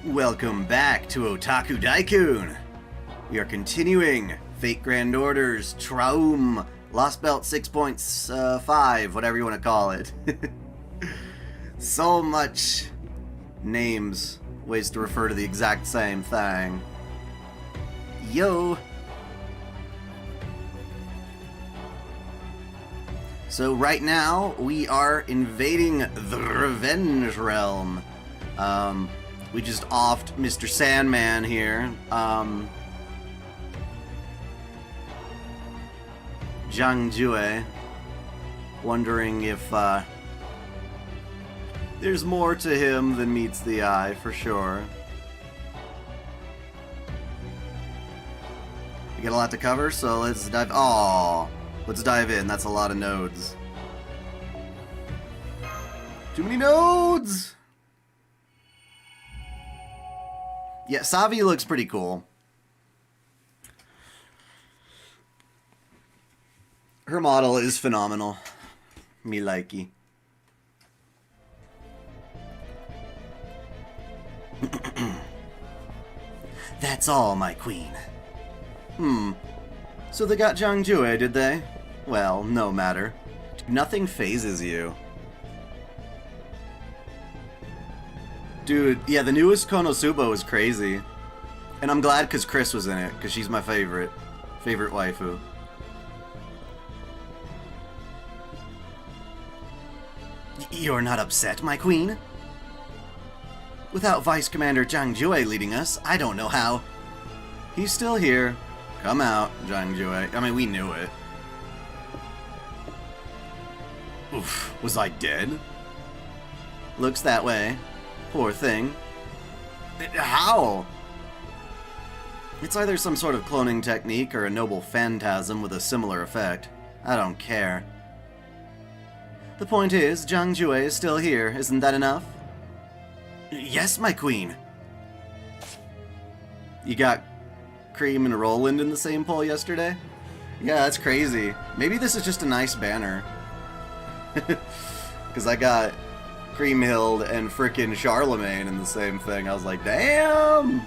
Welcome back to OtakuDaiKun. We are continuing Fate Grand Order's Traum, Lost Belt 6.5, whatever you want to call it. So much names, ways to refer to the exact same thing. Yo! So right now, we are invading the Revenge Realm. We just offed Mr. Sandman here. Zhang Jue. Wondering if, there's more to him than meets the eye, for sure. We got a lot to cover, so let's dive... Aww. Let's dive in. That's a lot of nodes. Too many nodes! Yeah, Savi looks pretty cool. Her model is phenomenal. Me likey. That's all, my queen. So they got Zhang Jue, did they? Well, no matter. Nothing phases you. Dude, yeah, the newest Konosuba was crazy. And I'm glad because Chris was in it, because she's my favorite waifu. You're not upset, my queen? Without Vice Commander Zhang Jue leading us, I don't know how. He's still here. Come out, Zhang Jue. I mean, we knew it. Oof, was I dead? Looks that way. Poor thing. How? It's either some sort of cloning technique or a noble phantasm with a similar effect. I don't care. The point is, Zhang Jue is still here. Isn't that enough? Yes, my queen. You got Cream and Roland in the same poll yesterday? Yeah, that's crazy. Maybe this is just a nice banner. Because I got Kriemhild and frickin' Charlemagne in the same thing. I was like, damn!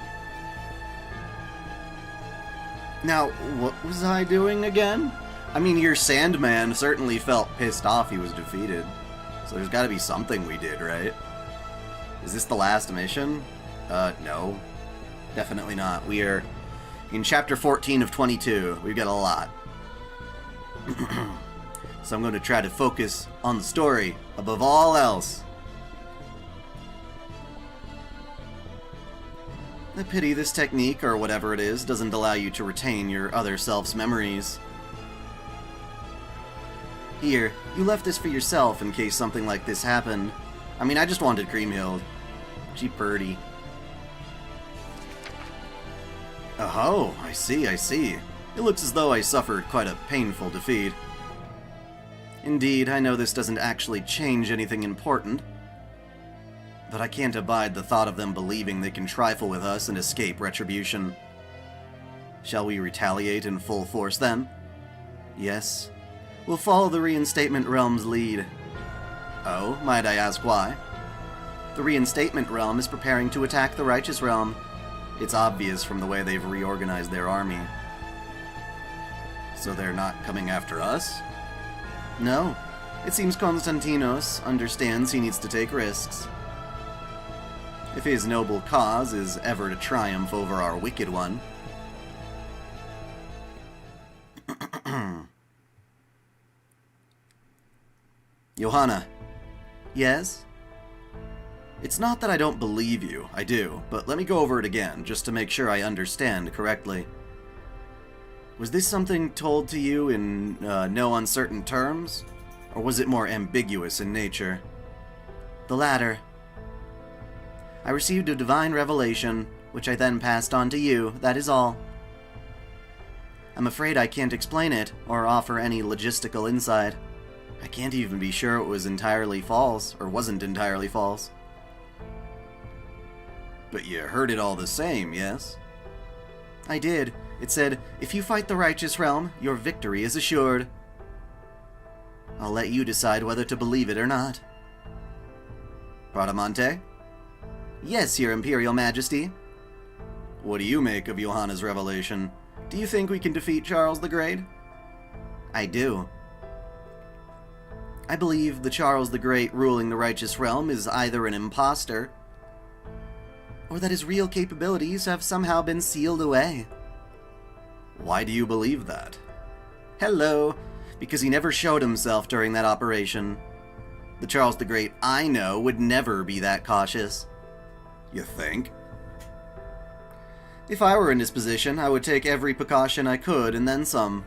Now, what was I doing again? I mean, your Sandman certainly felt pissed off he was defeated. So there's gotta be something we did, right? Is this the last mission? No. Definitely not. We are in chapter 14 of 22. We've got a lot. So I'm going to try to focus on the story above all else. I pity this technique, or whatever it is, doesn't allow you to retain your other self's memories. Here, you left this for yourself in case something like this happened. I mean, I just wanted Kriemhild. She purty. Oh, I see. It looks as though I suffered quite a painful defeat. Indeed, I know this doesn't actually change anything important, but I can't abide the thought of them believing they can trifle with us and escape retribution. Shall we retaliate in full force then? Yes. We'll follow the Reinstatement Realm's lead. Oh, might I ask why? The Reinstatement Realm is preparing to attack the Righteous Realm. It's obvious from the way they've reorganized their army. So they're not coming after us? No. It seems Konstantinos understands he needs to take risks. If his noble cause is ever to triumph over our wicked one. Johanna. Yes? It's not that I don't believe you, I do, but let me go over it again, just to make sure I understand correctly. Was this something told to you in no uncertain terms? Or was it more ambiguous in nature? The latter. I received a divine revelation, which I then passed on to you, that is all. I'm afraid I can't explain it, or offer any logistical insight. I can't even be sure it was entirely false, or wasn't entirely false. But you heard it all the same, yes? I did. It said, if you fight the Righteous Realm, your victory is assured. I'll let you decide whether to believe it or not. Bradamante? Yes, Your Imperial Majesty. What do you make of Johanna's revelation? Do you think we can defeat Charles the Great? I do. I believe the Charles the Great ruling the righteous realm is either an impostor, or that his real capabilities have somehow been sealed away. Why do you believe that? Hello, because he never showed himself during that operation. The Charles the Great I know would never be that cautious. You think? If I were in his position, I would take every precaution I could and then some.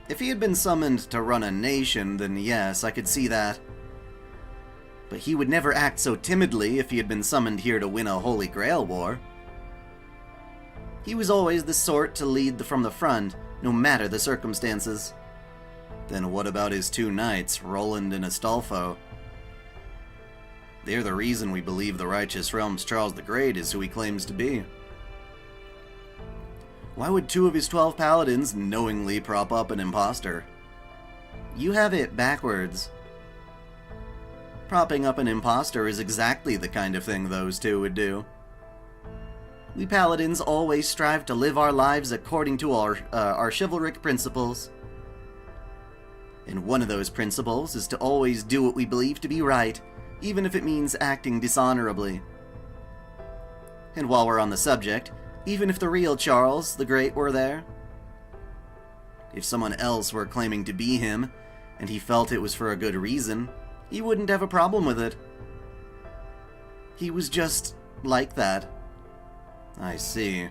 If he had been summoned to run a nation, then yes, I could see that. But he would never act so timidly if he had been summoned here to win a Holy Grail war. He was always the sort to lead from the front, no matter the circumstances. Then what about his two knights, Roland and Astolfo? They're the reason we believe the righteous realm's Charles the Great is who he claims to be. Why would 2 of his 12 paladins knowingly prop up an impostor? You have it backwards. Propping up an impostor is exactly the kind of thing those 2 would do. We paladins always strive to live our lives according to our chivalric principles. And one of those principles is to always do what we believe to be right, even if it means acting dishonorably. And while we're on the subject, even if the real Charles the Great were there, if someone else were claiming to be him, and he felt it was for a good reason, he wouldn't have a problem with it. He was just like that. I see.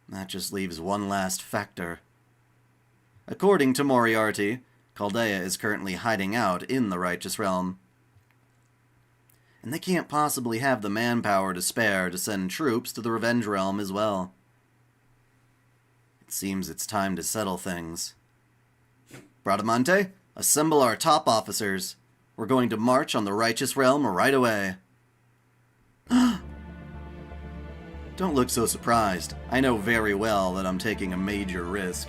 That just leaves one last factor. According to Moriarty, Chaldea is currently hiding out in the Righteous Realm. And they can't possibly have the manpower to spare to send troops to the Revenge Realm as well. It seems it's time to settle things. Bradamante, assemble our top officers. We're going to march on the Righteous Realm right away. Don't look so surprised. I know very well that I'm taking a major risk.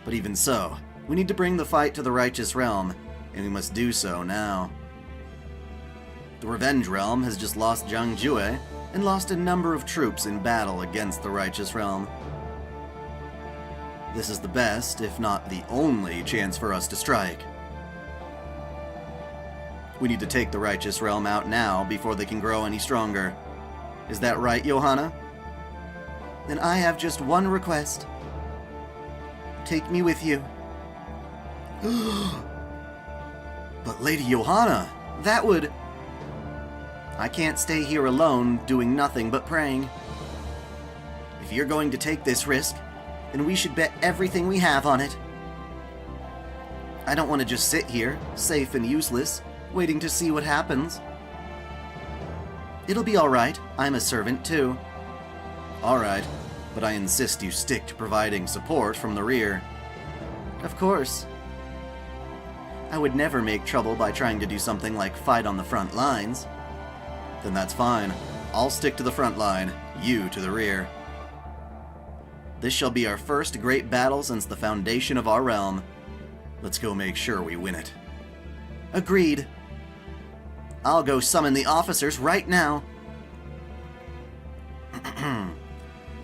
But even so, we need to bring the fight to the Righteous Realm, and we must do so now. The Revenge Realm has just lost Zhang Jue and lost a number of troops in battle against the Righteous Realm. This is the best, if not the only, chance for us to strike. We need to take the Righteous Realm out now before they can grow any stronger. Is that right, Johanna? Then I have just one request. Take me with you. But Lady Johanna, that would... I can't stay here alone, doing nothing but praying. If you're going to take this risk, then we should bet everything we have on it. I don't want to just sit here, safe and useless, waiting to see what happens. It'll be alright, I'm a servant too. Alright, but I insist you stick to providing support from the rear. Of course. I would never make trouble by trying to do something like fight on the front lines. Then that's fine. I'll stick to the front line, you to the rear. This shall be our first great battle since the foundation of our realm. Let's go make sure we win it. Agreed. I'll go summon the officers right now.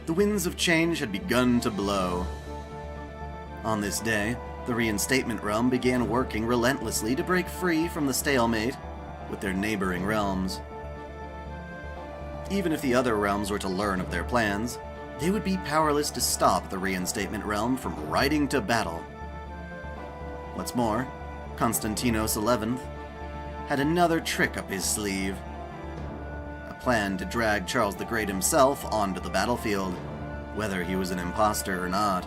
The winds of change had begun to blow. On this day, the Reinstatement Realm began working relentlessly to break free from the stalemate with their neighboring realms. Even if the other realms were to learn of their plans, they would be powerless to stop the Reinstatement Realm from riding to battle. What's more, Constantinos XI had another trick up his sleeve. A plan to drag Charles the Great himself onto the battlefield, whether he was an impostor or not.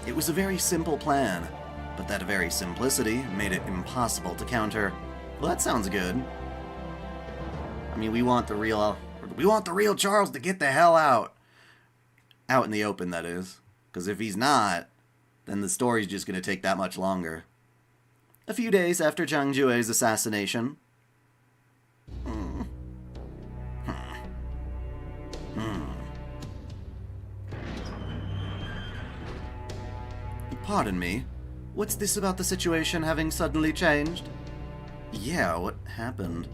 It was a very simple plan, but that very simplicity made it impossible to counter. Well, that sounds good. I mean, we want the real Charles to get the hell out. Out in the open, that is. Because if he's not, then the story's just going to take that much longer. A few days after Zhang Jue's assassination. Pardon me, what's this about the situation having suddenly changed? Yeah, what happened?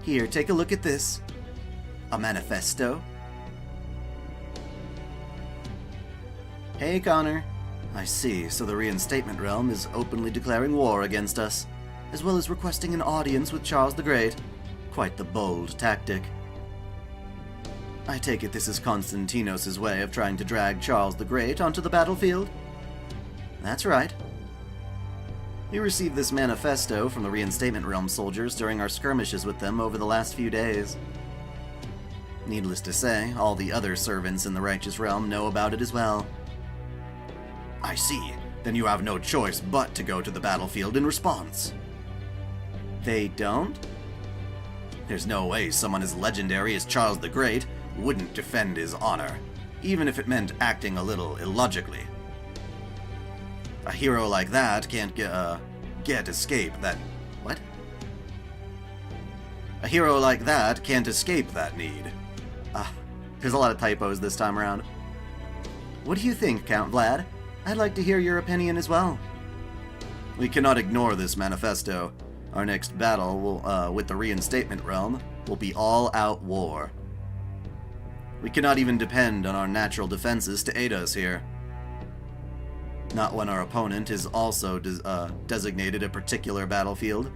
Here, take a look at this. A manifesto? Hey, Connor. I see, so the Reinstatement Realm is openly declaring war against us, as well as requesting an audience with Charles the Great. Quite the bold tactic. I take it this is Konstantinos' way of trying to drag Charles the Great onto the battlefield? That's right. We received this manifesto from the Reinstatement Realm soldiers during our skirmishes with them over the last few days. Needless to say, all the other servants in the Righteous Realm know about it as well. I see. Then you have no choice but to go to the battlefield in response. They don't? There's no way someone as legendary as Charles the Great wouldn't defend his honor, even if it meant acting a little illogically. A hero like that can't escape that... What? A hero like that can't escape that need. There's a lot of typos this time around. What do you think, Count Vlad? I'd like to hear your opinion as well. We cannot ignore this manifesto. Our next battle will, with the Reinstatement Realm will be all-out war. We cannot even depend on our natural defenses to aid us here. Not when our opponent is also designated a particular battlefield.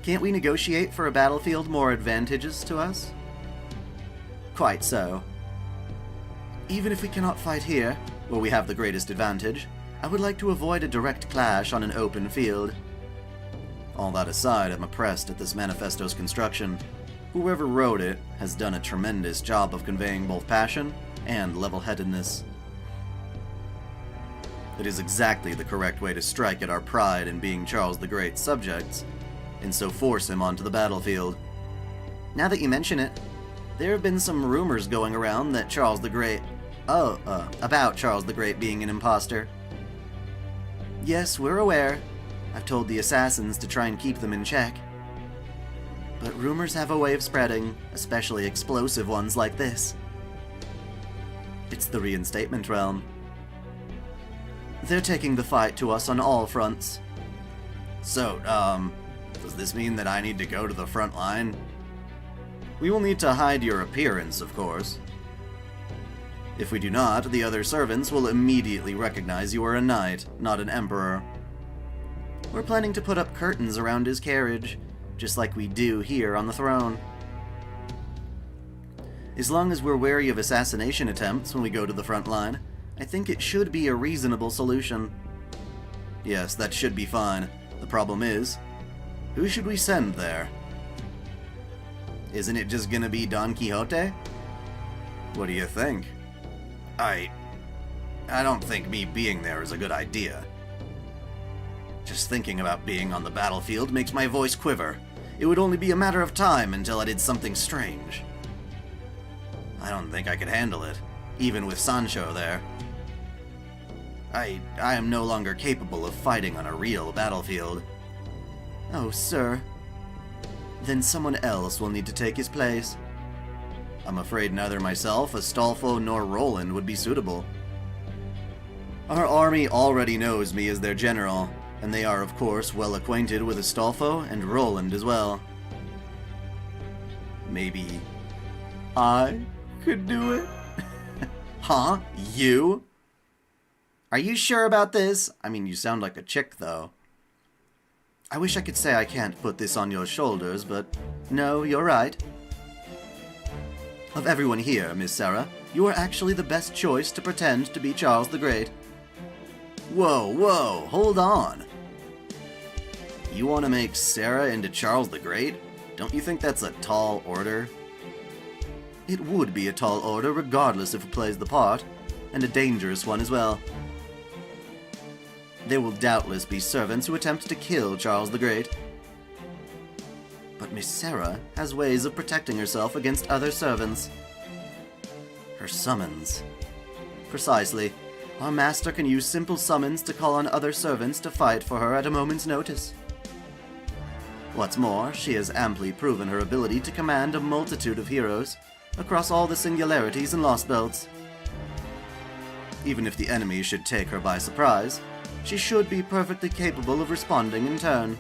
Can't we negotiate for a battlefield more advantageous to us? Quite so. Even if we cannot fight here, where we have the greatest advantage, I would like to avoid a direct clash on an open field. All that aside, I'm impressed at this manifesto's construction. Whoever wrote it has done a tremendous job of conveying both passion and level-headedness. It is exactly the correct way to strike at our pride in being Charles the Great's subjects, and so force him onto the battlefield. Now that you mention it, there have been some rumors going around that Charles the Great... about Charles the Great being an imposter. Yes, we're aware. I've told the assassins to try and keep them in check. But rumors have a way of spreading, especially explosive ones like this. It's the Reinstatement Realm. They're taking the fight to us on all fronts. So, does this mean that I need to go to the front line? We will need to hide your appearance, of course. If we do not, the other servants will immediately recognize you are a knight, not an emperor. We're planning to put up curtains around his carriage, just like we do here on the throne. As long as we're wary of assassination attempts when we go to the front line, I think it should be a reasonable solution. Yes, that should be fine. The problem is, who should we send there? Isn't it just gonna be Don Quixote? What do you think? I don't think me being there is a good idea. Just thinking about being on the battlefield makes my voice quiver. It would only be a matter of time until I did something strange. I don't think I could handle it, even with Sancho there. I am no longer capable of fighting on a real battlefield. Oh, sir. Then someone else will need to take his place. I'm afraid neither myself, Astolfo, nor Roland would be suitable. Our army already knows me as their general, and they are of course well acquainted with Astolfo and Roland as well. Maybe I could do it? Huh? You? Are you sure about this? I mean, you sound like a chick, though. I wish I could say I can't put this on your shoulders, but no, you're right. Of everyone here, Miss Sarah, you are actually the best choice to pretend to be Charles the Great. Whoa, hold on. You want to make Sarah into Charles the Great? Don't you think that's a tall order? It would be a tall order regardless if it plays the part, and a dangerous one as well. There will doubtless be servants who attempt to kill Charles the Great. But Miss Sarah has ways of protecting herself against other servants. Her summons. Precisely. Our master can use simple summons to call on other servants to fight for her at a moment's notice. What's more, she has amply proven her ability to command a multitude of heroes across all the singularities and lost belts. Even if the enemy should take her by surprise, She should be perfectly capable of responding in turn.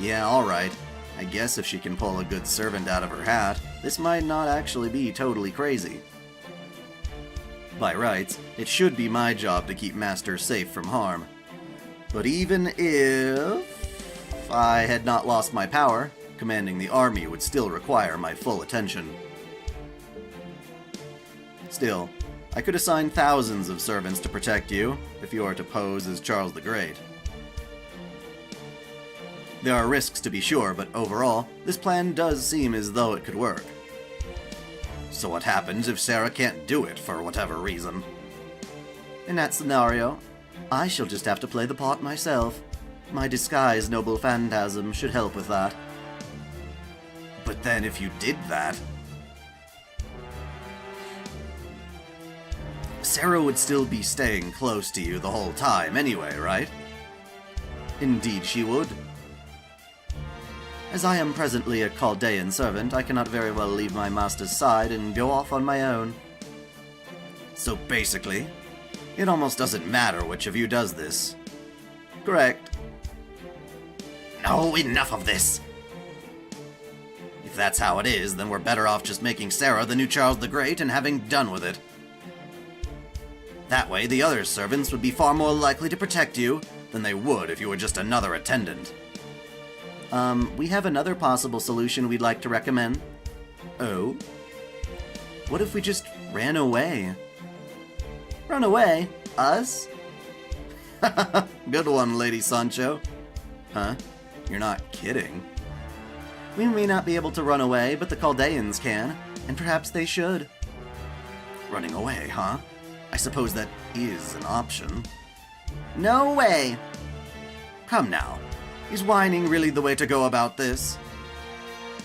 Yeah, alright. I guess if she can pull a good servant out of her hat, this might not actually be totally crazy. By rights, it should be my job to keep Master safe from harm. But even if I had not lost my power, commanding the army would still require my full attention. Still, I could assign thousands of servants to protect you, if you are to pose as Charles the Great. There are risks to be sure, but overall, this plan does seem as though it could work. So what happens if Sarah can't do it for whatever reason? In that scenario, I shall just have to play the part myself. My disguise, noble phantasm, should help with that. But then if you did that, Sarah would still be staying close to you the whole time anyway, right? Indeed she would. As I am presently a Chaldean servant, I cannot very well leave my master's side and go off on my own. So basically, it almost doesn't matter which of you does this. Correct. No, enough of this! If that's how it is, then we're better off just making Sarah the new Charles the Great and having done with it. That way, the other servants would be far more likely to protect you than they would if you were just another attendant. We have another possible solution we'd like to recommend. Oh? What if we just ran away? Run away? Us? Good one, Lady Sancho. Huh? You're not kidding. We may not be able to run away, but the Chaldeans can, and perhaps they should. Running away, huh? I suppose that is an option. No way! Come now. Is whining really the way to go about this?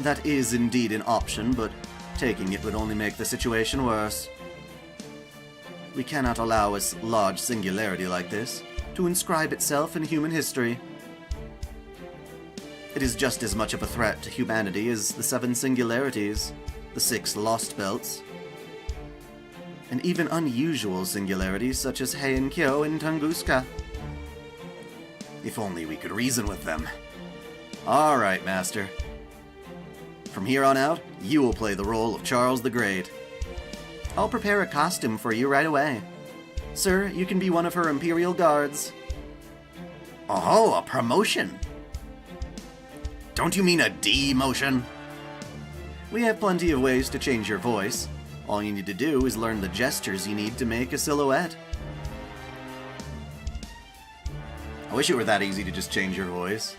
That is indeed an option, but taking it would only make the situation worse. We cannot allow a large singularity like this to inscribe itself in human history. It is just as much of a threat to humanity as the 7 singularities, the 6 lost belts, and even unusual singularities such as Heian-kyo and Tunguska. If only we could reason with them. Alright, Master. From here on out, you will play the role of Charles the Great. I'll prepare a costume for you right away. Sir, you can be one of her Imperial Guards. Oh, a promotion! Don't you mean a demotion? We have plenty of ways to change your voice. All you need to do is learn the gestures you need to make a silhouette. I wish it were that easy to just change your voice.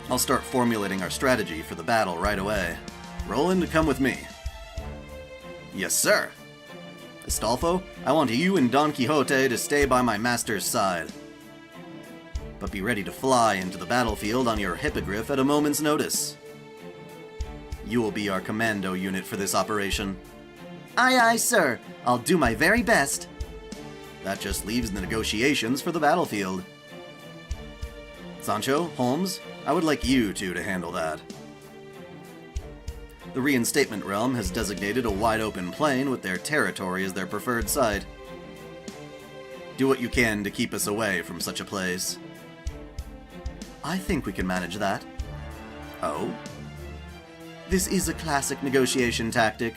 I'll start formulating our strategy for the battle right away. Roland, come with me. Yes, sir. Astolfo, I want you and Don Quixote to stay by my master's side. But be ready to fly into the battlefield on your hippogriff at a moment's notice. You will be our commando unit for this operation. Aye, aye, sir. I'll do my very best. That just leaves the negotiations for the battlefield. Sancho, Holmes, I would like you two to handle that. The reinstatement realm has designated a wide-open plain with their territory as their preferred site. Do what you can to keep us away from such a place. I think we can manage that. Oh? This is a classic negotiation tactic,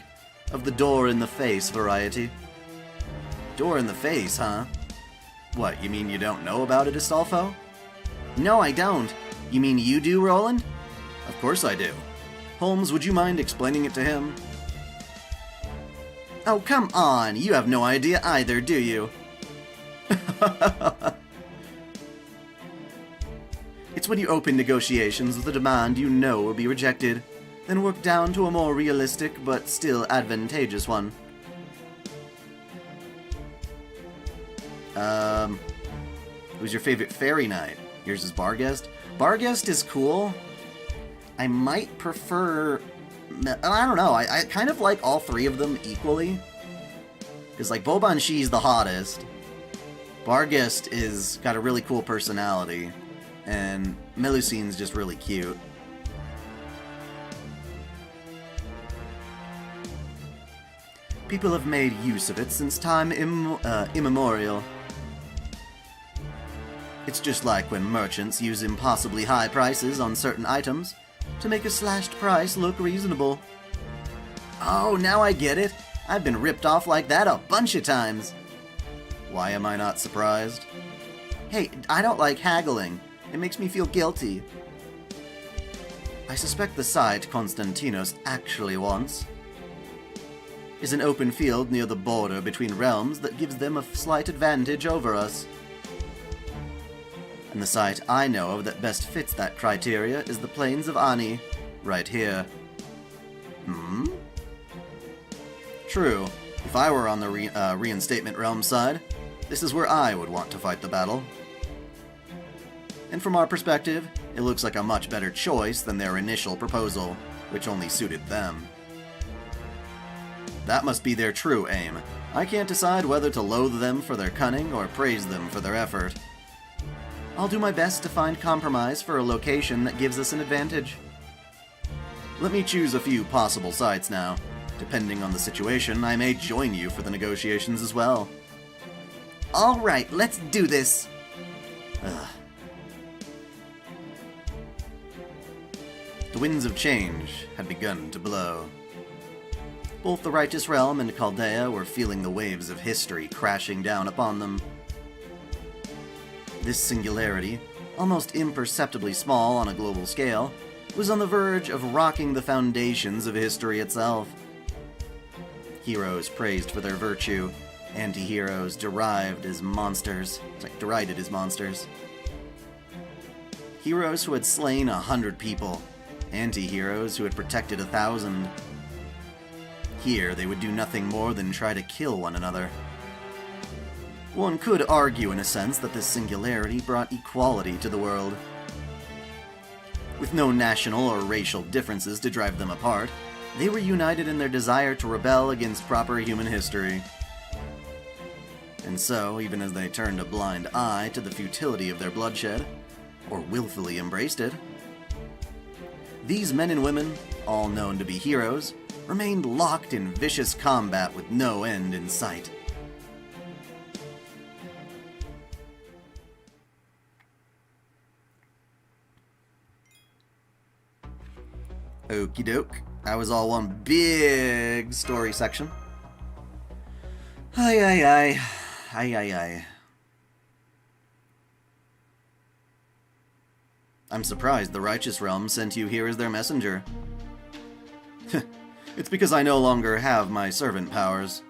of the door-in-the-face variety. Door in the face, huh? What, you mean you don't know about it, Astolfo? No, I don't. You mean you do, Roland? Of course I do. Holmes, would you mind explaining it to him? Oh, come on! You have no idea either, do you? It's when you open negotiations with a demand you know will be rejected, then work down to a more realistic but still advantageous one. Who's your favorite fairy knight? Yours is Barghest? Barghest is cool. I might prefer... I don't know, I kind of like all 3 of them equally. Because, like, Bobanshi's the hottest. Barghest is got a really cool personality. And Melusine's just really cute. People have made use of it since time immemorial. It's just like when merchants use impossibly high prices on certain items to make a slashed price look reasonable. Oh, now I get it. I've been ripped off like that a bunch of times. Why am I not surprised? Hey, I don't like haggling. It makes me feel guilty. I suspect the site Konstantinos actually wants is an open field near the border between realms that gives them a slight advantage over us. And the site I know of that best fits that criteria is the Plains of Ani, right here. True. If I were on the reinstatement realm side, this is where I would want to fight the battle. And from our perspective, it looks like a much better choice than their initial proposal, which only suited them. That must be their true aim. I can't decide whether to loathe them for their cunning or praise them for their effort. I'll do my best to find compromise for a location that gives us an advantage. Let me choose a few possible sites now. Depending on the situation, I may join you for the negotiations as well. Alright, let's do this! Ugh. The winds of change had begun to blow. Both the Righteous Realm and Chaldea were feeling the waves of history crashing down upon them. This singularity, almost imperceptibly small on a global scale, was on the verge of rocking the foundations of history itself. Heroes praised for their virtue, anti-heroes derided as monsters. Heroes who had slain 100 people, anti-heroes who had protected 1,000. Here, they would do nothing more than try to kill one another. One could argue in a sense that this singularity brought equality to the world. With no national or racial differences to drive them apart, they were united in their desire to rebel against proper human history. And so, even as they turned a blind eye to the futility of their bloodshed, or willfully embraced it, these men and women, all known to be heroes, remained locked in vicious combat with no end in sight. Okie doke. That was all one big story section. Ay. I'm surprised the Righteous Realm sent you here as their messenger. It's because I no longer have my servant powers.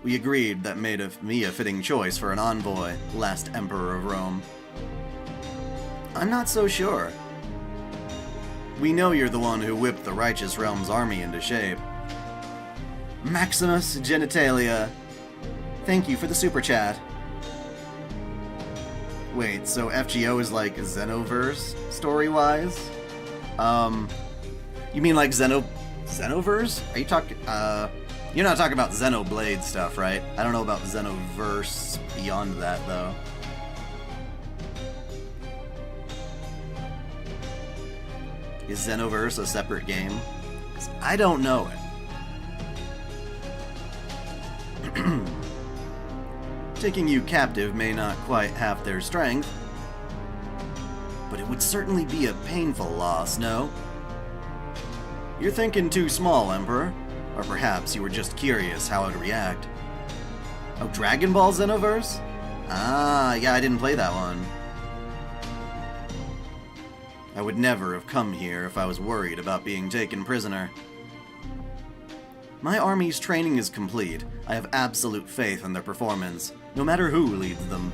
We agreed that made of me a fitting choice for an envoy, last Emperor of Rome. I'm not so sure. We know you're the one who whipped the Righteous Realm's army into shape. Maximus Genitalia. Thank you for the super chat. Wait, so FGO is like Xenoverse, story-wise? You mean like Xenoverse? Are you talking, you're not talking about Xenoblade stuff, right? I don't know about Xenoverse beyond that, though. Is Xenoverse a separate game? 'Cause I don't know it. Taking you captive may not quite have their strength, but it would certainly be a painful loss, no? You're thinking too small, Emperor. Or perhaps you were just curious how I'd react. Oh, Dragon Ball Xenoverse? Ah, yeah, I didn't play that one. I would never have come here if I was worried about being taken prisoner. My army's training is complete. I have absolute faith in their performance, no matter who leads them.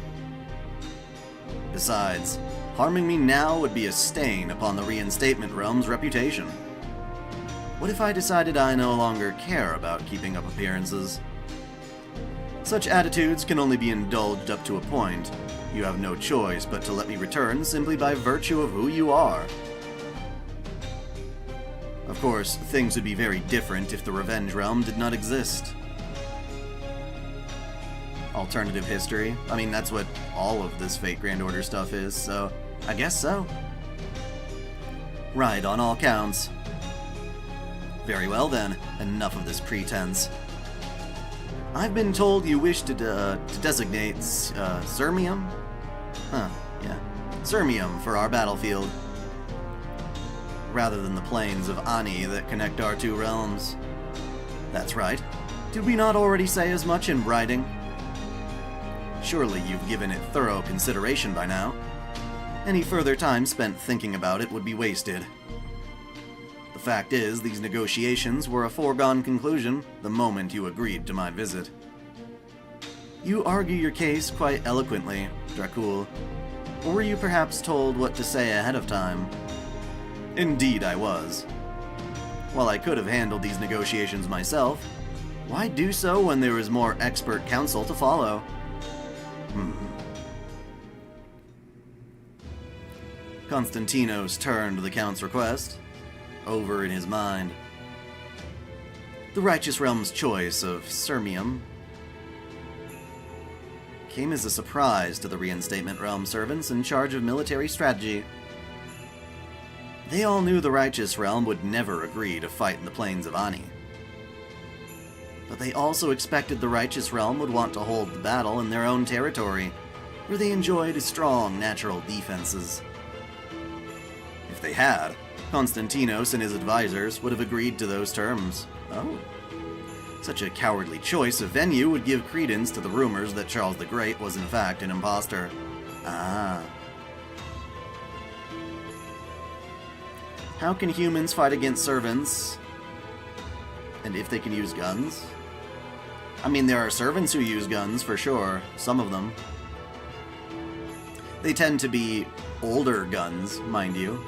Besides, harming me now would be a stain upon the Reinstatement Realm's reputation. What if I decided I no longer care about keeping up appearances? Such attitudes can only be indulged up to a point. You have no choice but to let me return simply by virtue of who you are. Of course, things would be very different if the Revenge Realm did not exist. Alternative history? I mean, that's what all of this Fate Grand Order stuff is, so I guess so. Right, on all counts. Very well then, enough of this pretense. I've been told you wish to designate Sirmium? Huh, yeah. Sirmium for our battlefield, rather than the plains of Ani that connect our two realms. That's right. Did we not already say as much in writing? Surely you've given it thorough consideration by now. Any further time spent thinking about it would be wasted. The fact is, these negotiations were a foregone conclusion the moment you agreed to my visit. You argue your case quite eloquently, Dracul. Or were you perhaps told what to say ahead of time? Indeed I was. While I could have handled these negotiations myself, why do so when there is more expert counsel to follow? Constantinos turned the Count's request over in his mind. The Righteous Realm's choice of Sirmium came as a surprise to the Reinstatement Realm servants in charge of military strategy. They all knew the Righteous Realm would never agree to fight in the plains of Ani. But they also expected the Righteous Realm would want to hold the battle in their own territory, where they enjoyed strong natural defenses. If they had, Constantinos and his advisors would have agreed to those terms. Oh. Such a cowardly choice of venue would give credence to the rumors that Charles the Great was in fact an impostor. Ah. How can humans fight against servants? And if they can use guns? I mean, there are servants who use guns, for sure. Some of them. They tend to be older guns, mind you.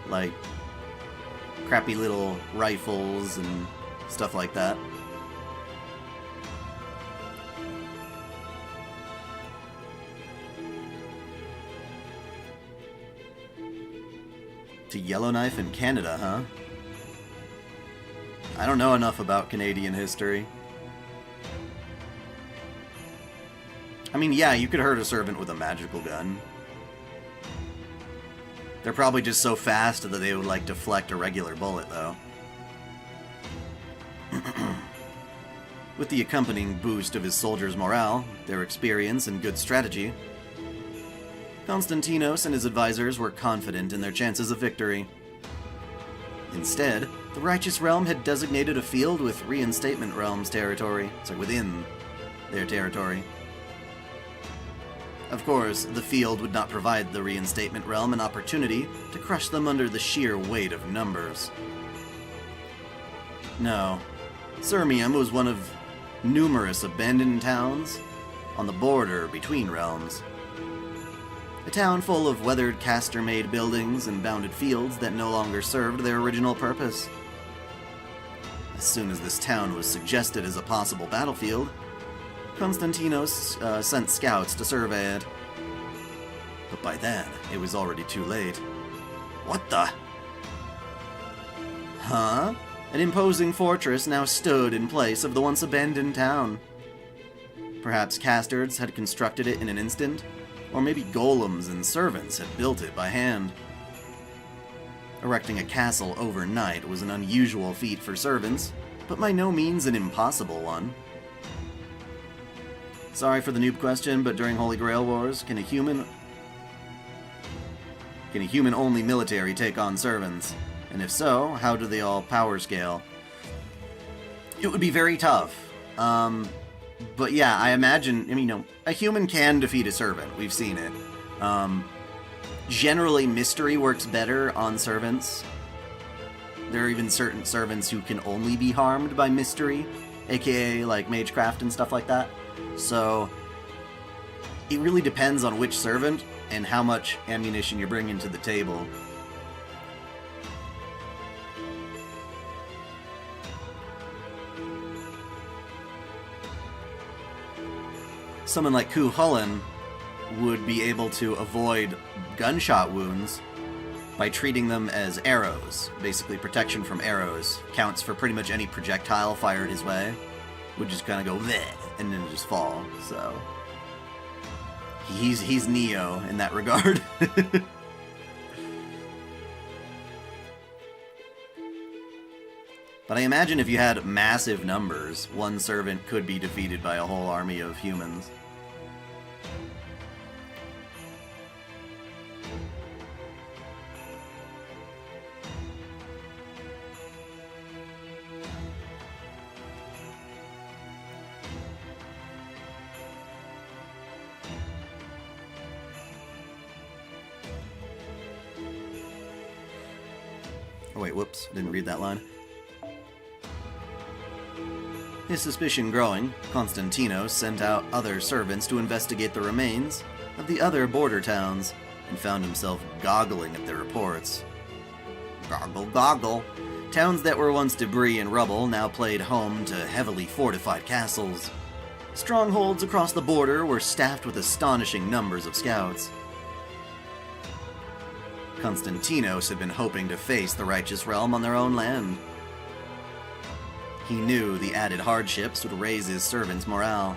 Like crappy little rifles and stuff like that. To Yellowknife in Canada, huh? I don't know enough about Canadian history. I mean, yeah, you could hurt a servant with a magical gun. They're probably just so fast that they would, like, deflect a regular bullet, though. With the accompanying boost of his soldiers' morale, their experience, and good strategy, Constantinos and his advisors were confident in their chances of victory. Instead, the Righteous Realm had designated a field with Reinstatement Realm's territory, so within their territory. Of course, the field would not provide the Reinstatement Realm an opportunity to crush them under the sheer weight of numbers. No, Sirmium was one of numerous abandoned towns on the border between realms. A town full of weathered caster-made buildings and bounded fields that no longer served their original purpose. As soon as this town was suggested as a possible battlefield, Constantinos sent scouts to survey it. But by then, it was already too late. What the? Huh? An imposing fortress now stood in place of the once abandoned town. Perhaps castards had constructed it in an instant, or maybe golems and servants had built it by hand. Erecting a castle overnight was an unusual feat for servants, but by no means an impossible one. Sorry for the noob question, but during Holy Grail Wars, can a human-only military take on servants? And if so, how do they all power scale? It would be very tough. But yeah, I imagine, a human can defeat a servant. We've seen it. Generally, mystery works better on servants. There are even certain servants who can only be harmed by mystery, aka like magecraft and stuff like that. So, it really depends on which servant and how much ammunition you're bringing to the table. Someone like Ku Hullen would be able to avoid gunshot wounds by treating them as arrows. Basically, protection from arrows counts for pretty much any projectile fired his way. Would just kind of go bleh, and then just fall. So he's Neo in that regard. But But I imagine if you had massive numbers, one servant could be defeated by a whole army of humans. Oh wait, whoops, didn't read that line. His suspicion growing, Constantinos sent out other servants to investigate the remains of the other border towns, and found himself goggling at their reports. Goggle, goggle. Towns that were once debris and rubble now played home to heavily fortified castles. Strongholds across the border were staffed with astonishing numbers of scouts. Constantinos had been hoping to face the righteous realm on their own land. He knew the added hardships would raise his servants' morale,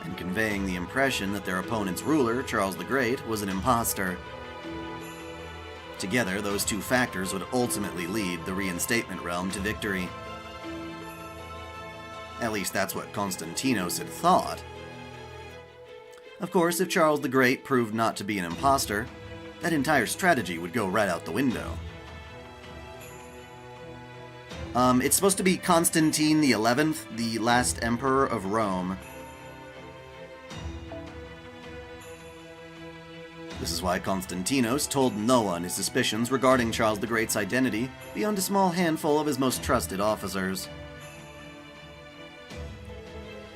and conveying the impression that their opponent's ruler, Charles the Great, was an imposter. Together, those two factors would ultimately lead the reinstatement realm to victory. At least that's what Constantinos had thought. Of course, if Charles the Great proved not to be an imposter, that entire strategy would go right out the window. It's supposed to be Constantine the 11th, the last emperor of Rome. This is why Constantinos told no one his suspicions regarding Charles the Great's identity beyond a small handful of his most trusted officers.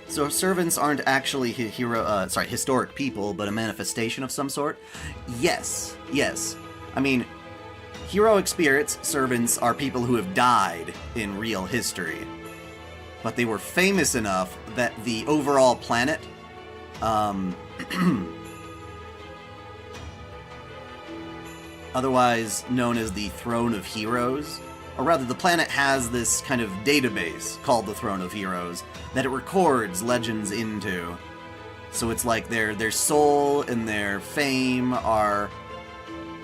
So servants aren't actually historic people, but a manifestation of some sort? Yes. I mean, heroic spirits, servants, are people who have died in real history. But they were famous enough that the overall planet, otherwise known as the Throne of Heroes, or rather the planet has this kind of database called the Throne of Heroes that it records legends into. So it's like their soul and their fame are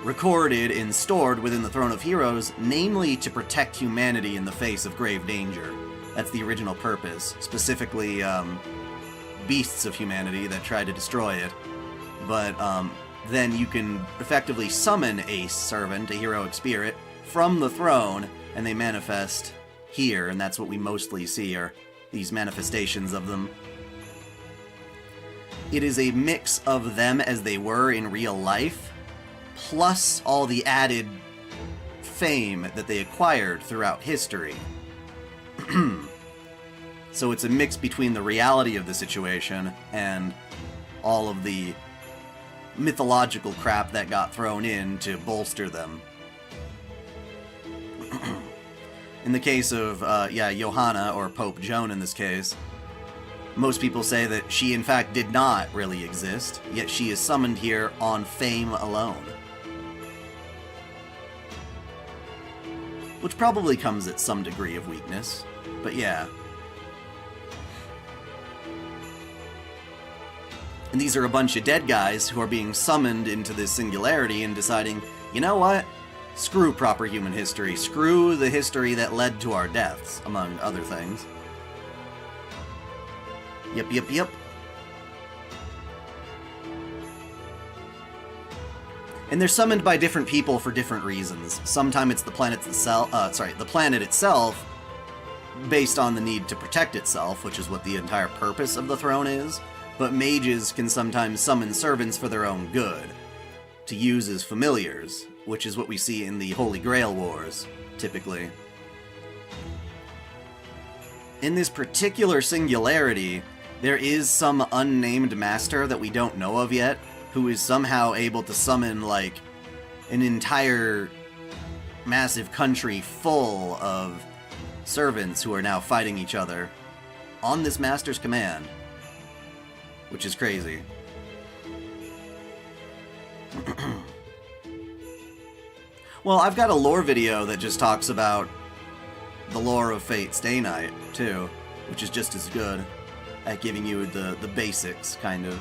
recorded and stored within the Throne of Heroes, namely to protect humanity in the face of grave danger. That's the original purpose, specifically beasts of humanity that try to destroy it. But then you can effectively summon a servant, a heroic spirit, from the throne, and they manifest here, and that's what we mostly see, are these manifestations of them. It is a mix of them as they were in real life, plus all the added fame that they acquired throughout history. So it's a mix between the reality of the situation and all of the mythological crap that got thrown in to bolster them. In the case of, Johanna, or Pope Joan in this case, most people say that she in fact did not really exist, yet she is summoned here on fame alone. Which probably comes at some degree of weakness, but yeah. And these are a bunch of dead guys who are being summoned into this singularity and deciding, you know what? Screw proper human history. Screw the history that led to our deaths, among other things. Yep. And they're summoned by different people for different reasons. Sometimes it's the planet itself, based on the need to protect itself, which is what the entire purpose of the throne is. But mages can sometimes summon servants for their own good, to use as familiars, which is what we see in the Holy Grail Wars, typically. In this particular singularity, there is some unnamed master that we don't know of yet, who is somehow able to summon, like, an entire massive country full of servants who are now fighting each other on this master's command, which is crazy. Well, I've got a lore video that just talks about the lore of Fate Stay Night, too, which is just as good at giving you the basics, kind of.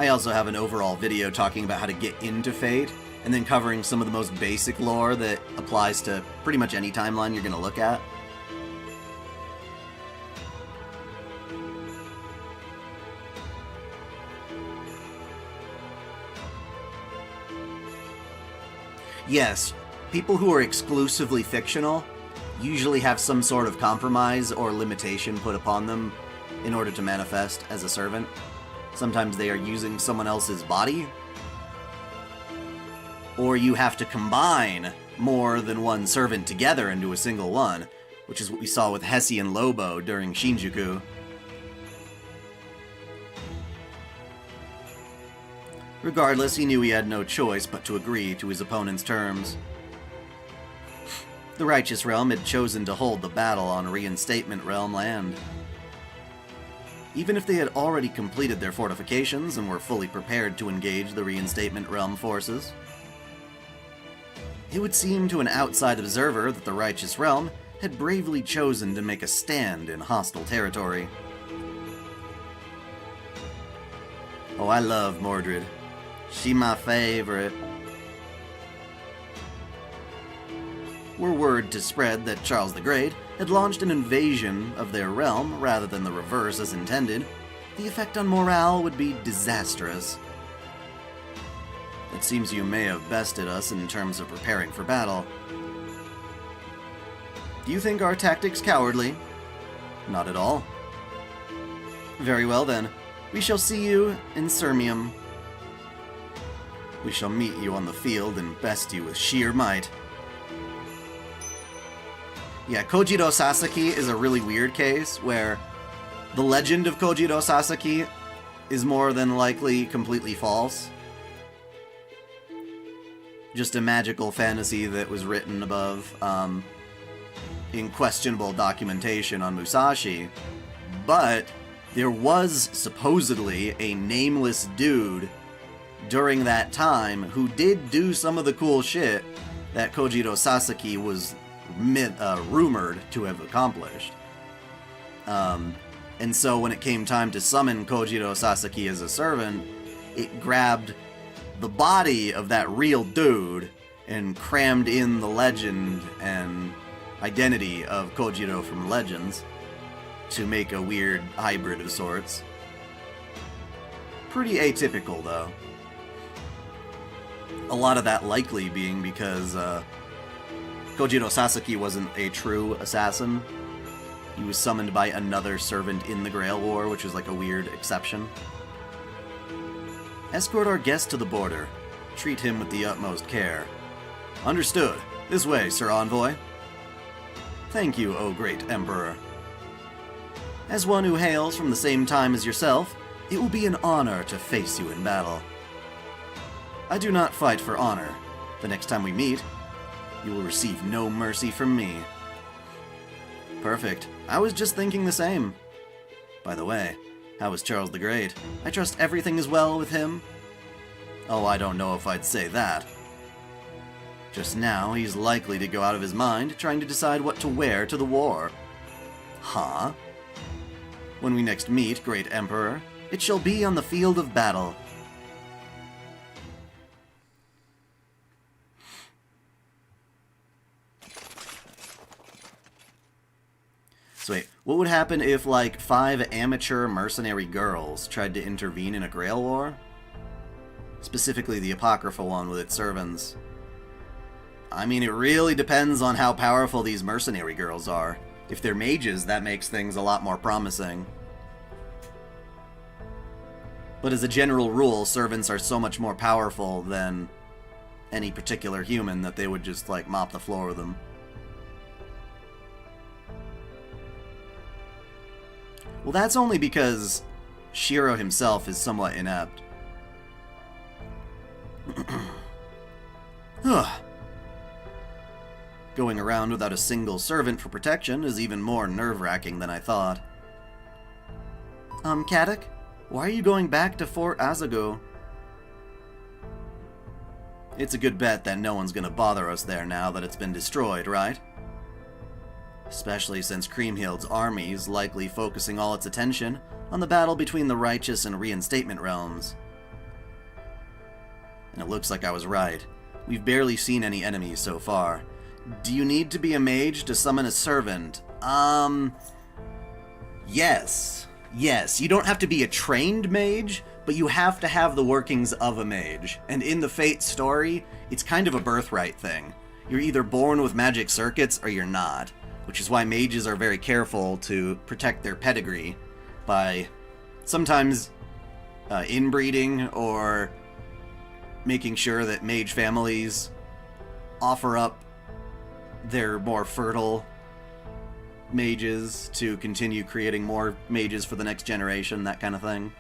I also have an overall video talking about how to get into Fate, and then covering some of the most basic lore that applies to pretty much any timeline you're going to look at. Yes, people who are exclusively fictional usually have some sort of compromise or limitation put upon them in order to manifest as a servant. Sometimes they are using someone else's body, or you have to combine more than one servant together into a single one, which is what we saw with Hesi and Lobo during Shinjuku. Regardless, he knew he had no choice but to agree to his opponent's terms. The Righteous Realm had chosen to hold the battle on Reinstatement Realm land. Even if they had already completed their fortifications and were fully prepared to engage the Reinstatement Realm forces, it would seem to an outside observer that the Righteous Realm had bravely chosen to make a stand in hostile territory. Oh, I love Mordred. She my favorite. Were word to spread that Charles the Great had launched an invasion of their realm rather than the reverse as intended, the effect on morale would be disastrous. It seems you may have bested us in terms of preparing for battle. Do you think our tactics cowardly? Not at all. Very well then. We shall see you in Sirmium. We shall meet you on the field and best you with sheer might. Yeah, Kojiro Sasaki is a really weird case where the legend of Kojiro Sasaki is more than likely completely false. Just a magical fantasy that was written above in questionable documentation on Musashi. But there was supposedly a nameless dude during that time who did do some of the cool shit that Kojiro Sasaki was rumored to have accomplished. And so when it came time to summon Kojiro Sasaki as a servant, it grabbed the body of that real dude and crammed in the legend and identity of Kojiro from Legends to make a weird hybrid of sorts. Pretty atypical, though. A lot of that likely being because Kojiro Sasaki wasn't a true assassin. He was summoned by another servant in the Grail War, which was like a weird exception. Escort our guest to the border. Treat him with the utmost care. Understood. This way, Sir Envoy. Thank you, O great Emperor. As one who hails from the same time as yourself, it will be an honor to face you in battle. I do not fight for honor. The next time we meet, you will receive no mercy from me. Perfect. I was just thinking the same. By the way, how is Charles the Great? I trust everything is well with him? Oh, I don't know if I'd say that. Just now, he's likely to go out of his mind trying to decide what to wear to the war. Huh? When we next meet, Great Emperor, it shall be on the field of battle. So wait, what would happen if, like, 5 amateur mercenary girls tried to intervene in a Grail War? Specifically the Apocryphal one with its servants. I mean, it really depends on how powerful these mercenary girls are. If they're mages, that makes things a lot more promising. But as a general rule, servants are so much more powerful than any particular human that they would just, like, mop the floor with them. Well, that's only because Shiro himself is somewhat inept. Going around without a single servant for protection is even more nerve-wracking than I thought. Kadok? Why are you going back to Fort Azago? It's a good bet that no one's gonna bother us there now that it's been destroyed, right? Especially since Kriemhild's army is likely focusing all its attention on the battle between the Righteous and Reinstatement realms. And it looks like I was right. We've barely seen any enemies so far. Do you need to be a mage to summon a servant? Yes. Yes, you don't have to be a trained mage, but you have to have the workings of a mage. And in the Fate story, it's kind of a birthright thing. You're either born with magic circuits or you're not, which is why mages are very careful to protect their pedigree by sometimes inbreeding or making sure that mage families offer up their more fertile mages to continue creating more mages for the next generation, that kind of thing.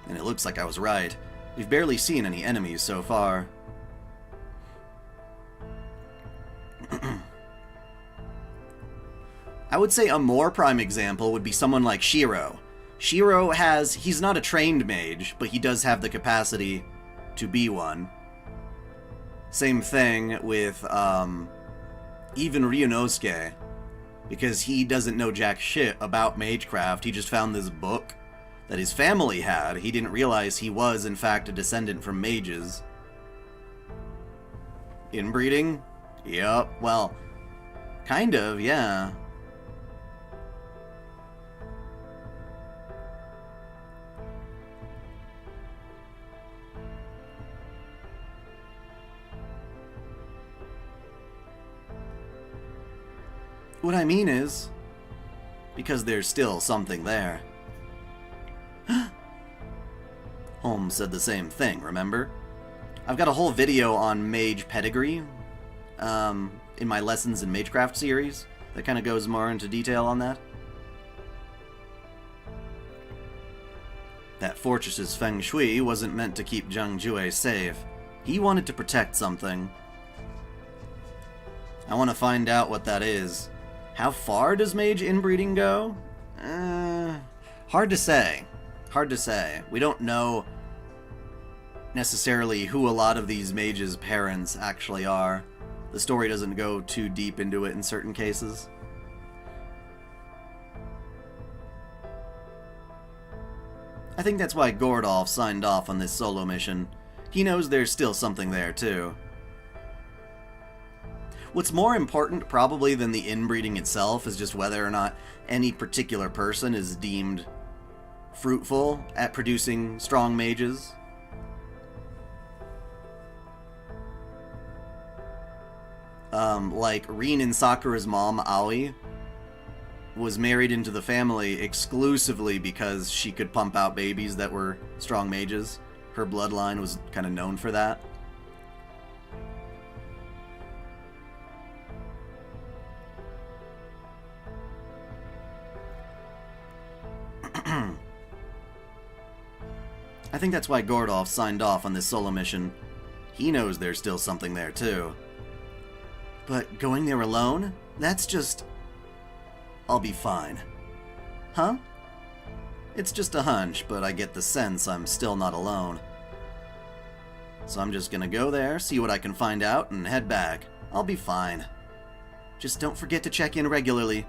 And it looks like I was right. We've barely seen any enemies so far. I would say a more prime example would be someone like Shiro. Shiro he's not a trained mage, but he does have the capacity to be one. Same thing with, even Ryunosuke, because he doesn't know jack shit about magecraft. He just found this book that his family had. He didn't realize he was, in fact, a descendant from mages. Inbreeding? Yup, well, kind of, yeah. What I mean is, because there's still something there. Holmes said the same thing, remember? I've got a whole video on mage pedigree, in my Lessons in Magecraft series, that kind of goes more into detail on that. That fortress's feng shui wasn't meant to keep Zhang Jue safe. He wanted to protect something. I want to find out what that is. How far does mage inbreeding go? Hard to say. Hard to say. We don't know necessarily who a lot of these mages' parents actually are. The story doesn't go too deep into it in certain cases. I think that's why Gordolf signed off on this solo mission. He knows there's still something there, too. What's more important, probably, than the inbreeding itself is just whether or not any particular person is deemed fruitful at producing strong mages. Like, Rin and Sakura's mom, Aoi, was married into the family exclusively because she could pump out babies that were strong mages. Her bloodline was kind of known for that. I think that's why Gordolf signed off on this solo mission. He knows there's still something there, too. But going there alone? That's just... I'll be fine. Huh? It's just a hunch, but I get the sense I'm still not alone. So I'm just gonna go there, see what I can find out, and head back. I'll be fine. Just don't forget to check in regularly.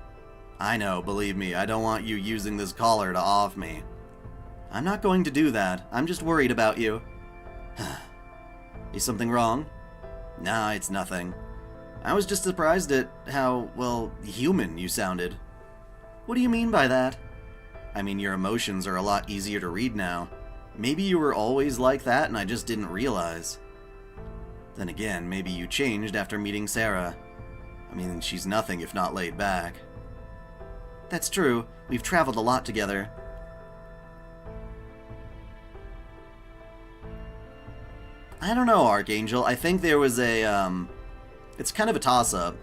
I know, believe me, I don't want you using this collar to off me. I'm not going to do that. I'm just worried about you. Is something wrong? Nah, it's nothing. I was just surprised at how, well, human you sounded. What do you mean by that? I mean, your emotions are a lot easier to read now. Maybe you were always like that and I just didn't realize. Then again, maybe you changed after meeting Sarah. I mean, she's nothing if not laid back. That's true. We've traveled a lot together. I don't know, Archangel. I think there was a, it's kind of a toss-up.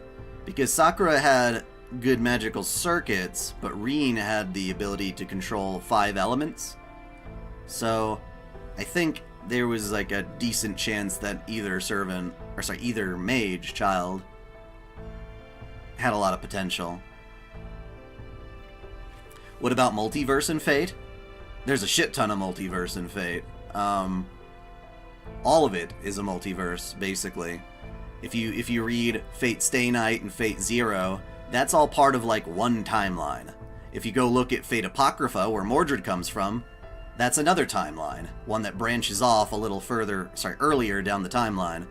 Because Sakura had good magical circuits, but Rin had the ability to control 5 elements. So, I think there was like a decent chance that either mage child had a lot of potential. What about multiverse in Fate? There's a shit ton of multiverse in Fate. All of it is a multiverse, basically. If you read Fate Stay Night and Fate Zero, that's all part of like one timeline. If you go look at Fate Apocrypha, where Mordred comes from, that's another timeline, one that branches off a little earlier down the timeline.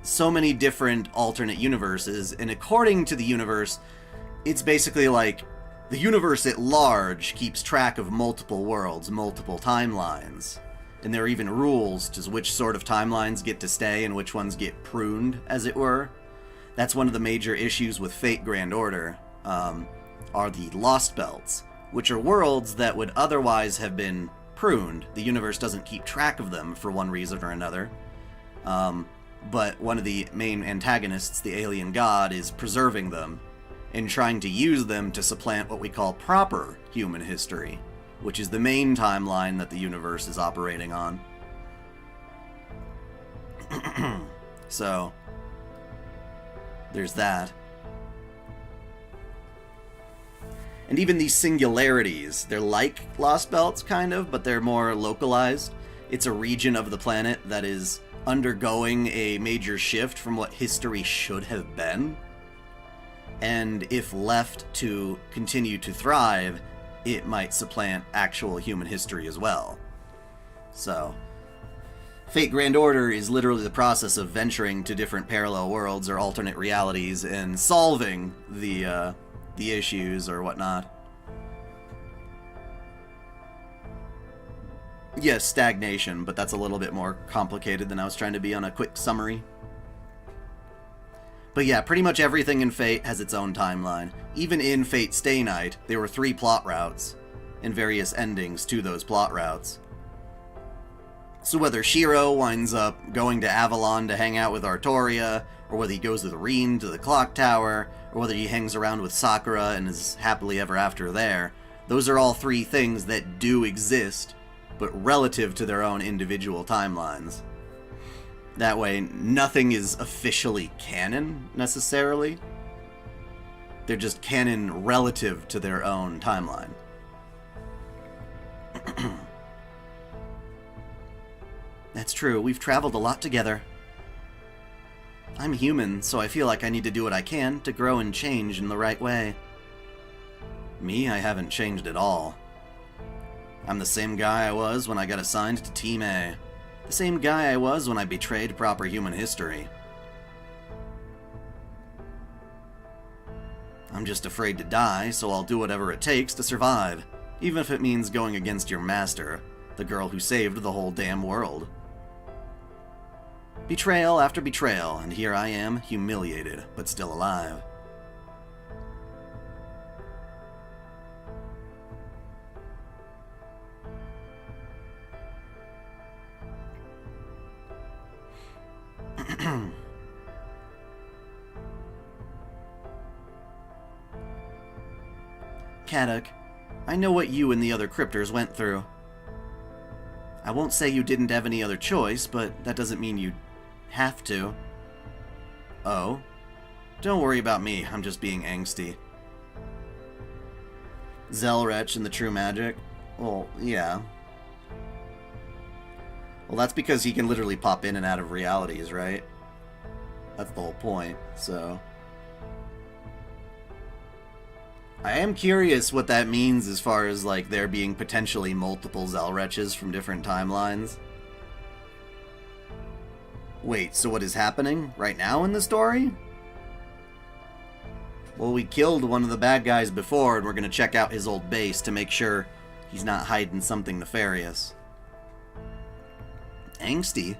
So many different alternate universes, and according to the universe, it's basically like the universe at large keeps track of multiple worlds, multiple timelines. And there are even rules to which sort of timelines get to stay and which ones get pruned, as it were. That's one of the major issues with Fate Grand Order, are the Lost Belts, which are worlds that would otherwise have been pruned. The universe doesn't keep track of them for one reason or another. But one of the main antagonists, the alien god, is preserving them and trying to use them to supplant what we call proper human history, which is the main timeline that the universe is operating on. So, there's that. And even these singularities, they're like Lost Belts, kind of, but they're more localized. It's a region of the planet that is undergoing a major shift from what history should have been. And if left to continue to thrive, it might supplant actual human history as well. So, Fate Grand Order is literally the process of venturing to different parallel worlds or alternate realities and solving the issues or whatnot. Yes, stagnation, but that's a little bit more complicated than I was trying to be on a quick summary. But yeah, pretty much everything in Fate has its own timeline. Even in Fate Stay Night, there were 3 plot routes, and various endings to those plot routes. So whether Shiro winds up going to Avalon to hang out with Artoria, or whether he goes with Reen to the clock tower, or whether he hangs around with Sakura and is happily ever after there, those are all 3 things that do exist, but relative to their own individual timelines. That way, nothing is officially canon, necessarily. They're just canon relative to their own timeline. That's true, we've traveled a lot together. I'm human, so I feel like I need to do what I can to grow and change in the right way. Me, I haven't changed at all. I'm the same guy I was when I got assigned to Team A. The same guy I was when I betrayed proper human history. I'm just afraid to die, so I'll do whatever it takes to survive, even if it means going against your master, the girl who saved the whole damn world. Betrayal after betrayal, and here I am, humiliated, but still alive. Kadok, I know what you and the other cryptors went through. I won't say you didn't have any other choice, but that doesn't mean you have to. Oh? Don't worry about me, I'm just being angsty. Zelrech and the true magic? Well, yeah. Well, that's because he can literally pop in and out of realities, right? That's the whole point, so... I am curious what that means as far as, like, there being potentially multiple Zelreches from different timelines. Wait, so what is happening right now in the story? Well, we killed one of the bad guys before, and we're gonna check out his old base to make sure he's not hiding something nefarious. Angsty?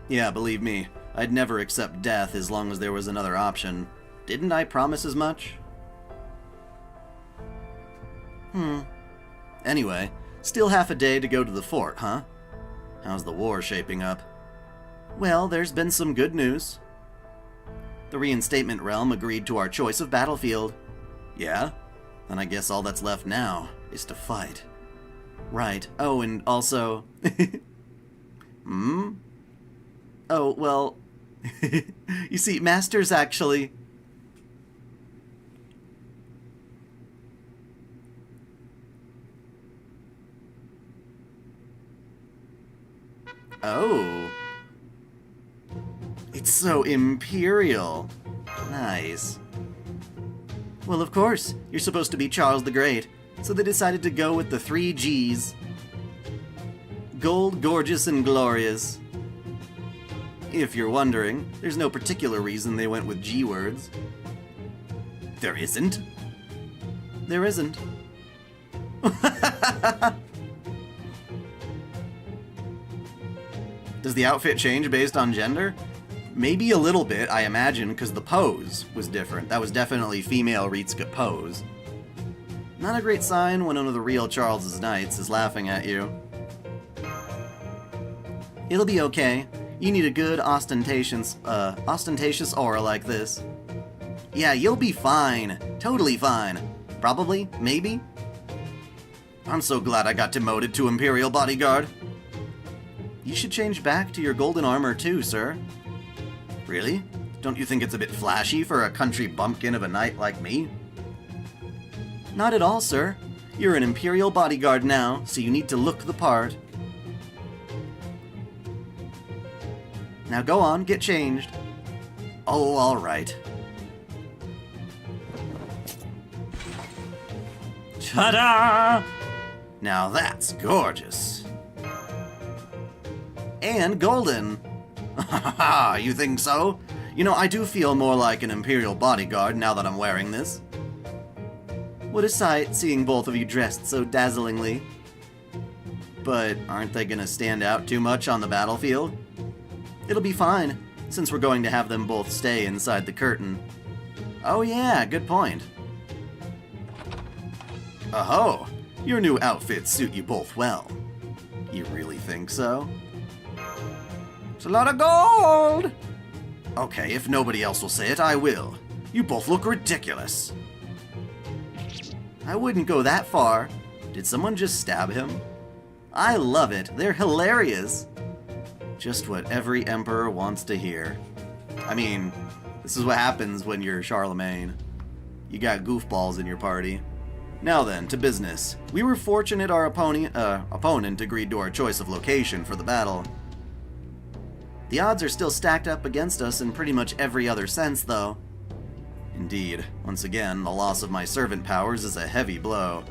Yeah, believe me, I'd never accept death as long as there was another option. Didn't I promise as much? Anyway, still half a day to go to the fort, huh? How's the war shaping up? Well, there's been some good news. The reinstatement realm agreed to our choice of battlefield. Yeah? Then I guess all that's left now is to fight. Right. Oh, and also... Oh, well... You see, Master's actually... Oh. It's so imperial. Nice. Well, of course, you're supposed to be Charles the Great, so they decided to go with the 3 G's. Gold, gorgeous, and glorious. If you're wondering, there's no particular reason they went with G words. There isn't? There isn't. Does the outfit change based on gender? Maybe a little bit, I imagine, because the pose was different. That was definitely female Ritsuka pose. Not a great sign when one of the real Charles's knights is laughing at you. It'll be okay. You need a good ostentatious aura like this. Yeah, you'll be fine. Totally fine. Probably. Maybe. I'm so glad I got demoted to Imperial Bodyguard. You should change back to your golden armor too, sir. Really? Don't you think it's a bit flashy for a country bumpkin of a knight like me? Not at all, sir. You're an Imperial Bodyguard now, so you need to look the part. Now go on, get changed. Oh, alright. Ta-da! Now that's gorgeous. And golden. Ha you think so? You know, I do feel more like an Imperial Bodyguard now that I'm wearing this. What a sight, seeing both of you dressed so dazzlingly. But aren't they gonna stand out too much on the battlefield? It'll be fine, since we're going to have them both stay inside the curtain. Oh yeah, good point. Oh-ho! Your new outfits suit you both well. You really think so? It's a lot of gold! Okay, if nobody else will say it, I will. You both look ridiculous. I wouldn't go that far. Did someone just stab him? I love it. They're hilarious. Just what every emperor wants to hear. I mean, this is what happens when you're Charlemagne. You got goofballs in your party. Now then, to business. We were fortunate our opponent agreed to our choice of location for the battle. The odds are still stacked up against us in pretty much every other sense, though. Indeed, once again, the loss of my servant powers is a heavy blow.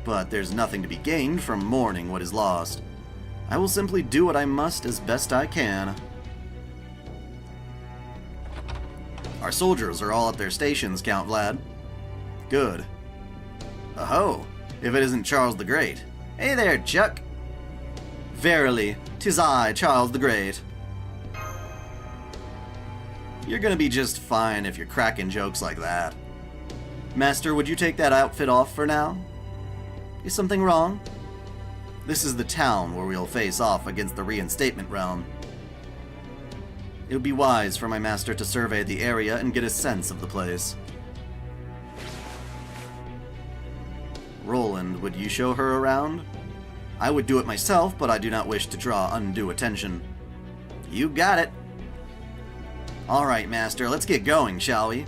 But there's nothing to be gained from mourning what is lost. I will simply do what I must as best I can. Our soldiers are all at their stations, Count Vlad. Good. Oh-ho, if it isn't Charles the Great. Hey there, Chuck! Verily, 'tis I, Charles the Great. You're gonna be just fine if you're cracking jokes like that. Master, would you take that outfit off for now? Is something wrong? This is the town where we'll face off against the reinstatement realm. It would be wise for my master to survey the area and get a sense of the place. Roland, would you show her around? I would do it myself, but I do not wish to draw undue attention. You got it. Alright, Master, let's get going, shall we?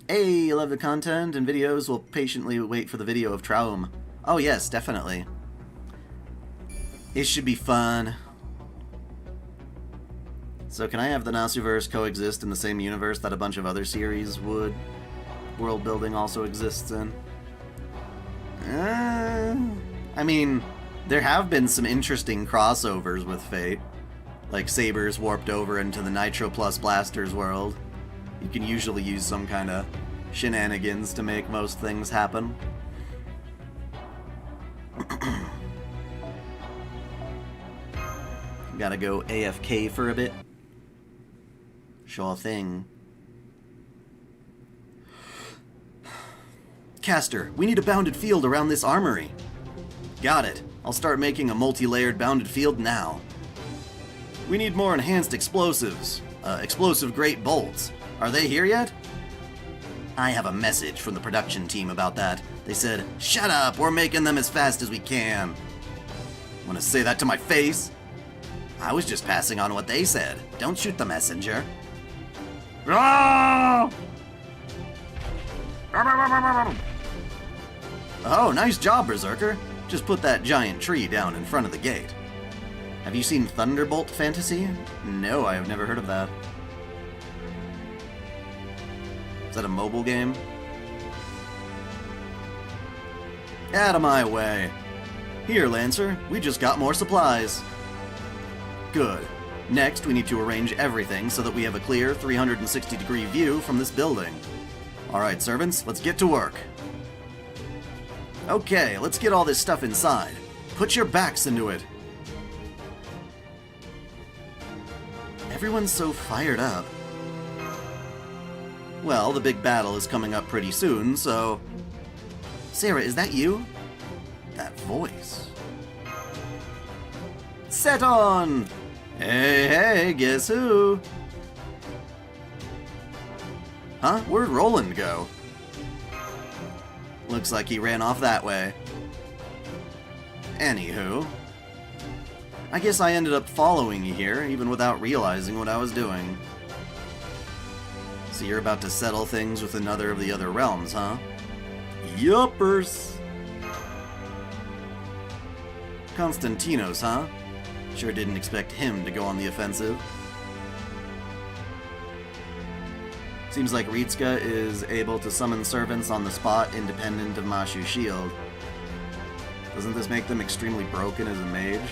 Hey, you love the content and videos? We'll patiently wait for the video of Traum. Oh yes, definitely. It should be fun. So can I have the Nasuverse coexist in the same universe that a bunch of other series would? World building also exists in? I mean, there have been some interesting crossovers with Fate. Like Sabers warped over into the Nitro Plus Blasters world. You can usually use some kind of shenanigans to make most things happen. Gotta go AFK for a bit. Sure thing. Caster, we need a bounded field around this armory. Got it. I'll start making a multi-layered bounded field now. We need more enhanced explosives. Explosive great bolts. Are they here yet? I have a message from the production team about that. They said, "Shut up, we're making them as fast as we can." Wanna say that to my face? I was just passing on what they said. Don't shoot the messenger. Oh, nice job, Berserker. Just put that giant tree down in front of the gate. Have you seen Thunderbolt Fantasy? No, I have never heard of that. Is that a mobile game? Out of my way. Here, Lancer, we just got more supplies. Good. Next, we need to arrange everything so that we have a clear 360-degree view from this building. Alright, servants, let's get to work. Okay, let's get all this stuff inside. Put your backs into it. Everyone's so fired up. Well, the big battle is coming up pretty soon, so... Sarah, is that you? That voice. Set on! Hey, hey, guess who? Huh? Where'd Roland go? Looks like he ran off that way. Anywho. I guess I ended up following you here, even without realizing what I was doing. So you're about to settle things with another of the other realms, huh? Yuppers! Konstantinos, huh? Sure didn't expect him to go on the offensive. Seems like Ritsuka is able to summon servants on the spot independent of Mashu's shield. Doesn't this make them extremely broken as a mage?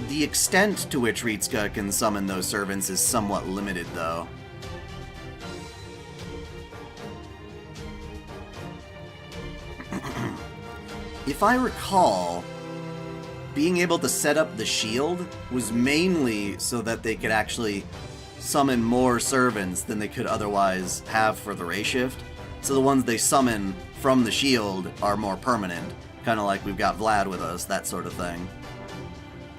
The extent to which Ritsuka can summon those servants is somewhat limited, though. If I recall, being able to set up the shield was mainly so that they could actually summon more servants than they could otherwise have for the ray shift. So the ones they summon from the shield are more permanent, kind of like we've got Vlad with us, that sort of thing.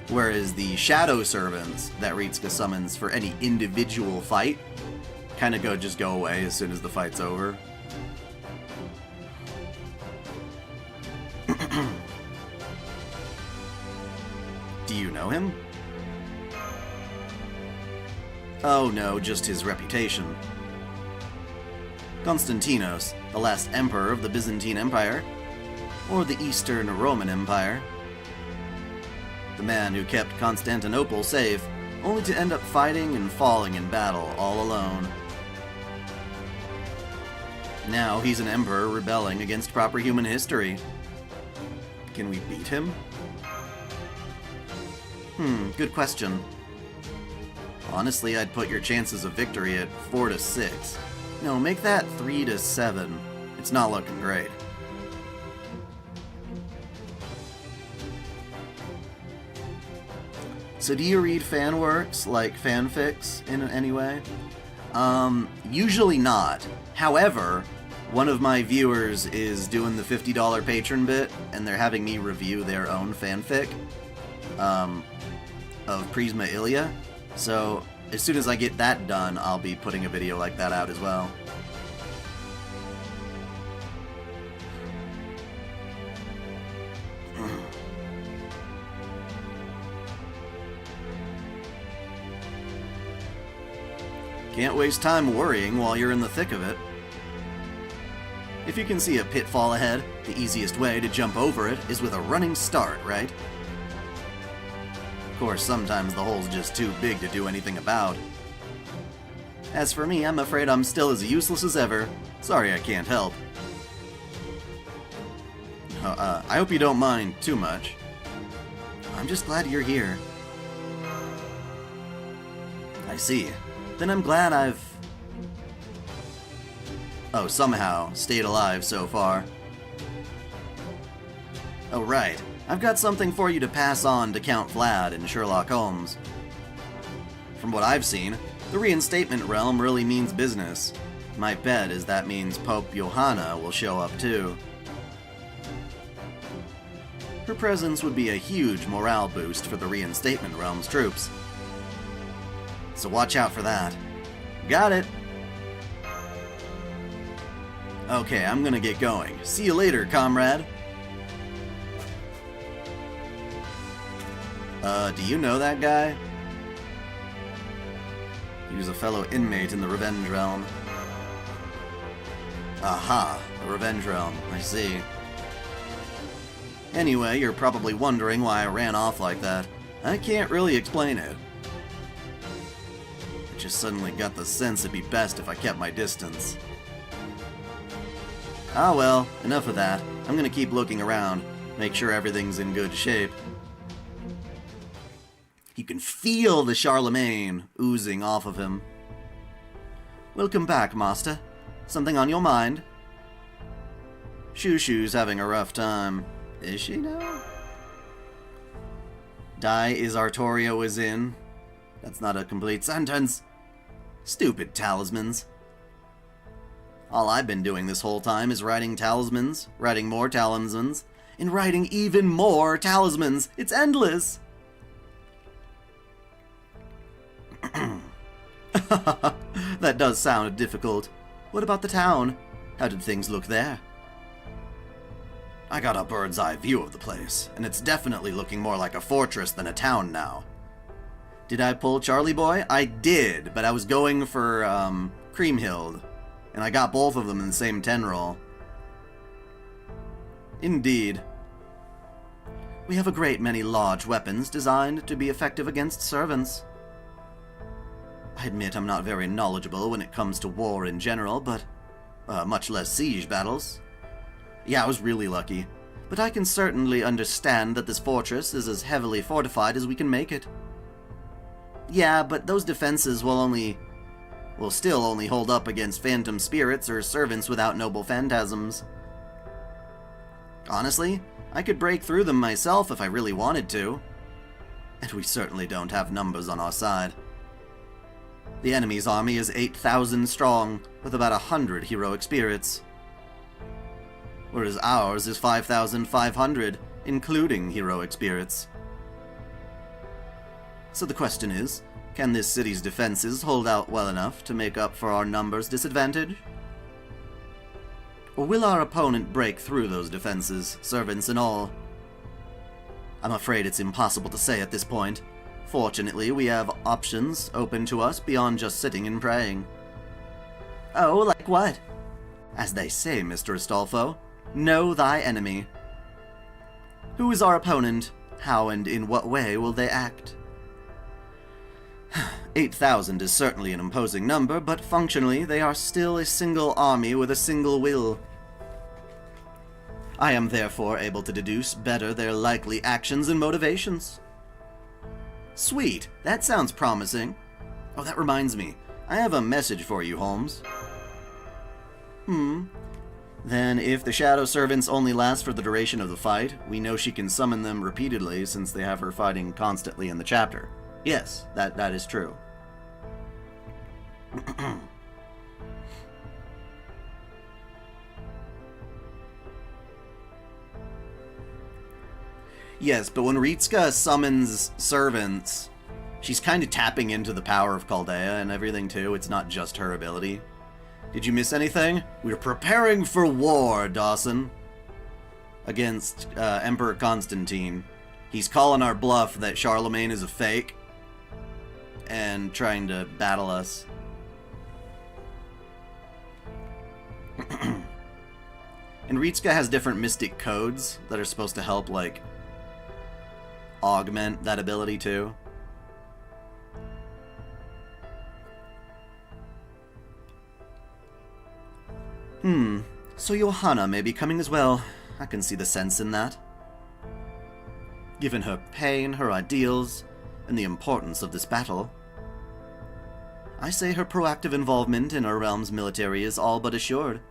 Whereas the shadow servants that Ritsuka summons for any individual fight kind of just go away as soon as the fight's over. Do you know him? Oh no, just his reputation. Konstantinos, the last emperor of the Byzantine Empire, or the Eastern Roman Empire. The man who kept Constantinople safe, only to end up fighting and falling in battle all alone. Now he's an emperor rebelling against proper human history. Can we beat him? Good question. Honestly, I'd put your chances of victory at 4 to 6. No, make that 3 to 7. It's not looking great. So do you read fan works, like fanfics, in any way? Usually not. However, one of my viewers is doing the $50 patron bit, and they're having me review their own fanfic of Prisma Ilia. So as soon as I get that done, I'll be putting a video like that out as well. Can't waste time worrying while you're in the thick of it. If you can see a pitfall ahead, the easiest way to jump over it is with a running start, right? Of course, sometimes the hole's just too big to do anything about. As for me, I'm afraid I'm still as useless as ever. Sorry I can't help. I hope you don't mind too much. I'm just glad you're here. I see. Then I'm glad I've... somehow stayed alive so far. Oh, right. I've got something for you to pass on to Count Vlad and Sherlock Holmes. From what I've seen, the reinstatement realm really means business. My bet is that means Pope Johanna will show up too. Her presence would be a huge morale boost for the reinstatement realm's troops. So watch out for that. Got it! Okay, I'm gonna get going. See you later, comrade. Do you know that guy? He was a fellow inmate in the Revenge Realm. Aha, the Revenge Realm, I see. Anyway, you're probably wondering why I ran off like that. I can't really explain it. I just suddenly got the sense it'd be best if I kept my distance. Ah well, enough of that. I'm gonna keep looking around, make sure everything's in good shape. You can feel the Charlemagne oozing off of him. Welcome back, Master. Something on your mind? Shushu's having a rough time. Is she now? Dai is Artorio is in. That's not a complete sentence. Stupid talismans. All I've been doing this whole time is writing talismans, writing more talismans, and writing even more talismans. It's endless! That does sound difficult. What about the town? How did things look there? I got a bird's eye view of the place, and it's definitely looking more like a fortress than a town now. Did I pull Charlie Boy? I did, but I was going for, Kriemhild, and I got both of them in the same 10 roll. Indeed. We have a great many large weapons designed to be effective against servants. I admit I'm not very knowledgeable when it comes to war in general, but much less siege battles. Yeah, I was really lucky, but I can certainly understand that this fortress is as heavily fortified as we can make it. Yeah, but those defenses will still only hold up against phantom spirits or servants without noble phantasms. Honestly, I could break through them myself if I really wanted to. And we certainly don't have numbers on our side. The enemy's army is 8,000 strong, with about 100 heroic spirits. Whereas ours is 5,500, including heroic spirits. So the question is, can this city's defenses hold out well enough to make up for our numbers disadvantage? Or will our opponent break through those defenses, servants and all? I'm afraid it's impossible to say at this point. Fortunately, we have options open to us beyond just sitting and praying. Oh, like what? As they say, Mr. Astolfo, know thy enemy. Who is our opponent? How and in what way will they act? 8,000 is certainly an imposing number, but functionally they are still a single army with a single will. I am therefore able to deduce better their likely actions and motivations. Sweet, that sounds promising. Oh, that reminds me, I have a message for you, Holmes. Then if the Shadow Servants only last for the duration of the fight, we know she can summon them repeatedly since they have her fighting constantly in the chapter. Yes, that is true. Yes, but when Ritska summons servants, she's kind of tapping into the power of Chaldea and everything too. It's not just her ability. Did you miss anything? We're preparing for war, Dawson. Against Emperor Constantine. He's calling our bluff that Charlemagne is a fake and trying to battle us. And Ritska has different mystic codes that are supposed to help, like, augment that ability too. So Johanna may be coming as well. I can see the sense in that. Given her pain, her ideals, and the importance of this battle, I say her proactive involvement in our realm's military is all but assured.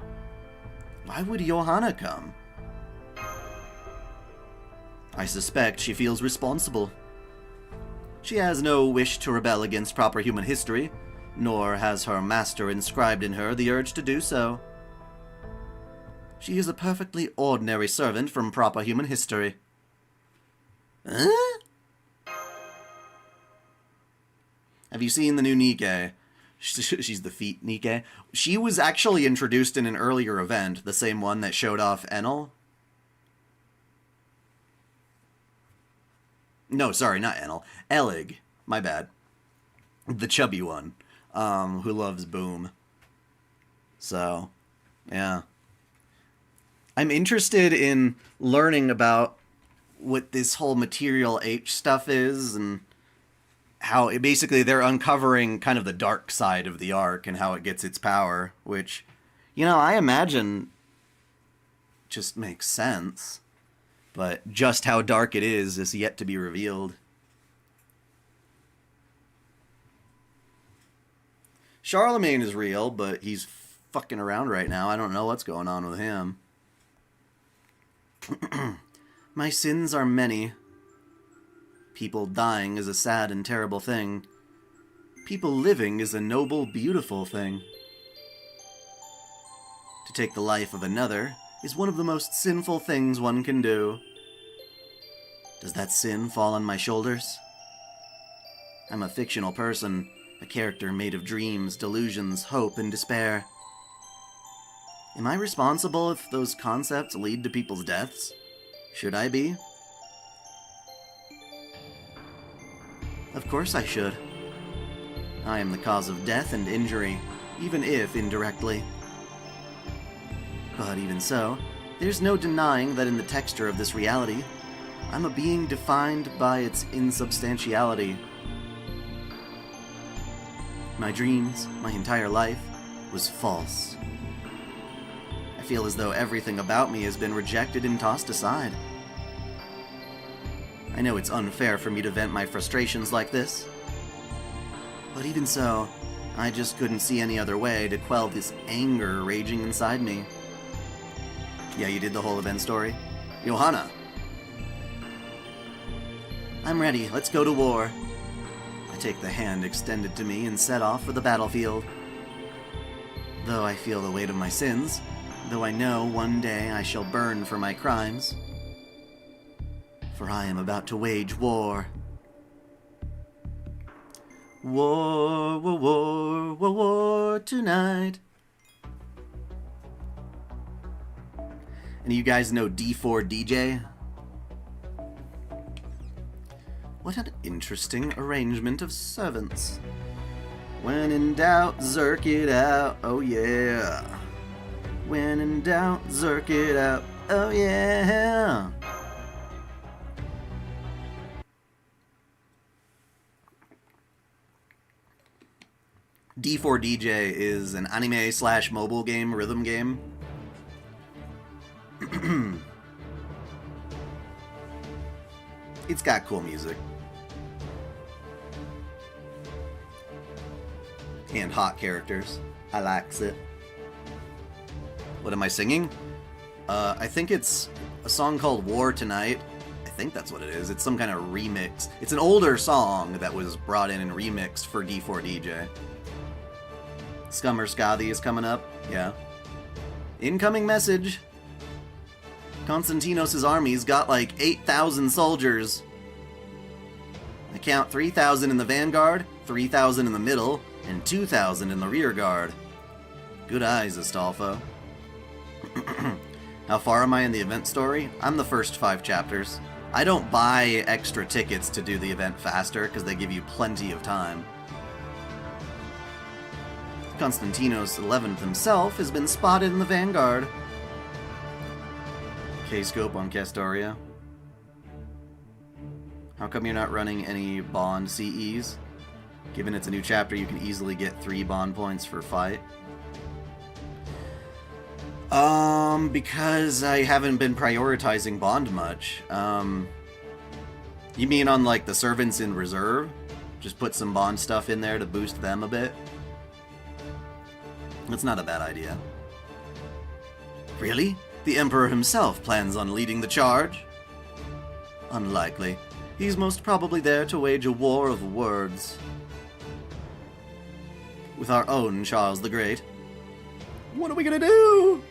Why would Johanna come? I suspect she feels responsible. She has no wish to rebel against proper human history, nor has her master inscribed in her the urge to do so. She is a perfectly ordinary servant from proper human history. Huh? Have you seen the new Nike? She's the feet Nike. She was actually introduced in an earlier event, the same one that showed off Enel. No, sorry, not Enel. Elig. My bad. The chubby one, who loves Boom. So, yeah. I'm interested in learning about what this whole material H stuff is, and how it basically they're uncovering kind of the dark side of the Ark and how it gets its power, which, you know, I imagine just makes sense. But just how dark it is yet to be revealed. Charlemagne is real, but he's fucking around right now. I don't know what's going on with him. My sins are many. People dying is a sad and terrible thing. People living is a noble, beautiful thing. To take the life of another is one of the most sinful things one can do. Does that sin fall on my shoulders? I'm a fictional person, a character made of dreams, delusions, hope, and despair. Am I responsible if those concepts lead to people's deaths? Should I be? Of course I should. I am the cause of death and injury, even if indirectly. But even so, there's no denying that in the texture of this reality, I'm a being defined by its insubstantiality. My dreams, my entire life, was false. I feel as though everything about me has been rejected and tossed aside. I know it's unfair for me to vent my frustrations like this, but even so, I just couldn't see any other way to quell this anger raging inside me. Yeah, you did the whole event story? Johanna! I'm ready, let's go to war. I take the hand extended to me and set off for the battlefield. Though I feel the weight of my sins, though I know one day I shall burn for my crimes, for I am about to wage war. War, war, war, war, war tonight. And you guys know D4DJ? What an interesting arrangement of servants. When in doubt, zerk it out, oh yeah. When in doubt, zerk it out, oh yeah. D4DJ is an anime/mobile game, rhythm game. It's got cool music. And hot characters. I likes it. What am I singing? I think it's a song called War Tonight. I think that's what it is. It's some kind of remix. It's an older song that was brought in and remixed for D4DJ. Scummer Scothy is coming up. Yeah. Incoming message. Konstantinos' army's got like 8,000 soldiers. I count 3,000 in the vanguard, 3,000 in the middle, and 2,000 in the rear guard. Good eyes, Astolfo. How far am I in the event story? I'm the first 5 chapters. I don't buy extra tickets to do the event faster because they give you plenty of time. Konstantinos XI himself has been spotted in the vanguard. K-scope on Castoria. How come you're not running any Bond CEs? Given it's a new chapter, you can easily get 3 Bond points for fight. Because I haven't been prioritizing Bond much. You mean on, like, the servants in reserve? Just put some Bond stuff in there to boost them a bit? That's not a bad idea. Really? The Emperor himself plans on leading the charge? Unlikely. He's most probably there to wage a war of words. With our own Charles the Great. What are we gonna do?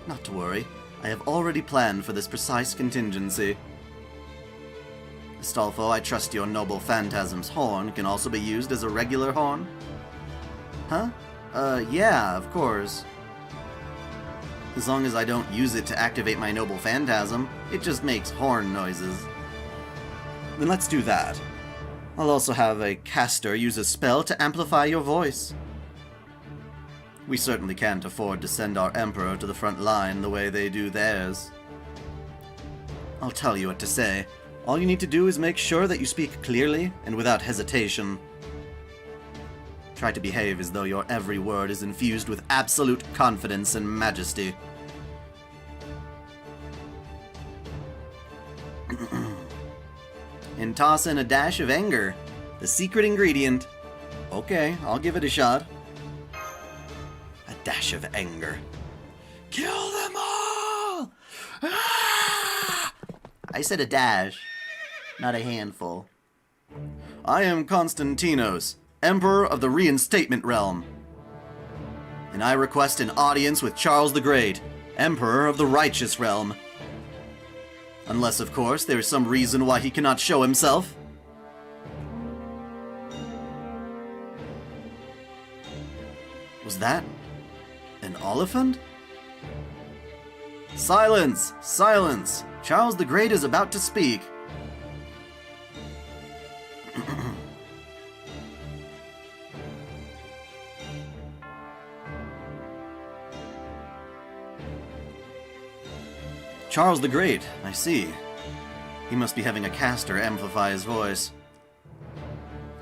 Not to worry. I have already planned for this precise contingency. Astolfo, I trust your noble phantasm's horn can also be used as a regular horn? Huh? Yeah, of course. As long as I don't use it to activate my noble phantasm, it just makes horn noises. Then let's do that. I'll also have a caster use a spell to amplify your voice. We certainly can't afford to send our Emperor to the front line the way they do theirs. I'll tell you what to say. All you need to do is make sure that you speak clearly and without hesitation. Try to behave as though your every word is infused with absolute confidence and majesty. And toss in a dash of anger, the secret ingredient. Okay, I'll give it a shot. A dash of anger. Kill them all! Ah! I said a dash, not a handful. I am Konstantinos, Emperor of the Reinstatement Realm. And I request an audience with Charles the Great, Emperor of the Righteous Realm. Unless, of course, there is some reason why he cannot show himself. Was that an elephant? Silence! Silence! Charles the Great is about to speak. Charles the Great, I see. He must be having a caster amplify his voice.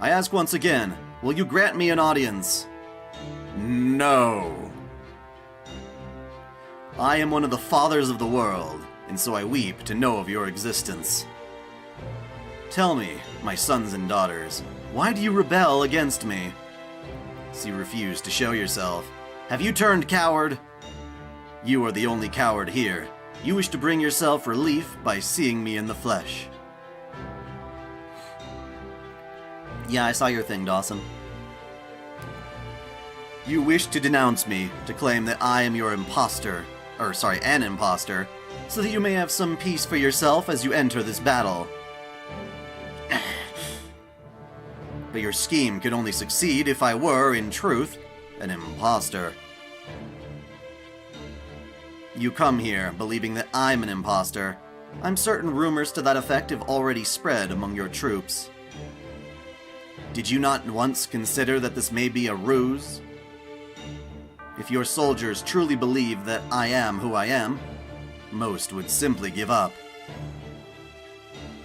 I ask once again, will you grant me an audience? No. I am one of the fathers of the world, and so I weep to know of your existence. Tell me, my sons and daughters, why do you rebel against me? So you refuse to show yourself. Have you turned coward? You are the only coward here. You wish to bring yourself relief by seeing me in the flesh. Yeah, I saw your thing, Dawson. You wish to denounce me, to claim that I am your imposter, an imposter, so that you may have some peace for yourself as you enter this battle. But your scheme could only succeed if I were, in truth, an imposter. You come here believing that I'm an imposter. I'm certain rumors to that effect have already spread among your troops. Did you not once consider that this may be a ruse? If your soldiers truly believe that I am who I am, most would simply give up.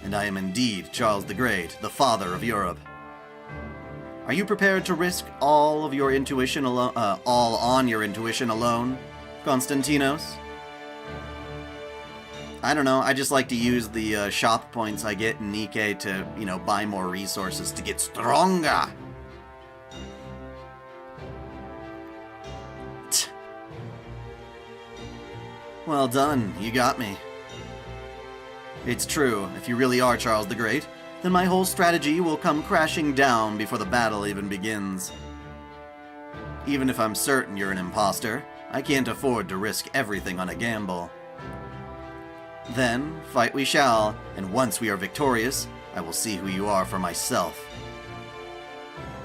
And I am indeed Charles the Great, the father of Europe. Are you prepared to risk all on your intuition alone, Konstantinos? I don't know, I just like to use the shop points I get in Nikkei to, buy more resources to get stronger. Well done, you got me. It's true, if you really are Charles the Great, then my whole strategy will come crashing down before the battle even begins. Even if I'm certain you're an imposter, I can't afford to risk everything on a gamble. Then, fight we shall, and once we are victorious, I will see who you are for myself.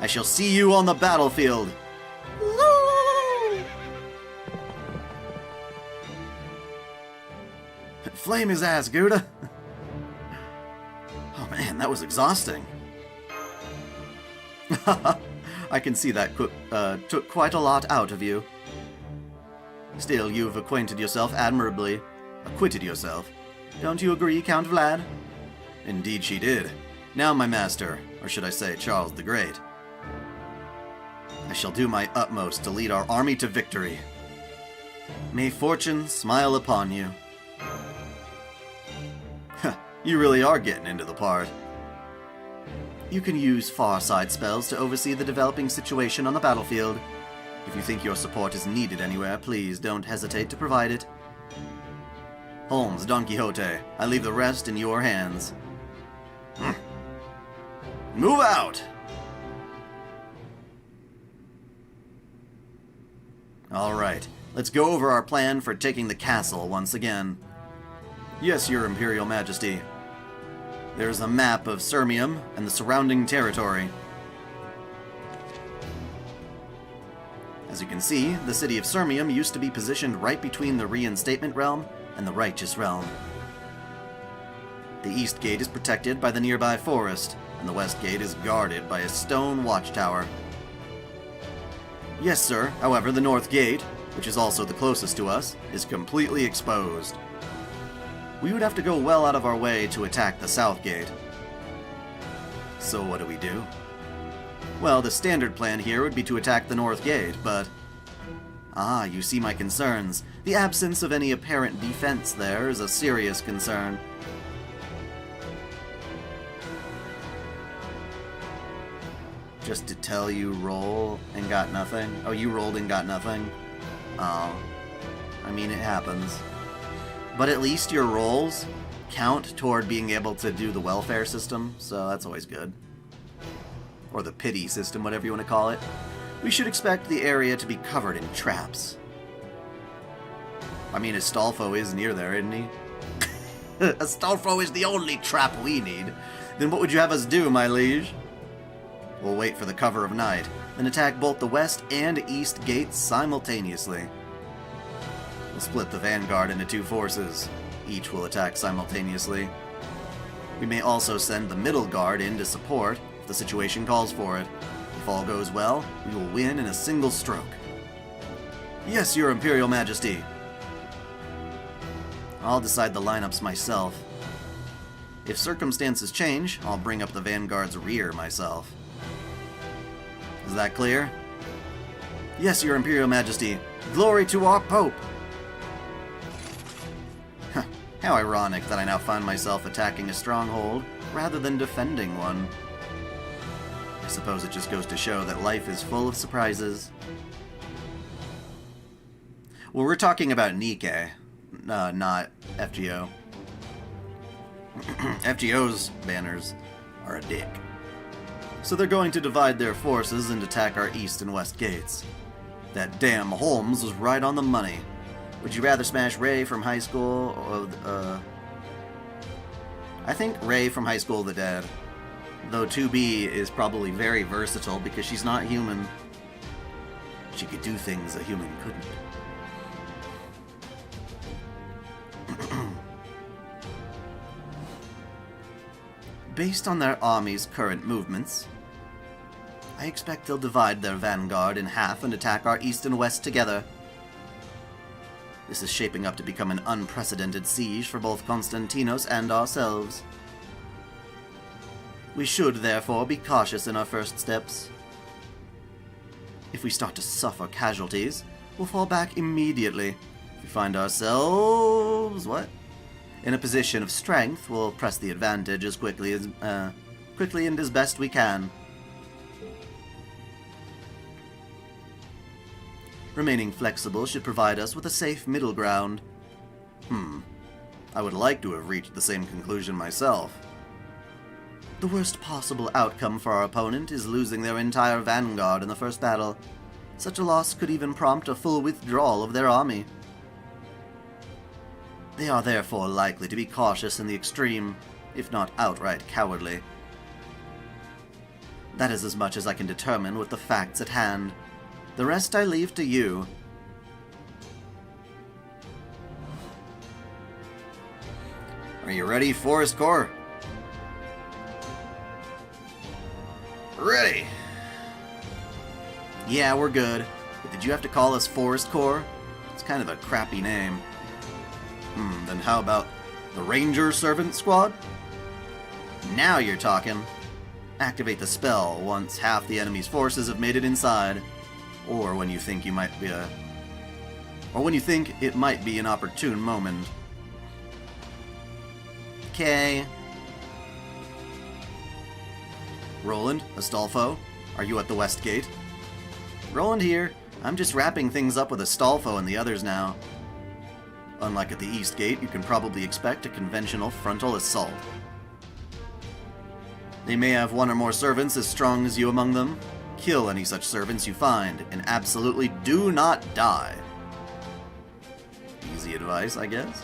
I shall see you on the battlefield! Flame his ass, Gouda! Oh man, that was exhausting. I can see that took quite a lot out of you. Still, you've acquitted yourself admirably. Acquitted yourself. Don't you agree, Count Vlad? Indeed she did. Now, my master, or should I say Charles the Great, I shall do my utmost to lead our army to victory. May fortune smile upon you. You really are getting into the part. You can use far side spells to oversee the developing situation on the battlefield. If you think your support is needed anywhere, please don't hesitate to provide it. Holmes, Don Quixote, I leave the rest in your hands. Move out! Alright, let's go over our plan for taking the castle once again. Yes, Your Imperial Majesty. There's a map of Sirmium and the surrounding territory. As you can see, the city of Sirmium used to be positioned right between the Reinstatement Realm and the Righteous Realm. The east gate is protected by the nearby forest, and the west gate is guarded by a stone watchtower. Yes, sir. However, the north gate, which is also the closest to us, is completely exposed. we would have to go well out of our way to attack the south gate. So what do we do? Well, the standard plan here would be to attack the north gate, but... Ah, you see my concerns. The absence of any apparent defense there is a serious concern. Just to tell you, roll and got nothing? Oh, you rolled and got nothing? Oh. I mean, it happens. But at least your rolls count toward being able to do the welfare system, so that's always good. Or the pity system, whatever you want to call it. We should expect the area to be covered in traps. I mean, Astolfo is near there, isn't he? Astolfo is the only trap we need. Then what would you have us do, my liege? We'll wait for the cover of night, then attack both the west and east gates simultaneously. We'll split the vanguard into two forces. Each will attack simultaneously. We may also send the middle guard in to support if the situation calls for it. If all goes well, we will win in a single stroke. Yes, Your Imperial Majesty. I'll decide the lineups myself. If circumstances change, I'll bring up the vanguard's rear myself. Is that clear? Yes, Your Imperial Majesty. Glory to our Pope! How ironic that I now find myself attacking a stronghold rather than defending one. I suppose it just goes to show that life is full of surprises. Well, we're talking about Nikke, not FGO. FGO's banners are a dick. So they're going to divide their forces and attack our east and west gates. That damn Holmes was right on the money. Would you rather smash Ray from High School or, I think Ray from High School of the Dead. Though 2B is probably very versatile because she's not human. She could do things a human couldn't. Based on their army's current movements, I expect they'll divide their vanguard in half and attack our east and west together. This is shaping up to become an unprecedented siege for both Konstantinos and ourselves. We should, therefore, be cautious in our first steps. If we start to suffer casualties, we'll fall back immediately. If we find ourselves... in a position of strength, we'll press the advantage as quickly and as best we can. Remaining flexible should provide us with a safe middle ground. I would like to have reached the same conclusion myself. The worst possible outcome for our opponent is losing their entire vanguard in the first battle. Such a loss could even prompt a full withdrawal of their army. They are therefore likely to be cautious in the extreme, if not outright cowardly. That is as much as I can determine with the facts at hand. The rest I leave to you. Are you ready, Forest Corps? Ready! Yeah, we're good. But did you have to call us Forest Corps? It's kind of a crappy name. Then how about the Ranger Servant Squad? Now you're talking. Activate the spell once half the enemy's forces have made it inside. Or when you think it might be an opportune moment. Okay. Roland, Astolfo, are you at the west gate? Roland here. I'm just wrapping things up with Astolfo and the others now. Unlike at the east gate, you can probably expect a conventional frontal assault. They may have one or more servants as strong as you among them. Kill any such servants you find, and absolutely do not die. Easy advice, I guess.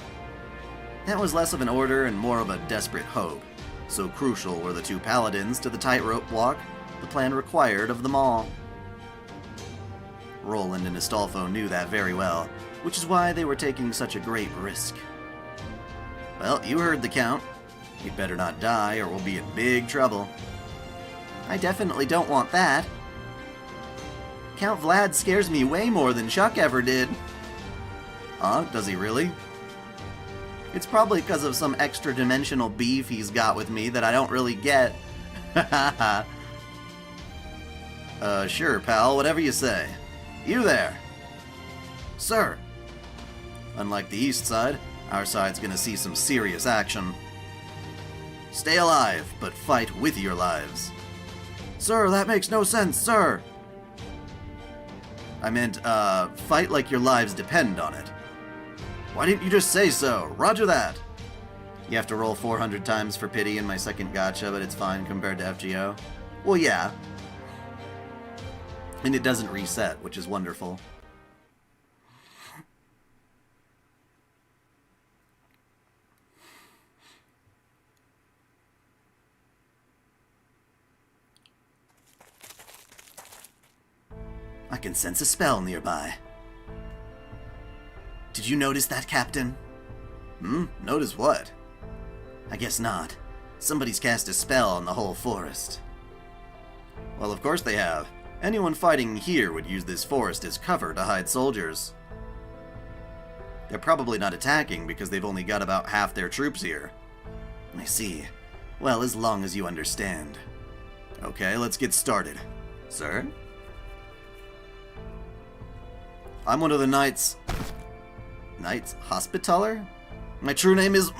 That was less of an order and more of a desperate hope. So crucial were the two paladins to the tightrope walk the plan required of them all. Roland and Astolfo knew that very well, which is why they were taking such a great risk. Well, you heard the count. You'd better not die or we'll be in big trouble. I definitely don't want that. Count Vlad scares me way more than Chuck ever did. Huh? Does he really? It's probably because of some extra-dimensional beef he's got with me that I don't really get. Sure, pal, whatever you say. You there! Sir! Unlike the east side, our side's gonna see some serious action. Stay alive, but fight with your lives. Sir, that makes no sense, sir! I meant, fight like your lives depend on it. Why didn't you just say so? Roger that! You have to roll 400 times for pity in my second gacha, but it's fine compared to FGO. Well, yeah. And it doesn't reset, which is wonderful. I can sense a spell nearby. Did you notice that, Captain? Notice what? I guess not. Somebody's cast a spell on the whole forest. Well, of course they have. Anyone fighting here would use this forest as cover to hide soldiers. They're probably not attacking because they've only got about half their troops here. I see. Well, as long as you understand. Okay, let's get started. Sir? I'm one of the Knights... Knights Hospitaller? My true name is...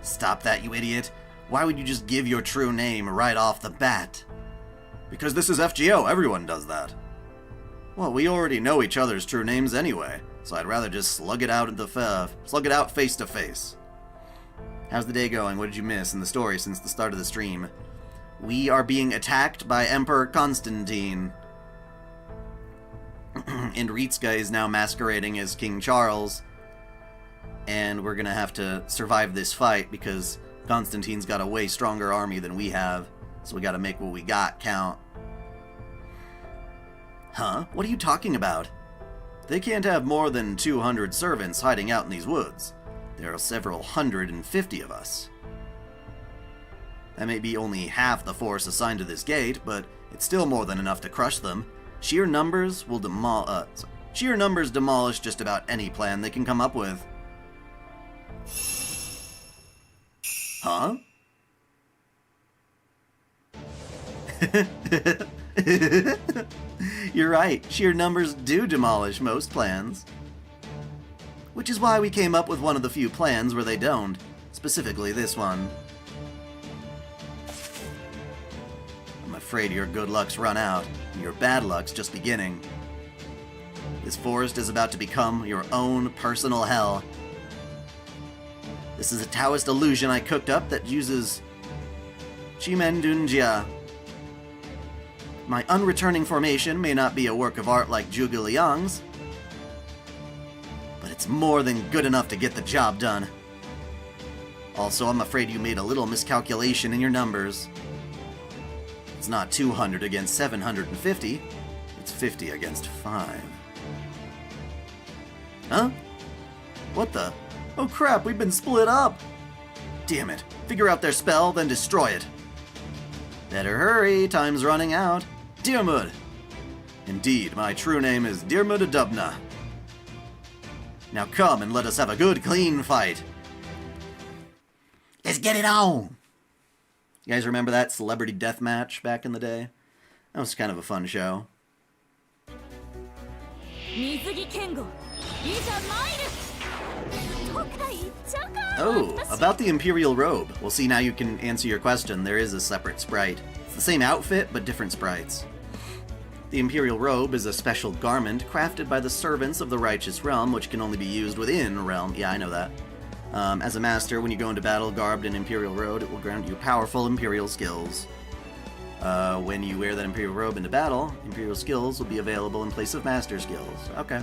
Stop that, you idiot. Why would you just give your true name right off the bat? Because this is FGO, everyone does that. Well, we already know each other's true names anyway, so I'd rather just slug it out face to face. How's the day going? What did you miss in the story since the start of the stream? We are being attacked by Emperor Constantine. And Ritsuka is now masquerading as King Charles. And we're gonna have to survive this fight because Constantine's got a way stronger army than we have. So we gotta make what we got count. Huh? What are you talking about? They can't have more than 200 servants hiding out in these woods. There are several 150 of us. That may be only half the force assigned to this gate, but it's still more than enough to crush them. Sheer numbers demolish just about any plan they can come up with. Huh? You're right, sheer numbers do demolish most plans. Which is why we came up with one of the few plans where they don't, specifically this one. I'm afraid your good luck's run out, and your bad luck's just beginning. This forest is about to become your own personal hell. This is a Taoist illusion I cooked up that uses Chimendunjia. My unreturning formation may not be a work of art like Zhuge Liang's, but it's more than good enough to get the job done. Also, I'm afraid you made a little miscalculation in your numbers. It's not 200 against 750, it's 50 against 5. Huh? What the? Oh crap, we've been split up! Damn it. Figure out their spell, then destroy it. Better hurry, time's running out. Diarmid! Indeed, my true name is Diarmid Adubna. Now come and let us have a good, clean fight. Let's get it on! You guys remember that Celebrity Deathmatch back in the day? That was kind of a fun show. Oh, about the Imperial Robe. Well, see, now you can answer your question. There is a separate sprite. It's the same outfit, but different sprites. The Imperial Robe is a special garment crafted by the servants of the Righteous Realm, which can only be used within Realm. Yeah, I know that. As a master, when you go into battle garbed in Imperial Robe, it will grant you powerful Imperial skills. When you wear that Imperial Robe into battle, Imperial skills will be available in place of master skills. Okay.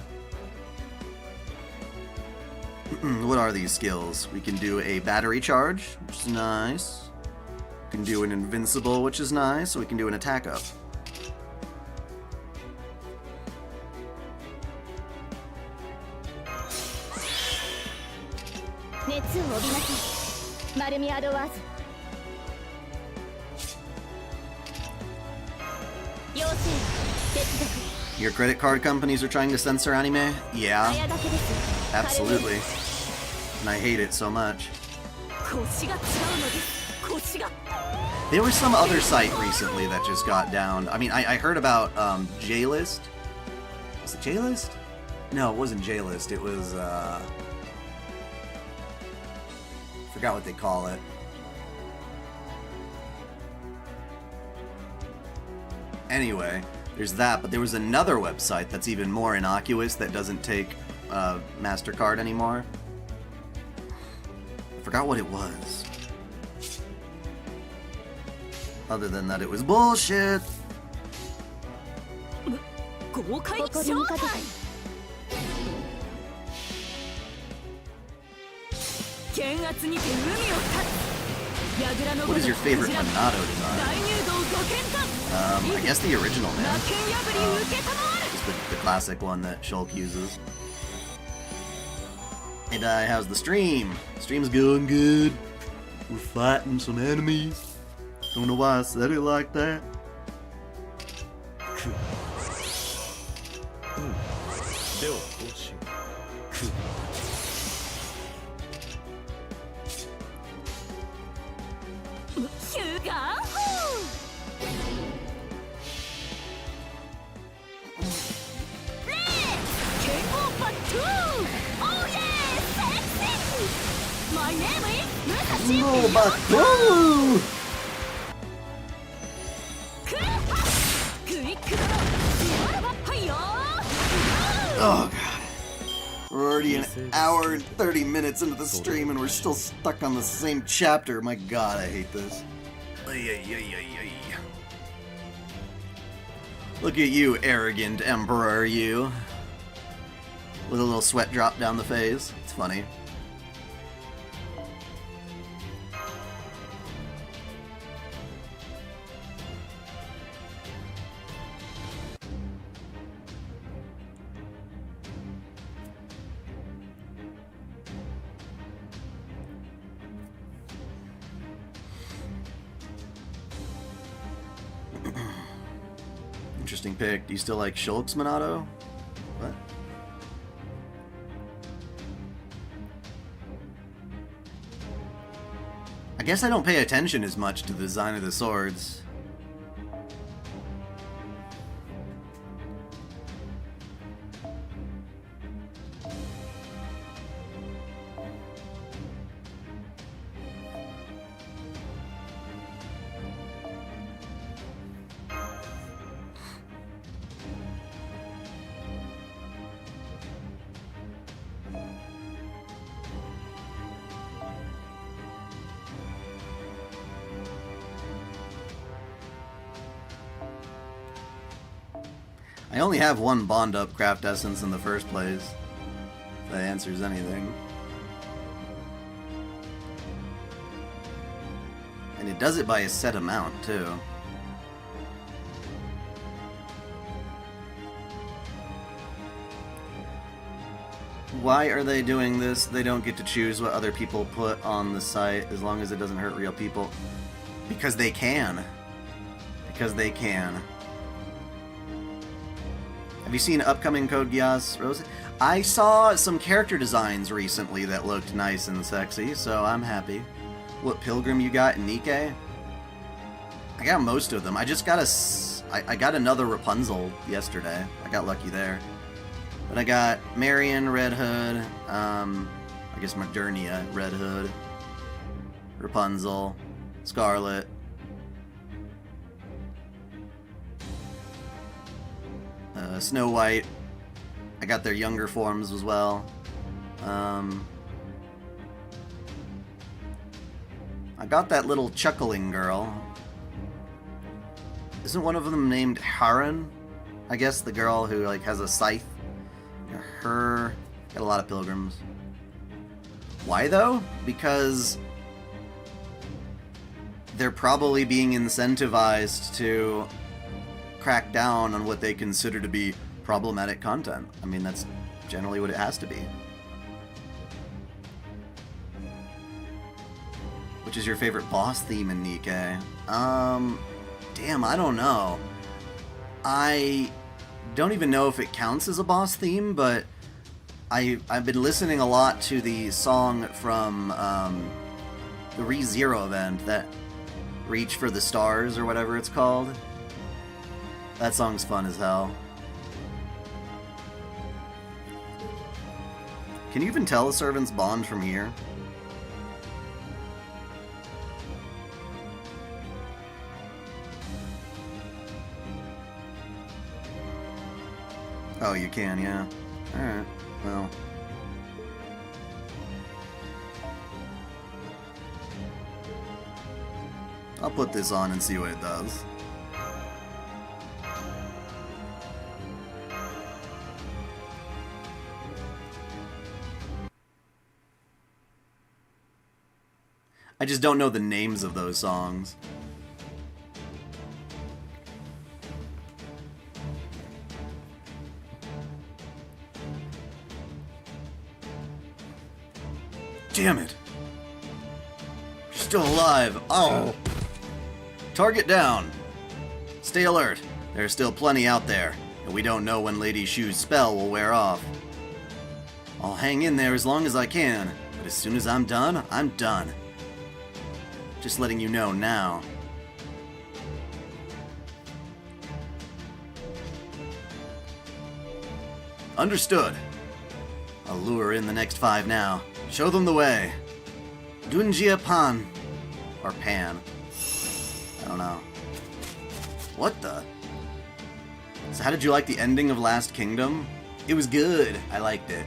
What are these skills? We can do a battery charge, which is nice. We can do an invincible, which is nice. So we can do an attack up. Your credit card companies are trying to censor anime? Yeah, absolutely. and I hate it so much. There was some other site recently that just got down. I mean, I heard about J-List. Was it J-List? No, it wasn't J-List. It was, forgot what they call it. Anyway, there's that, but there was another website that's even more innocuous that doesn't take MasterCard anymore. I forgot what it was. Other than that, it was bullshit. What is your favorite Thanatos design? I guess the original, man. Just the classic one that Shulk uses. Hey Dai, how's the stream? Stream's going good. We're fighting some enemies. Don't know why I said it like that. Oh god. We're already an hour and 30 minutes into the stream and we're still stuck on the same chapter. My god, I hate this. Look at you, arrogant emperor, you. With a little sweat drop down the face. It's funny. Interesting pick. Do you still like Shulk's Minato? What? I guess I don't pay attention as much to the design of the swords. I only have one Bond Up craft essence in the first place. If that answers anything. And it does it by a set amount, too. Why are they doing this? They don't get to choose what other people put on the site as long as it doesn't hurt real people. Because they can. Because they can. Have you seen upcoming Code Geass, Rose? I saw some character designs recently that looked nice and sexy, so I'm happy. What Pilgrim you got in Nikkei? I got most of them. I just got I got another Rapunzel yesterday. I got lucky there. But I got Marion, Red Hood, I guess Modernia, Red Hood, Rapunzel, Scarlet. Snow White. I got their younger forms as well. I got that little chuckling girl. Isn't one of them named Haran? I guess the girl who like has a scythe. Her. Got a lot of pilgrims. Why though? Because they're probably being incentivized to crack down on what they consider to be problematic content. I mean, that's generally what it has to be. Which is your favorite boss theme in Nikkei? Damn, I don't know. I don't even know if it counts as a boss theme, but I've been listening a lot to the song from the ReZero event, that Reach for the Stars or whatever it's called. That song's fun as hell. Can you even tell a servant's bond from here? Oh, you can, yeah. Alright, well. I'll put this on and see what it does. I just don't know the names of those songs. Damn it! She's still alive. Oh! Target down. Stay alert. There's still plenty out there, and we don't know when Lady Shu's spell will wear off. I'll hang in there as long as I can, but as soon as I'm done, I'm done. Just letting you know now. Understood. I'll lure in the next 5 now. Show them the way. Dunjia Pan. Or Pan. I don't know. What the? So how did you like the ending of Last Kingdom? It was good. I liked it.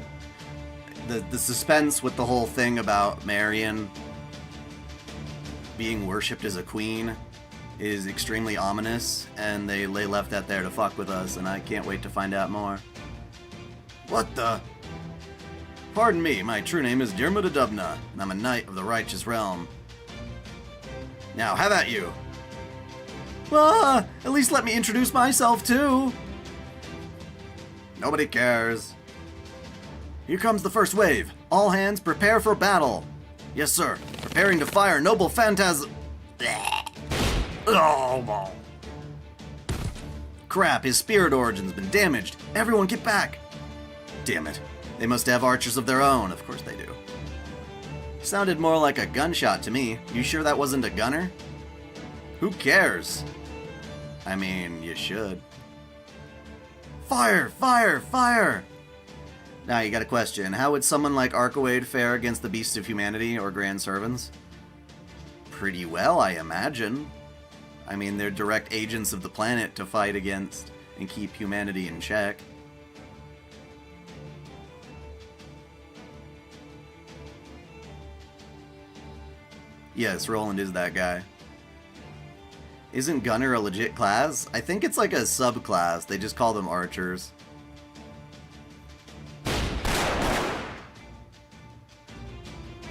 The suspense with the whole thing about Marion being worshipped as a queen is extremely ominous, and they left that there to fuck with us, and I can't wait to find out more. What the? Pardon me, my true name is Dirmut Adubna, and I'm a knight of the righteous realm. Now, have at you! Ah, at least let me introduce myself too! Nobody cares. Here comes the first wave. All hands prepare for battle. Yes, sir. Preparing to fire noble phantasm. Oh, crap, his spirit origin's been damaged. Everyone get back. Damn it. They must have archers of their own. Of course they do. Sounded more like a gunshot to me. You sure that wasn't a gunner? Who cares? I mean, you should. Fire! Fire! Fire! Now, you got a question. How would someone like Arcoade fare against the Beasts of Humanity or Grand Servants? Pretty well, I imagine. I mean, they're direct agents of the planet to fight against and keep humanity in check. Yes, Roland is that guy. Isn't Gunner a legit class? I think it's like a subclass. They just call them archers.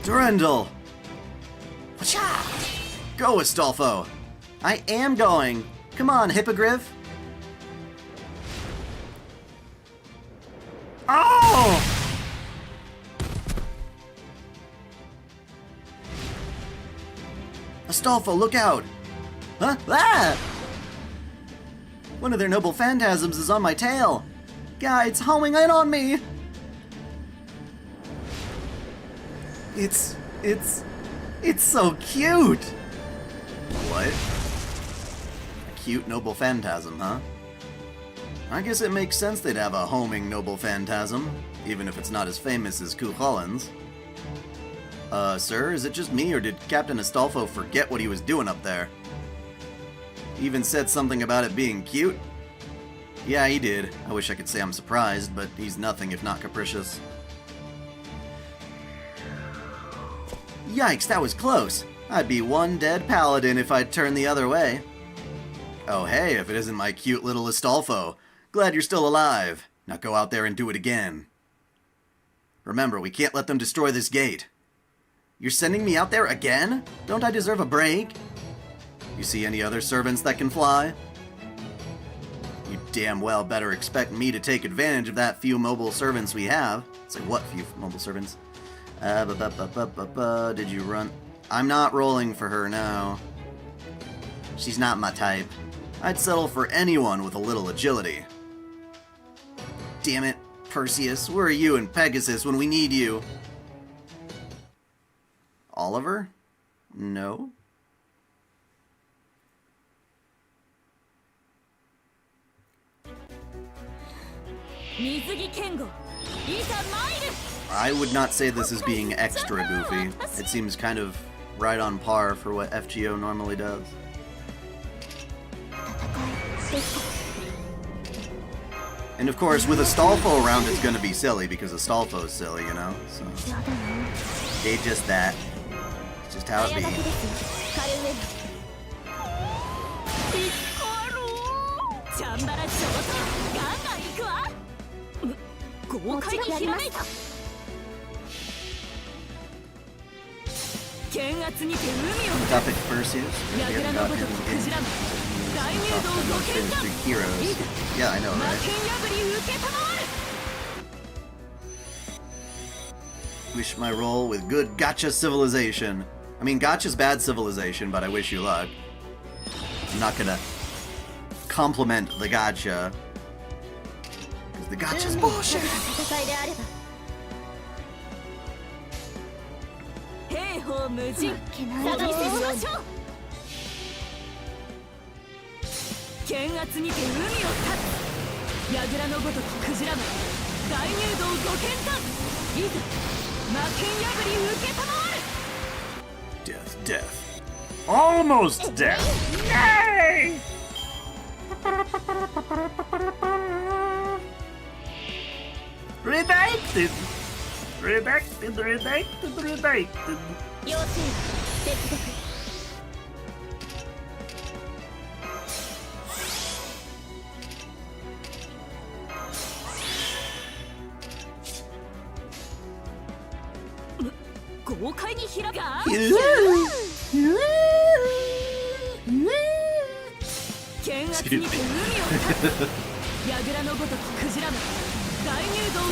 Durendal! Go, Astolfo! I am going! Come on, Hippogriff! Oh! Astolfo, look out! Huh? Ah! One of their noble phantasms is on my tail! Guys, homing in on me! It's so cute! What? A cute noble phantasm, huh? I guess it makes sense they'd have a homing noble phantasm, even if it's not as famous as Cuchulain's. Sir, is it just me, or did Captain Astolfo forget what he was doing up there? He even said something about it being cute? Yeah, he did. I wish I could say I'm surprised, but he's nothing if not capricious. Yikes, that was close. I'd be one dead paladin if I'd turn the other way. Oh hey, if it isn't my cute little Astolfo. Glad you're still alive. Now go out there and do it again. Remember, we can't let them destroy this gate. You're sending me out there again? Don't I deserve a break? You see any other servants that can fly? You damn well better expect me to take advantage of that few mobile servants we have. It's like, what few mobile servants? Did you run? I'm not rolling for her now. She's not my type. I'd settle for anyone with a little agility. Damn it. Perseus, where are you and Pegasus when we need you? Oliver? No. I would not say this is being extra goofy. It seems kind of right on par for what FGO normally does. And of course, with Astolfo around, it's gonna be silly because Astolfo's silly, you know? So, it's just that. It's just how it be. Topic Perseus. We haven't got him in three heroes. Yeah, I know, right? Wish my role with good gacha civilization. I mean, gacha's bad civilization, but I wish you luck. I'm not gonna compliment the gacha, because the gacha's bullshit. Death, death. Almost death! Yay! Redacted! Redacted, redacted, redacted.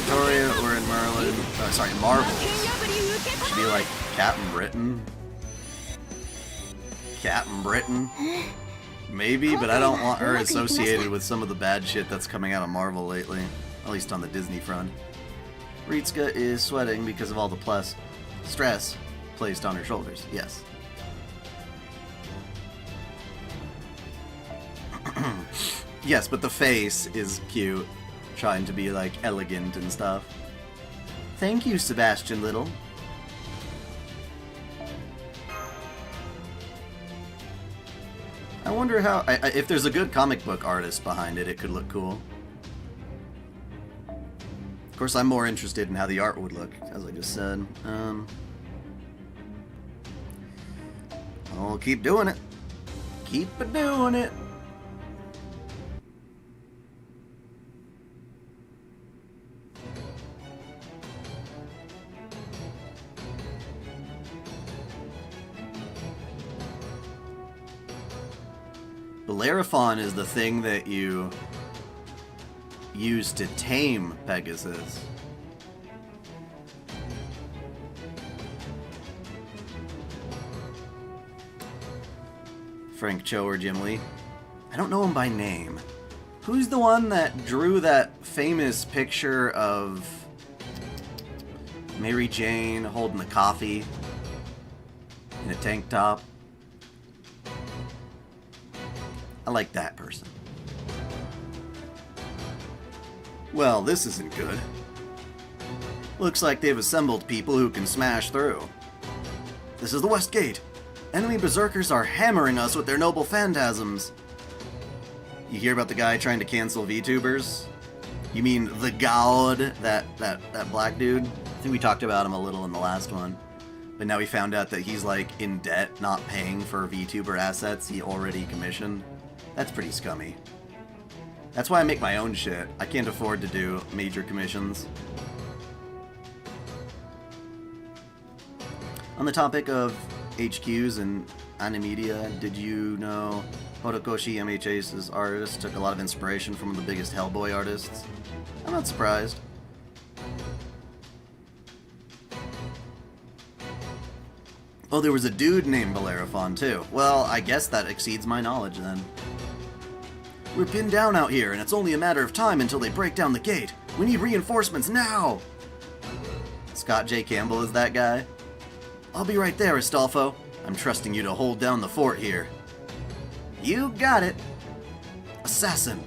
Victoria, we're in Merlin. Oh, sorry, Marvel. Should be like Captain Britain. Captain Britain. Maybe, but I don't want her associated with some of the bad shit that's coming out of Marvel lately. At least on the Disney front. Ritsuka is sweating because of all the stress placed on her shoulders. Yes. Yes, but the face is cute. Trying to be, like, elegant and stuff. Thank you, Sebastian Little. I wonder how... if there's a good comic book artist behind it, it could look cool. Of course, I'm more interested in how the art would look, as I just said. I'll keep doing it. Keep doing it. Bellerophon is the thing that you use to tame Pegasus. Frank Cho or Jim Lee. I don't know him by name. Who's the one that drew that famous picture of Mary Jane holding the coffee in a tank top? I like that person. Well, this isn't good. Looks like they've assembled people who can smash through. This is the West Gate. Enemy berserkers are hammering us with their noble phantasms. You hear about the guy trying to cancel VTubers? You mean the God, that black dude? I think we talked about him a little in the last one. But now we found out that he's like in debt, not paying for VTuber assets he already commissioned. That's pretty scummy. That's why I make my own shit. I can't afford to do major commissions. On the topic of HQs and Animedia, did you know Horikoshi MHA's artist took a lot of inspiration from one of the biggest Hellboy artists? I'm not surprised. Oh, there was a dude named Bellerophon too. Well, I guess that exceeds my knowledge then. We're pinned down out here, and it's only a matter of time until they break down the gate. We need reinforcements now! Scott J. Campbell is that guy? I'll be right there, Astolfo. I'm trusting you to hold down the fort here. You got it. Assassin.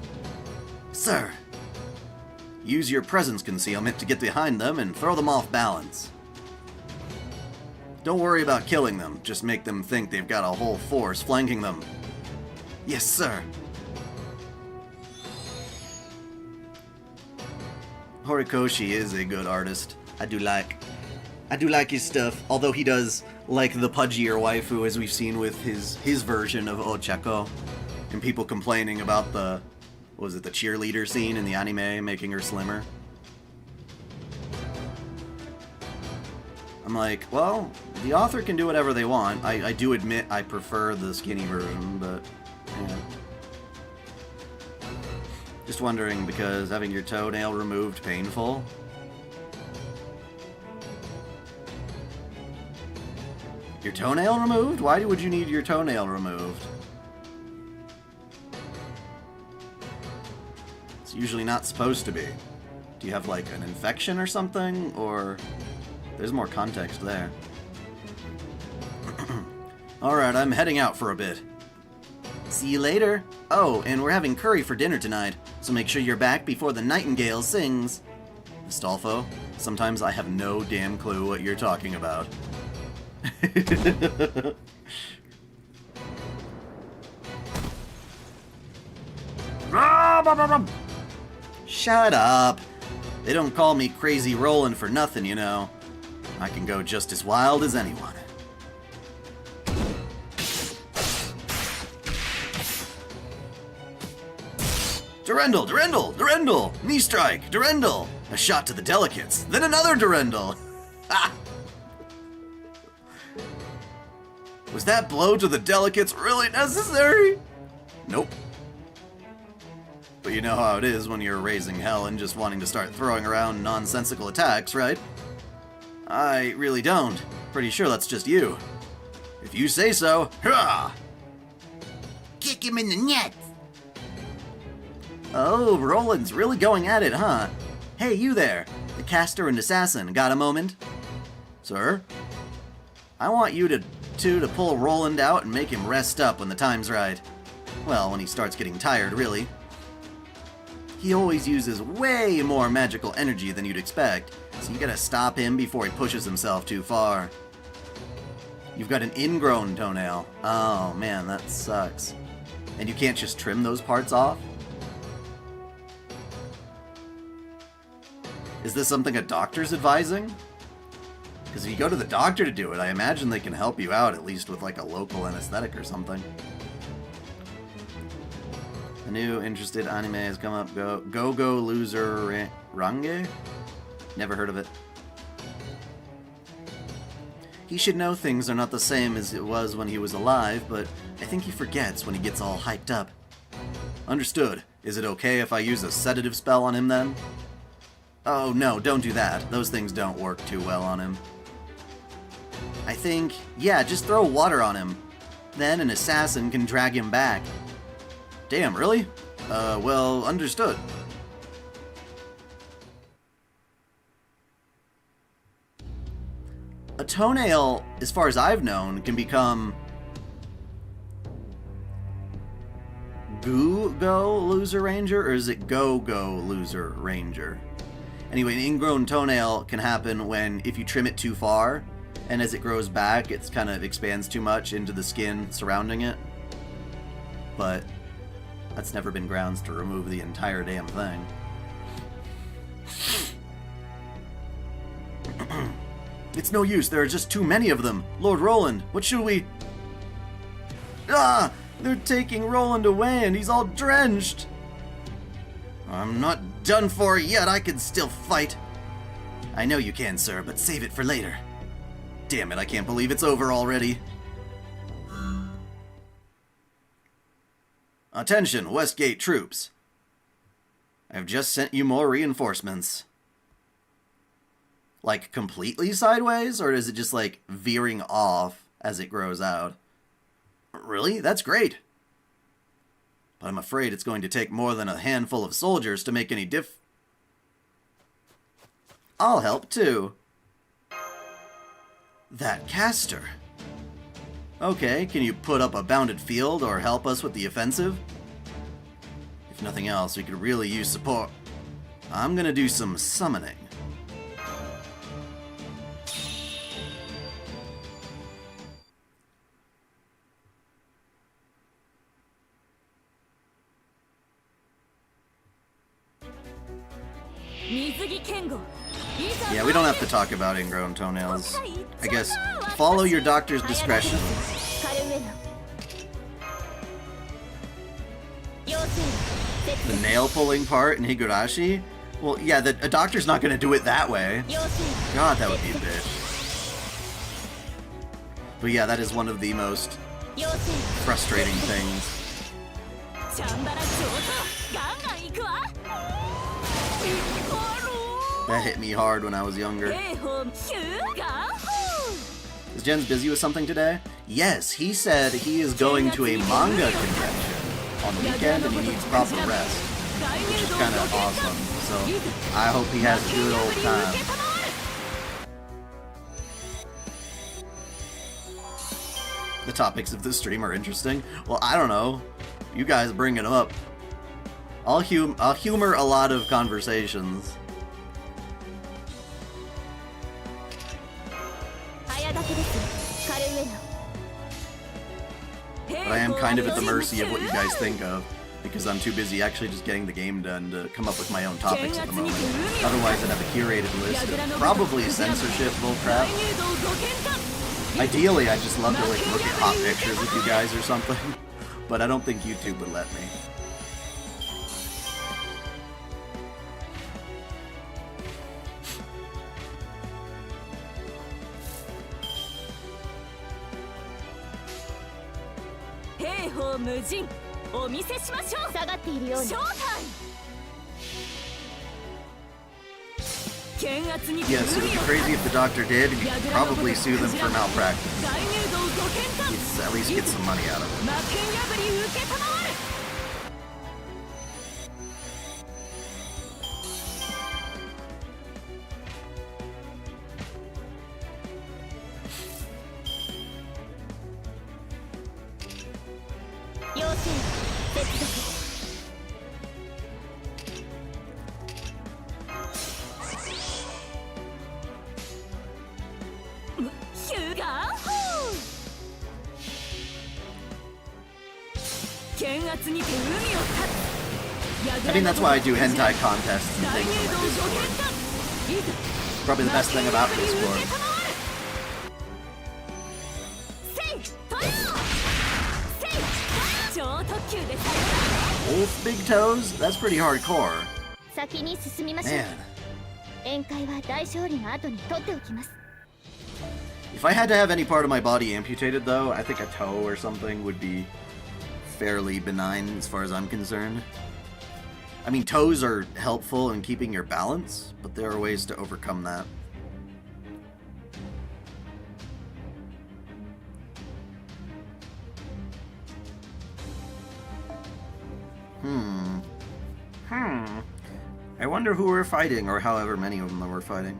Sir. Use your presence concealment to get behind them and throw them off balance. Don't worry about killing them, just make them think they've got a whole force flanking them. Yes, sir. Horikoshi is a good artist. I do like his stuff, although he does like the pudgier waifu, as we've seen with his version of Ochako, and people complaining about the, what was it, the cheerleader scene in the anime, making her slimmer. I'm like, well, the author can do whatever they want. I do admit I prefer the skinny version, but, yeah. Just wondering, because having your toenail removed painful? Your toenail removed? Why would you need your toenail removed? It's usually not supposed to be. Do you have, like, an infection or something? Or... there's more context there. Alright, I'm heading out for a bit. See you later. Oh, and we're having curry for dinner tonight, so make sure you're back before the nightingale sings. Astolfo, sometimes I have no damn clue what you're talking about. Shut up. They don't call me Crazy Roland for nothing, you know. I can go just as wild as anyone. Durendal, Durendal, Durendal! Knee strike, Durendal! A shot to the delicates, then another Durendal! Ha! Was that blow to the delicates really necessary? Nope. But you know how it is when you're raising hell and just wanting to start throwing around nonsensical attacks, right? I really don't. Pretty sure that's just you. If you say so, hurrah! Kick him in the nuts! Oh, Roland's really going at it, huh? Hey, you there, the caster and assassin, got a moment? Sir? I want you to pull Roland out and make him rest up when the time's right. Well, when he starts getting tired, really. He always uses way more magical energy than you'd expect, so you gotta stop him before he pushes himself too far. You've got an ingrown toenail. Oh man, that sucks. And you can't just trim those parts off? Is this something a doctor's advising? Because if you go to the doctor to do it, I imagine they can help you out, at least with like a local anesthetic or something. A new interested anime has come up. Go Loser Range? Never heard of it. He should know things are not the same as it was when he was alive, but I think he forgets when he gets all hyped up. Understood. Is it okay if I use a sedative spell on him then? Oh no, don't do that. Those things don't work too well on him. I think, yeah, just throw water on him. Then an assassin can drag him back. Damn, really? Well, understood. A toenail, as far as I've known, can become Go Loser Ranger, or is it Go Loser Ranger? Anyway, an ingrown toenail can happen when, if you trim it too far, and as it grows back, it kind of expands too much into the skin surrounding it. But that's never been grounds to remove the entire damn thing. It's no use, there are just too many of them. Lord Roland, what should we... Ah! They're taking Roland away and he's all drenched! I'm not done for yet, I can still fight. I know you can, sir, but save it for later. Damn it, I can't believe it's over already. Attention, Westgate troops. I've just sent you more reinforcements. Like, completely sideways? Or is it just, like, veering off as it grows out? Really? That's great. But I'm afraid it's going to take more than a handful of soldiers to make any I'll help too. That caster. Okay, can you put up a bounded field or help us with the offensive? If nothing else, we could really use support. I'm gonna do some summoning. Yeah, we don't have to talk about ingrown toenails. I guess follow your doctor's discretion. The nail pulling part in Higurashi? Well, yeah, a doctor's not going to do it that way. God, that would be a bitch. But yeah, that is one of the most frustrating things. That hit me hard when I was younger. Is Jen's busy with something today? Yes, he said he is going to a manga convention on the weekend and he needs proper rest, which is kind of awesome. So I hope he has a good old time. The topics of this stream are interesting. Well, I don't know. You guys bring it up. I'll humor a lot of conversations. But I am kind of at the mercy of what you guys think of, because I'm too busy actually just getting the game done to come up with my own topics at the moment. Otherwise I'd have a curated list of probably censorship bullcrap. Ideally I'd just love to like look at hot pictures with you guys or something, but I don't think YouTube would let me. Yes, it would be crazy if the doctor did, and you could probably sue them for malpractice. You'd at least get some money out of it. I mean, that's why I do hentai contests and things on my Discord. Probably the best thing about Discord. Wolf big toes? That's pretty hardcore. Man. If I had to have any part of my body amputated, though, I think a toe or something would be fairly benign as far as I'm concerned. I mean, toes are helpful in keeping your balance, but there are ways to overcome that. I wonder who we're fighting, or however many of them we're fighting.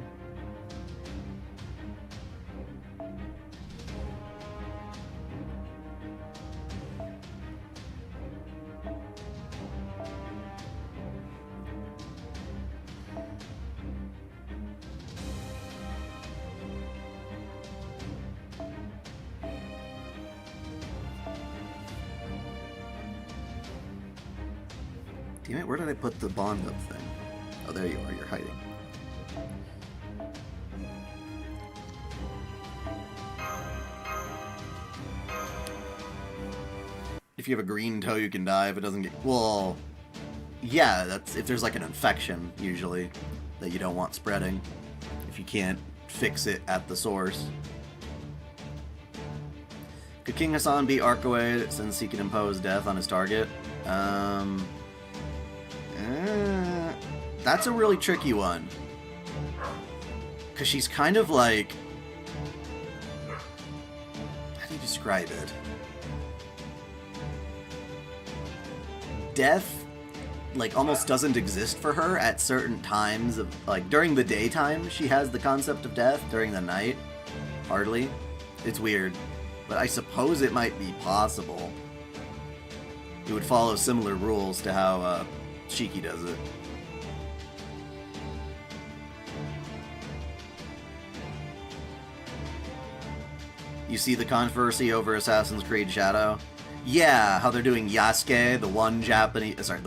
Damn it, where did I put the bond up thing? Oh, there you are, you're hiding. If you have a green toe, you can die if it doesn't get... Well, yeah, that's if there's like an infection, usually, that you don't want spreading. If you can't fix it at the source. Could King Hassan beat Arcoade since he can impose death on his target? That's a really tricky one. Because she's kind of like... How do you describe it? Death like, almost doesn't exist for her at certain times of, like, during the daytime, she has the concept of death. During the night, hardly. It's weird. But I suppose it might be possible. It would follow similar rules to how, Shiki does it. You see the controversy over Assassin's Creed Shadow? Yeah, how they're doing Yasuke, the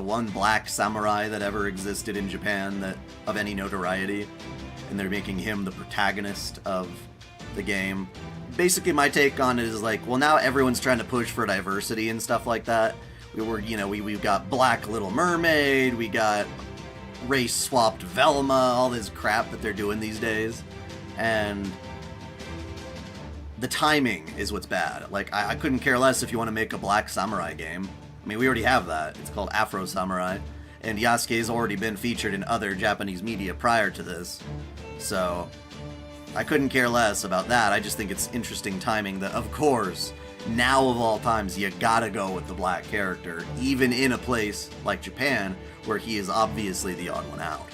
one black samurai that ever existed in Japan that of any notoriety, and they're making him the protagonist of the game. Basically, my take on it is like, well, now everyone's trying to push for diversity and stuff like that. We've got Black Little Mermaid, we got race-swapped Velma, all this crap that they're doing these days, and the timing is what's bad. Like, I couldn't care less if you want to make a Black Samurai game. I mean, we already have that. It's called Afro Samurai, and Yasuke's already been featured in other Japanese media prior to this, so I couldn't care less about that. I just think it's interesting timing that, of course, now of all times, you gotta go with the black character, even in a place like Japan, where he is obviously the odd one out.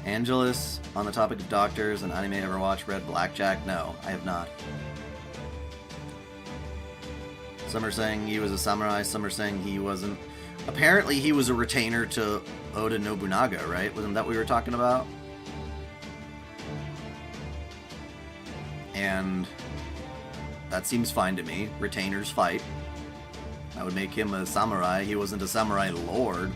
Angelus, on the topic of doctors and anime, ever watch Red Blackjack? No, I have not. Some are saying he was a samurai, some are saying he wasn't. Apparently he was a retainer to Oda Nobunaga, right? Wasn't that what we were talking about? And that seems fine to me. Retainers fight. That would make him a samurai. He wasn't a samurai lord.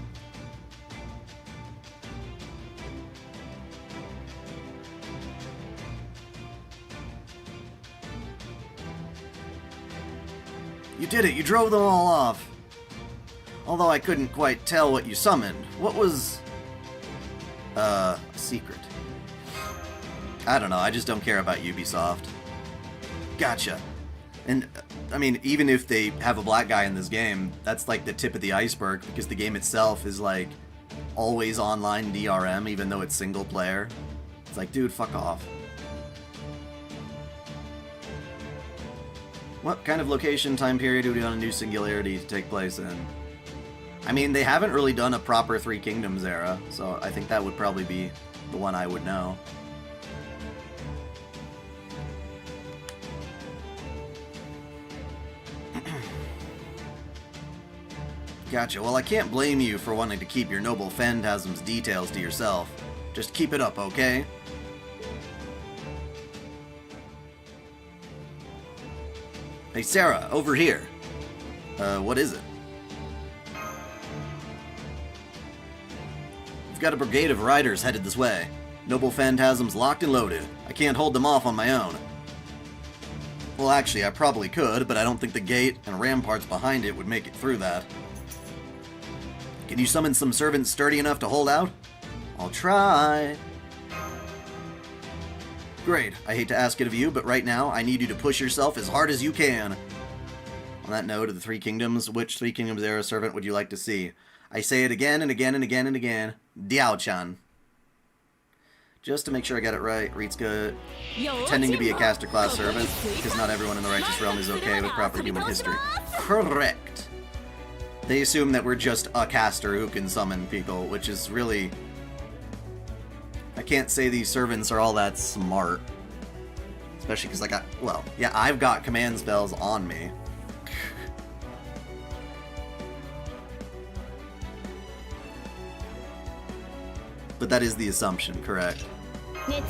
You did it! You drove them all off! Although I couldn't quite tell what you summoned. What was... a secret. I don't know, I just don't care about Ubisoft. Gotcha. And, I mean, even if they have a black guy in this game, that's like the tip of the iceberg, because the game itself is like always online DRM, even though it's single player. It's like, dude, fuck off. What kind of location, time period would we want a new Singularity to take place in? I mean, they haven't really done a proper Three Kingdoms era, so I think that would probably be the one I would know. Gotcha. Well, I can't blame you for wanting to keep your noble phantasm's details to yourself. Just keep it up, okay? Hey, Sarah, over here. What is it? We've got a brigade of riders headed this way. Noble phantasms locked and loaded. I can't hold them off on my own. Well, actually, I probably could, but I don't think the gate and ramparts behind it would make it through that. Can you summon some servants sturdy enough to hold out? I'll try. Great. I hate to ask it of you, but right now, I need you to push yourself as hard as you can. On that note of the Three Kingdoms, which Three Kingdoms era servant would you like to see? I say it again and again and again and again. dai-chan. Just to make sure I got it right, Ritsuka pretending to be a caster class servant, because not everyone in the Righteous Realm is okay with proper human history. Correct. They assume that we're just a caster who can summon people, which is really... I can't say these servants are all that smart. Especially because I got... Well, yeah, I've got command spells on me. But that is the assumption, correct? 30,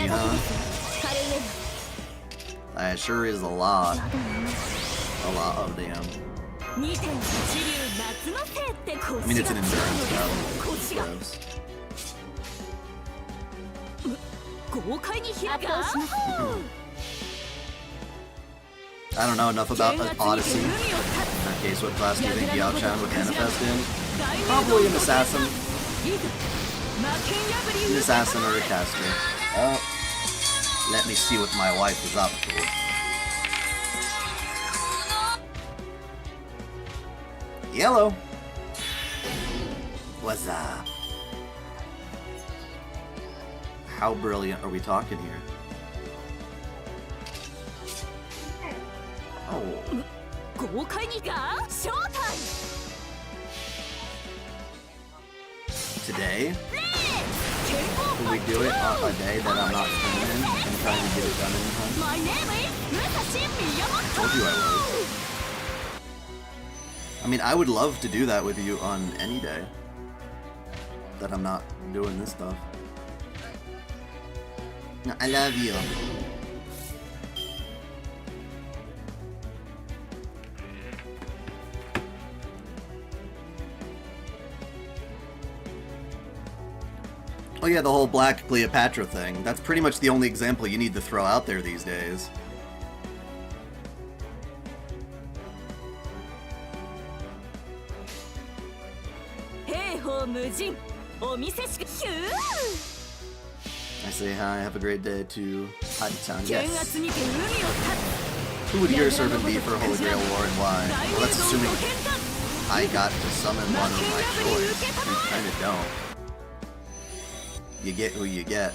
huh? That sure is a lot. A lot of them. I mean, it's an endurance battle. I don't know enough about Odyssey. In that case, what class do you think dai-chan would manifest in? Probably an assassin. An assassin or a caster. Oh, let me see what my wife is up to. Yellow. What's up? How brilliant are we talking here? Oh. Today? Can we do it on a day that I'm not streaming and trying to get it done in time? I told you I would. I mean, I would love to do that with you on any day that I'm not doing this stuff. I love you. Oh yeah, the whole Black Cleopatra thing. That's pretty much the only example you need to throw out there these days. I say hi, have a great day to dai-chan. Yes. Who would your servant be for Holy Grail War and why? Well, that's assuming I got to summon one of my choice. You kinda don't. You get who you get.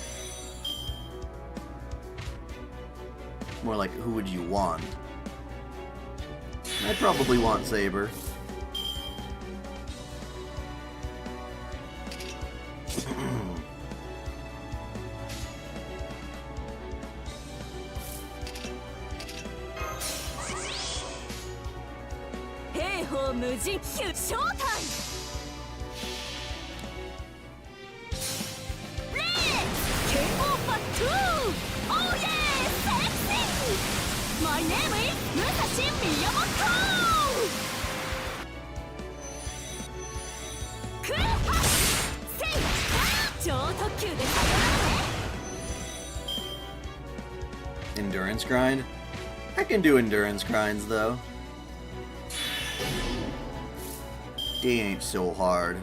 More like, who would you want? I'd probably want Saber. Endurance grind? I can do endurance grinds though. They ain't so hard.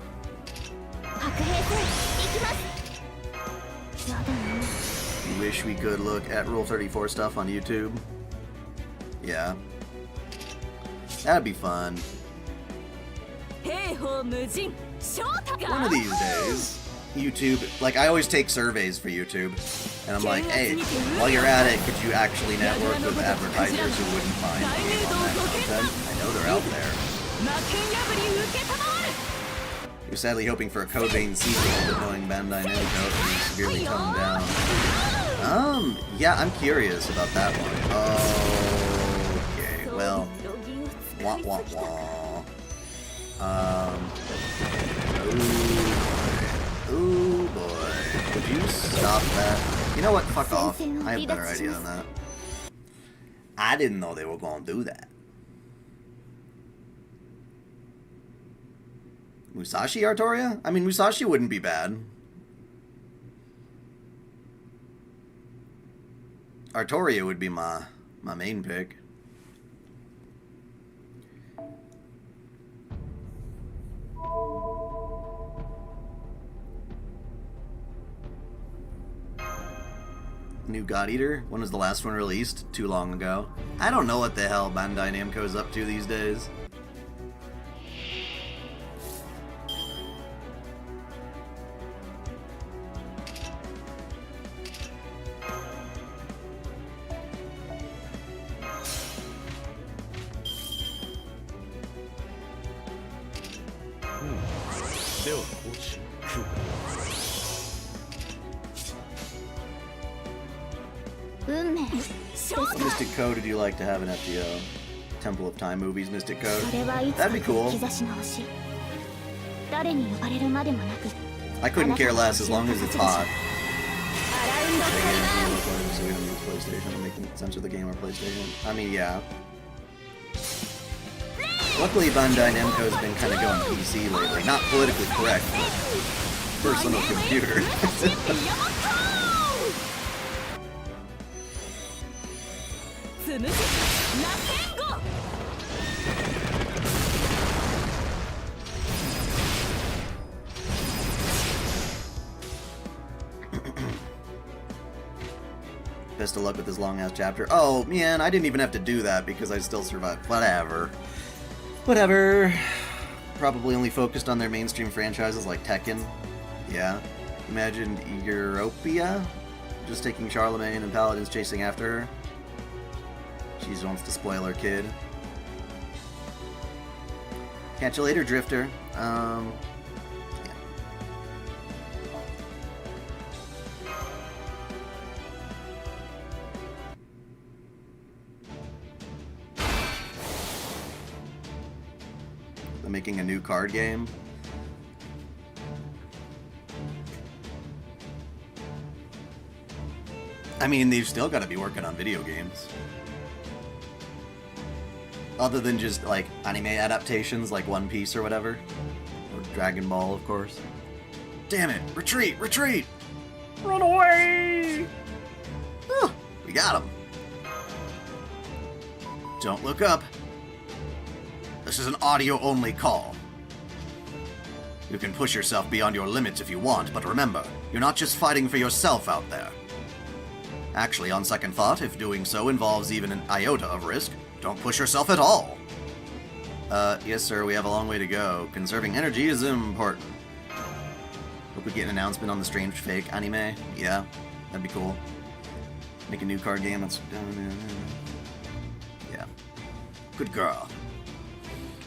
You wish we could look at Rule 34 stuff on YouTube? Yeah. That'd be fun. One of these days, YouTube, like I always take surveys for YouTube, and I'm like, hey, while you're at it, could you actually network with advertisers who wouldn't find you on that content? I know they're out there. You're sadly hoping for a Code Vein sequel, but knowing Bandai Namco can be severely toned down. Yeah, I'm curious about that one. Okay, well, wah wah wah. Ooh boy, would you stop that? You know what? Fuck off. I have a better idea than that. I didn't know they were gonna do that. Musashi Artoria? I mean, Musashi wouldn't be bad. Artoria would be my main pick. New God Eater? When was the last one released? Too long ago. I don't know what the hell Bandai Namco is up to these days. What Mystic Code would you like to have an FTO? Temple of Time movies, Mystic Code? That'd be cool. I couldn't care less as long as it's hot. So we don't use PlayStation. I'm making sense of the game or PlayStation. I mean, yeah. Luckily, Bandai Namco's been kind of going PC lately. Not politically correct, but personal computer. Best of luck with this long-ass chapter. Oh, man, I didn't even have to do that because I still survived. Whatever. Whatever. probably only focused on their mainstream franchises like Tekken. Yeah. Imagine Europia just taking Charlemagne and Paladins chasing after her. She just wants to spoil her kid. Catch you later, Drifter. Yeah. They're making a new card game. I mean, they've still got to be working on video games. Other than just, like, anime adaptations like One Piece or whatever. Or Dragon Ball, of course. Damn it! Retreat! Retreat! Run away! Oh, we got him. Don't look up. This is an audio-only call. You can push yourself beyond your limits if you want, but remember, you're not just fighting for yourself out there. Actually, on second thought, if doing so involves even an iota of risk, don't push yourself at all. Yes sir, we have a long way to go. Conserving energy is important. Hope we get an announcement on the Strange Fake anime. Yeah, that'd be cool. Make a new card game. Let's... yeah. Good girl.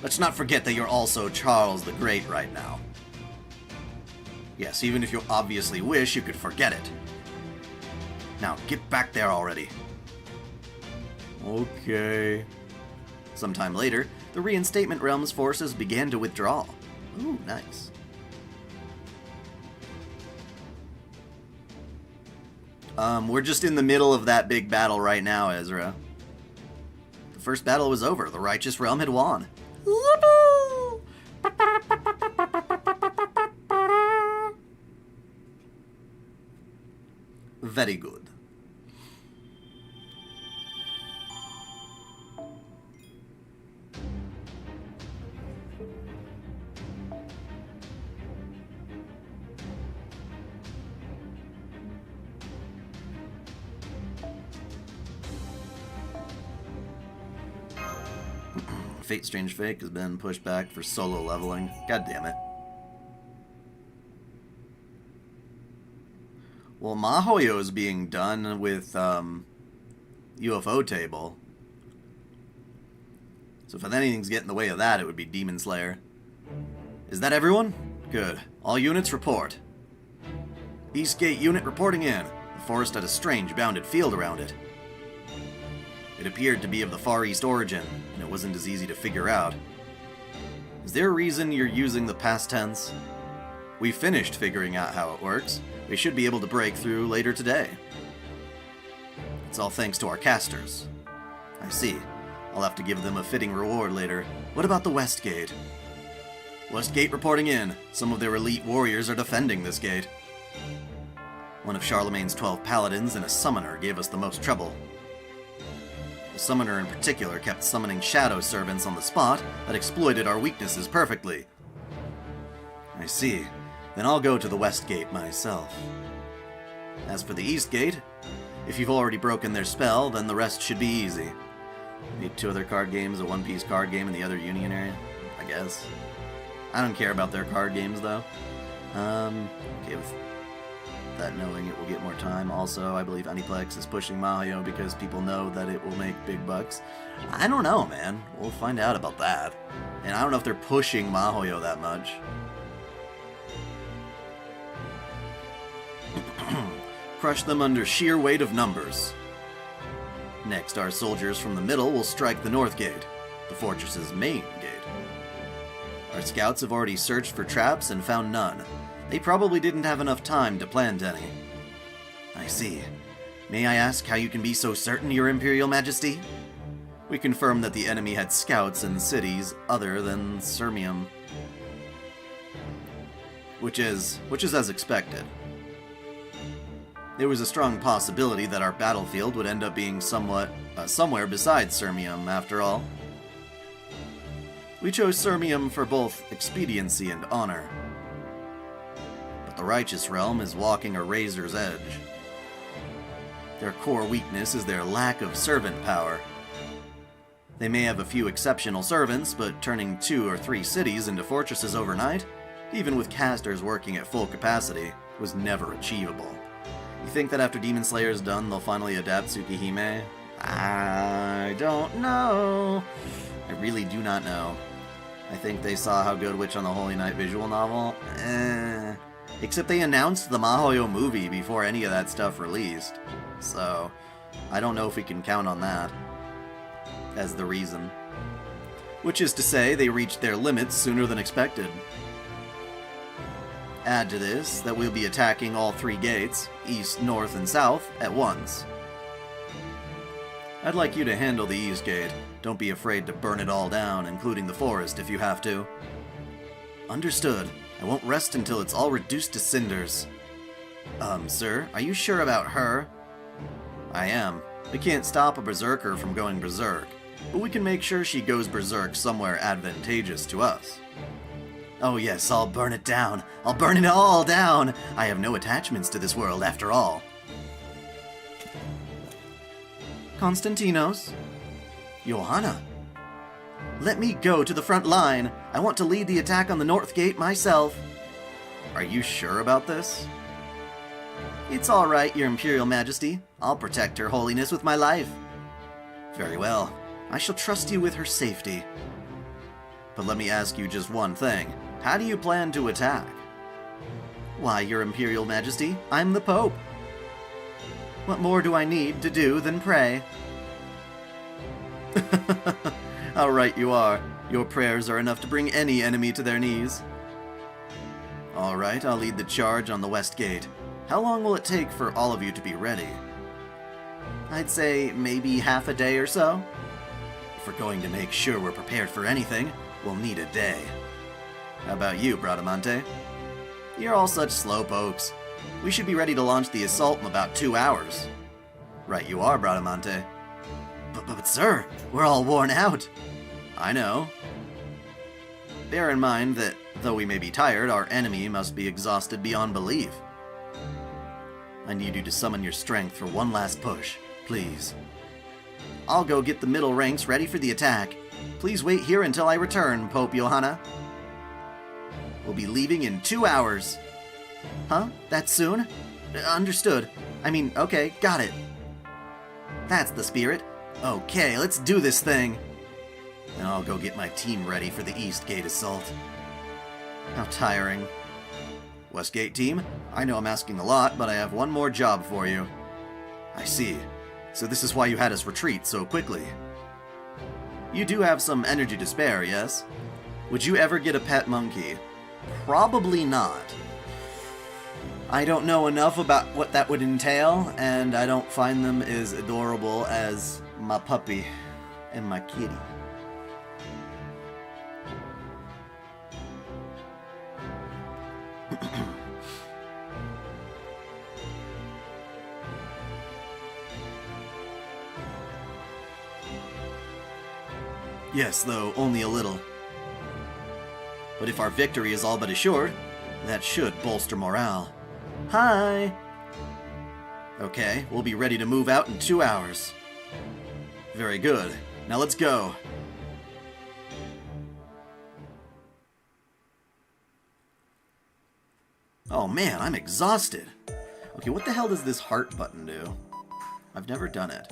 Let's not forget that you're also Charles the Great right now. Yes, even if you obviously wish, you could forget it. Now, get back there already. Okay. Sometime later, the Reinstatement Realm's forces began to withdraw. Ooh, nice. We're just in the middle of that big battle right now, Ezra. The first battle was over. The Righteous Realm had won. Very good. Fate Strange Fake has been pushed back for solo leveling. God damn it. Well, Mahoyo is being done with UFO Table. So if anything's getting in the way of that, it would be Demon Slayer. Is that everyone? Good. All units report. Eastgate unit reporting in. The forest had a strange bounded field around it. It appeared to be of the Far East origin, and it wasn't as easy to figure out. Is there a reason you're using the past tense? We finished figuring out how it works. We should be able to break through later today. It's all thanks to our casters. I see. I'll have to give them a fitting reward later. What about the West Gate? West Gate reporting in. Some of their elite warriors are defending this gate. One of Charlemagne's 12 paladins and a summoner gave us the most trouble. The summoner in particular kept summoning shadow servants on the spot that exploited our weaknesses perfectly. I see. Then I'll go to the West Gate myself. As for the East Gate, if you've already broken their spell, then the rest should be easy. Need 2 other card games, a One Piece card game in the other Union area, I guess. I don't care about their card games, though. Okay, with that knowing it will get more time. Also, I believe Aniplex is pushing Mahoyo because people know that it will make big bucks. I don't know, man. We'll find out about that. And I don't know if they're pushing Mahoyo that much. Crush them under sheer weight of numbers. Next, our soldiers from the middle will strike the North Gate, the fortress's main gate. Our scouts have already searched for traps and found none. They probably didn't have enough time to plant any. I see. May I ask how you can be so certain, Your Imperial Majesty? We confirmed that the enemy had scouts in cities other than Sirmium. Which is as expected. There was a strong possibility that our battlefield would end up being somewhere besides Sirmium, after all. We chose Sirmium for both expediency and honor. But the Righteous Realm is walking a razor's edge. Their core weakness is their lack of servant power. They may have a few exceptional servants, but turning 2 or 3 cities into fortresses overnight, even with casters working at full capacity, was never achievable. You think that after Demon Slayer's done, they'll finally adapt Tsukihime? I don't know. I really do not know. I think they saw how good Witch on the Holy Night visual novel. Except they announced the Mahoyo movie before any of that stuff released. So, I don't know if we can count on that as the reason. Which is to say, they reached their limits sooner than expected. Add to this that we'll be attacking all 3 gates, east, north, and south, at once. I'd like you to handle the east gate. Don't be afraid to burn it all down, including the forest if you have to. Understood. I won't rest until it's all reduced to cinders. Sir, are you sure about her? I am. We can't stop a berserker from going berserk, but we can make sure she goes berserk somewhere advantageous to us. Oh yes, I'll burn it down. I'll burn it all down. I have no attachments to this world after all. Konstantinos? Johanna? Let me go to the front line. I want to lead the attack on the North Gate myself. Are you sure about this? It's all right, Your Imperial Majesty. I'll protect Her Holiness with my life. Very well. I shall trust you with her safety. But let me ask you just one thing. How do you plan to attack? Why, Your Imperial Majesty, I'm the Pope. What more do I need to do than pray? How right you are. Your prayers are enough to bring any enemy to their knees. Alright, I'll lead the charge on the West Gate. How long will it take for all of you to be ready? I'd say maybe half a day or so. If we're going to make sure we're prepared for anything, we'll need a day. How about you, Bradamante? You're all such slowpokes. We should be ready to launch the assault in about 2 hours. Right you are, Bradamante. But sir, we're all worn out. I know. Bear in mind that, though we may be tired, our enemy must be exhausted beyond belief. I need you to summon your strength for one last push, please. I'll go get the middle ranks ready for the attack. Please wait here until I return, Pope Johanna. We'll be leaving in 2 hours. Huh? That soon? Understood. I mean, okay, got it. That's the spirit. Okay, let's do this thing. And I'll go get my team ready for the East Gate assault. How tiring. Westgate team, I know I'm asking a lot, but I have one more job for you. I see. So this is why you had us retreat so quickly. You do have some energy to spare, yes? Would you ever get a pet monkey? Probably not. I don't know enough about what that would entail, and I don't find them as adorable as my puppy and my kitty. Yes, though only a little. But if our victory is all but assured, that should bolster morale. Hi! Okay, we'll be ready to move out in 2 hours. Very good. Now let's go. Oh man, I'm exhausted. Okay, what the hell does this heart button do? I've never done it.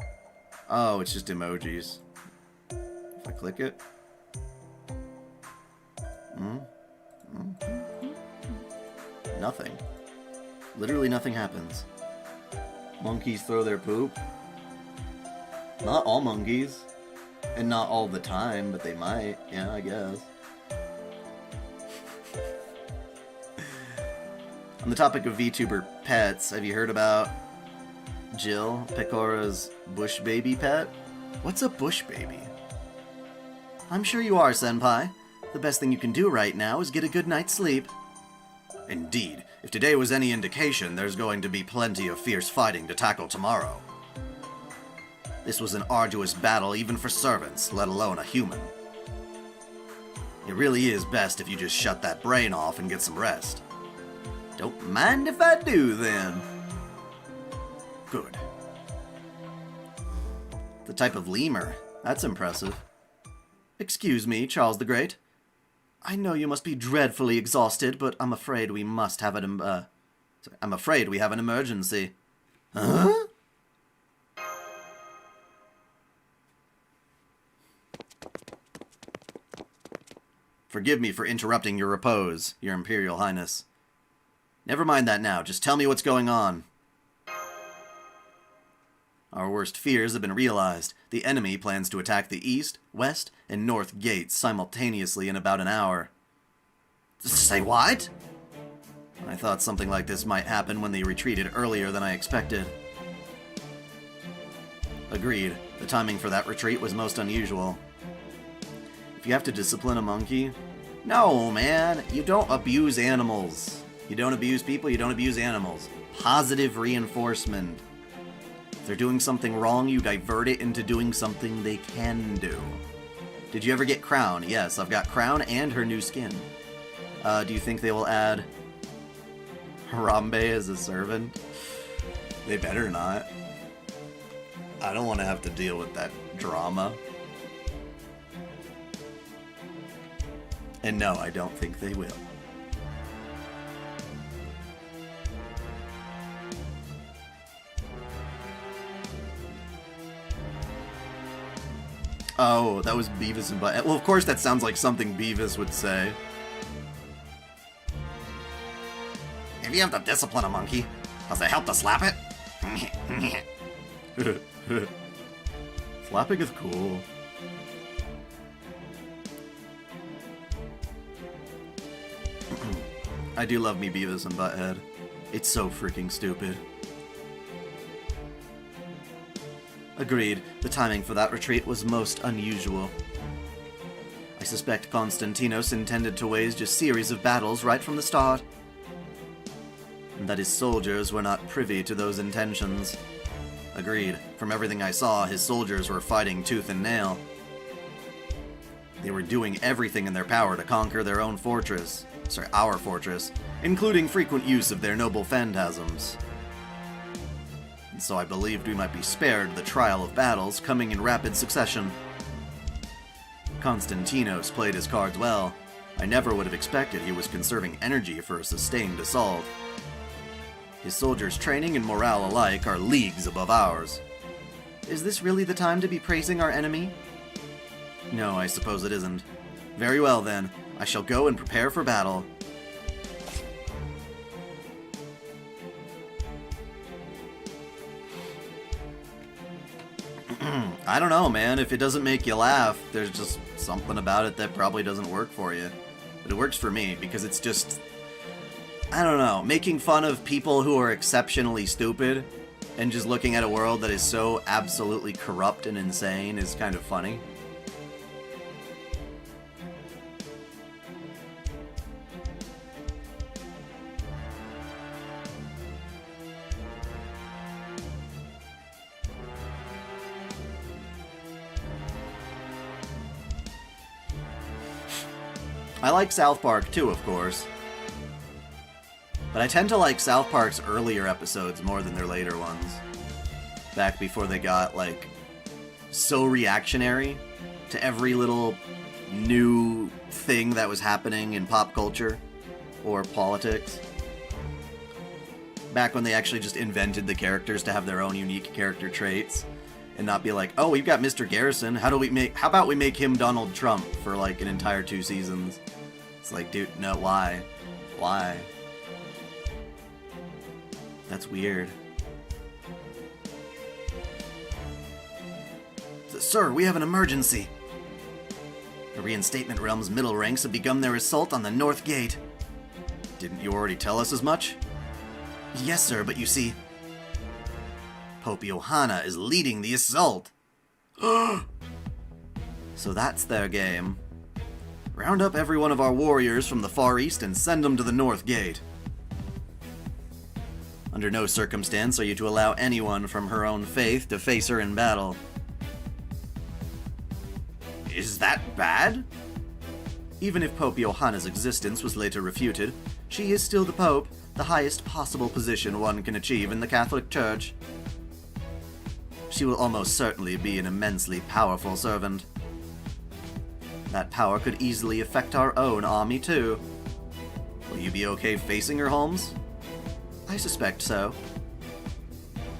Oh, it's just emojis. If I click it. Nothing. Literally nothing happens. Monkeys throw their poop. Not all monkeys. And not all the time, but they might. Yeah, I guess. On the topic of VTuber pets, have you heard about Jill, Pecora's bush baby pet? What's a bush baby? I'm sure you are, Senpai. The best thing you can do right now is get a good night's sleep. Indeed. If today was any indication, there's going to be plenty of fierce fighting to tackle tomorrow. This was an arduous battle even for servants, let alone a human. It really is best if you just shut that brain off and get some rest. Don't mind if I do, then. Good. The type of lemur. That's impressive. Excuse me, Charles the Great. I know you must be dreadfully exhausted, but I'm afraid we must have I'm afraid we have an emergency. Huh? Forgive me for interrupting your repose, Your Imperial Highness. Never mind that now, just tell me what's going on. Our worst fears have been realized. The enemy plans to attack the east, west, and north gates simultaneously in about an hour. Say what? I thought something like this might happen when they retreated earlier than I expected. Agreed. The timing for that retreat was most unusual. If you have to discipline a monkey... No, man! You don't abuse animals. You don't abuse people, you don't abuse animals. Positive reinforcement. If they're doing something wrong, you divert it into doing something they can do. Did you ever get Crown? Yes, I've got Crown and her new skin. Do you think they will add Harambe as a servant? They better not. I don't want to have to deal with that drama. And no, I don't think they will. Oh, that was Beavis and Butt. Well, of course that sounds like something Beavis would say. If you have to discipline a monkey, does it help to slap it? Slapping is cool. I do love me Beavis and Butthead. It's so freaking stupid. Agreed, the timing for that retreat was most unusual. I suspect Konstantinos intended to wage a series of battles right from the start, and that his soldiers were not privy to those intentions. Agreed, from everything I saw, his soldiers were fighting tooth and nail. They were doing everything in their power to conquer their own fortress. Sorry, our fortress, including frequent use of their noble phantasms. And so I believed we might be spared the trial of battles coming in rapid succession. Konstantinos played his cards well. I never would have expected he was conserving energy for a sustained assault. His soldiers' training and morale alike are leagues above ours. Is this really the time to be praising our enemy? No, I suppose it isn't. Very well then. I shall go and prepare for battle. I don't know, man. If it doesn't make you laugh, there's just something about it that probably doesn't work for you. But it works for me, because it's just... I don't know. Making fun of people who are exceptionally stupid and just looking at a world that is so absolutely corrupt and insane is kind of funny. I like South Park too, of course. But I tend to like South Park's earlier episodes more than their later ones. Back before they got, like, so reactionary to every little new thing that was happening in pop culture or politics. Back when they actually just invented the characters to have their own unique character traits. And not be like, oh, we've got Mr. Garrison. How about we make him Donald Trump for like an entire 2 seasons? It's like, dude, no, why? Why? That's weird. Sir, we have an emergency. The Reinstatement Realm's middle ranks have begun their assault on the North Gate. Didn't you already tell us as much? Yes, sir, but you see... Pope Johanna is leading the assault. So that's their game. Round up every one of our warriors from the Far East and send them to the North Gate. Under no circumstance are you to allow anyone from her own faith to face her in battle. Is that bad? Even if Pope Johanna's existence was later refuted, she is still the Pope, the highest possible position one can achieve in the Catholic Church. She will almost certainly be an immensely powerful servant. That power could easily affect our own army, too. Will you be okay facing her, Holmes? I suspect so.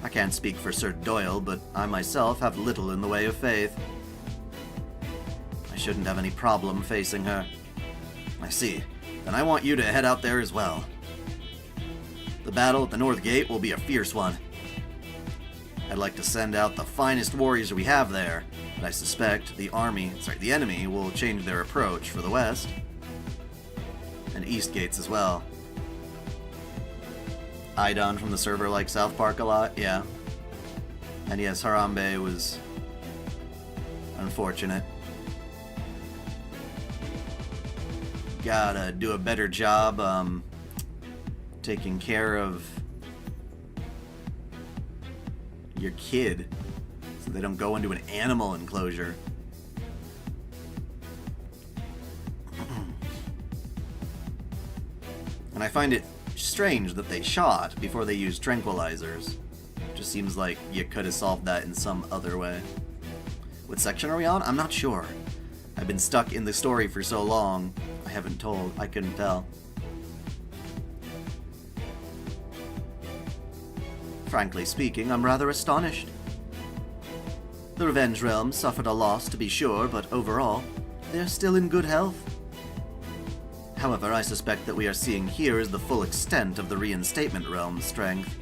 I can't speak for Sir Doyle, but I myself have little in the way of faith. I shouldn't have any problem facing her. I see. Then I want you to head out there as well. The battle at the North Gate will be a fierce one. I'd like to send out the finest warriors we have there, but I suspect the enemy will change their approach for the west. And east gates as well. Idon from the server like South Park a lot, yeah. And yes, Harambe was unfortunate. Gotta do a better job taking care of your kid so they don't go into an animal enclosure. And I find it strange that they shot before they used tranquilizers. Just seems like you could have solved that in some other way. What section are we on? I'm not sure. I've been stuck in the story for so long, I couldn't tell. Frankly speaking, I'm rather astonished. The Revenge Realm suffered a loss, to be sure, but overall, they're still in good health. However, I suspect that we are seeing here is the full extent of the Reinstatement Realm's strength.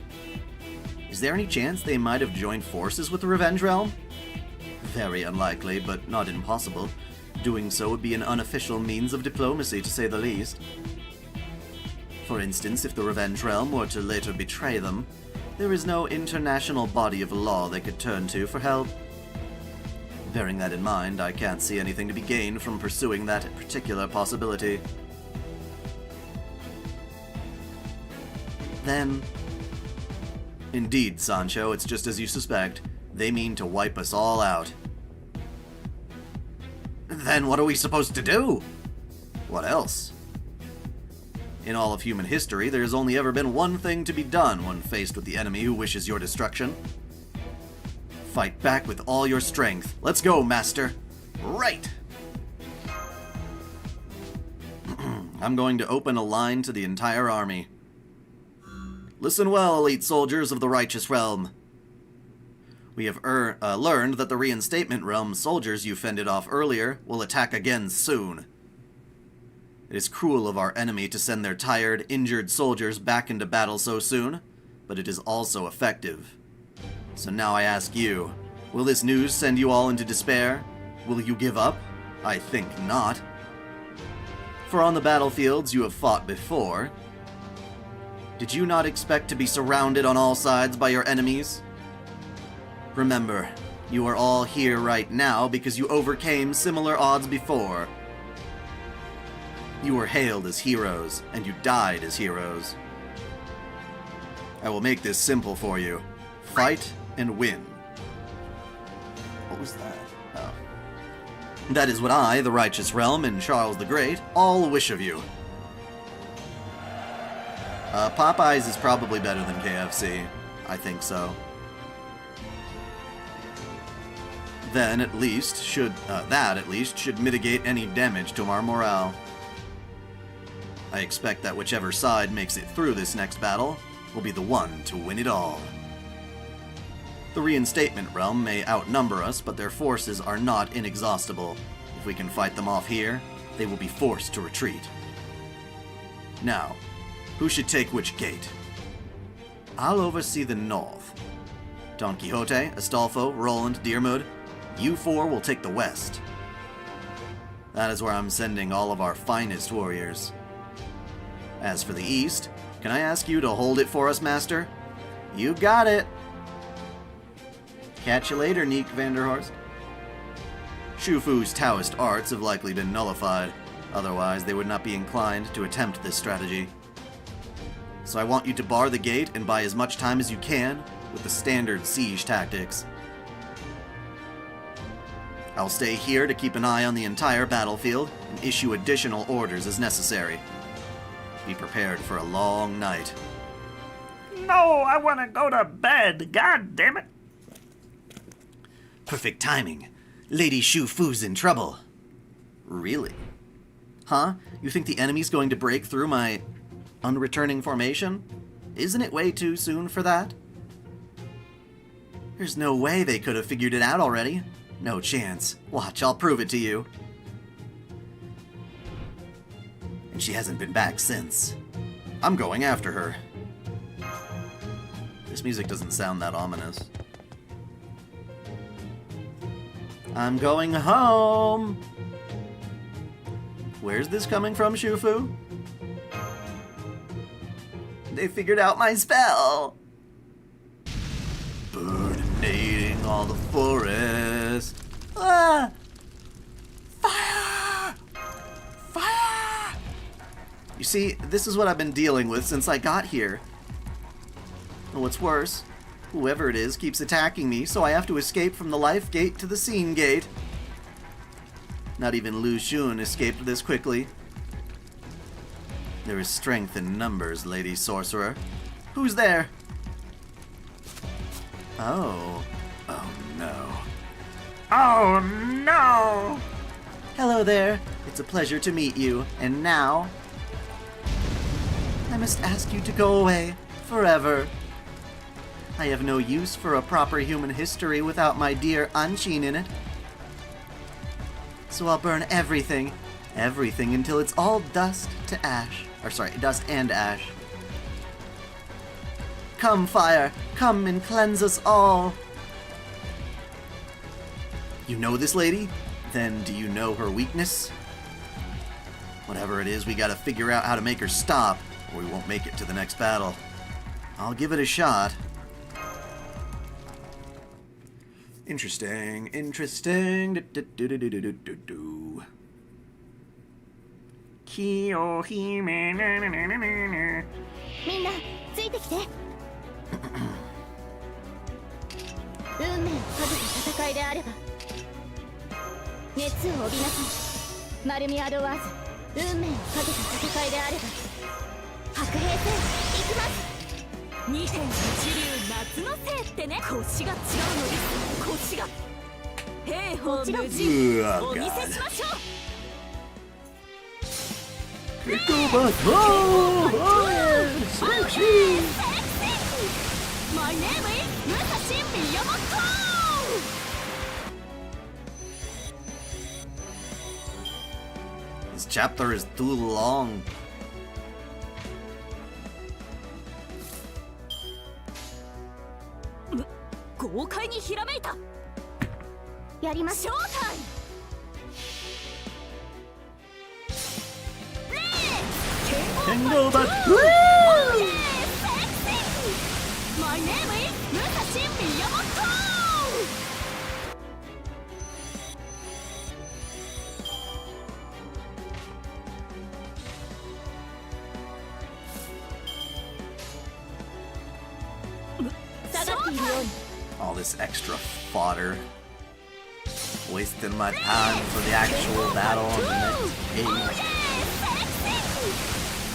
Is there any chance they might have joined forces with the Revenge Realm? Very unlikely, but not impossible. Doing so would be an unofficial means of diplomacy, to say the least. For instance, if the Revenge Realm were to later betray them, there is no international body of law they could turn to for help. Bearing that in mind, I can't see anything to be gained from pursuing that particular possibility. Then... Indeed, Sancho, it's just as you suspect. They mean to wipe us all out. Then what are we supposed to do? What else? In all of human history, there's only ever been one thing to be done when faced with the enemy who wishes your destruction. Fight back with all your strength. Let's go, Master. Right! I'm going to open a line to the entire army. Listen well, elite soldiers of the Righteous Realm. We have learned that the Reinstatement Realm soldiers you fended off earlier will attack again soon. It is cruel of our enemy to send their tired, injured soldiers back into battle so soon, but it is also effective. So now I ask you, will this news send you all into despair? Will you give up? I think not. For on the battlefields you have fought before. Did you not expect to be surrounded on all sides by your enemies? Remember, you are all here right now because you overcame similar odds before. You were hailed as heroes, and you died as heroes. I will make this simple for you. Fight and win. What was that? Oh. That is what I, the Righteous Realm, and Charles the Great, all wish of you. Popeyes is probably better than KFC. I think so. Then at least should mitigate any damage to our morale. I expect that whichever side makes it through this next battle will be the one to win it all. The Reinstatement Realm may outnumber us, but their forces are not inexhaustible. If we can fight them off here, they will be forced to retreat. Now, who should take which gate? I'll oversee the north. Don Quixote, Astolfo, Roland, Diarmuid, you four will take the west. That is where I'm sending all of our finest warriors. As for the east, can I ask you to hold it for us, Master? You got it! Catch you later, Neek Vanderhorst. Shufu's Taoist arts have likely been nullified, otherwise they would not be inclined to attempt this strategy. So I want you to bar the gate and buy as much time as you can with the standard siege tactics. I'll stay here to keep an eye on the entire battlefield and issue additional orders as necessary. Be prepared for a long night. No, I want to go to bed. God damn it. Perfect timing. Lady Shu Fu's in trouble. Really? Huh? You think the enemy's going to break through my unreturning formation? Isn't it way too soon for that? There's no way they could have figured it out already. No chance. Watch, I'll prove it to you. And she hasn't been back since. I'm going after her. This music doesn't sound that ominous. I'm going home! Where's this coming from, Shufu? They figured out my spell! Burninating all the forest. Ah! Fire! Fire! You see, this is what I've been dealing with since I got here. And what's worse, whoever it is keeps attacking me, so I have to escape from the life gate to the scene gate. Not even Lu Xun escaped this quickly. There is strength in numbers, Lady Sorcerer. Who's there? Oh. Oh no. Oh no! Hello there. It's a pleasure to meet you. And now, I must ask you to go away forever. I have no use for a proper human history without my dear Anshin in it. So I'll burn everything until it's all dust to ash. Or sorry, dust and ash. Come, fire, come and cleanse us all. You know this lady? Then do you know her weakness? Whatever it is, we gotta figure out how to make her stop, or we won't make it to the next battle. I'll give it a shot. Interesting, interesting. Do-do-do-do-do-do-do. 清姫なななななな。みんなついてきて。運命をかけた戦いであれば熱を帯びなさい。丸み惑わず運命をかけた戦いであれば白兵戦行きます。2.1流夏のせいってね。腰が違うのです。腰が兵法無尽お見せしましょう。My name is Musashi Miyamoto! This chapter is too long. Showtime! Tango back. My name is Musashi Miyamoto! All this extra fodder. Wasting my time for the actual battle on the next page.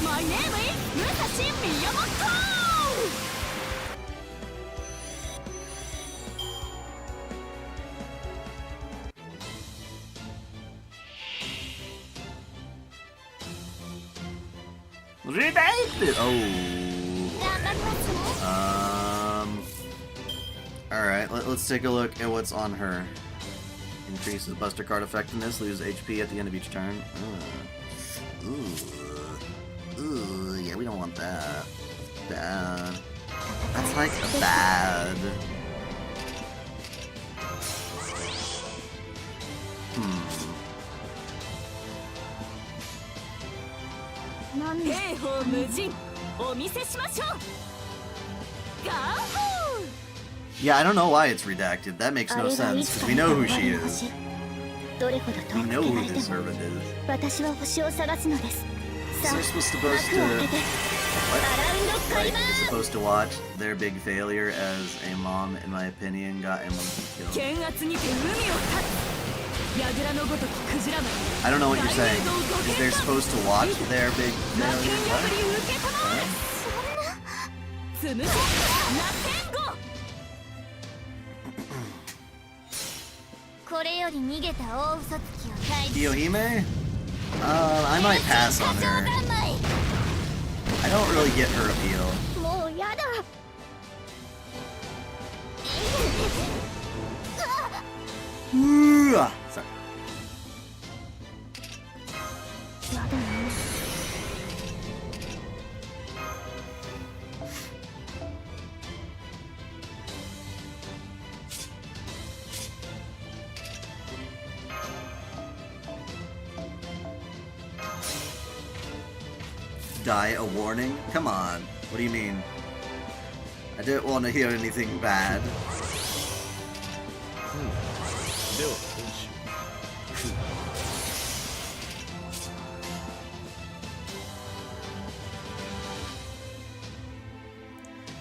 My name is Musashi Miyamoto! Redacted! Oh. Alright, let's take a look at what's on her. Increases Buster card effectiveness, lose HP at the end of each turn. Ooh, yeah, we don't want that. Bad. That's like bad. Yeah, I don't know why it's redacted. That makes no sense, because we know who she is. We know who this servant is. So we're supposed to what? Like, we're supposed to watch their big failure as a mom, in my opinion, got a monkey killed. I don't know what you're saying. Is they're supposed to watch their big failure? What? より逃げた大嘘つきを退治 Kiyohime? I might pass on her. I don't really get her appeal. もうやだ Ooh, sorry. やだね Die a warning? Come on. What do you mean? I didn't want to hear anything bad.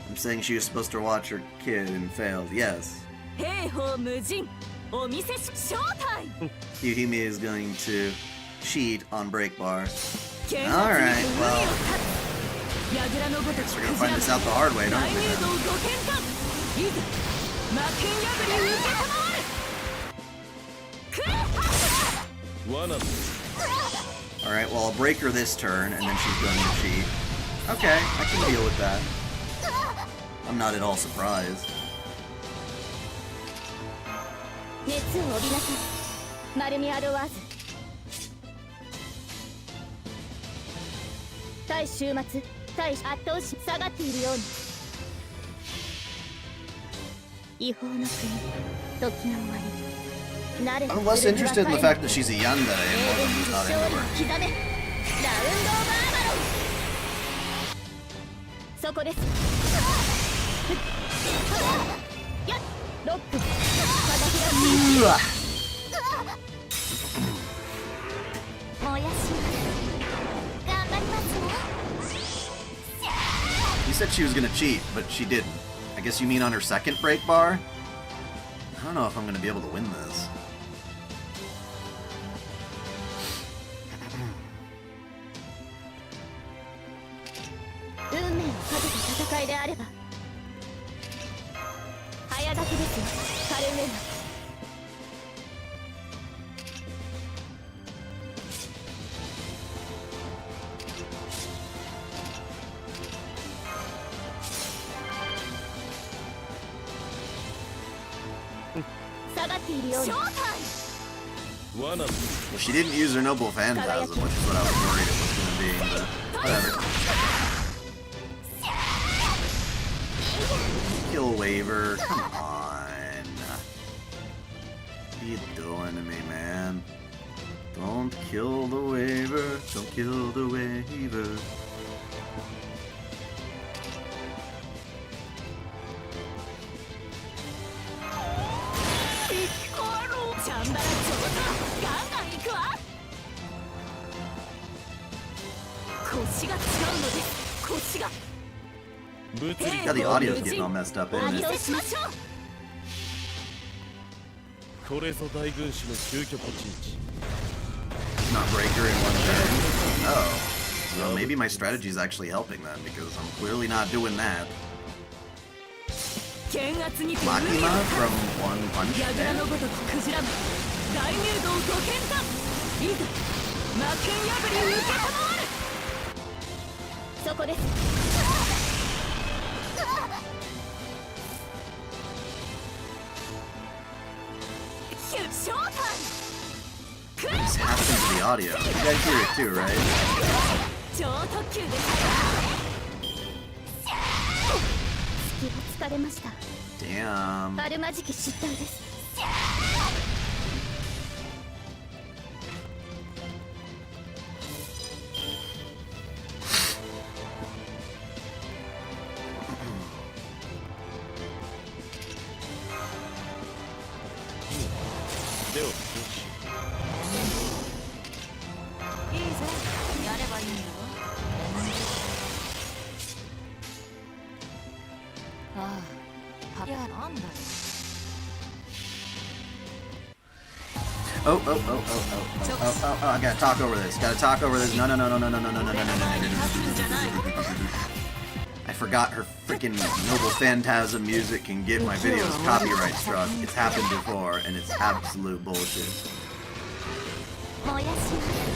I'm saying she was supposed to watch her kid and failed. Yes. 兵法無尽お見せし正体 Yuhime is going to cheat on break bar. 剣 Alright, well, 櫓のごと we're gonna find this out the hard way, don't 大 we? 入道ご見観いざ魔剣破り受けたまわるクレッハ Alright, well, I'll break her this turn, and then she's going to cheat. Okay, I can deal with that. I'm not at all surprised. 熱を帯びなさい丸みアドワーズ対終末対圧倒し下がっているように違法の国時の終わり慣れ I'm less interested in the fact that she's a yandere more than she's not 勝利を anywhere. 刻めラウンドオブアーマロンそこですやっロック風開き 燃やします頑張りますね You said she was gonna cheat, but she didn't. I guess you mean on her second break bar? I don't know if I'm gonna be able to win this. 運命をかけた戦いであれば早書きですよカルメンナ 下がっているように Well, she didn't use her noble phantasm, which is what I was worried it was gonna be, but whatever. Kill waiver, come on. What are you doing to me, man? Don't kill the waiver, don't kill the waiver. Yeah, the audio's getting all messed up, isn't it? これぞ大軍師の究極陣地 Not break her in one turn. Oh. Well, maybe my strategy is actually helping then, because I'm clearly not doing that. Makima from one punch? Yeah. そこです This happens to the audio. You guys hear it too, right? 超特急です隙を突かれました Damn. あるまじき失態です では禁止 いいぜやればいいんだろああいやなんだよ Oh, I gotta talk over this. Gotta talk over this. No. I forgot her freaking Noble Phantasm music can get my videos copyright struck. It's happened before, and it's absolute bullshit. 燃やします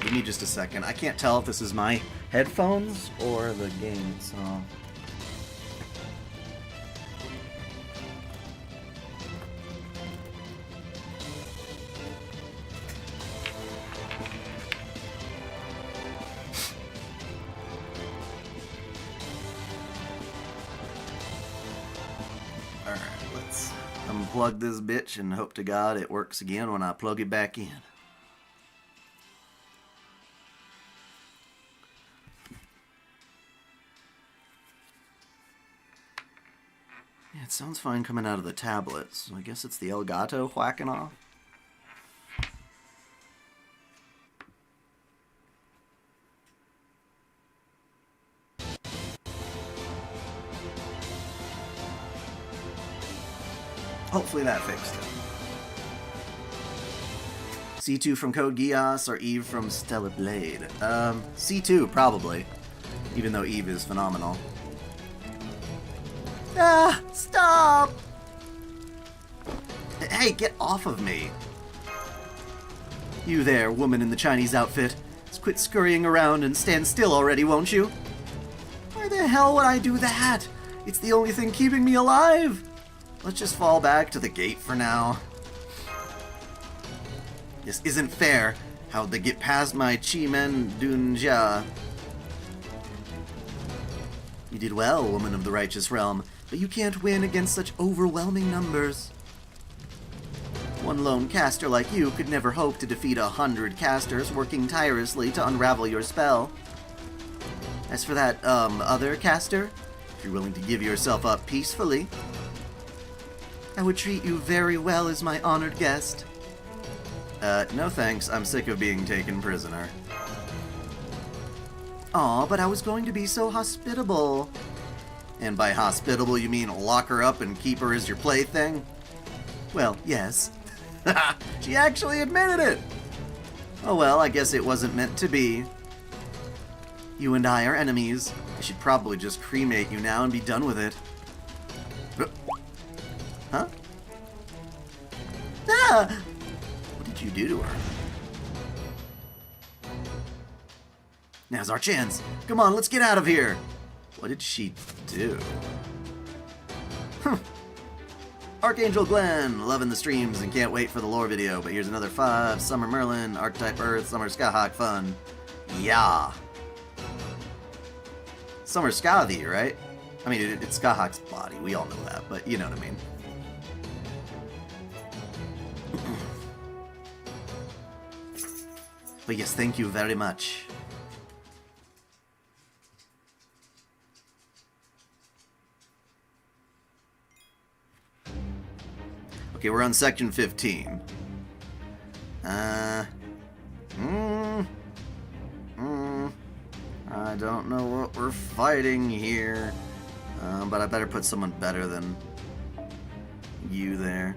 Give me just a second. I can't tell if this is my headphones or the game itself. Alright, let's unplug this bitch and hope to God it works again when I plug it back in. Yeah, it sounds fine coming out of the tablets. I guess it's the Elgato whacking off. Hopefully that fixed it. C2 from Code Geass or Eve from Stellar Blade? C2 probably, even though Eve is phenomenal. Ah, stop! Hey, get off of me. You there, woman in the Chinese outfit. Just quit scurrying around and stand still already, won't you? Why the hell would I do that? It's the only thing keeping me alive. Let's just fall back to the gate for now. This isn't fair. How'd they get past my Chi-Men Dunja? You did well, woman of the righteous realm, but you can't win against such overwhelming numbers. One lone caster like you could never hope to defeat 100 casters working tirelessly to unravel your spell. As for that, other caster, if you're willing to give yourself up peacefully, I would treat you very well as my honored guest. No thanks, I'm sick of being taken prisoner. Aw, but I was going to be so hospitable. And by hospitable, you mean lock her up and keep her as your plaything? Well, yes. She actually admitted it! Oh well, I guess it wasn't meant to be. You and I are enemies. I should probably just cremate you now and be done with it. Huh? Ah! What did you do to her? Now's our chance. Come on, let's get out of here. What did she do? Archangel Glenn, loving the streams and can't wait for the lore video, but here's another 5. Summer Merlin, Archetype Earth, Summer Skyhawk fun. Yeah. Summer Skathi, right? I mean, it's Skyhawk's body, we all know that, but you know what I mean. But yes, thank you very much. Okay, we're on section 15. I don't know what we're fighting here. But I better put someone better than you there.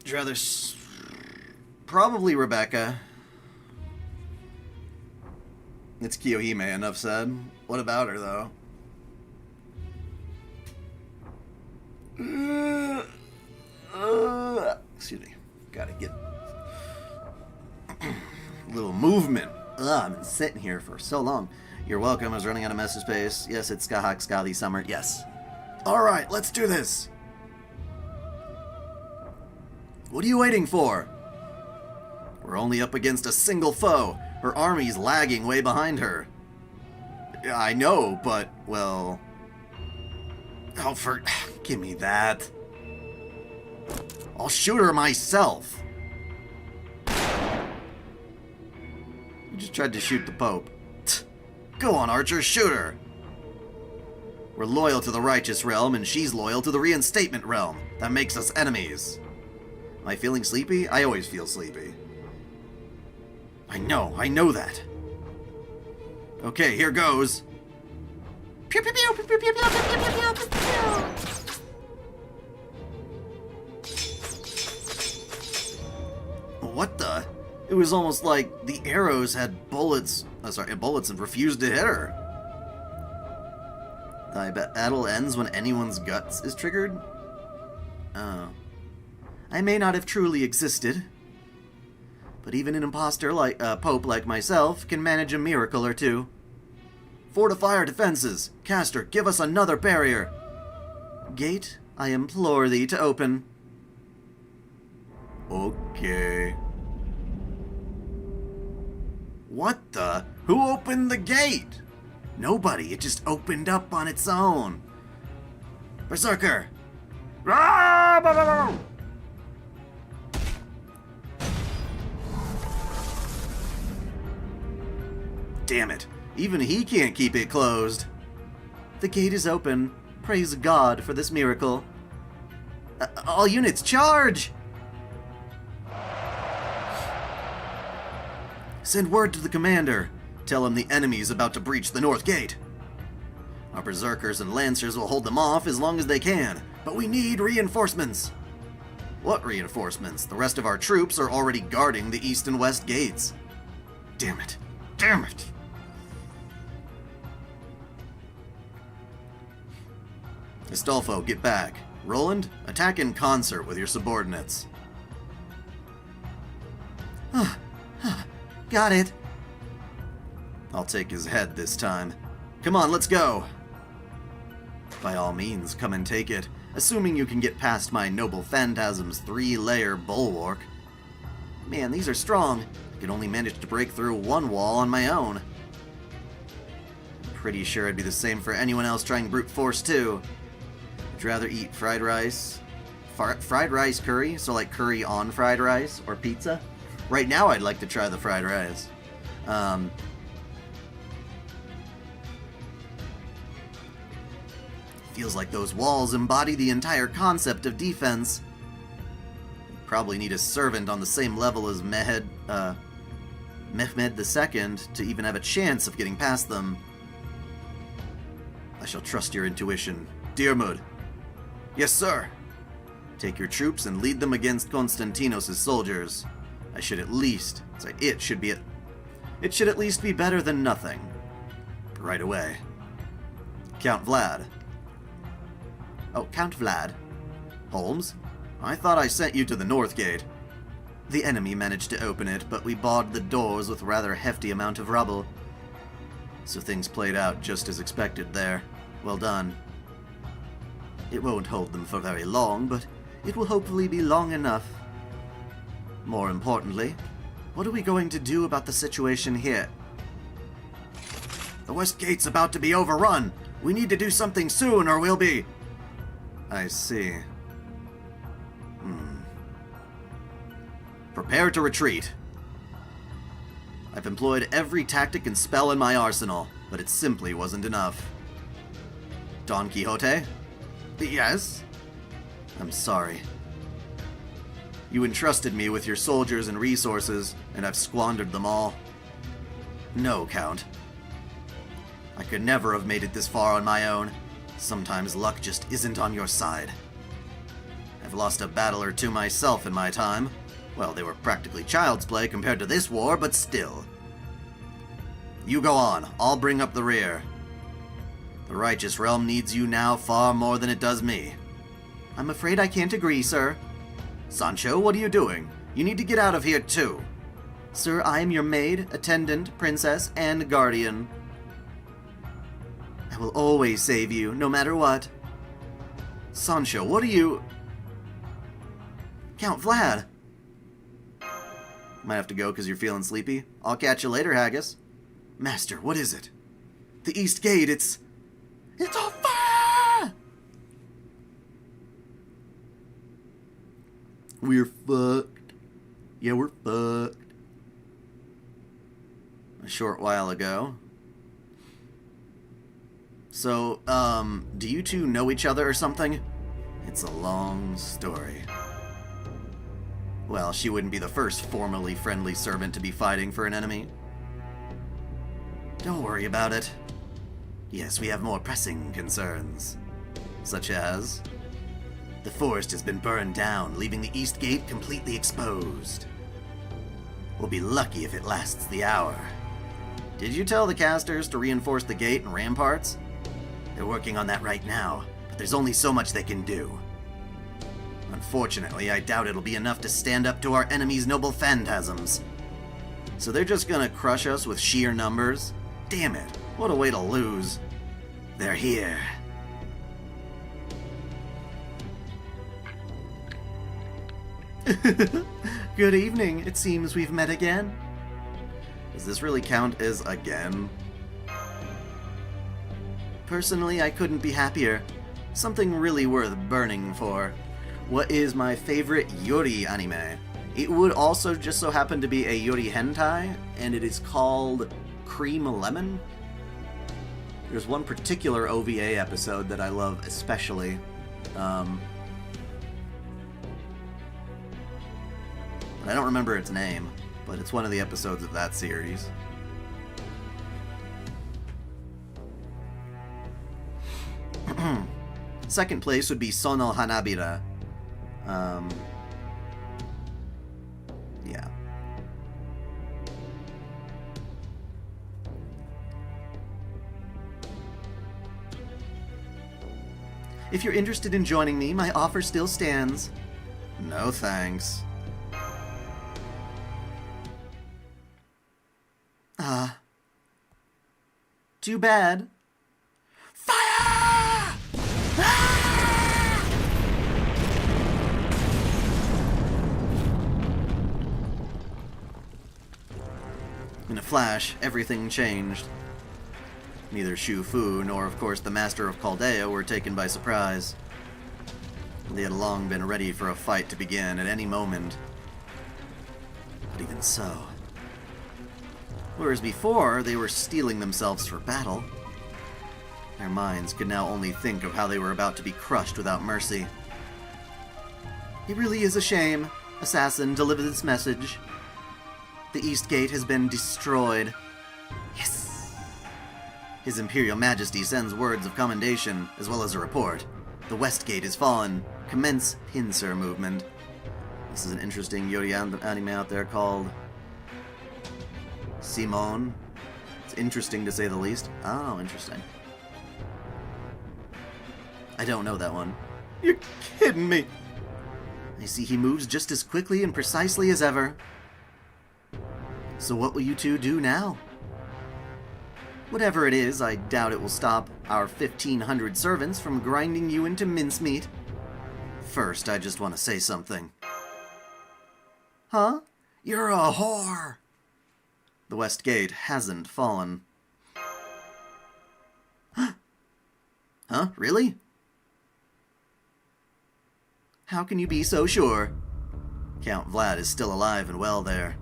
Rather, probably Rebecca. It's Kiyohime, enough said. What about her, though? Excuse me. Gotta get a little movement. I've been sitting here for so long. You're welcome. I was running out of message space. Yes, it's Skyhawk, Scotty, Summer. Yes. Alright, let's do this. What are you waiting for? We're only up against a single foe. Her army's lagging way behind her. I know, but, well... Oh, give me that. I'll shoot her myself. You just tried to shoot the Pope. Go on, Archer, shoot her. We're loyal to the righteous realm, and she's loyal to the reinstatement realm. That makes us enemies. Am I feeling sleepy? I always feel sleepy. I know that. Okay, here goes. Pew, pew, pew, pew, pew, pew, pew, pew, pew, pew, pew, pew. What the? It was almost like the arrows had bullets. Bullets and refused to hit her. I bet battle ends when anyone's guts is triggered. Oh. I may not have truly existed, but even an imposter like Pope like myself can manage a miracle or two. Fortify our defenses. Caster, give us another barrier. Gate, I implore thee to open. Okay. What the? Who opened the gate? Nobody. It just opened up on its own. Berserker! Damn it. Even he can't keep it closed. The gate is open. Praise God for this miracle. All units, charge! Send word to the commander. Tell him the enemy's about to breach the north gate. Our berserkers and lancers will hold them off as long as they can, but we need reinforcements. What reinforcements? The rest of our troops are already guarding the east and west gates. Damn it. Damn it. Astolfo, get back. Roland, attack in concert with your subordinates. Got it. I'll take his head this time. Come on, let's go. By all means, come and take it, assuming you can get past my noble phantasm's 3-layer bulwark. Man, these are strong. I could only manage to break through one wall on my own. I'm pretty sure it'd be the same for anyone else trying brute force too. Would you rather eat fried rice? Fried rice curry? So like curry on fried rice? Or pizza? Right now I'd like to try the fried rice. Feels like those walls embody the entire concept of defense. Probably need a servant on the same level as Mehmed II to even have a chance of getting past them. I shall trust your intuition. Diarmid. Yes, sir. Take your troops and lead them against Konstantinos' soldiers. It should at least be better than nothing. Right away. Count Vlad. Oh, Count Vlad. Holmes? I thought I sent you to the north gate. The enemy managed to open it, but we barred the doors with a rather hefty amount of rubble. So things played out just as expected there. Well done. It won't hold them for very long, but it will hopefully be long enough. More importantly, what are we going to do about the situation here? The west gate's about to be overrun. We need to do something soon or we'll be... I see. Prepare to retreat. I've employed every tactic and spell in my arsenal, but it simply wasn't enough. Don Quixote? Yes? I'm sorry. You entrusted me with your soldiers and resources, and I've squandered them all. No, Count. I could never have made it this far on my own. Sometimes luck just isn't on your side. I've lost a battle or two myself in my time. Well, they were practically child's play compared to this war, but still. You go on. I'll bring up the rear. The righteous realm needs you now far more than it does me. I'm afraid I can't agree, sir. Sancho, what are you doing? You need to get out of here, too. Sir, I am your maid, attendant, princess, and guardian. I will always save you, no matter what. Sancho, what are you... Count Vlad! Might have to go because you're feeling sleepy. I'll catch you later, Haggis. Master, what is it? The East Gate, it's on fire! We're fucked. Yeah, we're fucked. A short while ago. So, do you two know each other or something? It's a long story. Well, she wouldn't be the first formerly friendly servant to be fighting for an enemy. Don't worry about it. Yes, we have more pressing concerns. Such as... the forest has been burned down, leaving the east gate completely exposed. We'll be lucky if it lasts the hour. Did you tell the casters to reinforce the gate and ramparts? They're working on that right now, but there's only so much they can do. Unfortunately, I doubt it'll be enough to stand up to our enemy's noble phantasms. So they're just gonna crush us with sheer numbers? Damn it, what a way to lose. They're here. Good evening, it seems we've met again. Does this really count as again? Personally, I couldn't be happier. Something really worth burning for. What is my favorite Yuri anime? It would also just so happen to be a Yuri hentai, and it is called Cream Lemon. There's one particular OVA episode that I love especially. But I don't remember its name, but it's one of the episodes of that series. Second place would be Sono Hanabira. Yeah. If you're interested in joining me, my offer still stands. No thanks. Too bad. Fire! In a flash, everything changed. Neither Shu Fu nor, of course, the Master of Chaldea were taken by surprise. They had long been ready for a fight to begin at any moment. But even so... whereas before, they were steeling themselves for battle. Their minds could now only think of how they were about to be crushed without mercy. It really is a shame. Assassin, deliver this message. The East Gate has been destroyed. Yes! His Imperial Majesty sends words of commendation, as well as a report. The West Gate is fallen. Commence pincer movement. This is an interesting Yuri anime out there called... Simone. It's interesting to say the least. Oh, interesting. I don't know that one. You're kidding me! I see he moves just as quickly and precisely as ever. So what will you two do now? Whatever it is, I doubt it will stop our 1,500 servants from grinding you into mincemeat. First, I just want to say something. Huh? You're a whore! The West Gate hasn't fallen. Huh? Really? How can you be so sure? Count Vlad is still alive and well there.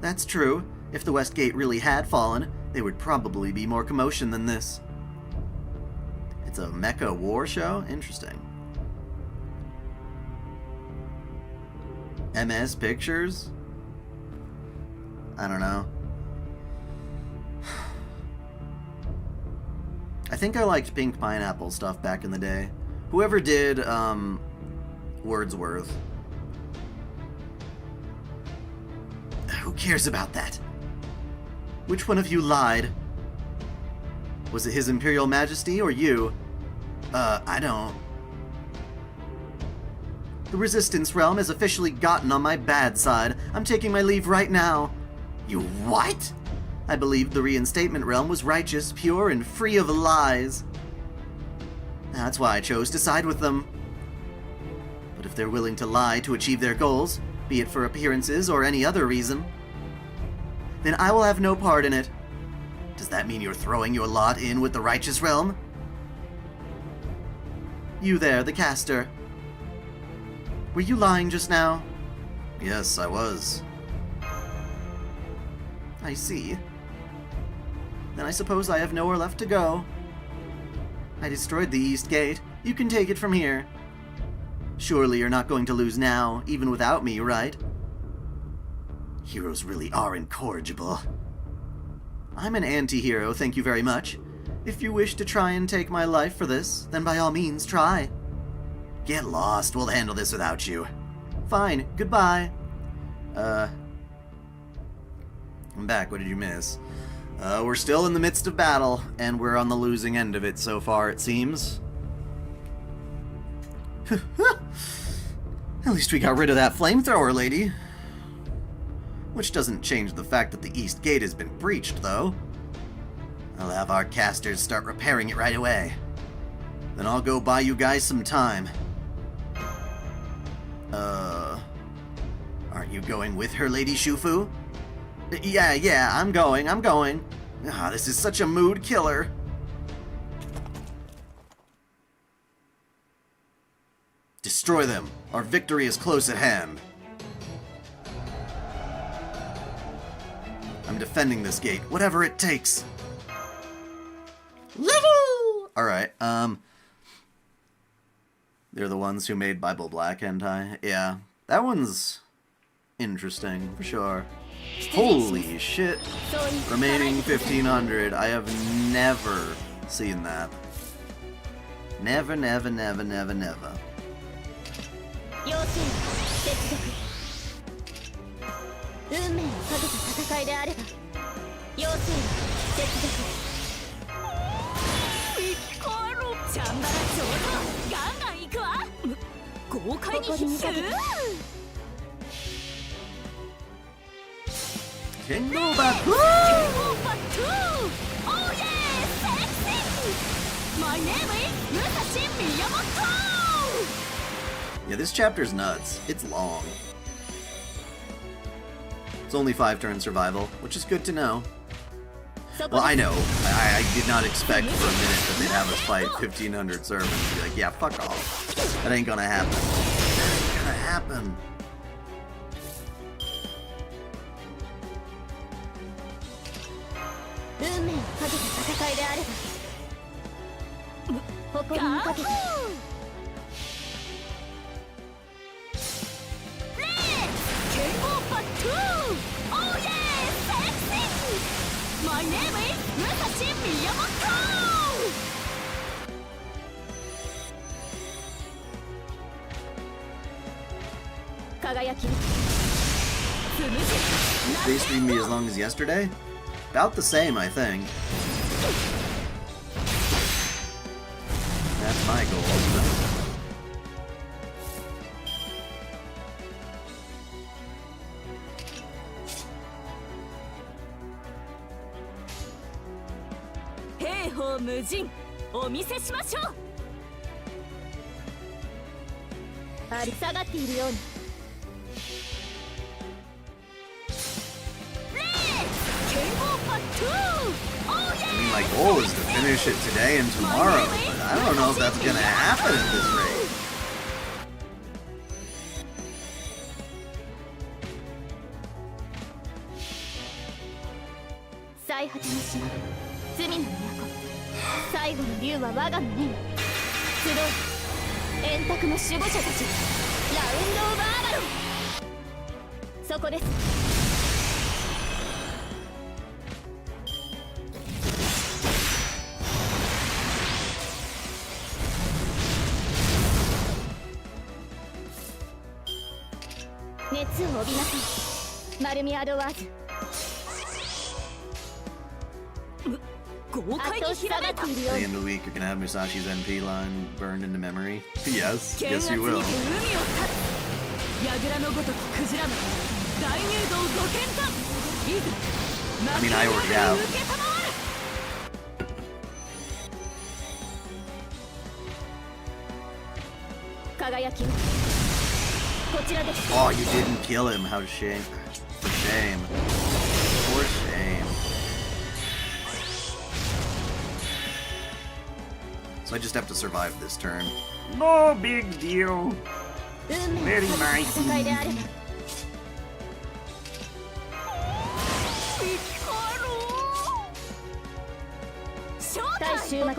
That's true. If the West Gate really had fallen, there would probably be more commotion than this. It's a mecha war show? Interesting. MS Pictures? I don't know. I think I liked Pink Pineapple stuff back in the day. Whoever did, Wordsworth. Who cares about that? Which one of you lied? Was it His Imperial Majesty or you? I don't... The Resistance Realm has officially gotten on my bad side. I'm taking my leave right now. You what? I believed the Reinstatement Realm was righteous, pure, and free of lies. That's why I chose to side with them. But if they're willing to lie to achieve their goals, be it for appearances or any other reason, then I will have no part in it. Does that mean you're throwing your lot in with the Righteous Realm? You there, the caster. Were you lying just now? Yes, I was. I see. Then I suppose I have nowhere left to go. I destroyed the East Gate. You can take it from here. Surely you're not going to lose now, even without me, right? Heroes really are incorrigible. I'm an anti-hero, thank you very much. If you wish to try and take my life for this, then by all means try. Get lost, we'll handle this without you. Fine, goodbye. I'm back, what did you miss? We're still in the midst of battle, and we're on the losing end of it so far, it seems. At least we got rid of that flamethrower lady. Which doesn't change the fact that the East Gate has been breached, though. I'll have our casters start repairing it right away. Then I'll go buy you guys some time. Aren't you going with her, Lady Shufu? Yeah, I'm going. Ah, this is such a mood killer. Destroy them. Our victory is close at hand. I'm defending this gate, whatever it takes. Level! Alright, they're the ones who made Bible Black hentai. Yeah, that one's interesting, for sure. Holy shit. Remaining 1500. I have never seen that. Never. 運命をかけた戦いであれば要請接続帰ろうチャンバラ上等ガンガン行くわ豪快に必死 Kingo Baku! Oh yeah! Sexy! My name is Musashi Miyamoto! Yeah, this chapter's nuts. It's long. It's only 5-turn survival, which is good to know. Well, I know. I did not expect for a minute that they'd have us fight 1,500 servants and be like, yeah, fuck off. That ain't gonna happen. That ain't gonna happen. Oh yeah! Sexy! My name is Musashi Miyamoto! They streamed me as long as yesterday? About the same, I think. That's my goal. I mean, my goal is to finish it today and tomorrow, but I don't know if that's gonna happen at this rate. At the end of the week, you're gonna have Musashi's NP line burned into memory? Yes, yes you will. I mean, I already have. Oh, you didn't kill him. How shame. For shame. For shame. so I just have to survive this turn. No big deal. 運命 Very の nice. 戦いであれば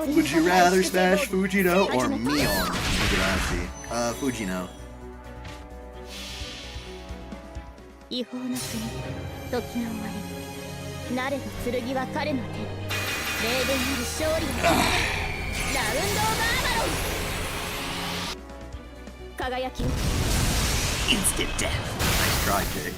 Would you rather smash Fujino or Mion Higurashi? Fujino. 違法な国時の終わりなれば剣は彼の手に霊言なる勝利をラウンド・オブ・アバロン輝きを Instant death. Nice try, kick.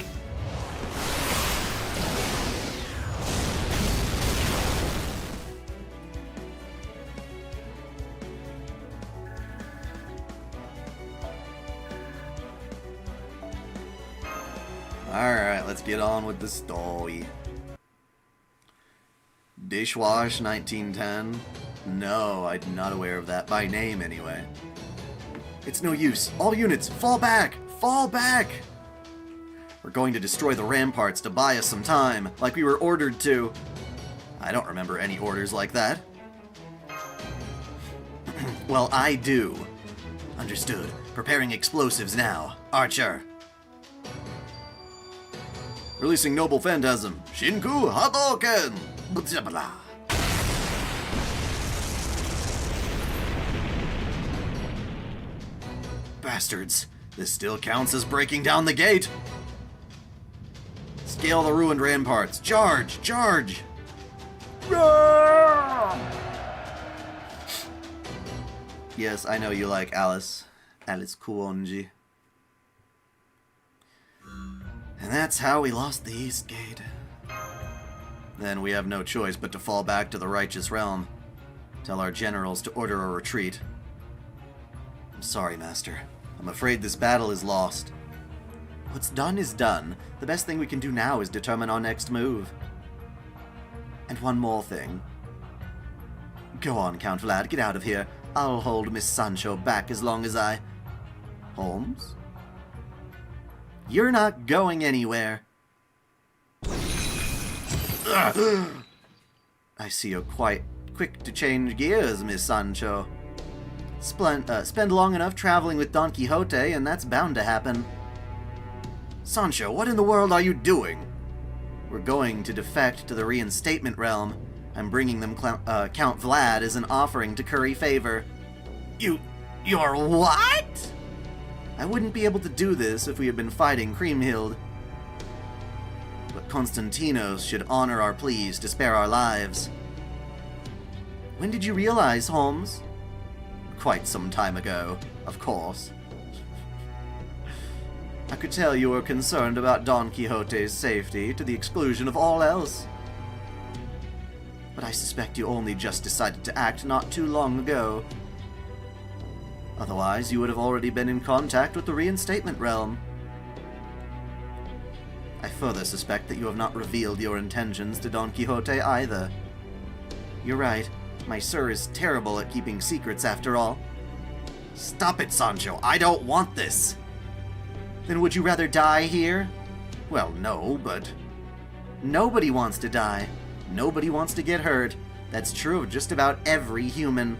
Alright, let's get on with the story. Dishwash 1910? No, I'm not aware of that, by name anyway. It's no use. All units, fall back! Fall back! We're going to destroy the ramparts to buy us some time, like we were ordered to. I don't remember any orders like that. Well, I do. Understood. Preparing explosives now. Archer. Releasing Noble Phantasm. Shinku Hadouken! Blah. Bastards. This still counts as breaking down the gate. Scale the ruined ramparts. Charge! Charge! Yes, I know you like Alice. Alice Kuonji. And that's how we lost the East Gate. Then we have no choice but to fall back to the Righteous Realm. Tell our generals to order a retreat. I'm sorry, Master. I'm afraid this battle is lost. What's done is done. The best thing we can do now is determine our next move. And one more thing. Go on, Count Vlad, get out of here. I'll hold Miss Sancho back as long as I... Holmes? You're not going anywhere. Ugh. I see you're quite quick to change gears, Miss Sancho. Spend long enough traveling with Don Quixote, and that's bound to happen. Sancho, what in the world are you doing? We're going to defect to the reinstatement realm. I'm bringing them Count Vlad as an offering to curry favor. You're what? I wouldn't be able to do this if we had been fighting Kriemhild. But Konstantinos should honor our pleas to spare our lives. When did you realize, Holmes? Quite some time ago, of course. I could tell you were concerned about Don Quixote's safety to the exclusion of all else. But I suspect you only just decided to act not too long ago. Otherwise, you would have already been in contact with the reinstatement realm. I further suspect that you have not revealed your intentions to Don Quixote either. You're right, my sir is terrible at keeping secrets after all. Stop it, Sancho, I don't want this! Then would you rather die here? Well, no, but... Nobody wants to die. Nobody wants to get hurt. That's true of just about every human.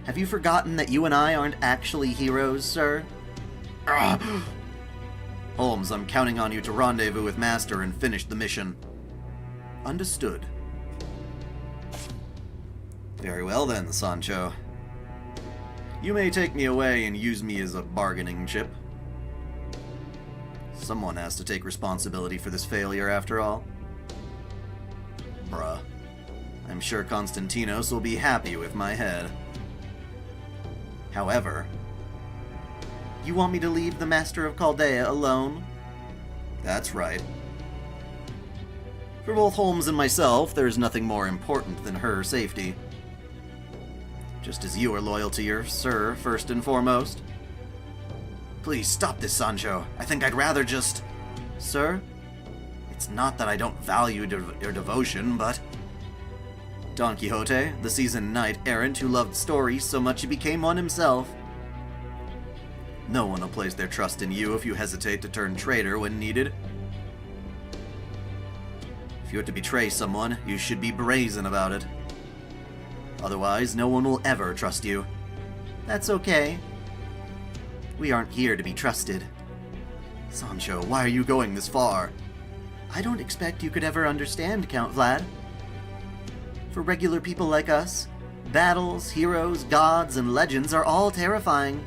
Have you forgotten that you and I aren't actually heroes, sir? Holmes, I'm counting on you to rendezvous with Master and finish the mission. Understood. Very well then, Sancho. You may take me away and use me as a bargaining chip. Someone has to take responsibility for this failure, after all. Bruh. I'm sure Konstantinos will be happy with my head. However... You want me to leave the Master of Chaldea alone? That's right. For both Holmes and myself, there's nothing more important than her safety. Just as you are loyal to your sir, first and foremost. Please stop this, Sancho. I think I'd rather just... Sir? It's not that I don't value your devotion, but... Don Quixote, the seasoned knight-errant who loved stories so much he became one himself. No one will place their trust in you if you hesitate to turn traitor when needed. If you're to betray someone, you should be brazen about it. Otherwise, no one will ever trust you. That's okay. We aren't here to be trusted. Sancho, why are you going this far? I don't expect you could ever understand, Count Vlad. For regular people like us, battles, heroes, gods, and legends are all terrifying.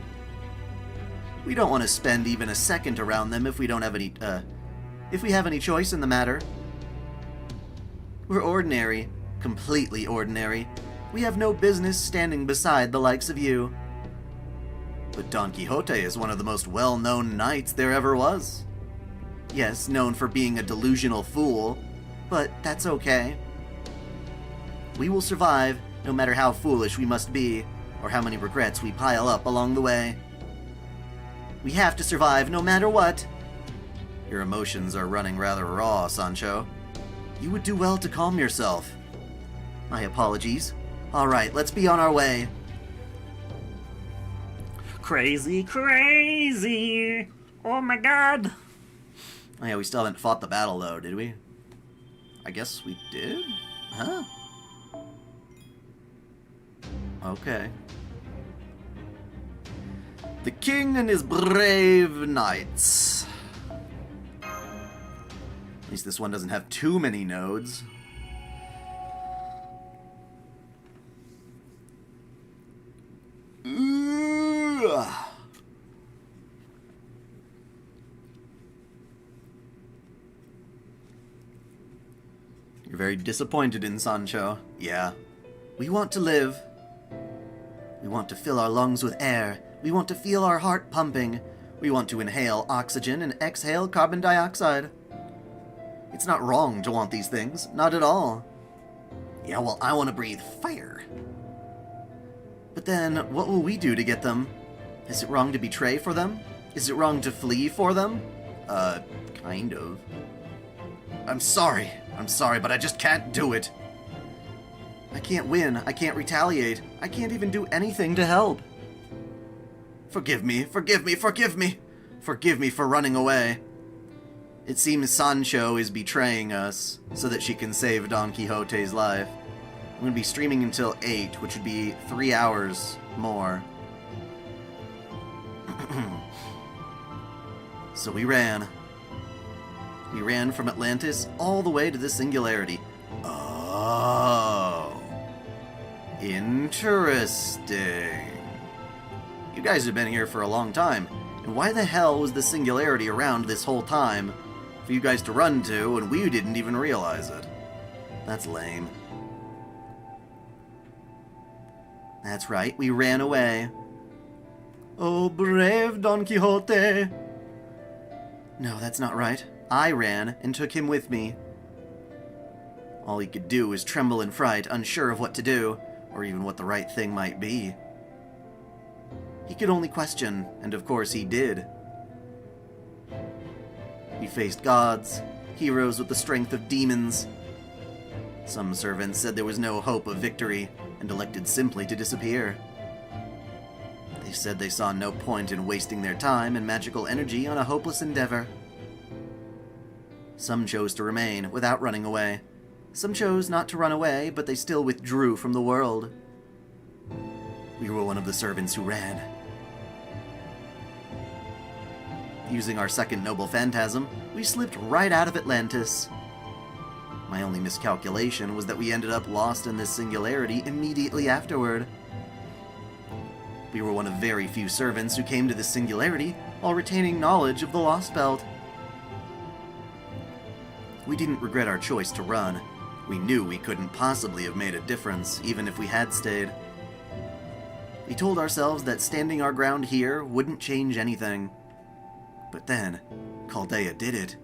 We don't want to spend even a second around them if we don't have any choice in the matter. We're ordinary, completely ordinary. We have no business standing beside the likes of you. But Don Quixote is one of the most well-known knights there ever was. Yes, known for being a delusional fool, but that's okay. We will survive, no matter how foolish we must be, or how many regrets we pile up along the way. We have to survive no matter what. Your emotions are running rather raw, Sancho. You would do well to calm yourself. My apologies. Alright, let's be on our way. Crazy, crazy. Oh my god. Oh yeah, we still haven't fought the battle though, did we? I guess we did? Huh? Okay. The king and his brave knights. At least this one doesn't have too many nodes. Ugh. You're very disappointed in Sancho. Yeah. We want to live. We want to fill our lungs with air. We want to feel our heart pumping. We want to inhale oxygen and exhale carbon dioxide. It's not wrong to want these things. Not at all. Yeah, well, I want to breathe fire. But then, what will we do to get them? Is it wrong to betray for them? Is it wrong to flee for them? Kind of. I'm sorry, but I just can't do it. I can't win, I can't retaliate, I can't even do anything to help. Forgive me, forgive me, forgive me! Forgive me for running away. It seems Sancho is betraying us, so that she can save Don Quixote's life. I'm going to be streaming until 8, which would be 3 hours more. So we ran. We ran from Atlantis all the way to the Singularity. Oh. Interesting. You guys have been here for a long time. And why the hell was the Singularity around this whole time for you guys to run to, and we didn't even realize it? That's lame. That's right, we ran away. Oh, brave Don Quixote. No, that's not right. I ran and took him with me. All he could do was tremble in fright, unsure of what to do, or even what the right thing might be. He could only question, and of course he did. We faced gods, heroes with the strength of demons. Some servants said there was no hope of victory, and elected simply to disappear. They said they saw no point in wasting their time and magical energy on a hopeless endeavor. Some chose to remain without running away. Some chose not to run away, but they still withdrew from the world. We were one of the servants who ran. Using our second noble phantasm, we slipped right out of Atlantis. My only miscalculation was that we ended up lost in this singularity immediately afterward. We were one of very few servants who came to this singularity while retaining knowledge of the Lost Belt. We didn't regret our choice to run. We knew we couldn't possibly have made a difference, even if we had stayed. We told ourselves that standing our ground here wouldn't change anything. But then, Chaldea did it.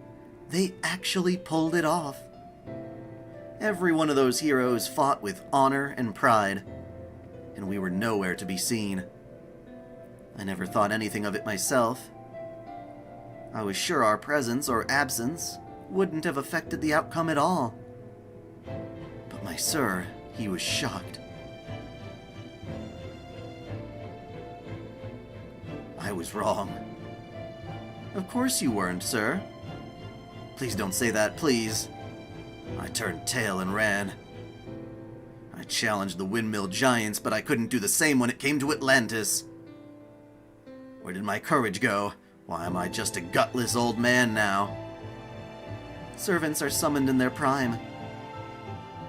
They actually pulled it off. Every one of those heroes fought with honor and pride, and we were nowhere to be seen. I never thought anything of it myself. I was sure our presence or absence wouldn't have affected the outcome at all. But my sir, he was shocked. I was wrong. Of course you weren't, sir. Please don't say that, please. I turned tail and ran. I challenged the windmill giants, but I couldn't do the same when it came to Atlantis. Where did my courage go? Why am I just a gutless old man now? Servants are summoned in their prime.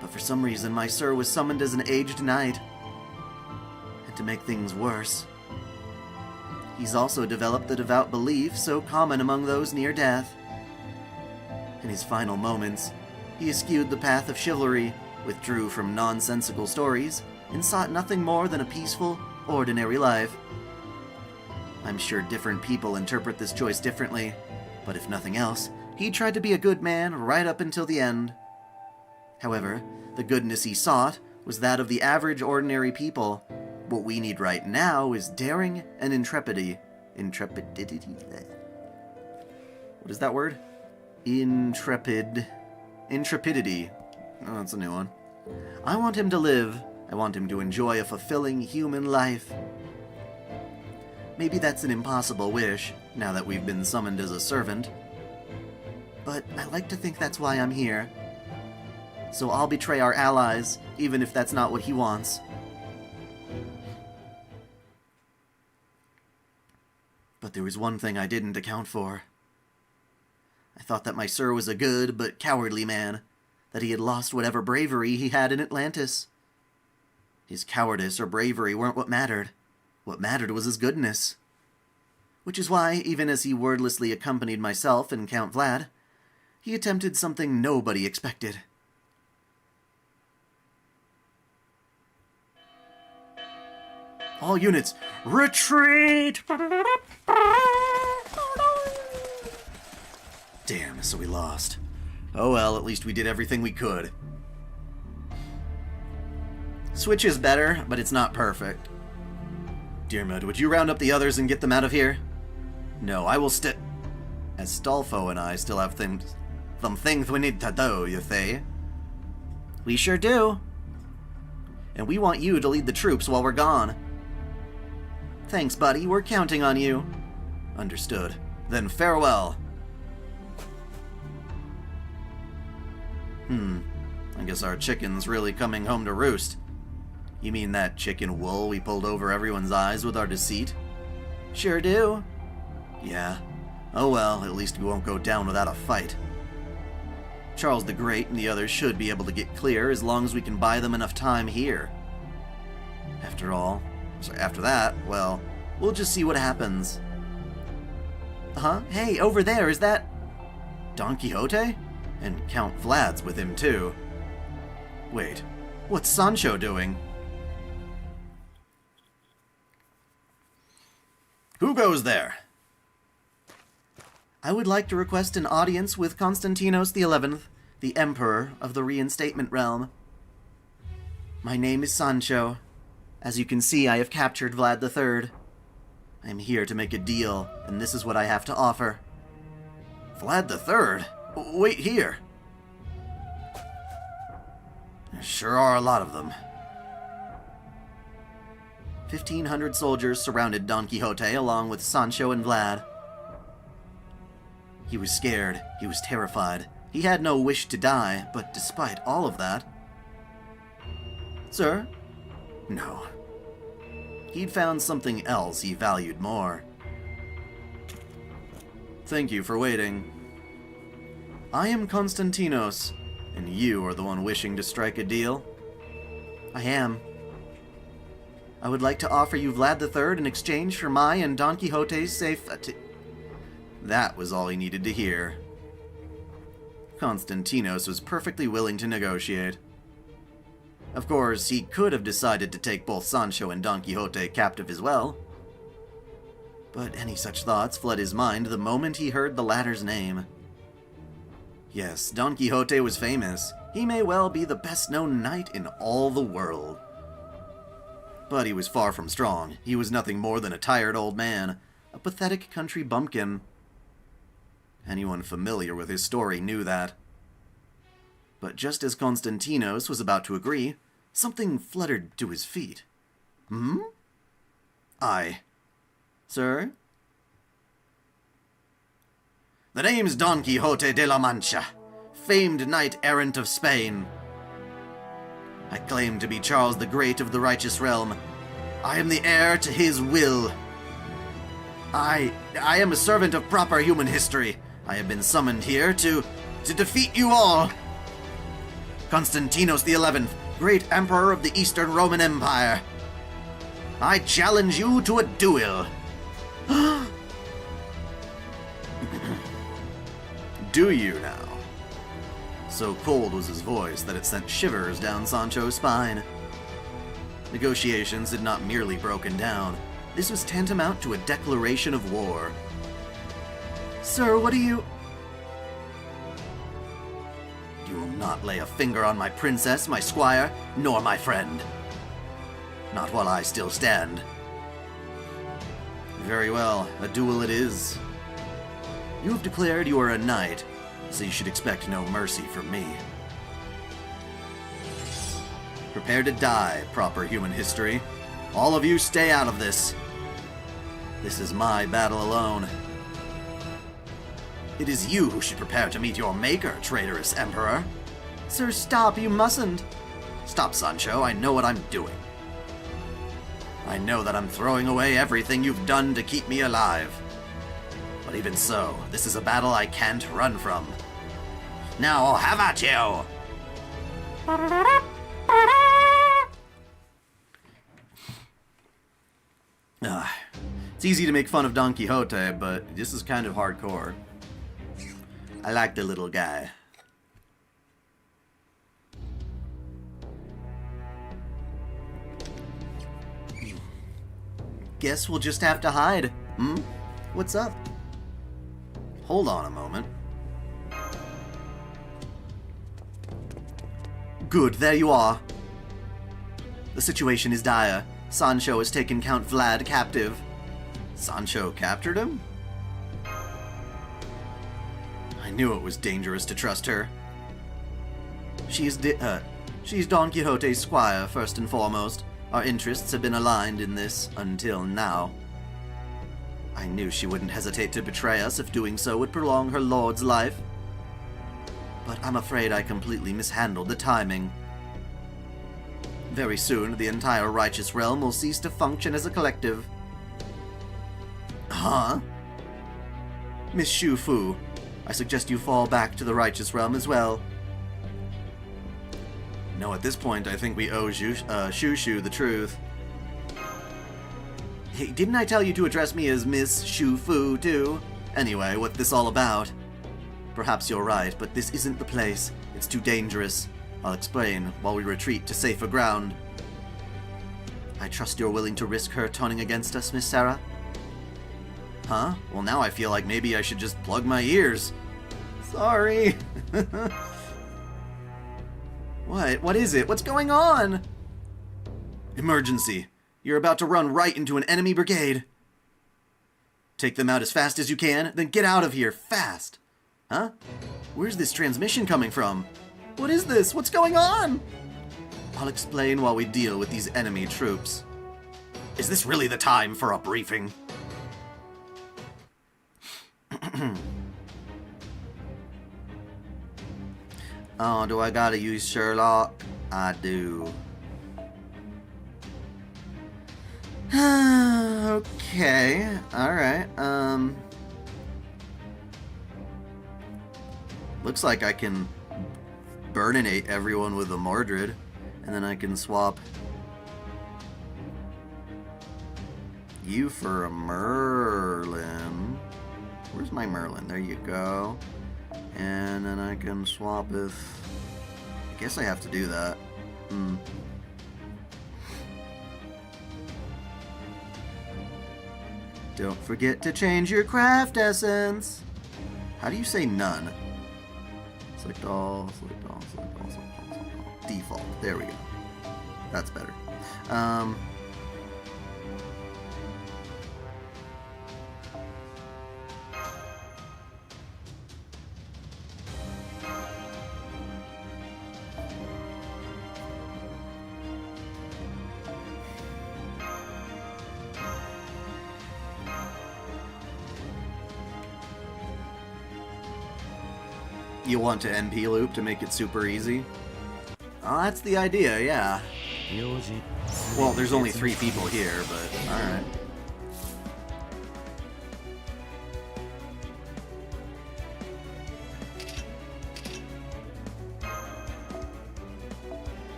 But for some reason, my sir was summoned as an aged knight. And to make things worse, he's also developed the devout belief so common among those near death. In his final moments, he eschewed the path of chivalry, withdrew from nonsensical stories, and sought nothing more than a peaceful, ordinary life. I'm sure different people interpret this choice differently, but if nothing else, he tried to be a good man right up until the end. However, the goodness he sought was that of the average ordinary people. What we need right now is daring and intrepidity. What is that word? Intrepidity. Oh, that's a new one. I want him to live. I want him to enjoy a fulfilling human life. Maybe that's an impossible wish, now that we've been summoned as a servant. But I like to think that's why I'm here. So I'll betray our allies, even if that's not what he wants. But there was one thing I didn't account for. I thought that my sir was a good but cowardly man, that he had lost whatever bravery he had in Atlantis. His cowardice or bravery weren't what mattered. What mattered was his goodness. Which is why, even as he wordlessly accompanied myself and Count Vlad, he attempted something nobody expected. All units, retreat! Damn, so we lost. Oh well, at least we did everything we could. Switch is better, but it's not perfect. Diarmuid, would you round up the others and get them out of here? No, I will as Stolfo and I still have some things we need to do, you say? We sure do. And we want you to lead the troops while we're gone. Thanks, buddy. We're counting on you. Understood. Then farewell. I guess our chicken's really coming home to roost. You mean that chicken wool we pulled over everyone's eyes with our deceit? Sure do. Yeah. Oh well, at least we won't go down without a fight. Charles the Great and the others should be able to get clear as long as we can buy them enough time here. After that, well, we'll just see what happens. Huh? Hey, over there, is that Don Quixote? And Count Vlad's with him too. Wait, what's Sancho doing? Who goes there? I would like to request an audience with Constantinos XI, the Emperor of the Reinstatement Realm. My name is Sancho. As you can see, I have captured Vlad III. I am here to make a deal, and this is what I have to offer. Vlad III? Wait here. There sure are a lot of them. 1,500 soldiers surrounded Don Quixote along with Sancho and Vlad. He was scared. He was terrified. He had no wish to die, but despite all of that... Sir? No. He'd found something else he valued more. Thank you for waiting. I am Constantinos, and you are the one wishing to strike a deal? I am. I would like to offer you Vlad III in exchange for my and Don Quixote's safety. That was all he needed to hear. Constantinos was perfectly willing to negotiate. Of course, he could have decided to take both Sancho and Don Quixote captive as well. But any such thoughts fled his mind the moment he heard the latter's name. Yes, Don Quixote was famous. He may well be the best-known knight in all the world. But he was far from strong. He was nothing more than a tired old man, a pathetic country bumpkin. Anyone familiar with his story knew that. But just as Constantinos was about to agree, something fluttered to his feet. Aye. Sir? The name's Don Quixote de la Mancha, famed knight-errant of Spain. I claim to be Charles the Great of the Righteous Realm. I am the heir to his will. I am a servant of proper human history. I have been summoned here to defeat you all. Constantinos the 11th, great emperor of the Eastern Roman Empire. I challenge you to a duel. Do you now? So cold was his voice that it sent shivers down Sancho's spine. Negotiations had not merely broken down. This was tantamount to a declaration of war. Sir, what do you... You will not lay a finger on my princess, my squire, nor my friend. Not while I still stand. Very well, a duel it is. You have declared you are a knight, so you should expect no mercy from me. Prepare to die, proper human history. All of you stay out of this. This is my battle alone. It is you who should prepare to meet your maker, traitorous emperor. Sir, stop, you mustn't. Stop, Sancho, I know what I'm doing. I know that I'm throwing away everything you've done to keep me alive. But even so, this is a battle I can't run from. Now I'll have at you! It's easy to make fun of Don Quixote, but this is kind of hardcore. I like the little guy. Guess we'll just have to hide. What's up? Hold on a moment. Good, there you are. The situation is dire. Sancho has taken Count Vlad captive. Sancho captured him? I knew it was dangerous to trust her. She's Don Quixote's squire, first and foremost. Our interests have been aligned in this until now. I knew she wouldn't hesitate to betray us if doing so would prolong her lord's life. But I'm afraid I completely mishandled the timing. Very soon, the entire righteous realm will cease to function as a collective. Huh? Miss Shu Fu, I suggest you fall back to the righteous realm as well. No, at this point, I think we owe Shu Shu the truth. Hey, didn't I tell you to address me as Miss Shu Fu, too? Anyway, what's this all about? Perhaps you're right, but this isn't the place. It's too dangerous. I'll explain while we retreat to safer ground. I trust you're willing to risk her turning against us, Miss Sarah? Huh? Well, now I feel like maybe I should just plug my ears. Sorry. What? What is it? What's going on? Emergency. You're about to run right into an enemy brigade. Take them out as fast as you can, then get out of here, fast. Huh? Where's this transmission coming from? What is this? What's going on? I'll explain while we deal with these enemy troops. Is this really the time for a briefing? Oh, do I gotta use Sherlock? I do. Okay, alright, looks like I can burninate everyone with a Mordred, and then I can swap you for a Merlin. Where's my Merlin? There you go. And then I can swap with... I guess I have to do that. Don't forget to change your craft essence. How do you say none? Select all, select all, select all, select all, select all. Default. There we go. That's better. You want to NP loop to make it super easy? Oh, that's the idea, yeah. 用事 Well, there's only 3 people here, but alright.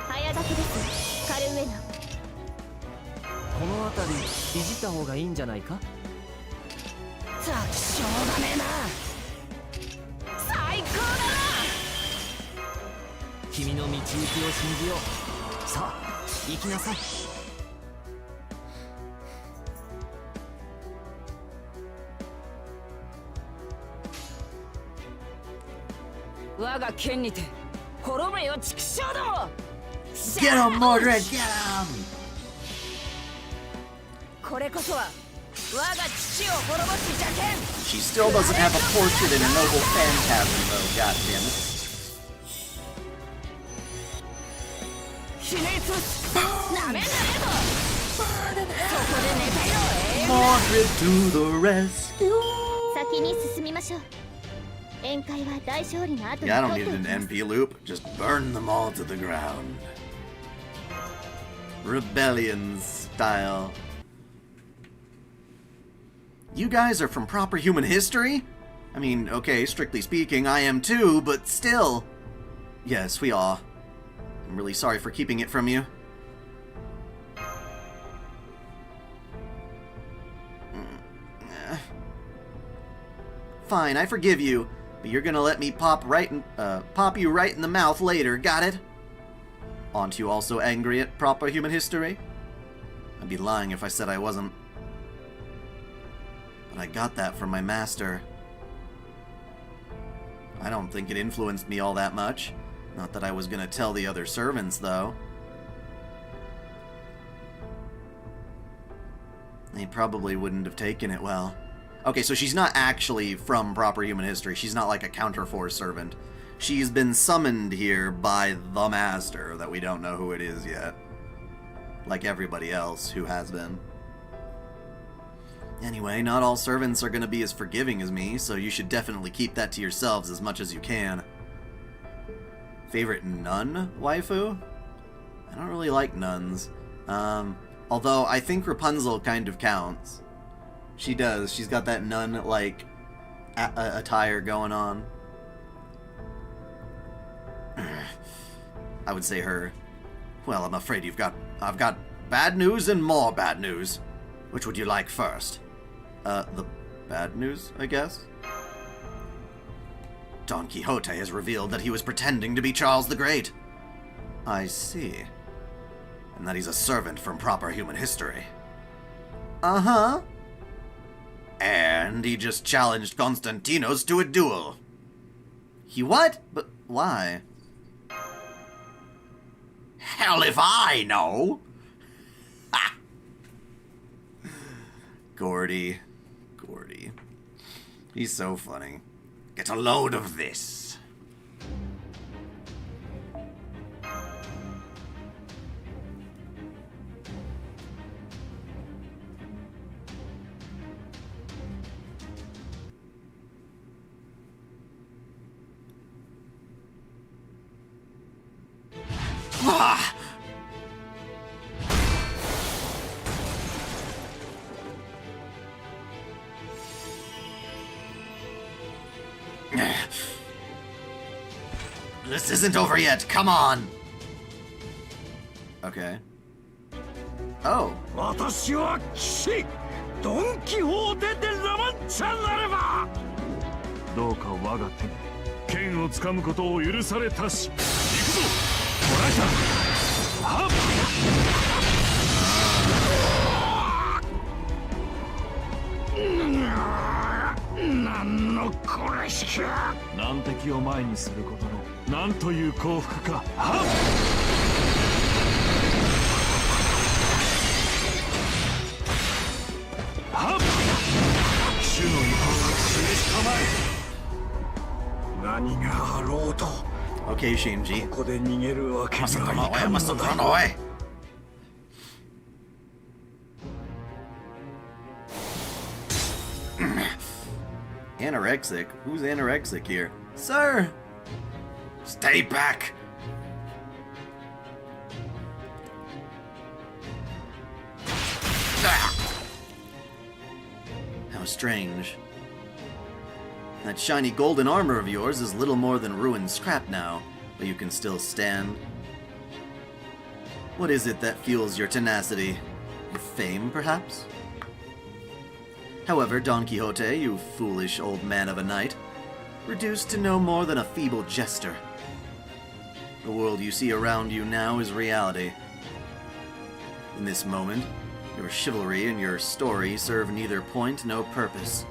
Hayagaki desu. Karu na. この辺りいじった方がいいんじゃないか。さあ、しょうがねえな。最高だな。君の道行きを信じよう。さあ行きなさい。我が剣にて滅べよ畜生ども。 Get him, Mordred! Get him! これこそは我が父を滅ぼす邪剣。 She still doesn't have a portrait in a noble phantasm, though, goddammit. ひねりつぶす。なめんなめんぞ。そこで寝てろ。 Mordred to the rescue! 先に進みましょう。宴会は大勝利の後に Yeah, I don't 取っ need てお an きます。 NP loop. Just burn them all to the ground. Rebellion style. You guys are from proper human history? I mean, okay, strictly speaking, I am too, but still. Yes, we are. I'm really sorry for keeping it from you. Fine, I forgive you, but you're gonna let me pop you right in the mouth later, got it? Aren't you also angry at proper human history? I'd be lying if I said I wasn't. But I got that from my master. I don't think it influenced me all that much. Not that I was gonna tell the other servants, though. They probably wouldn't have taken it well. Okay, so she's not actually from proper human history. She's not like a counterforce servant. She's been summoned here by the master that we don't know who it is yet. Like everybody else who has been. Anyway, not all servants are going to be as forgiving as me, so you should definitely keep that to yourselves as much as you can. Favorite nun waifu? I don't really like nuns. Although I think Rapunzel kind of counts. She does. She's got that nun-like attire going on. I would say her. Well, I'm afraid I've got bad news and more bad news. Which would you like first? The bad news, I guess? Don Quixote has revealed that he was pretending to be Charles the Great. I see. And that he's a servant from proper human history. Uh-huh. And he just challenged Constantinos to a duel. He what? But why? Hell if I know! Ha! Gordy. He's so funny. Get a load of this. Ah! This isn't over yet, come on! Okay. Oh. 私は騎士ドン・キホーテ・デ・ラ・マンチャなればどうか我が手に剣をつかむことを許されたし行くぞトライターはっ何のこれしきゃ難敵を前にすることのなんという幸福かはっはっ主の意向を示したまえ何があろうと Okay, Shinji. ここで逃げるわけに Must は run い away, かんの must だ run away. Anorexic? Who's anorexic here? Sir! Stay back! How strange. That shiny golden armor of yours is little more than ruined scrap now, but you can still stand. What is it that fuels your tenacity? Your fame, perhaps? However, Don Quixote, you foolish old man of a knight, reduced to no more than a feeble jester. The world you see around you now is reality. In this moment, your chivalry and your story serve neither point nor purpose.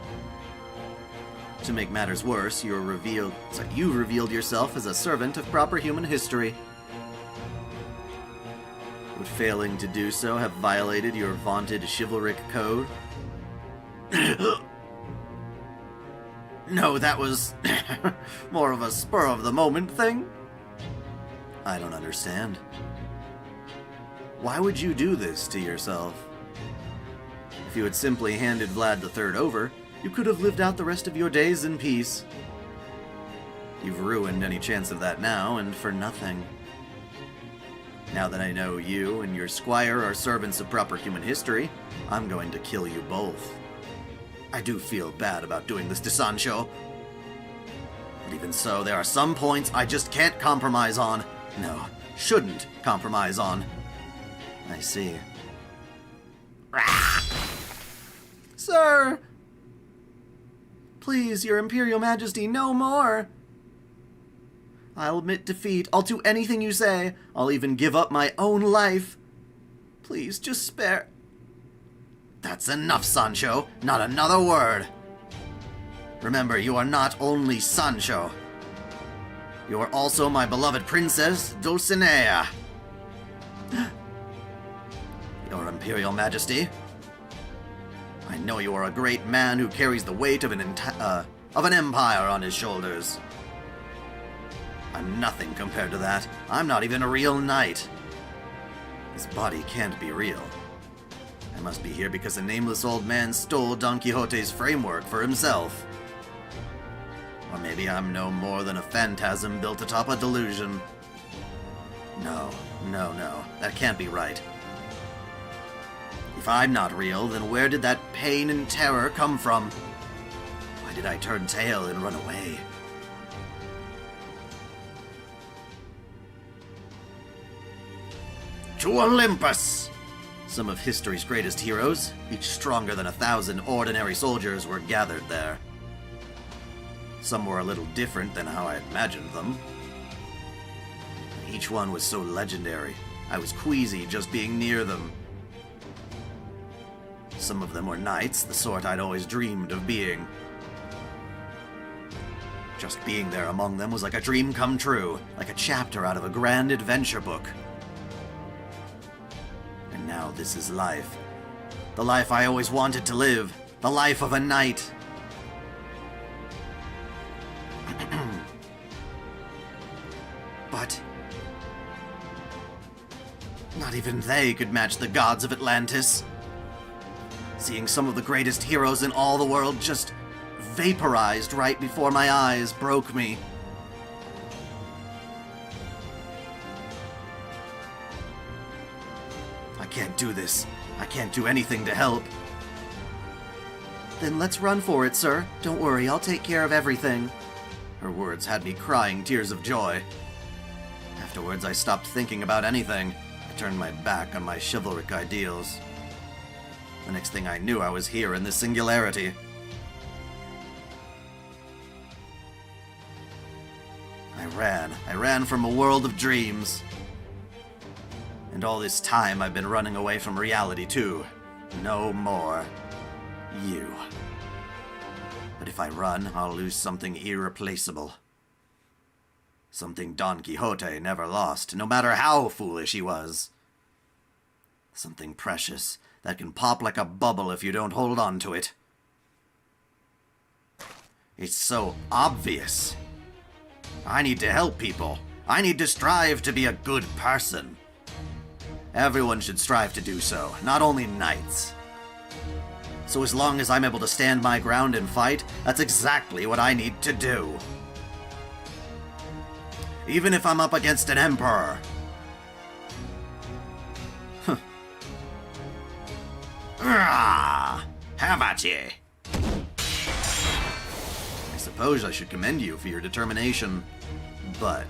To make matters worse, you've revealed yourself as a servant of proper human history. Would failing to do so have violated your vaunted chivalric code? No, that was more of a spur-of-the-moment thing. I don't understand. Why would you do this to yourself? If you had simply handed Vlad III over, you could have lived out the rest of your days in peace. You've ruined any chance of that now, and for nothing. Now that I know you and your squire are servants of proper human history, I'm going to kill you both. I do feel bad about doing this to Sancho. But even so, there are some points I just can't compromise on. No, shouldn't compromise on. I see. Sir! Please, your Imperial Majesty, no more! I'll admit defeat. I'll do anything you say. I'll even give up my own life. Please, just spare... That's enough, Sancho. Not another word. Remember, you are not only Sancho. You are also my beloved princess, Dulcinea. Your Imperial Majesty, I know you are a great man who carries the weight of an empire on his shoulders. I'm nothing compared to that. I'm not even a real knight. This body can't be real. I must be here because a nameless old man stole Don Quixote's framework for himself. Or maybe I'm no more than a phantasm built atop a delusion. No, that can't be right. If I'm not real, then where did that pain and terror come from? Why did I turn tail and run away? To Olympus! Some of history's greatest heroes, each stronger than 1,000 ordinary soldiers, were gathered there. Some were a little different than how I imagined them. Each one was so legendary, I was queasy just being near them. Some of them were knights, the sort I'd always dreamed of being. Just being there among them was like a dream come true, like a chapter out of a grand adventure book. And now this is life. The life I always wanted to live. The life of a knight. But not even they could match the gods of Atlantis. Seeing some of the greatest heroes in all the world just vaporized right before my eyes broke me. I can't do this. I can't do anything to help. Then let's run for it, sir. Don't worry, I'll take care of everything. Her words had me crying tears of joy. Afterwards, I stopped thinking about anything. I turned my back on my chivalric ideals. The next thing I knew, I was here in the singularity. I ran from a world of dreams. And all this time, I've been running away from reality, too. No more. You. But if I run, I'll lose something irreplaceable. Something Don Quixote never lost, no matter how foolish he was. Something precious that can pop like a bubble if you don't hold on to it. It's so obvious. I need to help people. I need to strive to be a good person. Everyone should strive to do so, not only knights. So as long as I'm able to stand my ground and fight, that's exactly what I need to do. even if I'm up against an emperor. How about you? I suppose I should commend you for your determination, but...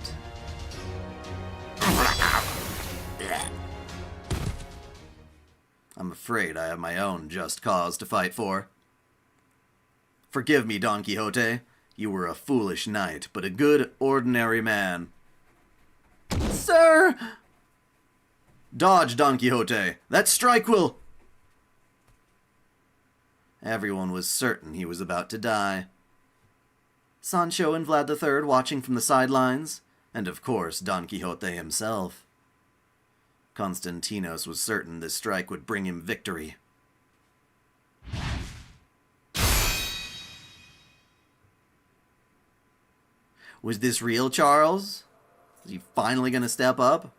I'm afraid I have my own just cause to fight for. Forgive me, Don Quixote. You were a foolish knight, but a good, ordinary man. Sir! Dodge, Don Quixote. That strike will... Everyone was certain he was about to die. Sancho and Vlad III watching from the sidelines, and of course Don Quixote himself. Constantinos was certain this strike would bring him victory. Was this real, Charles? Was he finally going to step up?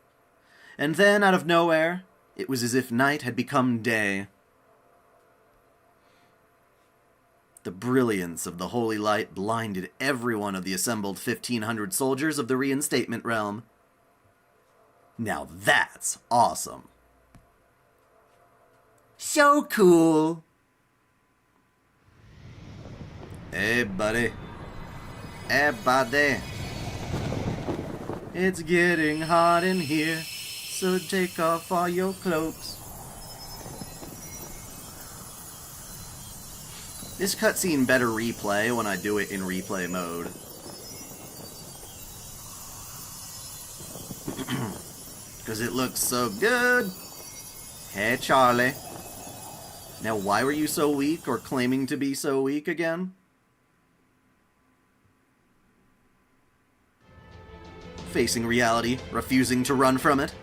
And then, out of nowhere, it was as if night had become day. The brilliance of the holy light blinded every one of the assembled 1,500 soldiers of the reinstatement realm. Now that's awesome. So cool. Hey, buddy. Hey, buddy. It's getting hot in here, so take off all your cloaks. This cutscene better replay when I do it in replay mode. Because it looks so good. Hey, Charlie. Now, why were you so weak, or claiming to be so weak again? Facing reality, refusing to run from it.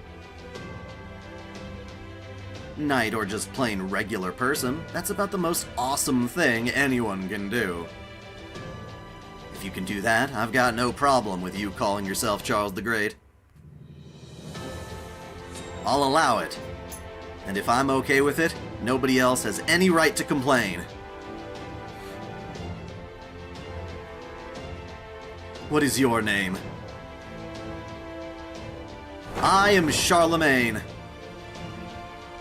Knight or just plain regular person, that's about the most awesome thing anyone can do. If you can do that, I've got no problem with you calling yourself Charles the Great. I'll allow it. And if I'm okay with it, nobody else has any right to complain. What is your name? I am Charlemagne.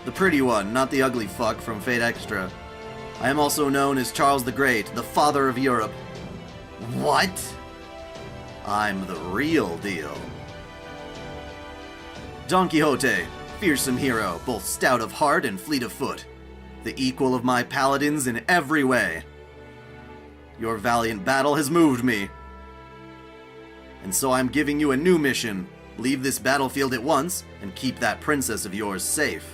The pretty one, not the ugly fuck from Fate Extra. I am also known as Charles the Great, the father of Europe. What? I'm the real deal. Don Quixote, fearsome hero, both stout of heart and fleet of foot. The equal of my paladins in every way. Your valiant battle has moved me. And so I'm giving you a new mission. Leave this battlefield at once, and keep that princess of yours safe.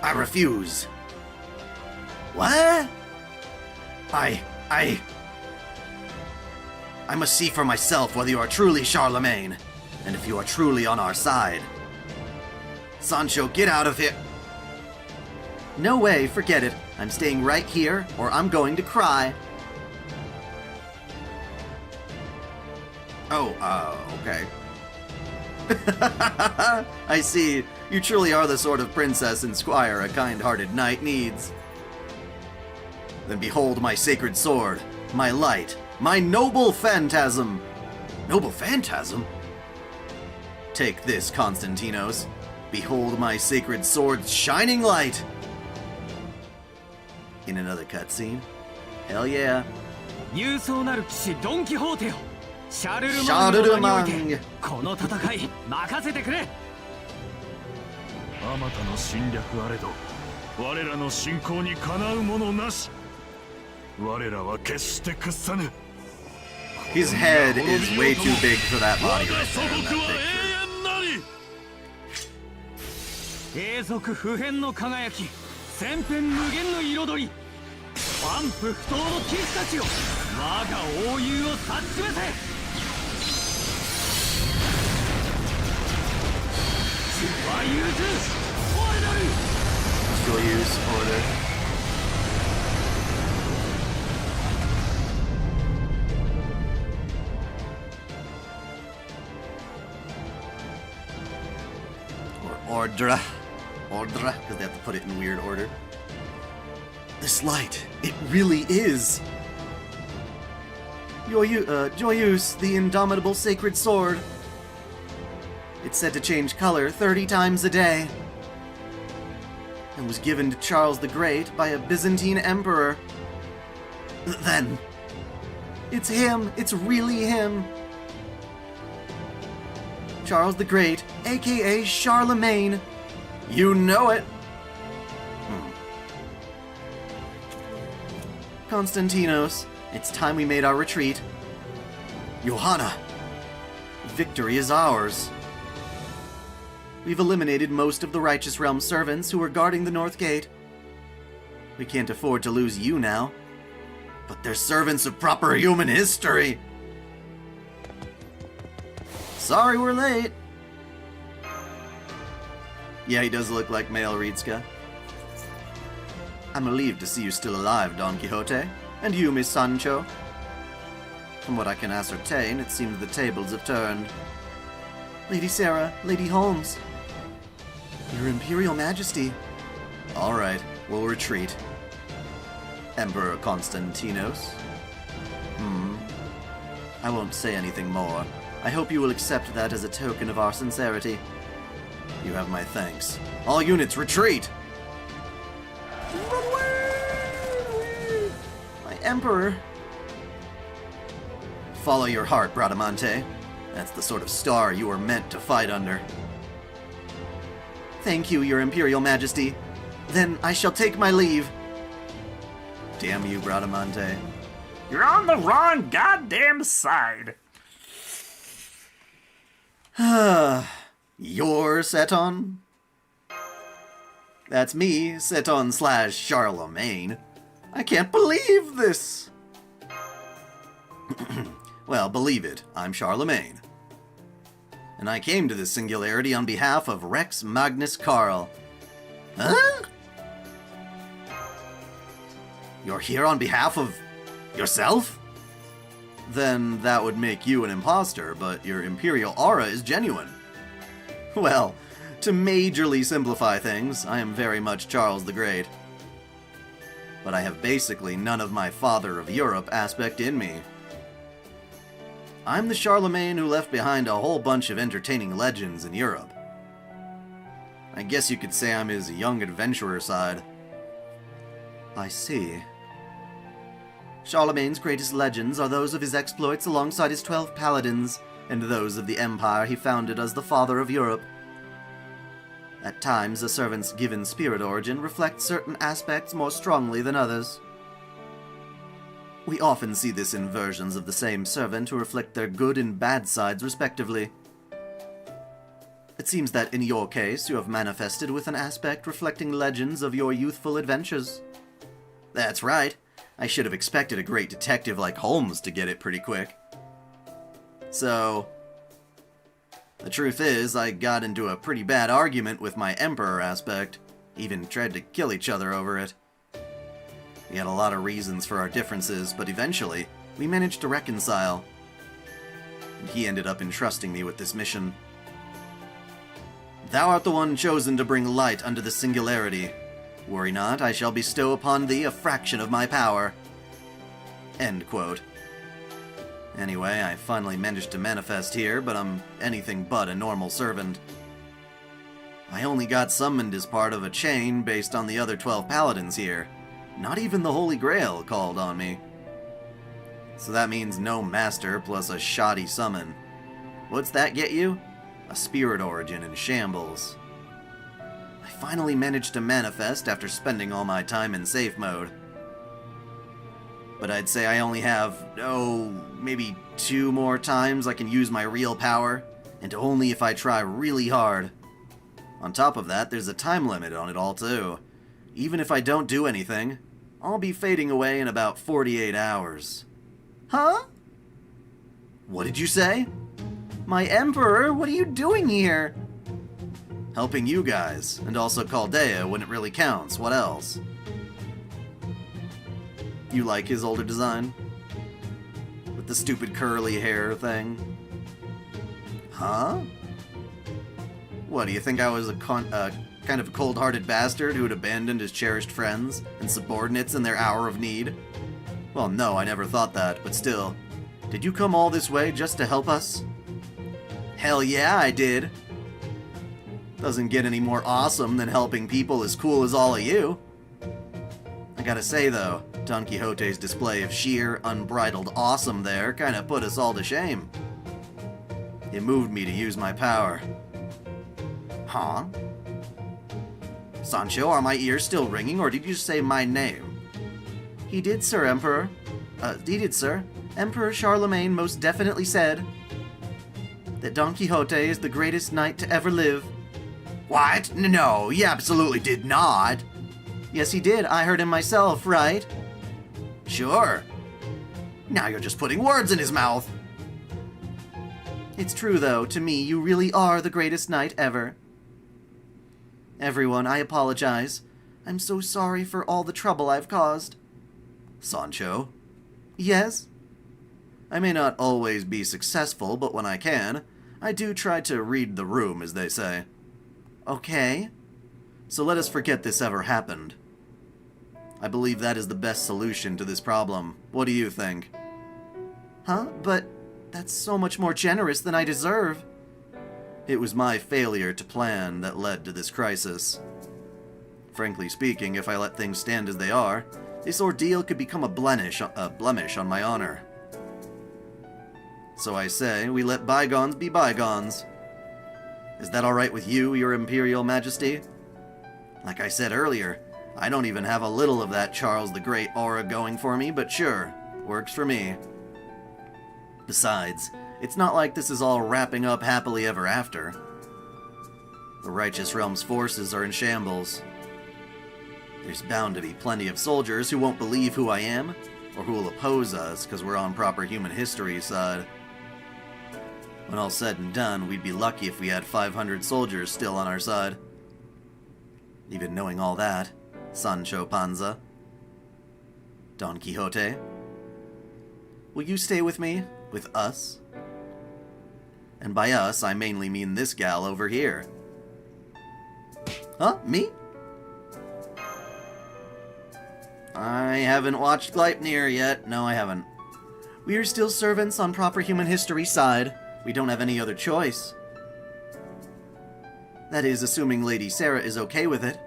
I refuse. What? I must see for myself whether you are truly Charlemagne, and if you are truly on our side. Sancho, get out of here. No way, forget it. I'm staying right here, or I'm going to cry. Oh, okay. I see. You truly are the sort of princess and squire a kind-hearted knight needs. Then behold my sacred sword, my light, my noble phantasm. Noble phantasm? Take this, Constantinos. Behold my sacred sword's shining light. In another cutscene. Hell yeah. 勇壮なる騎士ドン・キホーテよ、シャルルシャルルマンマンの名においてこの戦い任せてくれ。あまたの侵略あれど我らの信仰にかなうものなし。我らは決して屈さぬ。 His head is way too big for that body 我が right 祖 there in 国 that は picture. 永遠なり。永続不変の輝き、千変無限の彩り、万夫不当の騎士たちよ、我が英雄を指し示せ。主は融通、我なる。 She'll use order. Or ordra. Ordra, because they have to put it in weird order. This light, it really is Joyeuse, the indomitable sacred sword. It's said to change color 30 times a day, and was given to Charles the Great by a Byzantine emperor. Then, it's him, it's really him. Charles the Great, aka Charlemagne. You know it. Konstantinos, it's time we made our retreat. Johanna, victory is ours. We've eliminated most of the Righteous Realm servants who were guarding the North Gate. We can't afford to lose you now. But they're servants of proper human history. Sorry we're late. Yeah, he does look like male Ritsuka. I'm relieved to see you still alive, Don Quixote. And you, Miss Sancho. From what I can ascertain, it seems the tables have turned. Lady Sarah, Lady Holmes. Your Imperial Majesty. Alright, we'll retreat. Emperor Konstantinos. I won't say anything more. I hope you will accept that as a token of our sincerity. You have my thanks. All units, retreat! My Emperor. Follow your heart, Bradamante. That's the sort of star you were meant to fight under. Thank you, Your Imperial Majesty. Then I shall take my leave. Damn you, Bradamante. You're on the wrong goddamn side. You're Seton? That's me, Seton / Charlemagne. I can't believe this! Well, believe it, I'm Charlemagne. And I came to this singularity on behalf of Rex Magnus Carl. Huh? You're here on behalf of yourself? Then that would make you an imposter, but your imperial aura is genuine. Well, to majorly simplify things, I am very much Charles the Great. But I have basically none of my Father of Europe aspect in me. I'm the Charlemagne who left behind a whole bunch of entertaining legends in Europe. I guess you could say I'm his young adventurer side. I see. Charlemagne's greatest legends are those of his exploits alongside his 12 paladins, and those of the empire he founded as the Father of Europe. At times, a servant's given spirit origin reflects certain aspects more strongly than others. We often see this in versions of the same servant who reflect their good and bad sides respectively. It seems that in your case, you have manifested with an aspect reflecting legends of your youthful adventures. That's right. I should have expected a great detective like Holmes to get it pretty quick. So, the truth is, I got into a pretty bad argument with my Emperor aspect, even tried to kill each other over it. We had a lot of reasons for our differences, but eventually, we managed to reconcile. And he ended up entrusting me with this mission. Thou art the one chosen to bring light unto the singularity. Worry not, I shall bestow upon thee a fraction of my power. End quote. Anyway, I finally managed to manifest here, but I'm anything but a normal servant. I only got summoned as part of a chain based on the other 12 paladins here. Not even the Holy Grail called on me. So that means no master plus a shoddy summon. What's that get you? A spirit origin in shambles. I finally managed to manifest after spending all my time in safe mode. But I'd say I only have, maybe 2 more times I can use my real power, and only if I try really hard. On top of that, there's a time limit on it all too. Even if I don't do anything, I'll be fading away in about 48 hours. Huh? What did you say? My Emperor, what are you doing here? Helping you guys, and also Chaldea when it really counts. What else? You like his older design? With the stupid curly hair thing? Huh? What, do you think I was a Kind of a cold-hearted bastard who had abandoned his cherished friends and subordinates in their hour of need? Well, no, I never thought that, but still. Did you come all this way just to help us? Hell yeah, I did. Doesn't get any more awesome than helping people as cool as all of you. I gotta say, though, Don Quixote's display of sheer, unbridled awesome there kinda put us all to shame. It moved me to use my power. Huh? Sancho, are my ears still ringing, or did you just say my name? He did, sir, Emperor. He did, sir. Emperor Charlemagne most definitely said that Don Quixote is the greatest knight to ever live. What? No, he absolutely did not. Yes, he did. I heard him myself, right? Sure. Now you're just putting words in his mouth. It's true, though. To me, you really are the greatest knight ever. Everyone, I apologize. I'm so sorry for all the trouble I've caused. Sancho? Yes? I may not always be successful, but when I can, I do try to read the room, as they say. Okay. So let us forget this ever happened. I believe that is the best solution to this problem. What do you think? Huh? But that's so much more generous than I deserve. It was my failure to plan that led to this crisis. Frankly speaking, if I let things stand as they are, this ordeal could become a blemish on my honor. So I say, we let bygones be bygones. Is that alright with you, your Imperial Majesty? Like I said earlier, I don't even have a little of that Charles the Great aura going for me, but sure, works for me. Besides, it's not like this is all wrapping up happily ever after. The Righteous Realm's forces are in shambles. There's bound to be plenty of soldiers who won't believe who I am, or who will oppose us because we're on proper human history's side. When all's said and done, we'd be lucky if we had 500 soldiers still on our side. Even knowing all that, Sancho Panza, Don Quixote, will you stay with me? With us? And by us, I mainly mean this gal over here. Huh? Me? I haven't watched Gleipnir yet. No, I haven't. We are still servants on proper human history side. We don't have any other choice. That is, assuming Lady Sarah is okay with it.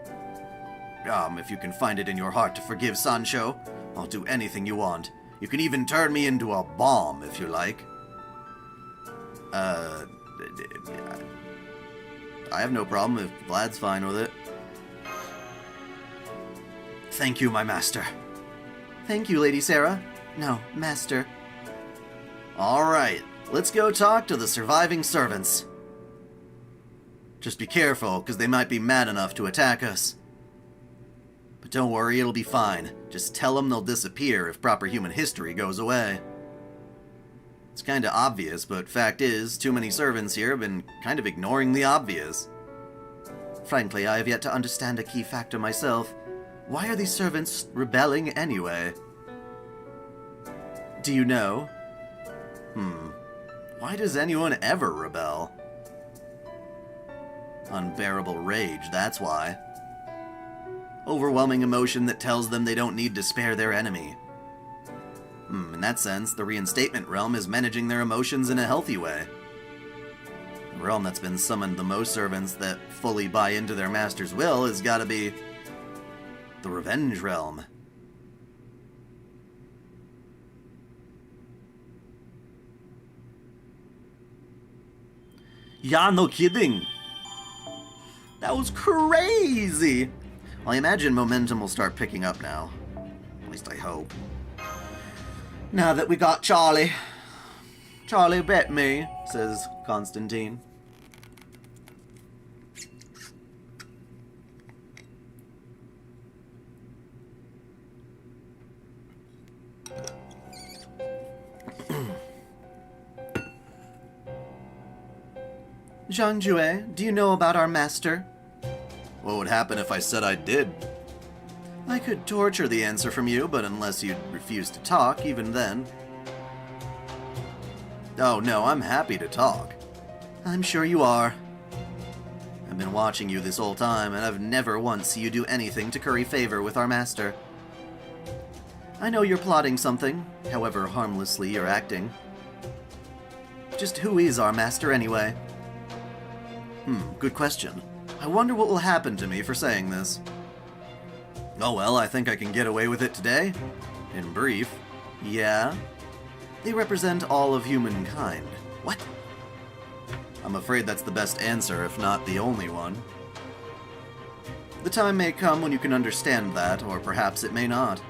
If you can find it in your heart to forgive Sancho, I'll do anything you want. You can even turn me into a bomb, if you like. I have no problem if Vlad's fine with it. Thank you, my master. Thank you, Lady Sarah. No, master. Alright, let's go talk to the surviving servants. Just be careful, because they might be mad enough to attack us. But don't worry, it'll be fine. Just tell them they'll disappear if proper human history goes away. It's kinda obvious, but fact is, too many servants here have been kind of ignoring the obvious. Frankly, I have yet to understand a key factor myself. Why are these servants rebelling anyway? Do you know? Why does anyone ever rebel? Unbearable rage, that's why. Overwhelming emotion that tells them they don't need to spare their enemy. In that sense, the reinstatement realm is managing their emotions in a healthy way. The realm that's been summoned the most servants that fully buy into their master's will has gotta be the revenge realm. Yeah, no kidding. That was crazy. Well, I imagine momentum will start picking up now. At least I hope. Now that we got Charlie. Charlie bet me, says Constantine. Jean-Jouet, do you know about our master? What would happen if I said I did? I could torture the answer from you, but unless you'd refuse to talk, even then. Oh no, I'm happy to talk. I'm sure you are. I've been watching you this whole time, and I've never once seen you do anything to curry favor with our master. I know you're plotting something, however harmlessly you're acting. Just who is our master anyway? Good question. I wonder what will happen to me for saying this. Oh well, I think I can get away with it today. In brief, yeah? They represent all of humankind. What? I'm afraid that's the best answer, if not the only one. The time may come when you can understand that, or perhaps it may not.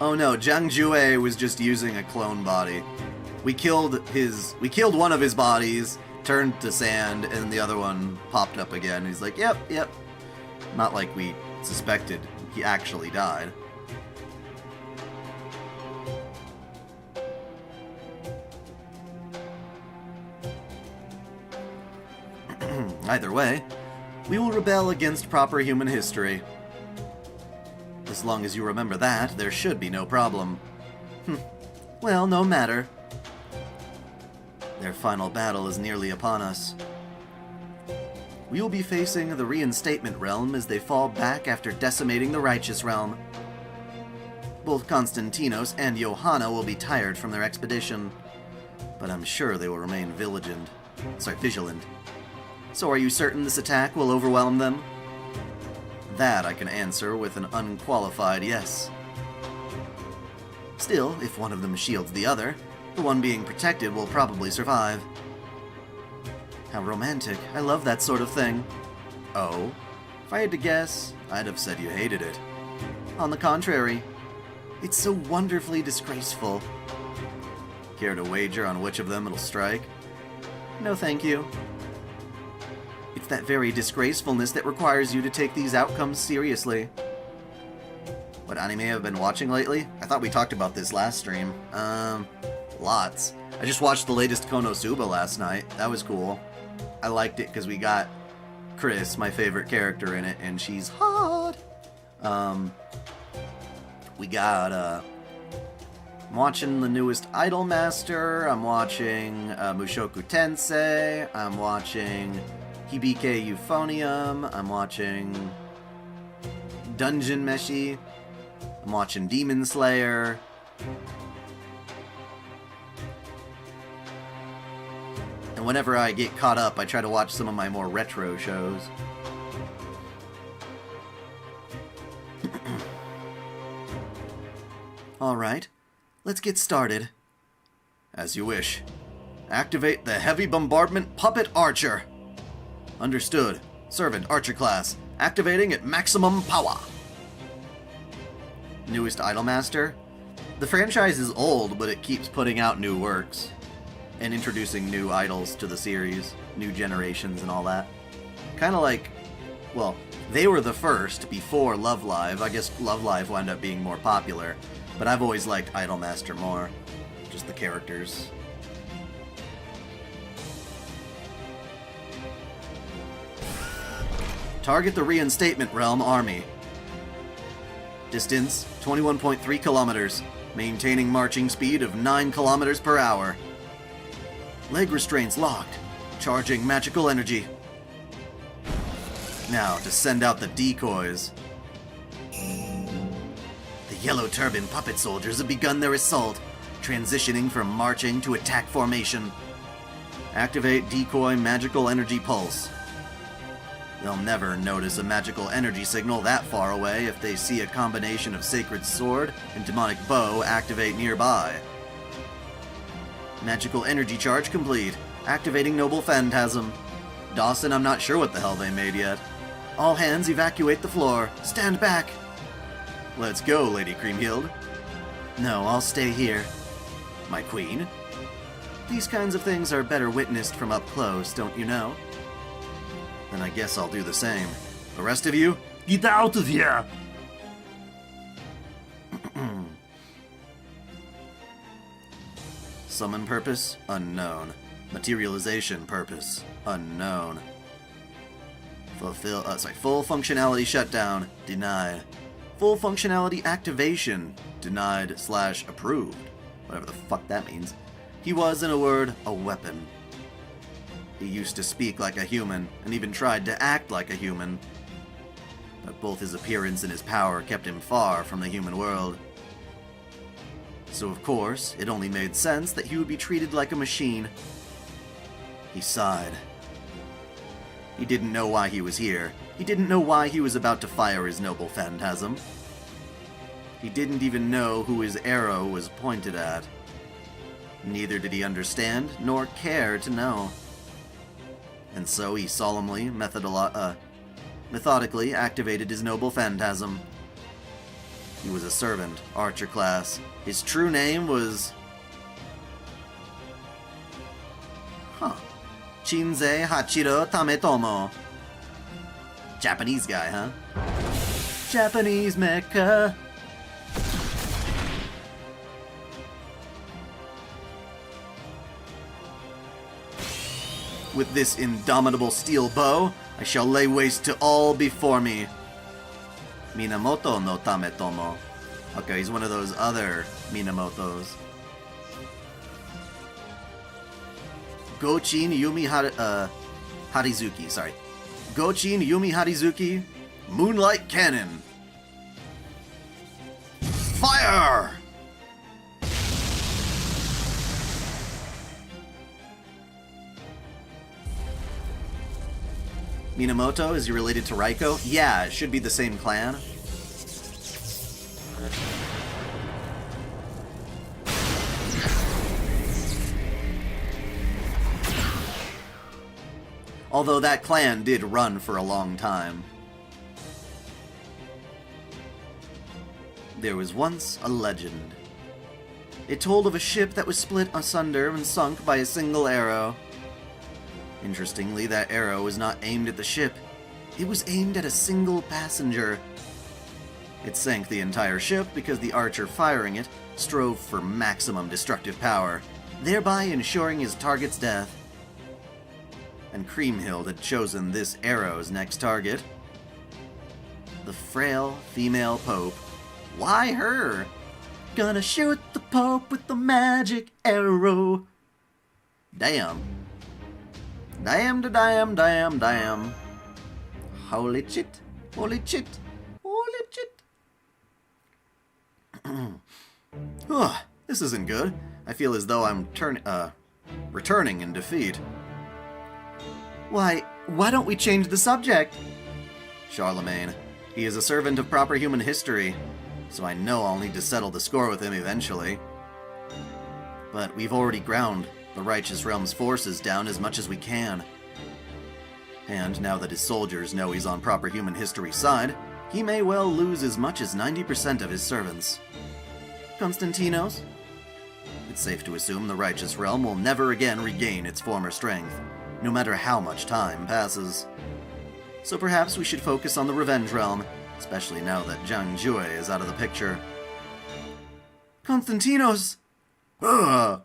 Oh no, Zhang Jue was just using a clone body. We killed one of his bodies, turned to sand, and the other one popped up again. He's like, yep. Not like we suspected he actually died. Either way, we will rebel against proper human history. As long as you remember that, there should be no problem. Well, no matter. Their final battle is nearly upon us. We will be facing the Reinstatement Realm as they fall back after decimating the Righteous Realm. Both Konstantinos and Johanna will be tired from their expedition, but I'm sure they will remain vigilant. So are you certain this attack will overwhelm them? That I can answer with an unqualified yes. Still, if one of them shields the other, the one being protected will probably survive. How romantic. I love that sort of thing. Oh? If I had to guess, I'd have said you hated it. On the contrary, it's so wonderfully disgraceful. Care to wager on which of them it'll strike? No, thank you. It's that very disgracefulness that requires you to take these outcomes seriously. What anime have I been watching lately? I thought we talked about this last stream. Lots. I just watched the latest Konosuba last night. That was cool. I liked it because we got Chris, my favorite character in it, and she's hot. We got, I'm watching the newest Idolmaster. I'm watching Mushoku Tensei. I'm watching Hibike Euphonium. I'm watching Dungeon Meshi. I'm watching Demon Slayer. And whenever I get caught up, I try to watch some of my more retro shows. Alright, let's get started. As you wish. Activate the Heavy Bombardment Puppet Archer. Understood. Servant Archer class. Activating at maximum power. Newest Idolmaster? The franchise is old, but it keeps putting out new works. And introducing new idols to the series. New generations and all that. Kinda like... Well, they were the first before Love Live. I guess Love Live wound up being more popular. But I've always liked Idolmaster more. Just the characters. Target the Reinstatement Realm Army. Distance, 21.3 kilometers. Maintaining marching speed of 9 kilometers per hour. Leg restraints locked. Charging magical energy. Now to send out the decoys. The Yellow Turban puppet soldiers have begun their assault, transitioning from marching to attack formation. Activate decoy magical energy pulse. They'll never notice a magical energy signal that far away if they see a combination of Sacred Sword and Demonic Bow activate nearby. Magical energy charge complete. Activating Noble Phantasm. Dawson, I'm not sure what the hell they made yet. All hands evacuate the floor. Stand back. Let's go, Lady Kriemhild. No, I'll stay here. My queen? These kinds of things are better witnessed from up close, don't you know? Then I guess I'll do the same. The rest of you, Get out of here! Summon purpose? Unknown. Materialization purpose? Unknown. Full functionality shutdown? Denied. Full functionality activation? Denied/approved. Whatever the fuck that means. He was, in a word, a weapon. He used to speak like a human, and even tried to act like a human. But both his appearance and his power kept him far from the human world. So of course, it only made sense that he would be treated like a machine. He sighed. He didn't know why he was here. He didn't know why he was about to fire his noble phantasm. He didn't even know who his arrow was pointed at. Neither did he understand, nor care to know. And so he solemnly, methodically activated his noble phantasm. He was a servant, archer class. His true name was... Shinzei Hachiro Tametomo. Japanese guy, huh? Japanese mecha. With this indomitable steel bow, I shall lay waste to all before me. Minamoto no Tametomo. Okay, he's one of those other Minamotos. Gochin Yumi Harizuki, sorry. Gochin Yumi Harizuki, Moonlight Cannon. Fire! Minamoto, is he related to Raiko? Yeah, it should be the same clan. Although that clan did run for a long time. There was once a legend. It told of a ship that was split asunder and sunk by a single arrow. Interestingly, that arrow was not aimed at the ship. It was aimed at a single passenger. It sank the entire ship because the archer firing it strove for maximum destructive power, thereby ensuring his target's death. And Kriemhild had chosen this arrow's next target. The frail female pope. Why her? Gonna shoot the pope with the magic arrow. Damn. Damn to damn, damn, damn. Holy shit. Holy shit. Holy shit. This isn't good. I feel as though I'm returning in defeat. Why don't we change the subject? Charlemagne. He is a servant of proper human history, so I know I'll need to settle the score with him eventually. But we've already ground the Righteous Realm's forces down as much as we can. And now that his soldiers know he's on proper human history's side, he may well lose as much as 90% of his servants. Constantinos? It's safe to assume the Righteous Realm will never again regain its former strength, no matter how much time passes. So perhaps we should focus on the Revenge Realm, especially now that Zhang Jue is out of the picture. Constantinos! Ugh!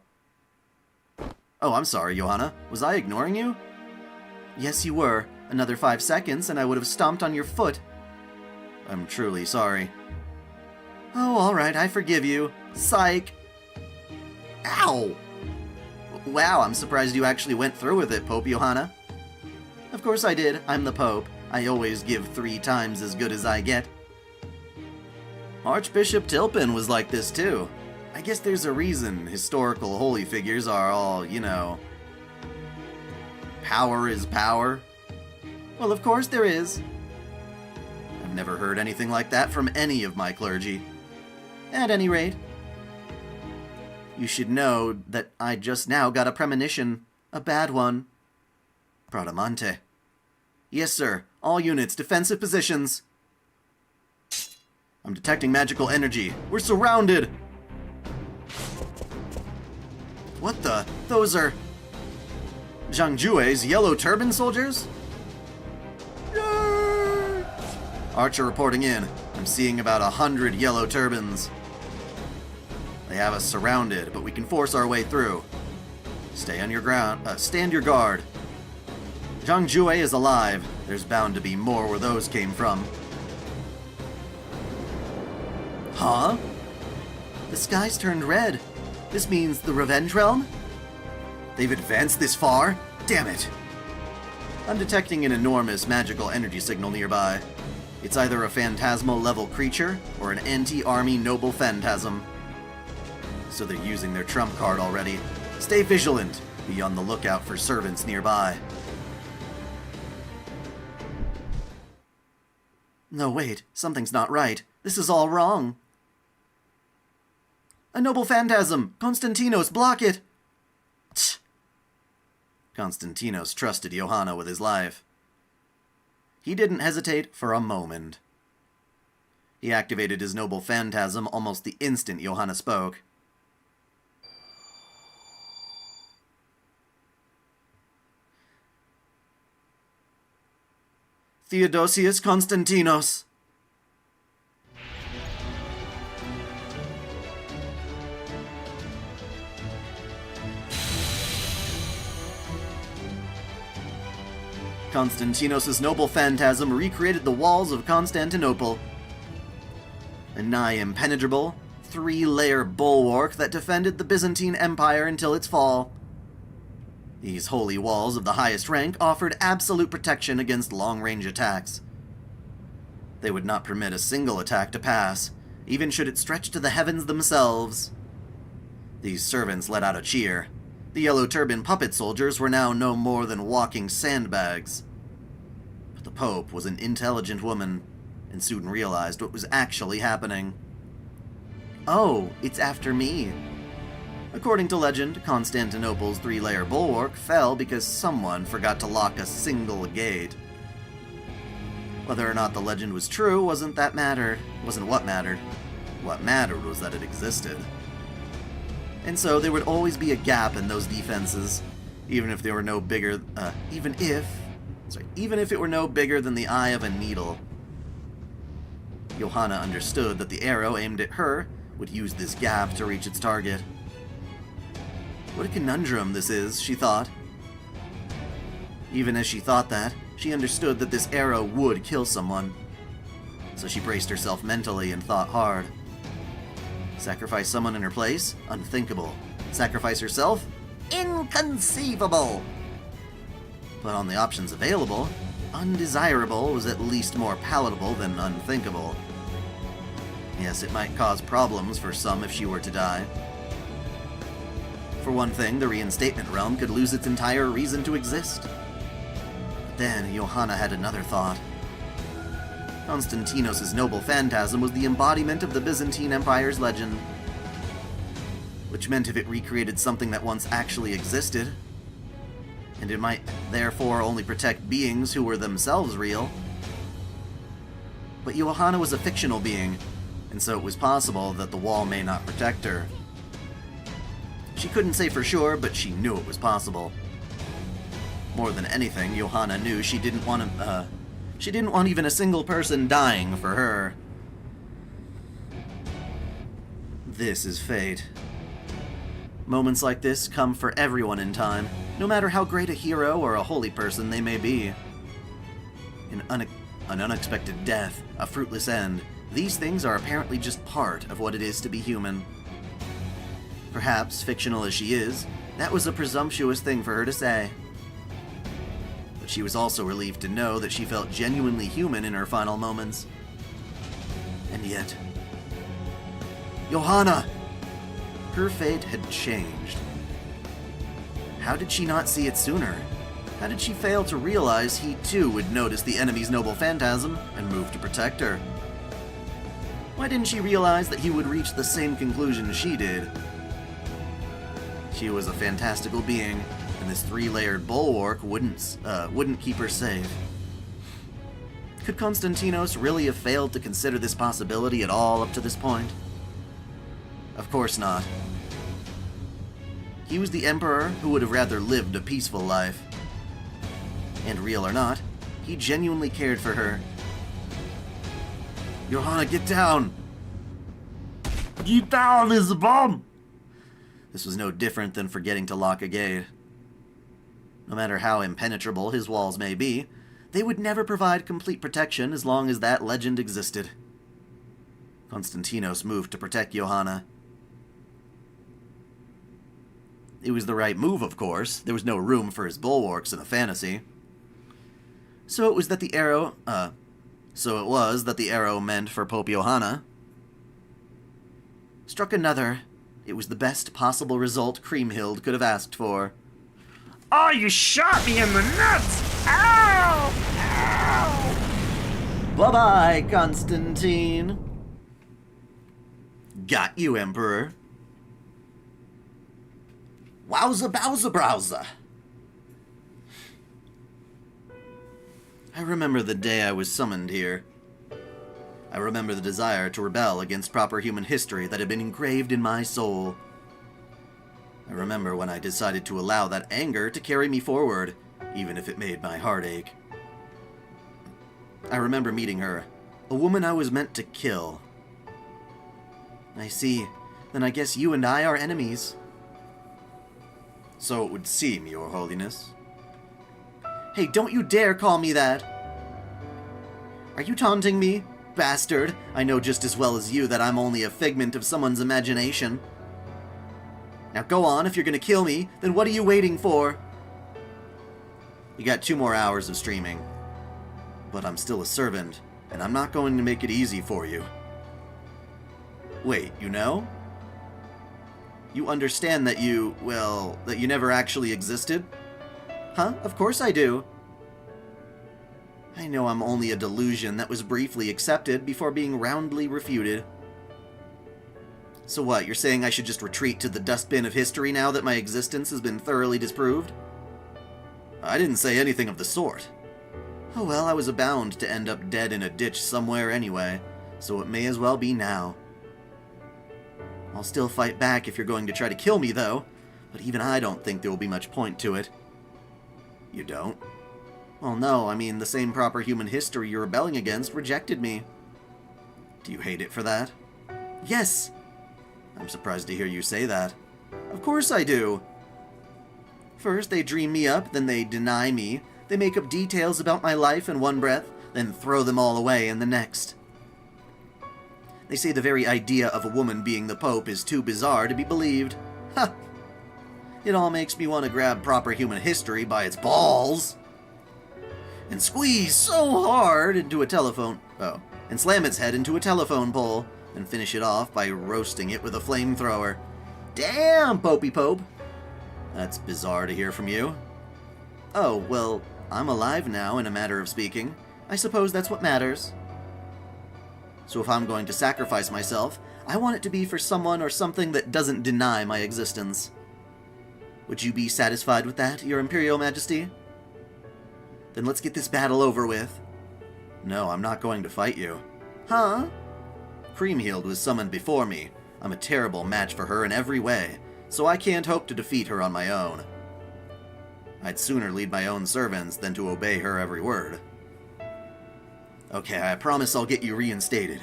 Oh, I'm sorry, Johanna. Was I ignoring you? Yes, you were. Another 5 seconds and I would have stomped on your foot. I'm truly sorry. Oh, alright, I forgive you. Psych! Ow! Wow, I'm surprised you actually went through with it, Pope Johanna. Of course I did. I'm the Pope. I always give 3 times as good as I get. Archbishop Tilpin was like this too. I guess there's a reason historical holy figures are all, you know... Power is power. Well, of course there is. I've never heard anything like that from any of my clergy. At any rate, you should know that I just now got a premonition. A bad one. Bradamante. Yes, sir. All units, defensive positions. I'm detecting magical energy. We're surrounded! What the? Those are... Zhang Jue's yellow turban soldiers? Yay! Archer reporting in. I'm seeing about 100 yellow turbans. They have us surrounded, but we can force our way through. Stay on your ground. Stand your guard. Zhang Jue is alive. There's bound to be more where those came from. Huh? The sky's turned red. This means the Revenge Realm? They've advanced this far? Damn it. I'm detecting an enormous magical energy signal nearby. It's either a phantasmal-level creature or an anti-army noble phantasm. So they're using their trump card already. Stay vigilant. Be on the lookout for servants nearby. No, wait. Something's not right. This is all wrong. A noble phantasm! Konstantinos, block it! Tch. Konstantinos trusted Johanna with his life. He didn't hesitate for a moment. He activated his noble phantasm almost the instant Johanna spoke. Theodosius Konstantinos. Konstantinos' noble phantasm recreated the walls of Constantinople. A nigh impenetrable, three-layer bulwark that defended the Byzantine Empire until its fall. These holy walls of the highest rank offered absolute protection against long-range attacks. They would not permit a single attack to pass, even should it stretch to the heavens themselves. These servants let out a cheer. The yellow turban puppet soldiers were now no more than walking sandbags. But the Pope was an intelligent woman, and soon realized what was actually happening. Oh, it's after me. According to legend, Constantinople's three-layer bulwark fell because someone forgot to lock a single gate. Whether or not the legend was true wasn't what mattered. What mattered was that it existed. And so there would always be a gap in those defenses, even if it were no bigger than the eye of a needle. Johanna understood that the arrow aimed at her would use this gap to reach its target. What a conundrum this is, she thought. Even as she thought that, she understood that this arrow would kill someone. So she braced herself mentally and thought hard. Sacrifice someone in her place? Unthinkable. Sacrifice herself? Inconceivable! But on the options available, undesirable was at least more palatable than unthinkable. Yes, it might cause problems for some if she were to die. For one thing, the reinstatement realm could lose its entire reason to exist. But then, Johanna had another thought. Konstantinos' noble phantasm was the embodiment of the Byzantine Empire's legend. Which meant if it recreated something that once actually existed, and it might therefore only protect beings who were themselves real. But Johanna was a fictional being, and so it was possible that the wall may not protect her. She couldn't say for sure, but she knew it was possible. More than anything, Johanna knew she didn't want even a single person dying for her. This is fate. Moments like this come for everyone in time, no matter how great a hero or a holy person they may be. An unexpected death, a fruitless end, these things are apparently just part of what it is to be human. Perhaps, fictional as she is, that was a presumptuous thing for her to say. But she was also relieved to know that she felt genuinely human in her final moments. And yet... Johanna! Her fate had changed. How did she not see it sooner? How did she fail to realize he too would notice the enemy's noble phantasm and move to protect her? Why didn't she realize that he would reach the same conclusion she did? She was a fantastical being, and this three-layered bulwark wouldn't keep her safe. Could Konstantinos really have failed to consider this possibility at all up to this point? Of course not. He was the emperor who would have rather lived a peaceful life. And real or not, he genuinely cared for her. Johanna, get down! Get down, is a bomb! This was no different than forgetting to lock a gate. No matter how impenetrable his walls may be, they would never provide complete protection as long as that legend existed. Konstantinos moved to protect Johanna. It was the right move, of course. There was no room for his bulwarks in a fantasy. So it was that the arrow meant for Pope Johanna struck another. It was the best possible result Kriemhild could have asked for. Oh, you shot me in the nuts! Ow! Ow! Bye-bye, Constantine. Got you, Emperor. Wowza bowza browza. I remember the day I was summoned here. I remember the desire to rebel against proper human history that had been engraved in my soul. I remember when I decided to allow that anger to carry me forward, even if it made my heart ache. I remember meeting her, a woman I was meant to kill. I see. Then I guess you and I are enemies. So it would seem, Your Holiness. Hey, don't you dare call me that! Are you taunting me? Bastard! I know just as well as you that I'm only a figment of someone's imagination. Now go on, if you're gonna kill me, then what are you waiting for? You got 2 more hours of streaming. But I'm still a servant, and I'm not going to make it easy for you. Wait, you know? You understand that that you never actually existed? Huh? Of course I do. I know I'm only a delusion that was briefly accepted before being roundly refuted. So what, you're saying I should just retreat to the dustbin of history now that my existence has been thoroughly disproved? I didn't say anything of the sort. Oh well, I was bound to end up dead in a ditch somewhere anyway, so it may as well be now. I'll still fight back if you're going to try to kill me, though, but even I don't think there will be much point to it. You don't? Well, no, I mean, the same proper human history you're rebelling against rejected me. Do you hate it for that? Yes! I'm surprised to hear you say that. Of course I do! First, they dream me up, then they deny me. They make up details about my life in one breath, then throw them all away in the next. They say the very idea of a woman being the Pope is too bizarre to be believed. Ha! It all makes me want to grab proper human history by its balls and squeeze so hard into a telephone... and slam its head into a telephone pole and finish it off by roasting it with a flamethrower. Damn, Popey Pope! That's bizarre to hear from you. Oh, well, I'm alive now, in a matter of speaking. I suppose that's what matters. So if I'm going to sacrifice myself, I want it to be for someone or something that doesn't deny my existence. Would you be satisfied with that, Your Imperial Majesty? Then let's get this battle over with. No, I'm not going to fight you. Huh? Kriemhild was summoned before me. I'm a terrible match for her in every way, so I can't hope to defeat her on my own. I'd sooner lead my own servants than to obey her every word. Okay, I promise I'll get you reinstated.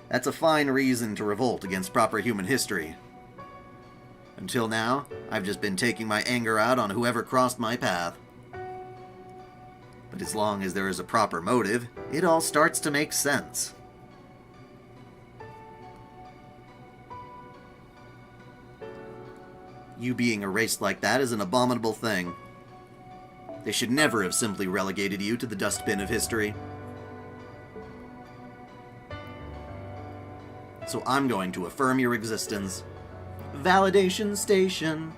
That's a fine reason to revolt against proper human history. Until now, I've just been taking my anger out on whoever crossed my path. But as long as there is a proper motive, it all starts to make sense. You being erased like that is an abominable thing. They should never have simply relegated you to the dustbin of history. So I'm going to affirm your existence. Validation station.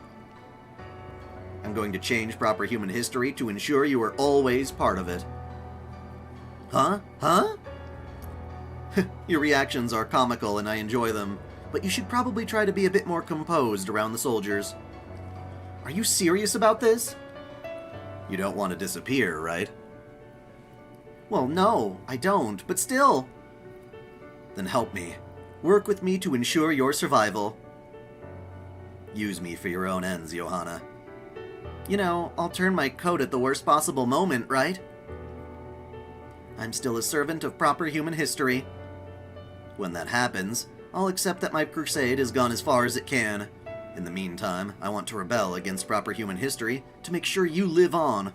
I'm going to change proper human history to ensure you are always part of it. Huh? Huh? Your reactions are comical and I enjoy them, but you should probably try to be a bit more composed around the soldiers. Are you serious about this? You don't want to disappear, right? Well, no, I don't, but still. Then help me. Work with me to ensure your survival. Use me for your own ends, Johanna. You know, I'll turn my coat at the worst possible moment, right? I'm still a servant of proper human history. When that happens, I'll accept that my crusade has gone as far as it can. In the meantime, I want to rebel against proper human history to make sure you live on.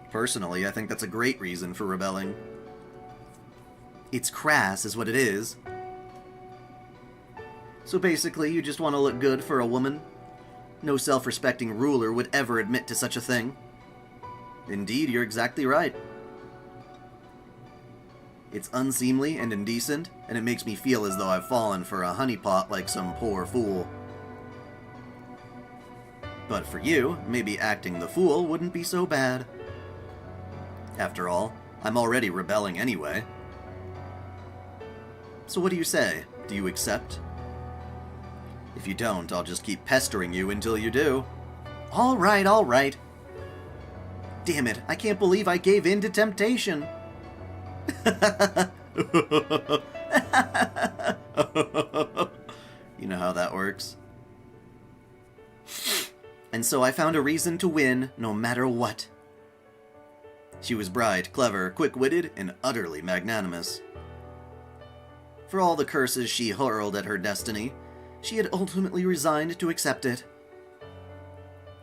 Personally, I think that's a great reason for rebelling. It's crass, is what it is. So basically, you just want to look good for a woman? No self-respecting ruler would ever admit to such a thing. Indeed, you're exactly right. It's unseemly and indecent, and it makes me feel as though I've fallen for a honeypot like some poor fool. But for you, maybe acting the fool wouldn't be so bad. After all, I'm already rebelling anyway. So what do you say? Do you accept? If you don't, I'll just keep pestering you until you do. All right, all right. Damn it, I can't believe I gave in to temptation. You know how that works. And so I found a reason to win, no matter what. She was bright, clever, quick-witted, and utterly magnanimous. For all the curses she hurled at her destiny, she had ultimately resigned to accept it.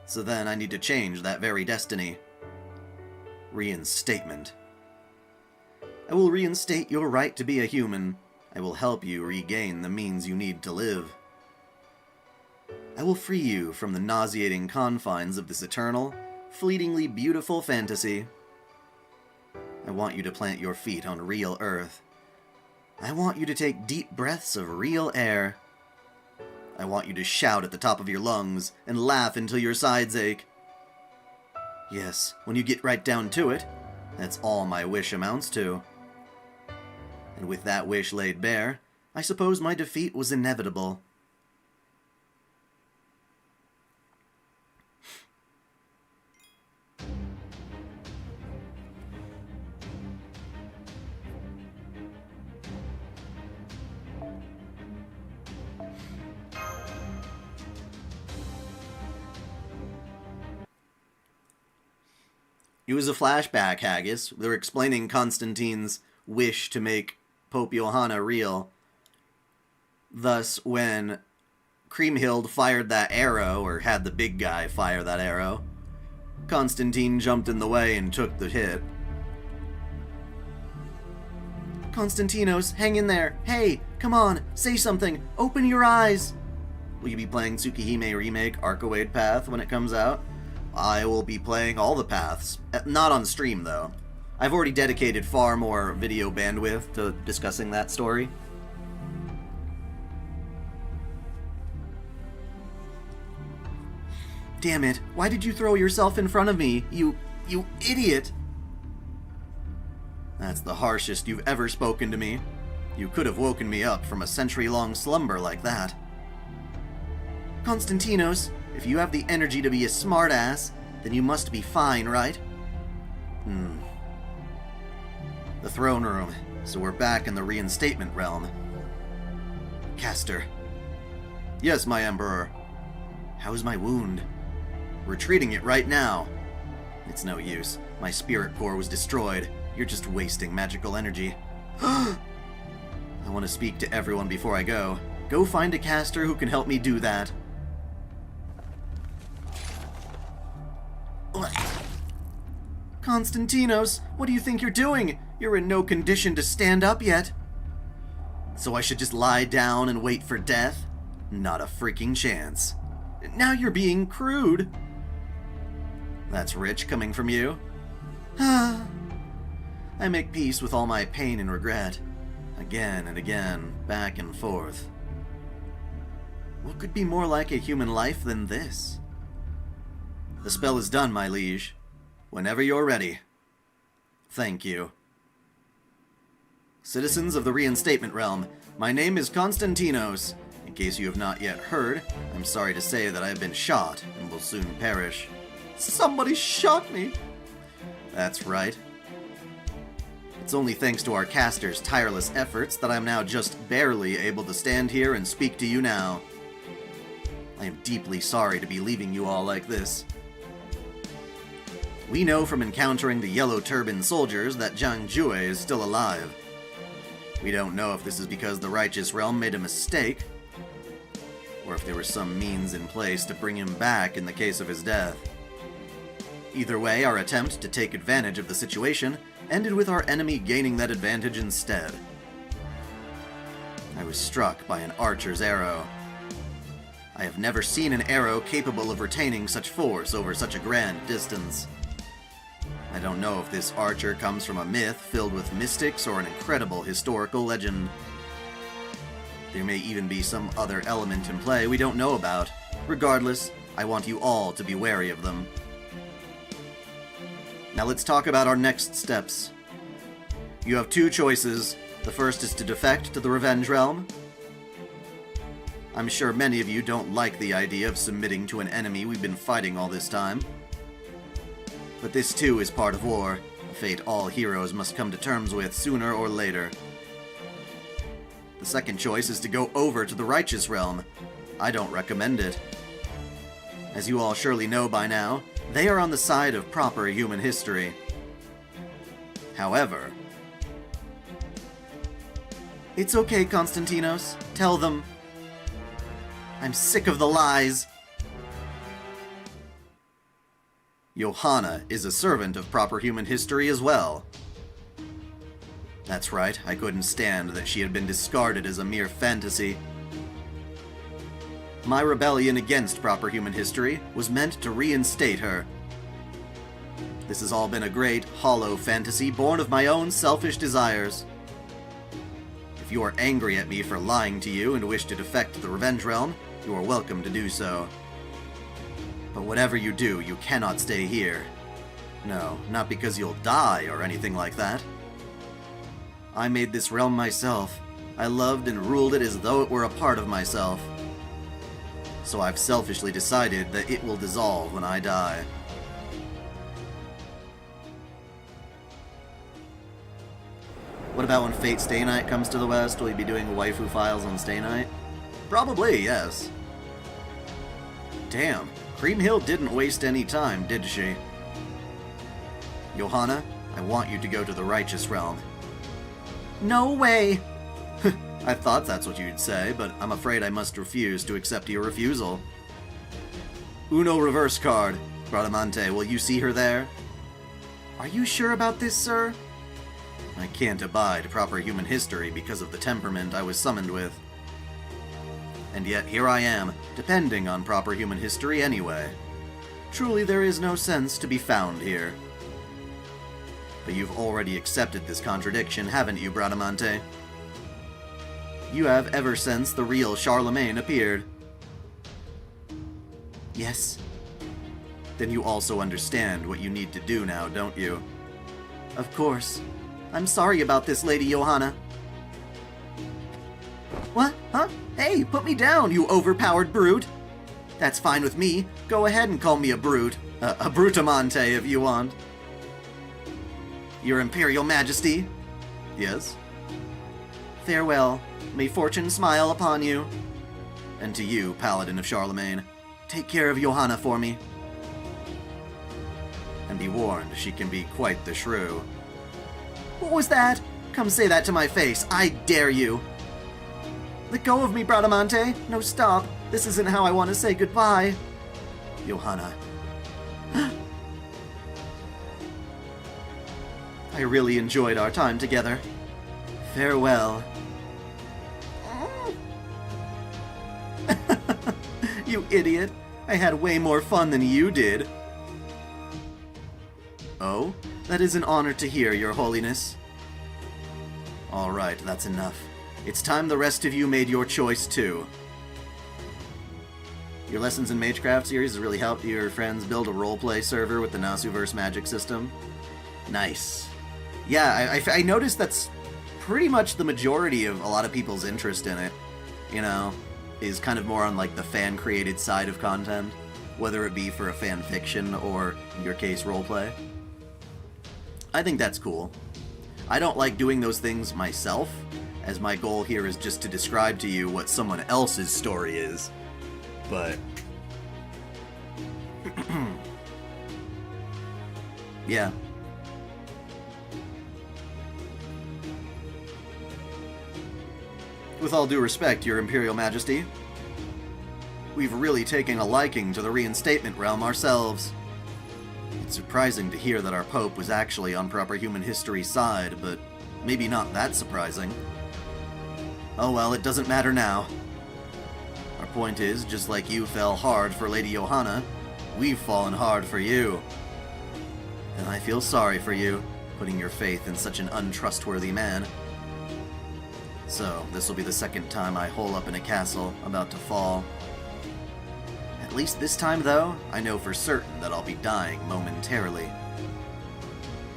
So then I need to change that very destiny. Reinstatement. I will reinstate your right to be a human. I will help you regain the means you need to live. I will free you from the nauseating confines of this eternal, fleetingly beautiful fantasy. I want you to plant your feet on real earth. I want you to take deep breaths of real air. I want you to shout at the top of your lungs and laugh until your sides ache. Yes, when you get right down to it, that's all my wish amounts to. And with that wish laid bare, I suppose my defeat was inevitable. It was a flashback, Haggis. They were explaining Constantine's wish to make Pope Johanna real. Thus, when Kriemhild fired that arrow, or had the big guy fire that arrow, Constantine jumped in the way and took the hit. Constantinos, hang in there. Hey, come on, say something. Open your eyes. Will you be playing Tsukihime Remake Arcade Path when it comes out? I will be playing all the paths. Not on stream, though. I've already dedicated far more video bandwidth to discussing that story. Damn it, why did you throw yourself in front of me, you idiot? That's the harshest you've ever spoken to me. You could have woken me up from a century-long slumber like that. Constantinos, if you have the energy to be a smartass, then you must be fine, right? The throne room, so we're back in the reinstatement realm. Caster. Yes, my Emperor. How's my wound? We're treating it right now. It's no use. My spirit core was destroyed. You're just wasting magical energy. I want to speak to everyone before I go. Go find a caster who can help me do that. Constantinos, what do you think you're doing? You're in no condition to stand up yet. So I should just lie down and wait for death? Not a freaking chance. Now you're being crude. That's rich coming from you. I make peace with all my pain and regret. Again and again, back and forth. What could be more like a human life than this? The spell is done, my liege. Whenever you're ready. Thank you. Citizens of the Reinstatement Realm, my name is Constantinos. In case you have not yet heard, I'm sorry to say that I have been shot and will soon perish. Somebody shot me! That's right. It's only thanks to our caster's tireless efforts that I'm now just barely able to stand here and speak to you now. I am deeply sorry to be leaving you all like this. We know from encountering the Yellow Turban soldiers that Zhang Jue is still alive. We don't know if this is because the Righteous Realm made a mistake, or if there was some means in place to bring him back in the case of his death. Either way, our attempt to take advantage of the situation ended with our enemy gaining that advantage instead. I was struck by an archer's arrow. I have never seen an arrow capable of retaining such force over such a grand distance. I don't know if this archer comes from a myth filled with mystics or an incredible historical legend. There may even be some other element in play we don't know about. Regardless, I want you all to be wary of them. Now let's talk about our next steps. You have two choices. The first is to defect to the Revenge Realm. I'm sure many of you don't like the idea of submitting to an enemy we've been fighting all this time. But this too is part of war, a fate all heroes must come to terms with sooner or later. The second choice is to go over to the Righteous Realm. I don't recommend it. As you all surely know by now, they are on the side of proper human history. However... It's okay, Konstantinos. Tell them. I'm sick of the lies. Johanna is a servant of proper human history as well. That's right, I couldn't stand that she had been discarded as a mere fantasy. My rebellion against proper human history was meant to reinstate her. This has all been a great, hollow fantasy born of my own selfish desires. If you are angry at me for lying to you and wish to defect to the Revenge Realm, you are welcome to do so. But whatever you do, you cannot stay here. No, not because you'll die or anything like that. I made this realm myself. I loved and ruled it as though it were a part of myself. So I've selfishly decided that it will dissolve when I die. What about when Fate Stay Night comes to the West? Will you be doing waifu files on Stay Night? Probably, yes. Damn, Kriemhild didn't waste any time, did she? Johanna, I want you to go to the Righteous Realm. No way! I thought that's what you'd say, but I'm afraid I must refuse to accept your refusal. Uno reverse card. Bradamante, will you see her there? Are you sure about this, sir? I can't abide proper human history because of the temperament I was summoned with. And yet here I am, depending on proper human history anyway. Truly there is no sense to be found here. But you've already accepted this contradiction, haven't you, Bradamante? You have ever since the real Charlemagne appeared. Yes. Then you also understand what you need to do now, don't you? Of course. I'm sorry about this, Lady Johanna. What? Huh? Hey, put me down, you overpowered brute! That's fine with me. Go ahead and call me a brute. A brutamante, if you want. Your Imperial Majesty? Yes? Farewell. May fortune smile upon you. And to you, Paladin of Charlemagne. Take care of Johanna for me. And be warned, she can be quite the shrew. What was that? Come say that to my face. I dare you. Let go of me, Bradamante. No, stop. This isn't how I want to say goodbye. Johanna. I really enjoyed our time together. Farewell. You idiot. I had way more fun than you did. Oh? That is an honor to hear, Your Holiness. Alright, that's enough. It's time the rest of you made your choice too. Your Lessons in Magecraft series has really helped your friends build a roleplay server with the Nasuverse magic system. Nice. Yeah, I noticed that's pretty much the majority of a lot of people's interest in it. You know, is kind of more on like the fan-created side of content, whether it be for a fan fiction or, in your case, roleplay. I think that's cool. I don't like doing those things myself, as my goal here is just to describe to you what someone else's story is. But... yeah. With all due respect, Your Imperial Majesty, we've really taken a liking to the reinstatement realm ourselves. It's surprising to hear that our Pope was actually on proper human history's side, but maybe not that surprising. Oh well, it doesn't matter now. Our point is, just like you fell hard for Lady Johanna, we've fallen hard for you. And I feel sorry for you, putting your faith in such an untrustworthy man. So, this will be the second time I hole up in a castle about to fall. At least this time, though, I know for certain that I'll be dying momentarily.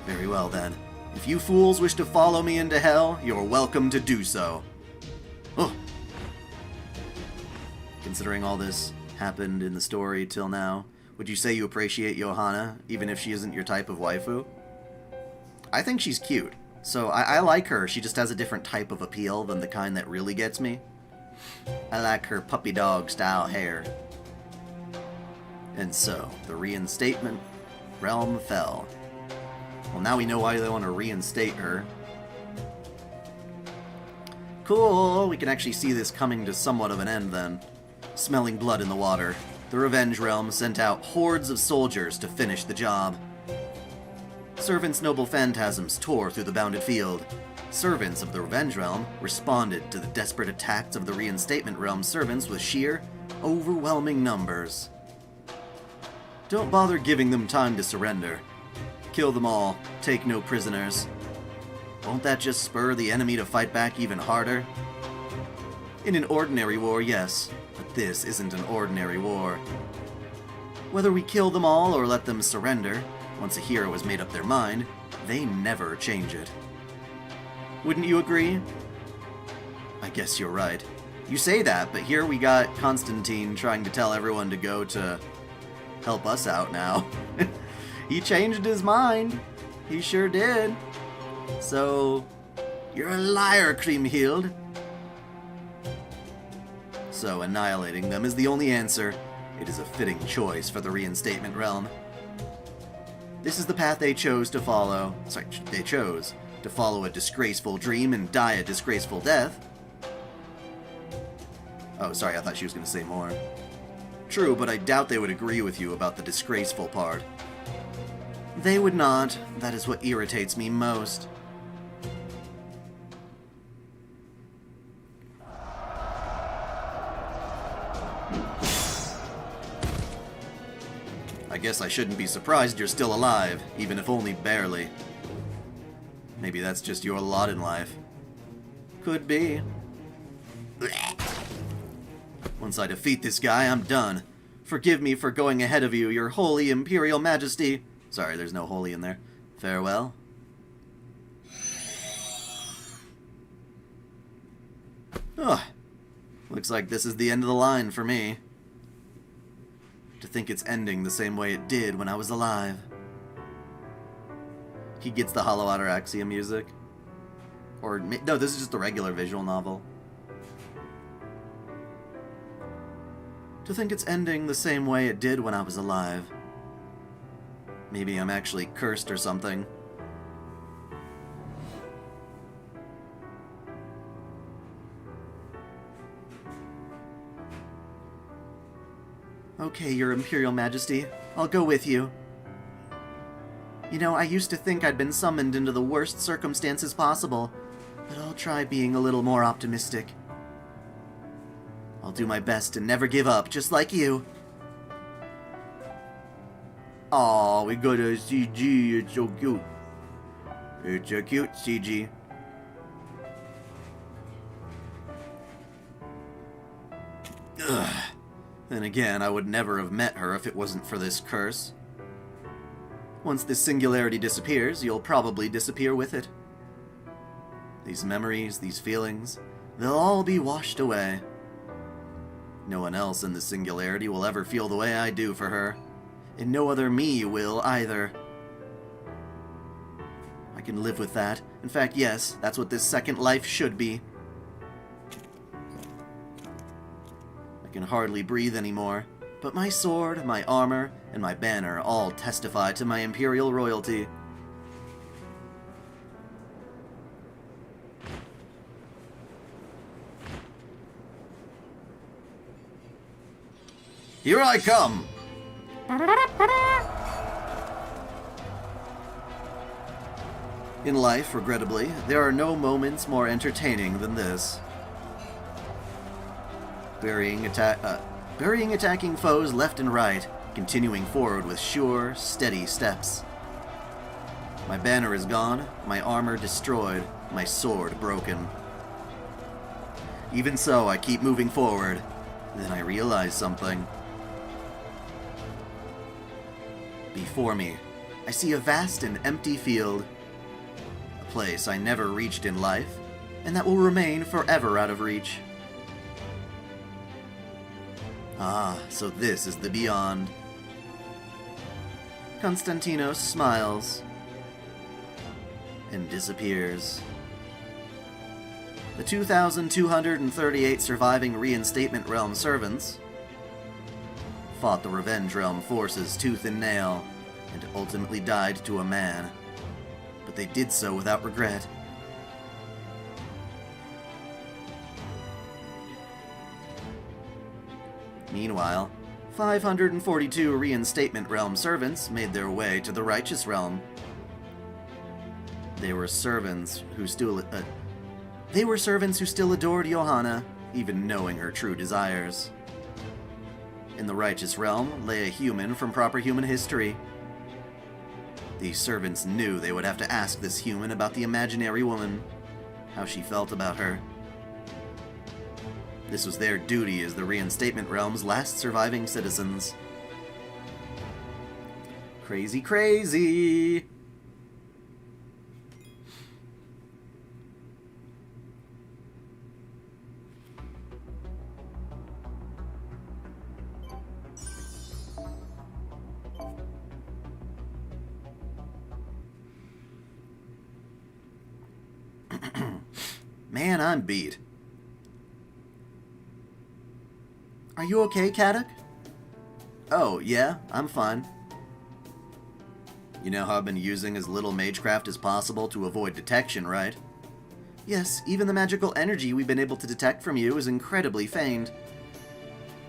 Very well, then. If you fools wish to follow me into hell, you're welcome to do so. Oh. Considering all this happened in the story till now, would you say you appreciate Johanna, even if she isn't your type of waifu? I think she's cute, so I like her. She just has a different type of appeal than the kind that really gets me. I like her puppy dog style hair. And so, the reinstatement realm fell. Well, now we know why they want to reinstate her. Cool, we can actually see this coming to somewhat of an end then. Smelling blood in the water, the Revenge Realm sent out hordes of soldiers to finish the job. Servants' noble phantasms tore through the bounded field. Servants of the Revenge Realm responded to the desperate attacks of the Reinstatement Realm servants with sheer, overwhelming numbers. Don't bother giving them time to surrender. Kill them all, take no prisoners. Won't that just spur the enemy to fight back even harder? In an ordinary war, yes, but this isn't an ordinary war. Whether we kill them all or let them surrender, once a hero has made up their mind, they never change it. Wouldn't you agree? I guess you're right. You say that, but here we got Constantine trying to tell everyone to go to help us out now. He changed his mind. He sure did. So, you're a liar, Kriemhild. So, annihilating them is the only answer. It is a fitting choice for the Reinstatement Realm. This is the path they chose to follow. Sorry, they chose to follow a disgraceful dream and die a disgraceful death. Oh, sorry, I thought she was going to say more. True, but I doubt they would agree with you about the disgraceful part. They would not. That is what irritates me most. I guess I shouldn't be surprised you're still alive, even if only barely. Maybe that's just your lot in life. Could be. Once I defeat this guy, I'm done. Forgive me for going ahead of you, your holy imperial majesty. Sorry, there's no holy in there. Farewell. Ugh. Looks like this is the end of the line for me. To think it's ending the same way it did when I was alive. He gets the Hollow Outer Axiom music. Or, no, this is just the regular visual novel. To think it's ending the same way it did when I was alive. Maybe I'm actually cursed or something. Okay, Your Imperial Majesty. I'll go with you. You know, I used to think I'd been summoned into the worst circumstances possible, but I'll try being a little more optimistic. I'll do my best to never give up, just like you. Aw, we got a CG, it's so cute. It's a cute CG. Ugh. Then again, I would never have met her if it wasn't for this curse. Once this singularity disappears, you'll probably disappear with it. These memories, these feelings, they'll all be washed away. No one else in the singularity will ever feel the way I do for her, and no other me will either. I can live with that. In fact, yes, that's what this second life should be. I can hardly breathe anymore, but my sword, my armor, and my banner all testify to my imperial royalty. Here I come! In life, regrettably, there are no moments more entertaining than this. Burying attacking foes left and right, continuing forward with sure, steady steps. My banner is gone, my armor destroyed, my sword broken. Even so, I keep moving forward. Then I realize something. Before me, I see a vast and empty field. A place I never reached in life, and that will remain forever out of reach. Ah, so this is the beyond. Konstantinos smiles and disappears. The 2,238 surviving Reinstatement Realm servants fought the Revenge Realm forces tooth and nail, and ultimately died to a man. But they did so without regret. Meanwhile, 542 Reinstatement Realm servants made their way to the Righteous Realm. They were servants who still adored Johanna, even knowing her true desires. In the Righteous Realm lay a human from proper human history. These servants knew they would have to ask this human about the imaginary woman, how she felt about her. This was their duty as the Reinstatement Realm's last surviving citizens. Crazy, crazy! Man, I'm beat. Are you okay, Kadok? Oh, yeah, I'm fine. You know how I've been using as little magecraft as possible to avoid detection, right? Yes, even the magical energy we've been able to detect from you is incredibly faint.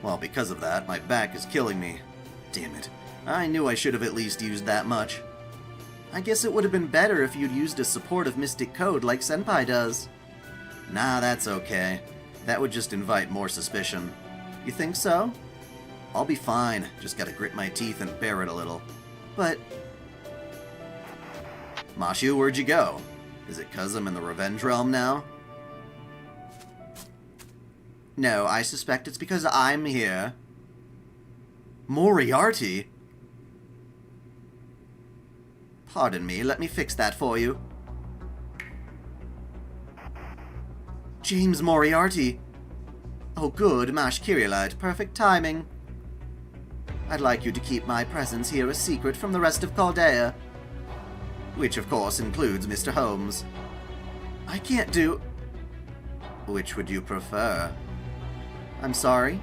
Well, because of that, my back is killing me. Damn it. I knew I should have at least used that much. I guess it would have been better if you'd used a supportive mystic code like Senpai does. Nah, that's okay. That would just invite more suspicion. You think so? I'll be fine. Just gotta grit my teeth and bear it a little. But... Mashu, where'd you go? Is it 'cause I'm in the Revenge Realm now? No, I suspect it's because I'm here. Moriarty? Pardon me, let me fix that for you. James Moriarty. Oh good, Mash Kyrielite, perfect timing. I'd like you to keep my presence here a secret from the rest of Chaldea. Which of course includes Mr. Holmes. I can't do... Which would you prefer? I'm sorry?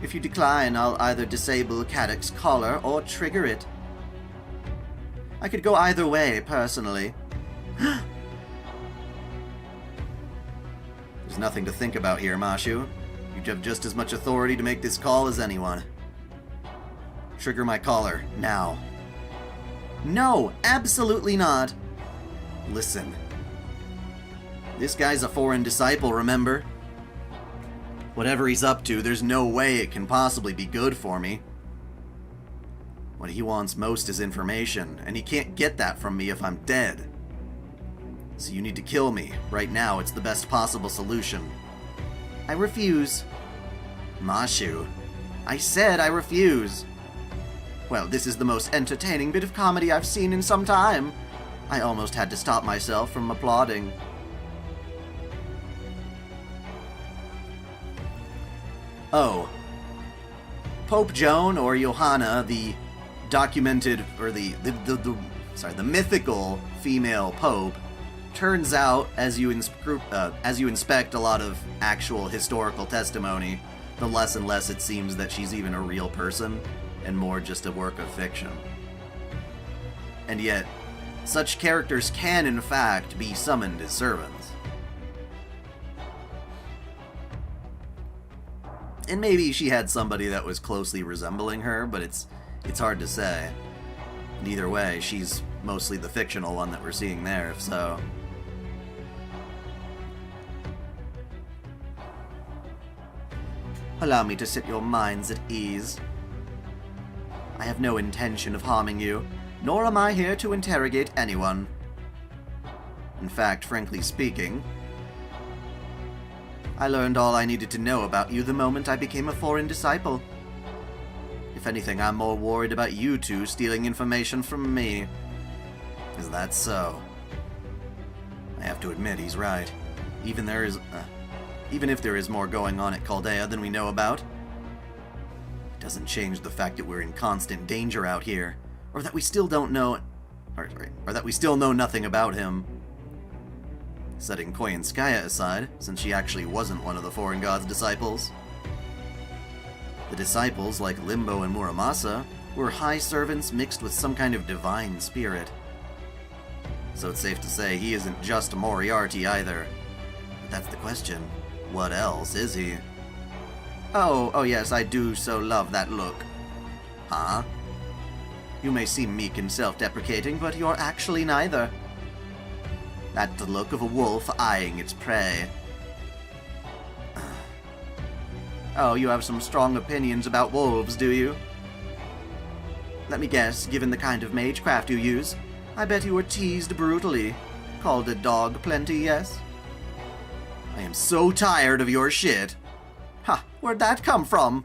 If you decline, I'll either disable Kadok's collar or trigger it. I could go either way, personally. There's nothing to think about here, Mashu. You have just as much authority to make this call as anyone. Trigger my collar, now. No, absolutely not. Listen. This guy's a foreign disciple, remember? Whatever he's up to, there's no way it can possibly be good for me. What he wants most is information, and he can't get that from me if I'm dead. So you need to kill me. Right now, it's the best possible solution. I refuse. Mashu, I said I refuse. Well, this is the most entertaining bit of comedy I've seen in some time. I almost had to stop myself from applauding. Oh. Pope Joan, or Johanna, the documented, or the mythical female pope, turns out, as you inspect a lot of actual historical testimony, the less and less it seems that she's even a real person, and more just a work of fiction. And yet, such characters can in fact be summoned as servants. And maybe she had somebody that was closely resembling her, but it's hard to say. And either way, she's mostly the fictional one that we're seeing there, if so. Allow me to set your minds at ease. I have no intention of harming you, nor am I here to interrogate anyone. In fact, frankly speaking, I learned all I needed to know about you the moment I became a foreign disciple. If anything, I'm more worried about you two stealing information from me. Is that so? I have to admit, he's right. Even if there is more going on at Chaldea than we know about, it doesn't change the fact that we're in constant danger out here, or that we still don't know, or that we still know nothing about him. Setting Koyanskaya aside, since she actually wasn't one of the Foreign God's disciples. The disciples, like Limbo and Muramasa, were high servants mixed with some kind of divine spirit. So it's safe to say he isn't just a Moriarty either. But that's the question. What else is he? Oh yes, I do so love that look. Huh? You may seem meek and self-deprecating, but you're actually neither. That's the look of a wolf eyeing its prey. Oh, you have some strong opinions about wolves, do you? Let me guess, given the kind of magecraft you use, I bet you were teased brutally. Called a dog plenty, yes? I am so tired of your shit. Ha, where'd that come from?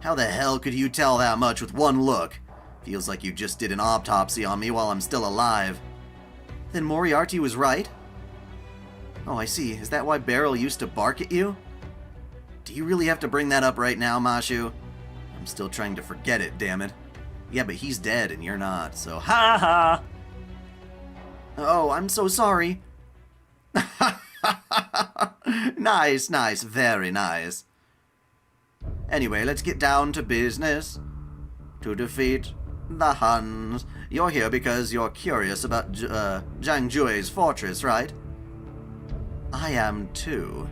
How the hell could you tell that much with one look? Feels like you just did an autopsy on me while I'm still alive. Then Moriarty was right? Oh, I see. Is that why Beryl used to bark at you? Do you really have to bring that up right now, Mashu? I'm still trying to forget it, damn it. Yeah, but he's dead and you're not, so ha ha! Oh, I'm so sorry. Nice, very nice. Anyway, let's get down to business. To defeat the Huns. You're here because you're curious about Zhang Jue's fortress, right? I am too.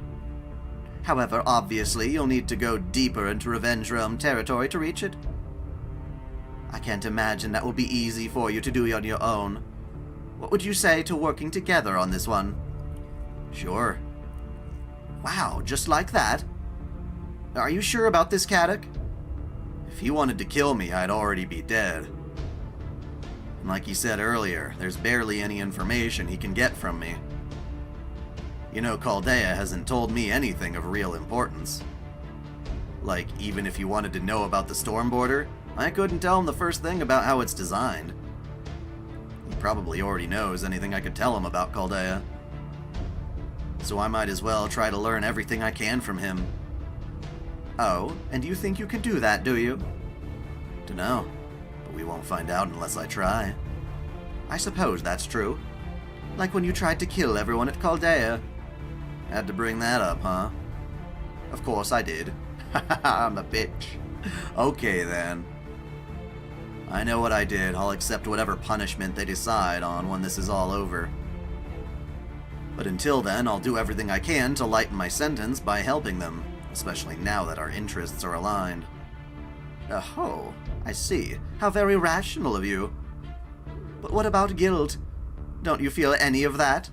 However, obviously, you'll need to go deeper into Revenge Realm territory to reach it. I can't imagine that will be easy for you to do on your own. What would you say to working together on this one? Sure. Wow, just like that? Are you sure about this, Kadok? If he wanted to kill me, I'd already be dead. And like he said earlier, there's barely any information he can get from me. You know, Chaldea hasn't told me anything of real importance. Like, even if you wanted to know about the Storm Border, I couldn't tell him the first thing about how it's designed. He probably already knows anything I could tell him about Chaldea. So I might as well try to learn everything I can from him. Oh, and you think you can do that, do you? Dunno, but we won't find out unless I try. I suppose that's true. Like when you tried to kill everyone at Chaldea. Had to bring that up, huh? Of course I did. I'm a bitch. Okay then. I know what I did. I'll accept whatever punishment they decide on when this is all over. But until then, I'll do everything I can to lighten my sentence by helping them, especially now that our interests are aligned. Oh, I see. How very rational of you. But what about guilt? Don't you feel any of that?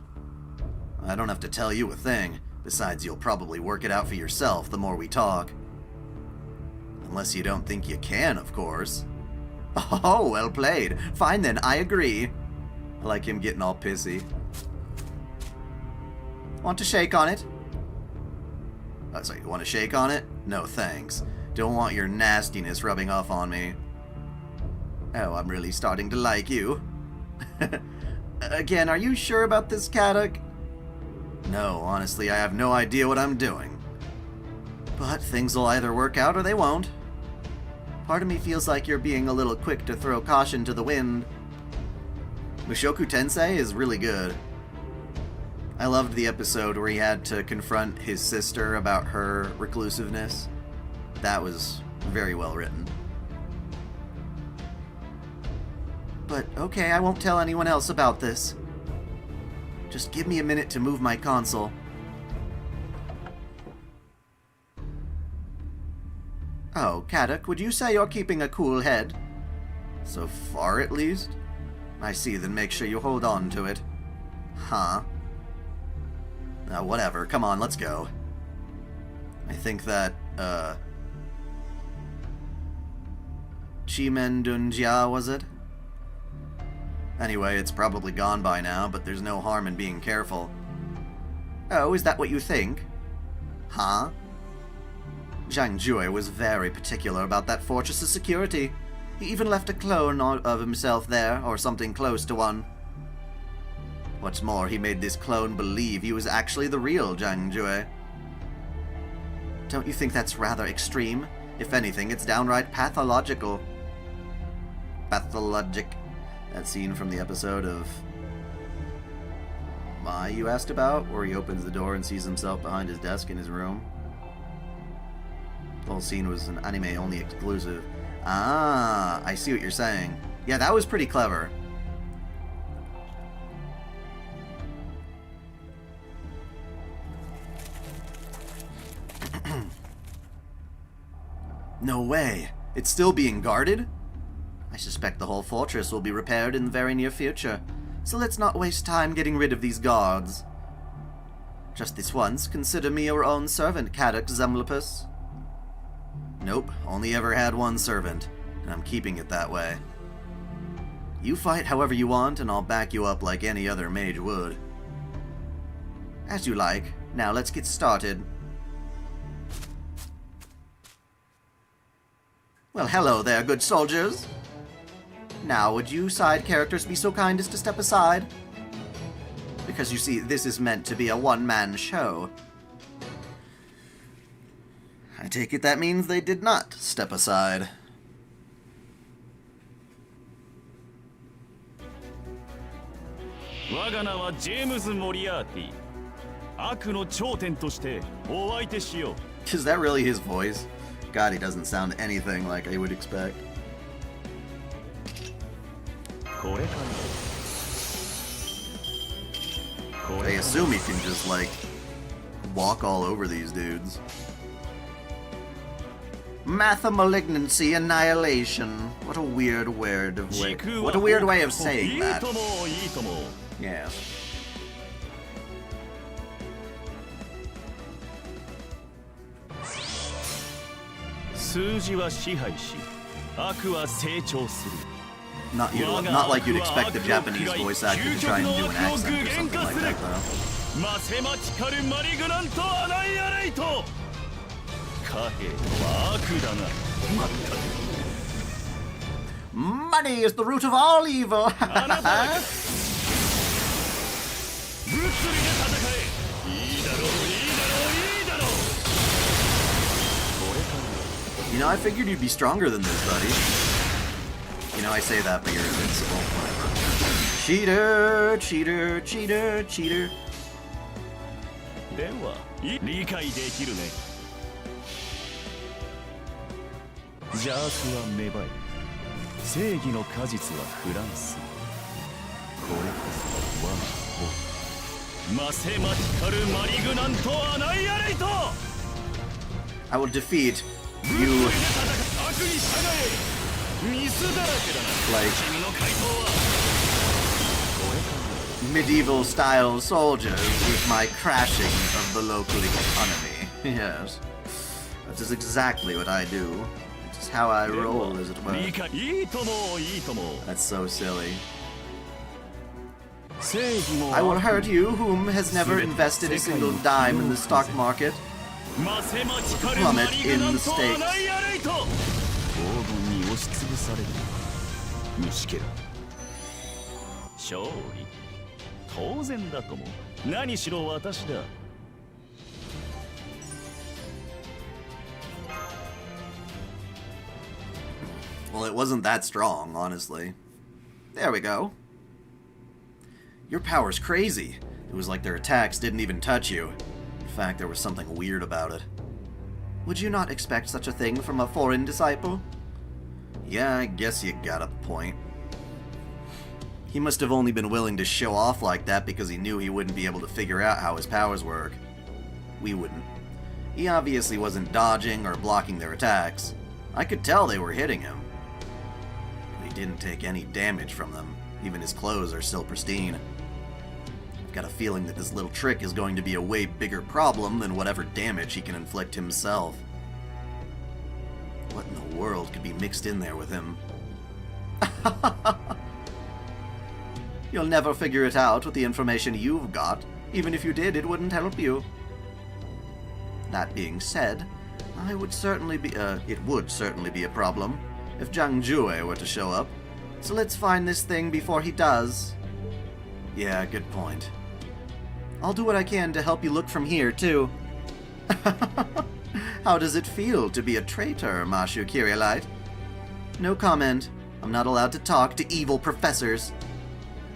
I don't have to tell you a thing. Besides, you'll probably work it out for yourself the more we talk. Unless you don't think you can, of course. Oh, well played. Fine then, I agree. I like him getting all pissy. Want to shake on it? So you want to shake on it? No thanks. Don't want your nastiness rubbing off on me. Oh, I'm really starting to like you. Again, are you sure about this, Kadok? No, honestly, I have no idea what I'm doing. But things will either work out or they won't. Part of me feels like you're being a little quick to throw caution to the wind. Mushoku Tensei is really good. I loved the episode where he had to confront his sister about her reclusiveness. That was very well written. But okay, I won't tell anyone else about this. Just give me a minute to move my console. Oh, Kadok, would you say you're keeping a cool head? So far, at least? I see, then make sure you hold on to it. Huh? Whatever, come on, let's go. I think that, Chimendunjia, was it? Anyway, it's probably gone by now, but there's no harm in being careful. Oh, is that what you think? Huh? Zhang Jue was very particular about that fortress's security. He even left a clone of himself there, or something close to one. What's more, he made this clone believe he was actually the real Zhang Jue. Don't you think that's rather extreme? If anything, it's downright pathological. Pathologic. That scene from the episode of Mai you asked about, where he opens the door and sees himself behind his desk in his room. The whole scene was an anime-only exclusive. Ah, I see what you're saying. Yeah, that was pretty clever. No way. It's still being guarded? I suspect the whole fortress will be repaired in the very near future, so let's not waste time getting rid of these guards. Just this once, consider me your own servant, Caddock Zemlopus. Nope, only ever had one servant, and I'm keeping it that way. You fight however you want, and I'll back you up like any other mage would. As you like. Now let's get started. Well, hello there, good soldiers. Now, would you side characters be so kind as to step aside? Because you see, this is meant to be a one-man show. I take it that means they did not step aside. Is that really his voice? God, he doesn't sound anything like I would expect. I assume he can just, like, walk all over these dudes. Mathemalignancy annihilation. What a weird word of way. What a weird way of saying that. Yes. Not like you'd expect the Japanese voice actor to try and do an accent or something like that, though. Money is the root of all evil! You know, I figured you'd be stronger than this, buddy. You know, I say that, but you're invincible. Whatever. Cheater! Cheater! Cheater! Cheater! I will defeat you. Like medieval style soldiers with my crashing of the local economy. Yes. That is exactly what I do. It is how I roll, as it were. That's so silly. I will hurt you, whom has never invested a single dime in the stock market. Plummet in the stakes. Well, it wasn't that strong, honestly. There we go. Your power's crazy. It was like their attacks didn't even touch you. In fact, there was something weird about it. Would you not expect such a thing from a foreign disciple? Yeah, I guess you got a point. He must have only been willing to show off like that because he knew he wouldn't be able to figure out how his powers work. We wouldn't. He obviously wasn't dodging or blocking their attacks. I could tell they were hitting him. But he didn't take any damage from them. Even his clothes are still pristine. I've got a feeling that this little trick is going to be a way bigger problem than whatever damage he can inflict himself. What in the world could be mixed in there with him? You'll never figure it out with the information you've got. Even if you did, it wouldn't help you. That being said, it would certainly be a problem if Zhang Jue were to show up. So let's find this thing before he does. Yeah, good point. I'll do what I can to help you look from here, too. How does it feel to be a traitor, Mashu Kyrielite? No comment. I'm not allowed to talk to evil professors.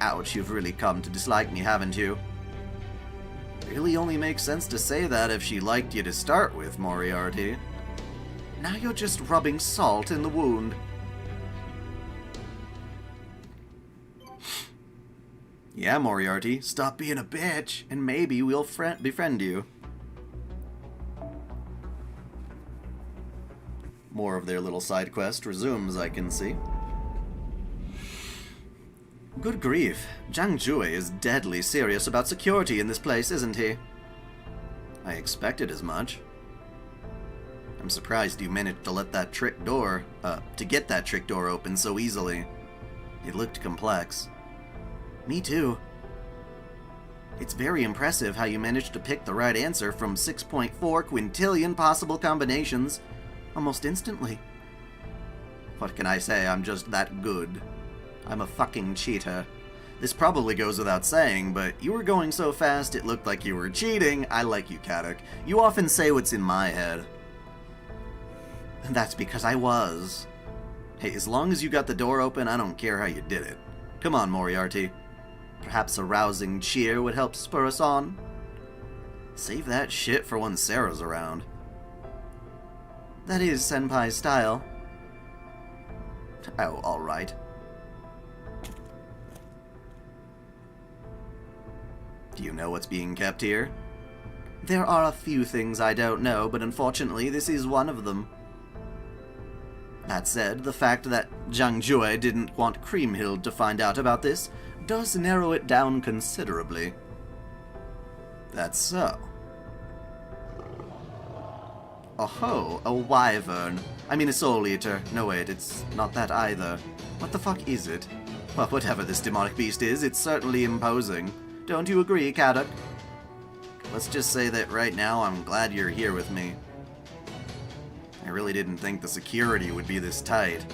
Ouch, you've really come to dislike me, haven't you? Really only makes sense to say that if she liked you to start with, Moriarty. Now you're just rubbing salt in the wound. Yeah, Moriarty, stop being a bitch, and maybe we'll befriend you. More of their little side quest resumes, I can see. Good grief, Zhang Jue is deadly serious about security in this place, isn't he? I expected as much. I'm surprised you managed to let that get that trick door open so easily. It looked complex. Me too. It's very impressive how you managed to pick the right answer from 6.4 quintillion possible combinations almost instantly. What can I say? I'm just that good. I'm a fucking cheater. This probably goes without saying, but you were going so fast it looked like you were cheating. I like you, Kadok. You often say what's in my head. And that's because I was. Hey, as long as you got the door open, I don't care how you did it. Come on, Moriarty. Perhaps a rousing cheer would help spur us on. Save that shit for when Sarah's around. That is Senpai's style. Oh, alright. Do you know what's being kept here? There are a few things I don't know, but unfortunately this is one of them. That said, the fact that Zhang Jue didn't want Kriemhild to find out about this does narrow it down considerably. That's so. Oh-ho, a wyvern. I mean a soul eater. No wait, it's not that either. What the fuck is it? Well, whatever this demonic beast is, it's certainly imposing. Don't you agree, Kadok? Let's just say that right now I'm glad you're here with me. I really didn't think the security would be this tight.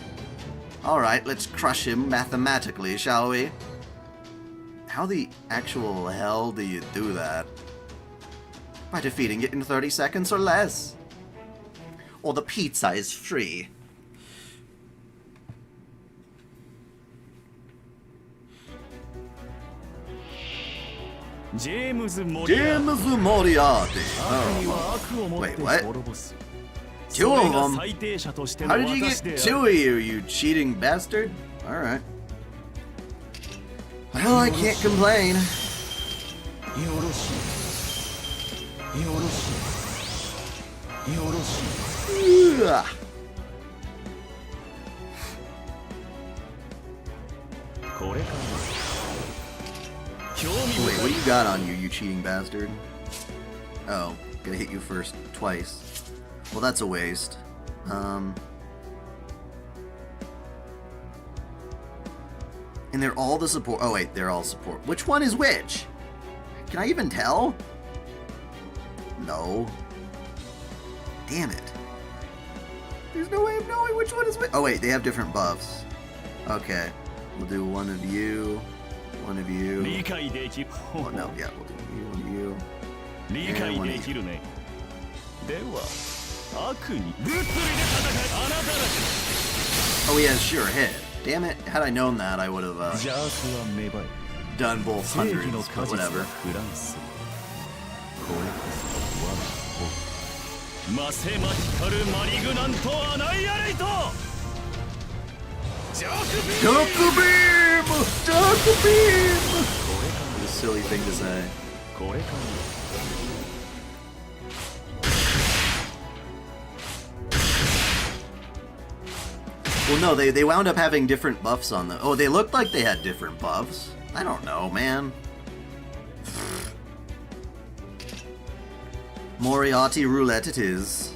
Alright, let's crush him mathematically, shall we? How the actual hell do you do that? By defeating it in 30 seconds or less. Or the pizza is free. James James Moriarty. Oh. Wait, what? Two of them? How did you get two of you cheating bastard? Alright. Well, I can't complain. Ugh. Wait, what do you got on you, you cheating bastard? Oh, gonna hit you first twice. Well, that's a waste. And they're all the support. Oh wait, they're all support. Which one is which? Can I even tell? No. Damn it. There's no way of knowing which one is which. Oh wait, they have different buffs. Okay. We'll do one of you. One of you. Oh no, yeah, we'll do you, one of you. And one of you. Oh, he has sure hit. Damn it, had I known that, I would have done both hundreds, but whatever. Dark beam! Dark beam! What a silly thing to say. Well, no, they wound up having different buffs on them. Oh, they looked like they had different buffs. I don't know, man. Moriarty roulette it is.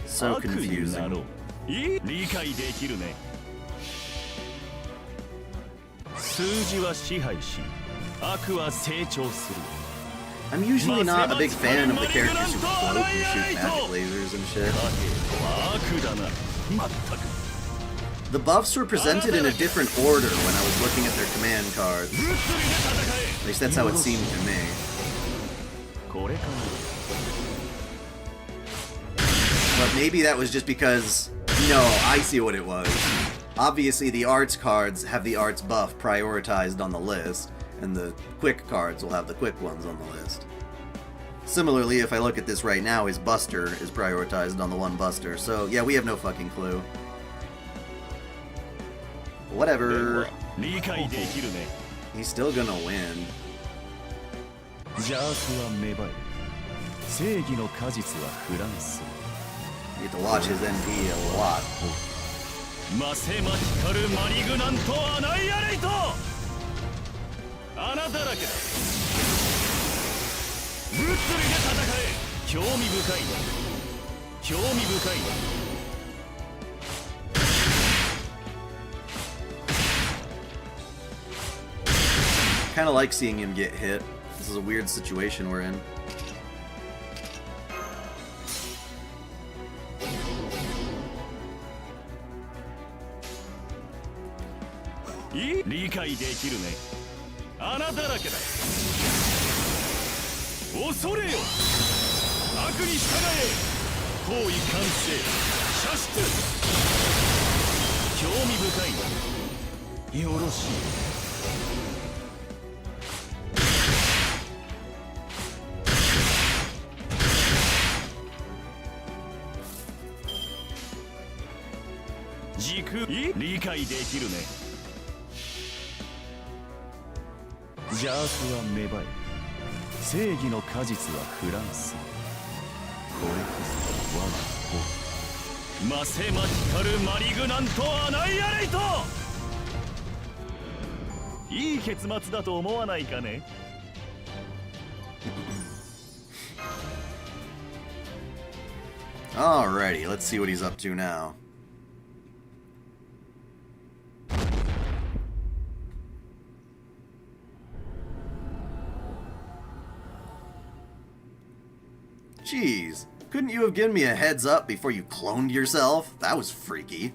So confusing. I'm usually not a big fan of the characters who float and shoot magic lasers and shit. The buffs were presented in a different order when I was looking at their command cards. At least that's how it seemed to me. But maybe that was just because... No, I see what it was. Obviously, the arts cards have the arts buff prioritized on the list, and the quick cards will have the quick ones on the list. Similarly, if I look at this right now, his Buster is prioritized on the one Buster, so yeah, we have no fucking clue. Whatever. He's still gonna win. You get to watch his MP a lot. Kinda like seeing him get hit. This is a weird situation we're in. Alrighty, let's see what he's up to now. Jeez, couldn't you have given me a heads up before you cloned yourself? That was freaky.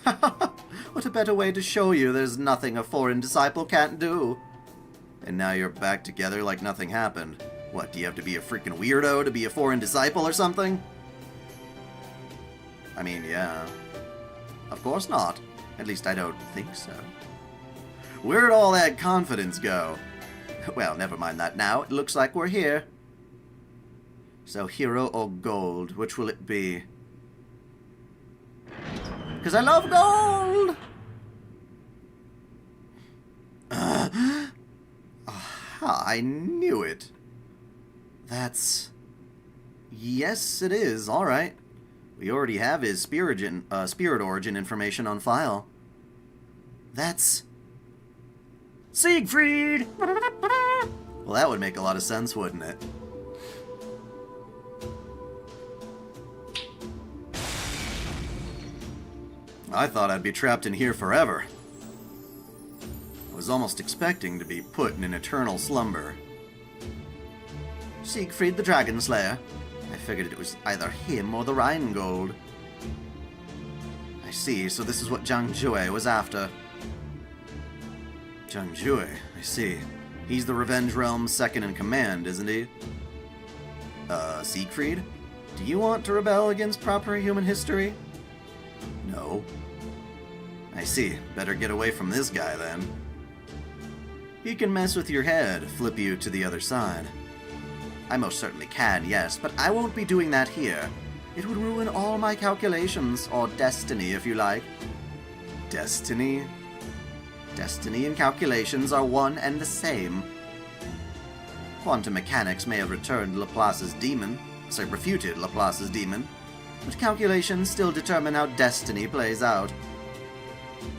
What a better way to show you there's nothing a foreign disciple can't do. And now you're back together like nothing happened. What, do you have to be a freaking weirdo to be a foreign disciple or something? I mean, yeah. Of course not. At least I don't think so. Where'd all that confidence go? Well, never mind that now. It looks like we're here. So, hero or gold? Which will it be? Because I love gold! I knew it. That's... Yes, it is. Alright. We already have his spirit origin information on file. That's... Siegfried! Well, that would make a lot of sense, wouldn't it? I thought I'd be trapped in here forever. I was almost expecting to be put in an eternal slumber. Siegfried the Dragon Slayer. I figured it was either him or the Rheingold. I see, so this is what Zhang Jue was after. Zhang Jue, I see. He's the Revenge Realm's second in command, isn't he? Siegfried? Do you want to rebel against proper human history? No. I see. Better get away from this guy, then. He can mess with your head, flip you to the other side. I most certainly can, yes, but I won't be doing that here. It would ruin all my calculations, or destiny, if you like. Destiny? Destiny and calculations are one and the same. Quantum mechanics may have refuted Laplace's demon, but calculations still determine how destiny plays out.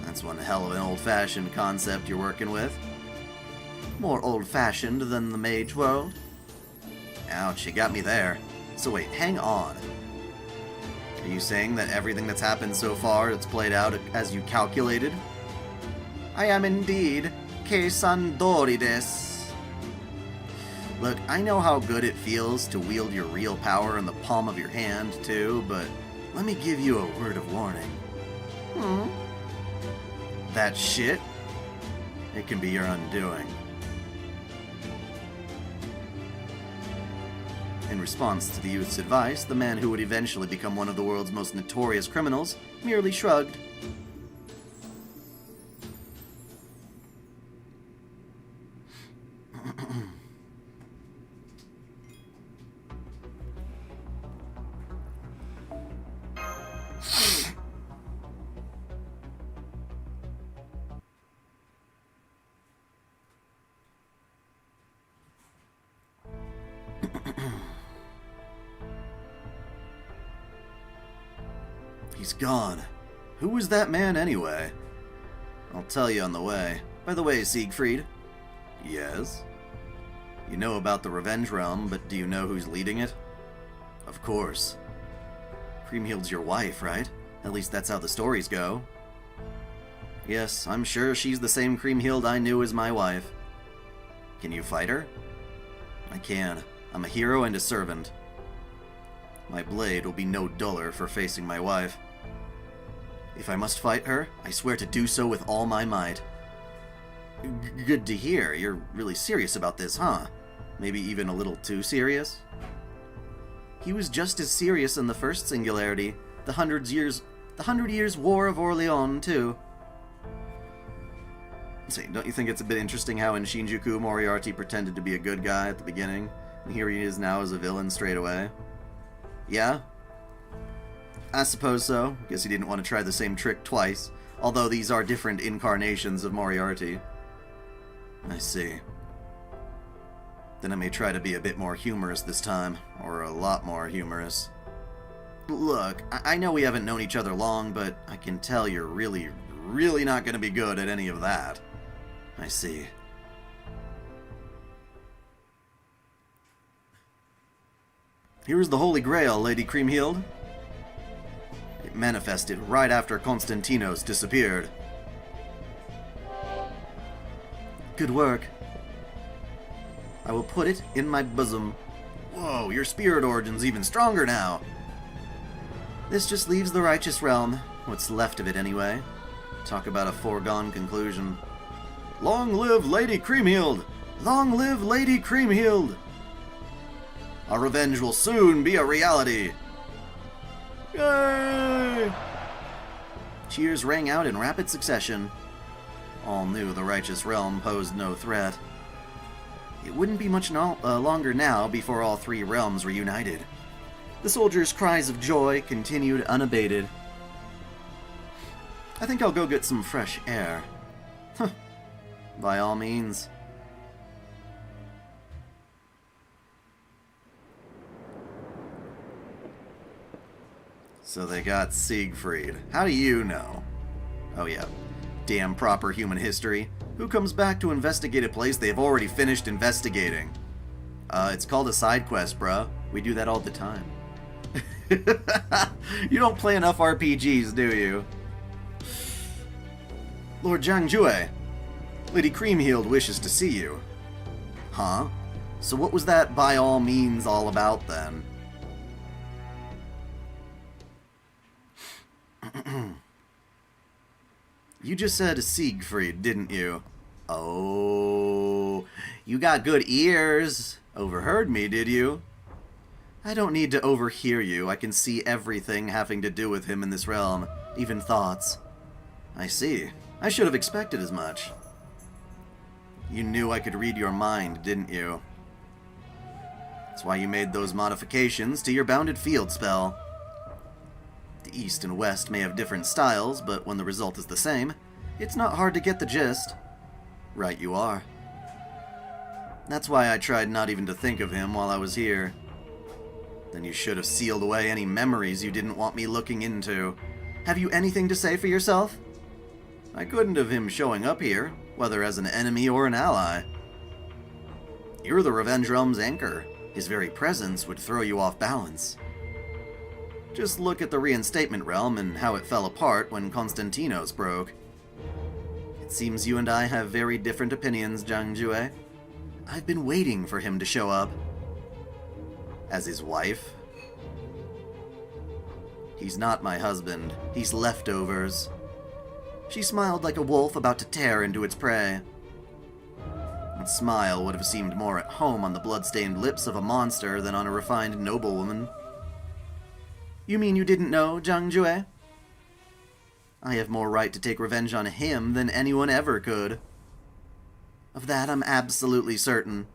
That's one hell of an old-fashioned concept you're working with. More old-fashioned than the mage world. Ouch, you got me there. So wait, hang on. Are you saying that everything that's happened so far, it's played out as you calculated? I am indeed Keisandori desu. Look, I know how good it feels to wield your real power in the palm of your hand, too, but let me give you a word of warning. That shit, it can be your undoing. In response to the youth's advice, the man who would eventually become one of the world's most notorious criminals merely shrugged. He's gone. Who was that man anyway? I'll tell you on the way. By the way, Siegfried. Yes? You know about the Revenge Realm, but do you know who's leading it? Of course. Kriemhild's your wife, right? At least that's how the stories go. Yes, I'm sure she's the same Kriemhild I knew as my wife. Can you fight her? I can. I'm a hero and a servant. My blade will be no duller for facing my wife. If I must fight her, I swear to do so with all my might. Good to hear. You're really serious about this, huh? Maybe even a little too serious? He was just as serious in the first singularity, the 100 Years' War of Orleans, too. Say, don't you think it's a bit interesting how in Shinjuku Moriarty pretended to be a good guy at the beginning, and here he is now as a villain straight away? Yeah? I suppose so. Guess he didn't want to try the same trick twice, although these are different incarnations of Moriarty. I see. Then I may try to be a bit more humorous this time, or a lot more humorous. Look, I know we haven't known each other long, but I can tell you're really, really not going to be good at any of that. I see. Here is the Holy Grail, Lady Kriemhild. It manifested right after Konstantinos disappeared. Good work. I will put it in my bosom. Whoa, your spirit origin's even stronger now. This just leaves the righteous realm. What's left of it, anyway. Talk about a foregone conclusion. Long live Lady Kriemhild! Long live Lady Kriemhild! Our revenge will soon be a reality! Yay! Cheers rang out in rapid succession. All knew the righteous realm posed no threat. It wouldn't be much longer now before all three realms were united. The soldiers' cries of joy continued unabated. I think I'll go get some fresh air. Huh. By all means. So they got Siegfried. How do you know? Oh yeah, damn proper human history. Who comes back to investigate a place they've already finished investigating? It's called a side quest, bruh. We do that all the time. You don't play enough RPGs, do you? Lord Jiangjue, Lady Kriemhild wishes to see you. Huh? So what was that by all means all about then? You just said Siegfried, didn't you? Oh, you got good ears. Overheard me, did you? I don't need to overhear you. I can see everything having to do with him in this realm, even thoughts. I see. I should have expected as much. You knew I could read your mind, didn't you? That's why you made those modifications to your bounded field spell. The East and West may have different styles, but when the result is the same, it's not hard to get the gist. Right you are. That's why I tried not even to think of him while I was here. Then you should have sealed away any memories you didn't want me looking into. Have you anything to say for yourself? I couldn't have him showing up here, whether as an enemy or an ally. You're the Revenge Realm's anchor. His very presence would throw you off balance. Just look at the Reinstatement Realm and how it fell apart when Konstantinos broke. It seems you and I have very different opinions, Zhang Jue. I've been waiting for him to show up. As his wife? He's not my husband. He's leftovers. She smiled like a wolf about to tear into its prey. That smile would have seemed more at home on the blood-stained lips of a monster than on a refined noblewoman. You mean you didn't know, Zhang Jue? I have more right to take revenge on him than anyone ever could. Of that I'm absolutely certain.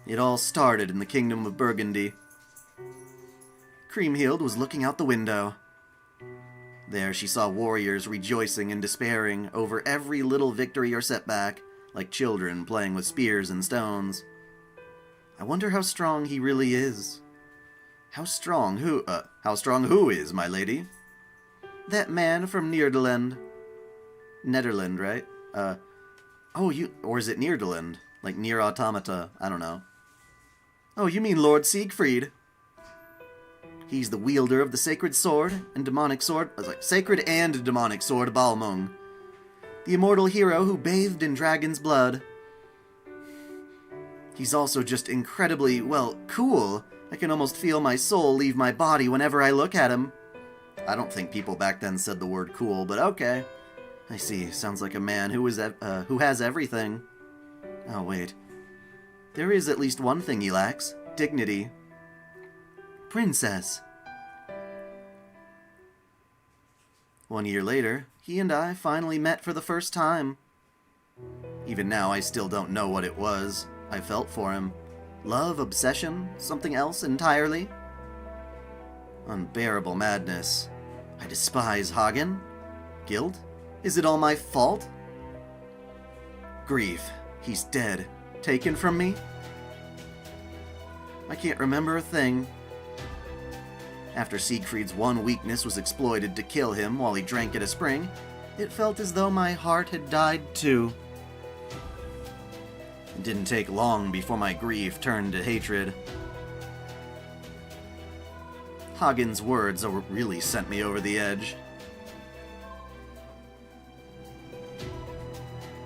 It all started in the Kingdom of Burgundy. Kriemhild was looking out the window. There she saw warriors rejoicing and despairing over every little victory or setback, like children playing with spears and stones. I wonder how strong he really is. How strong who is, my lady? That man from Nederland. Netherland, right? Or is it Nederland? Like Nier Automata, I don't know. Oh, you mean Lord Siegfried. He's the wielder of the sacred sword and demonic sword, sacred and demonic sword Balmung. The immortal hero who bathed in dragon's blood. He's also just incredibly, well, cool. I can almost feel my soul leave my body whenever I look at him. I don't think people back then said the word cool, but okay. I see. Sounds like a man who has everything. Oh, wait. There is at least one thing he lacks. Dignity. Princess. 1 year later, he and I finally met for the first time. Even now, I still don't know what it was I felt for him. Love, obsession, something else entirely? Unbearable madness. I despise Hagen? Guilt? Is it all my fault? Grief. He's dead. Taken from me? I can't remember a thing. After Siegfried's one weakness was exploited to kill him while he drank at a spring, it felt as though my heart had died too. It didn't take long before my grief turned to hatred. Hagen's words really sent me over the edge.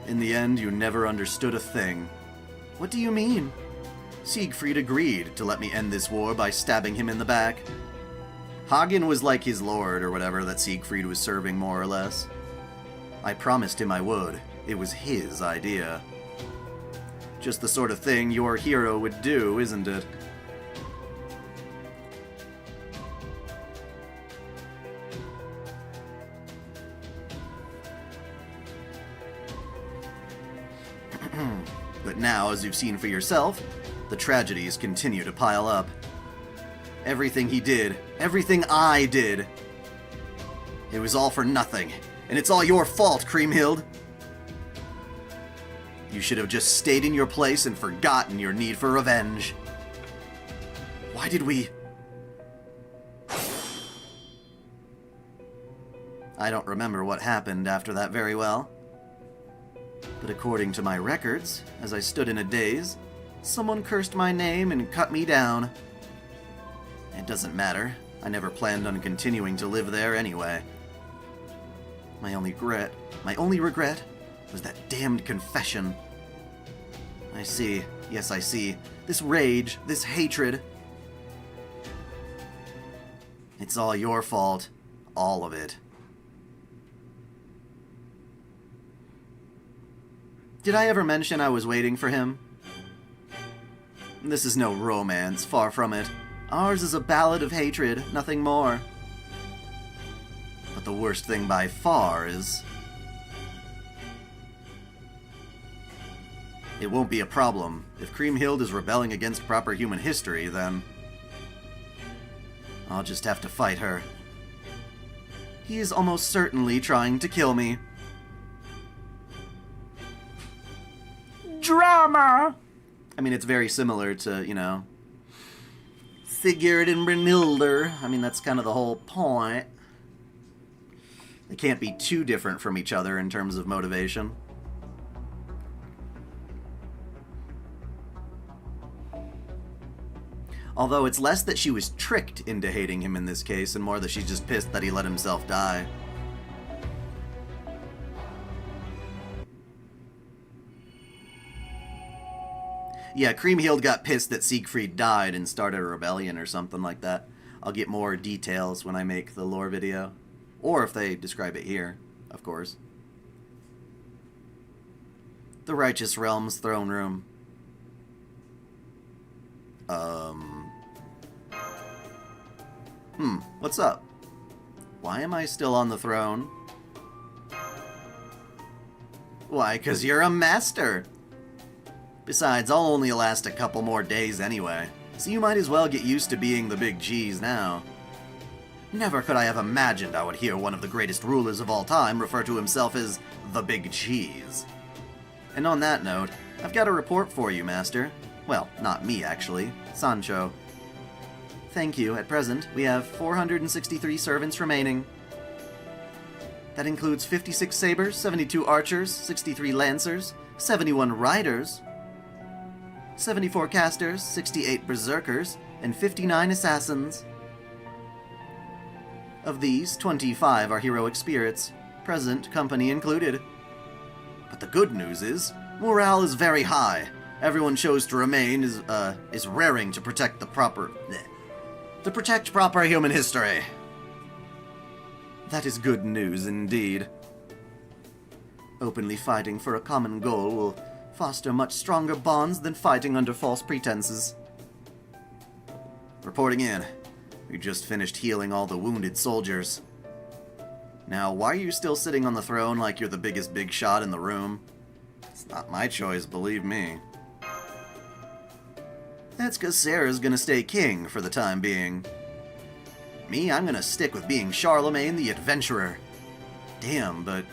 In the end, you never understood a thing. What do you mean? Siegfried agreed to let me end this war by stabbing him in the back. Hagen was like his lord or whatever that Siegfried was serving, more or less. I promised him I would. It was his idea. Just the sort of thing your hero would do, isn't it? But now, as you've seen for yourself, the tragedies continue to pile up. Everything he did, everything I did, it was all for nothing, and it's all your fault, Kriemhild. You should have just stayed in your place and forgotten your need for revenge. Why did we... I don't remember what happened after that very well. But according to my records, as I stood in a daze, someone cursed my name and cut me down. It doesn't matter. I never planned on continuing to live there anyway. My only regret was that damned confession. I see. Yes, I see. This rage, this hatred. It's all your fault. All of it. Did I ever mention I was waiting for him? This is no romance, far from it. Ours is a ballad of hatred, nothing more. But the worst thing by far is... It won't be a problem. If Kriemhild is rebelling against proper human history, then... I'll just have to fight her. He is almost certainly trying to kill me. Drama! I mean, it's very similar to, you know, Sigurd and Brynhildr. I mean, that's kind of the whole point. They can't be too different from each other in terms of motivation. Although it's less that she was tricked into hating him in this case, and more that she's just pissed that he let himself die. Yeah, Kriemhild got pissed that Siegfried died and started a rebellion or something like that. I'll get more details when I make the lore video. Or if they describe it here, of course. The Righteous Realm's throne room. What's up? Why am I still on the throne? Why, 'cause you're a master! Besides, I'll only last a couple more days anyway, so you might as well get used to being the big cheese now. Never could I have imagined I would hear one of the greatest rulers of all time refer to himself as the big cheese. And on that note, I've got a report for you, Master. Well, not me, actually. Sancho. Thank you. At present, we have 463 servants remaining. That includes 56 sabers, 72 archers, 63 lancers, 71 riders, 74 casters, 68 berserkers, and 59 assassins. Of these, 25 are heroic spirits, present company included. But the good news is, morale is very high. Everyone chose to remain is raring to protect proper human history. That is good news indeed. Openly fighting for a common goal will foster much stronger bonds than fighting under false pretenses. Reporting in. We just finished healing all the wounded soldiers. Now, why are you still sitting on the throne like you're the biggest big shot in the room? It's not my choice, believe me. That's 'cause Sarah's gonna stay king for the time being. Me, I'm gonna stick with being Charlemagne the Adventurer. Damn, but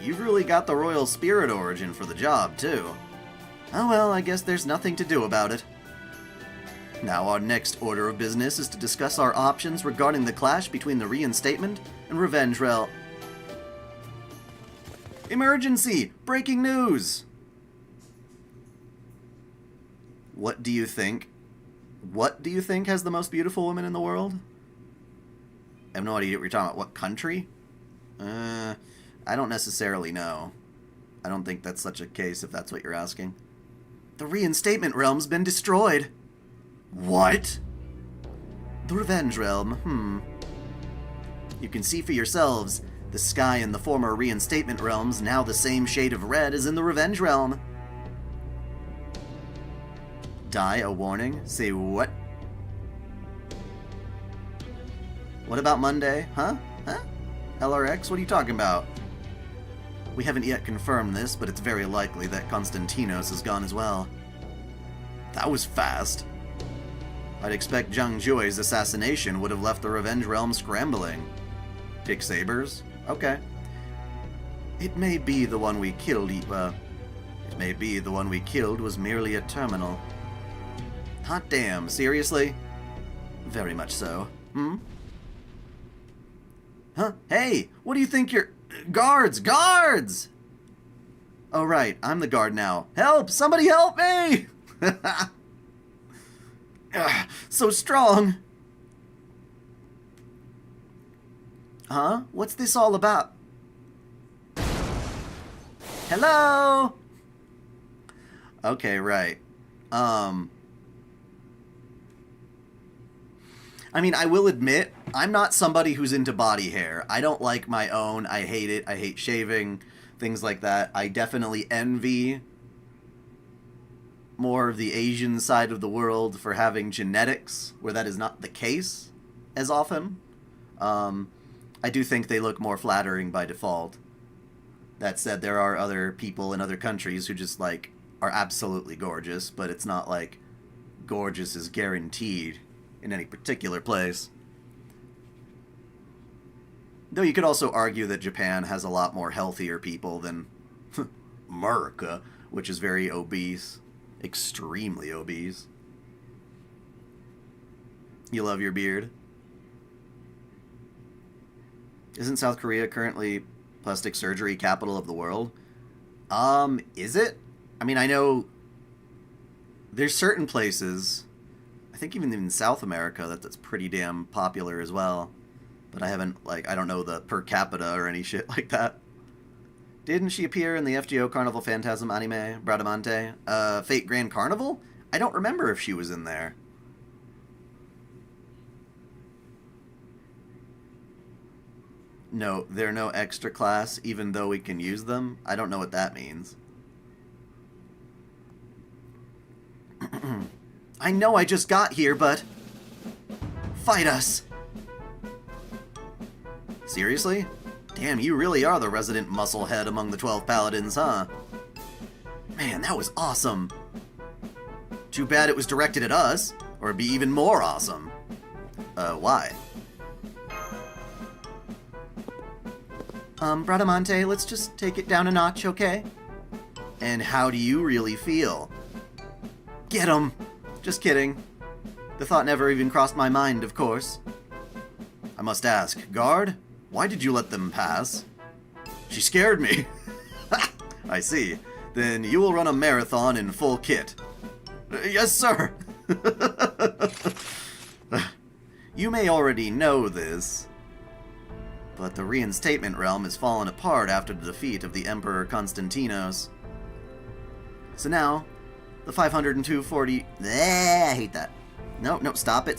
you've really got the royal spirit origin for the job, too. Oh well, I guess there's nothing to do about it. Now, our next order of business is to discuss our options regarding the clash between the Reinstatement and Revenge Realm. Emergency! Breaking news! What do you think? What do you think has the most beautiful women in the world? I have no idea what you're talking about. What country? I don't necessarily know. I don't think that's such a case if that's what you're asking. The Reinstatement Realm's been destroyed. What? The Revenge Realm, You can see for yourselves, the sky in the former Reinstatement Realm's now the same shade of red as in the Revenge Realm. Die a warning? Say what? What about Monday? Huh? LRX? What are you talking about? We haven't yet confirmed this, but it's very likely that Konstantinos is gone as well. That was fast. I'd expect Zhang Jui's assassination would have left the Revenge Realm scrambling. Pick sabers? Okay. It may be the one we killed, was merely a terminal. Hot damn, seriously? Very much so. Huh? Hey, what do you think you're... Guards! Guards! Oh, right, I'm the guard now. Help! Somebody help me! So strong. Huh? What's this all about? Hello? Okay, right. I mean, I will admit, I'm not somebody who's into body hair. I don't like my own. I hate it. I hate shaving, things like that. I definitely envy more of the Asian side of the world for having genetics where that is not the case as often. I do think they look more flattering by default. That said, there are other people in other countries who just, like, are absolutely gorgeous, but it's not like gorgeous is guaranteed in any particular place. Though you could also argue that Japan has a lot more healthier people than America, which is very obese. Extremely obese. You love your beard? Isn't South Korea currently plastic surgery capital of the world? Is it? I mean, I know there's certain places, I think even in South America that's pretty damn popular as well. But I haven't, like, I don't know the per capita or any shit like that. Didn't she appear in the FGO Carnival Phantasm anime, Bradamante? Fate Grand Carnival? I don't remember if she was in there. No, they're no extra class, even though we can use them. I don't know what that means. I know I just got here, but... Fight us! Seriously? Damn, you really are the resident musclehead among the 12 paladins, huh? Man, that was awesome. Too bad it was directed at us, or it'd be even more awesome. Why? Bradamante, let's just take it down a notch, okay? And how do you really feel? Get him! Just kidding. The thought never even crossed my mind, of course. I must ask, guard, why did you let them pass? She scared me. I see. Then you will run a marathon in full kit. Yes, sir! You may already know this, but the reinstatement realm has fallen apart after the defeat of the Emperor Constantinos. So now, the 540... I hate that. No, stop it.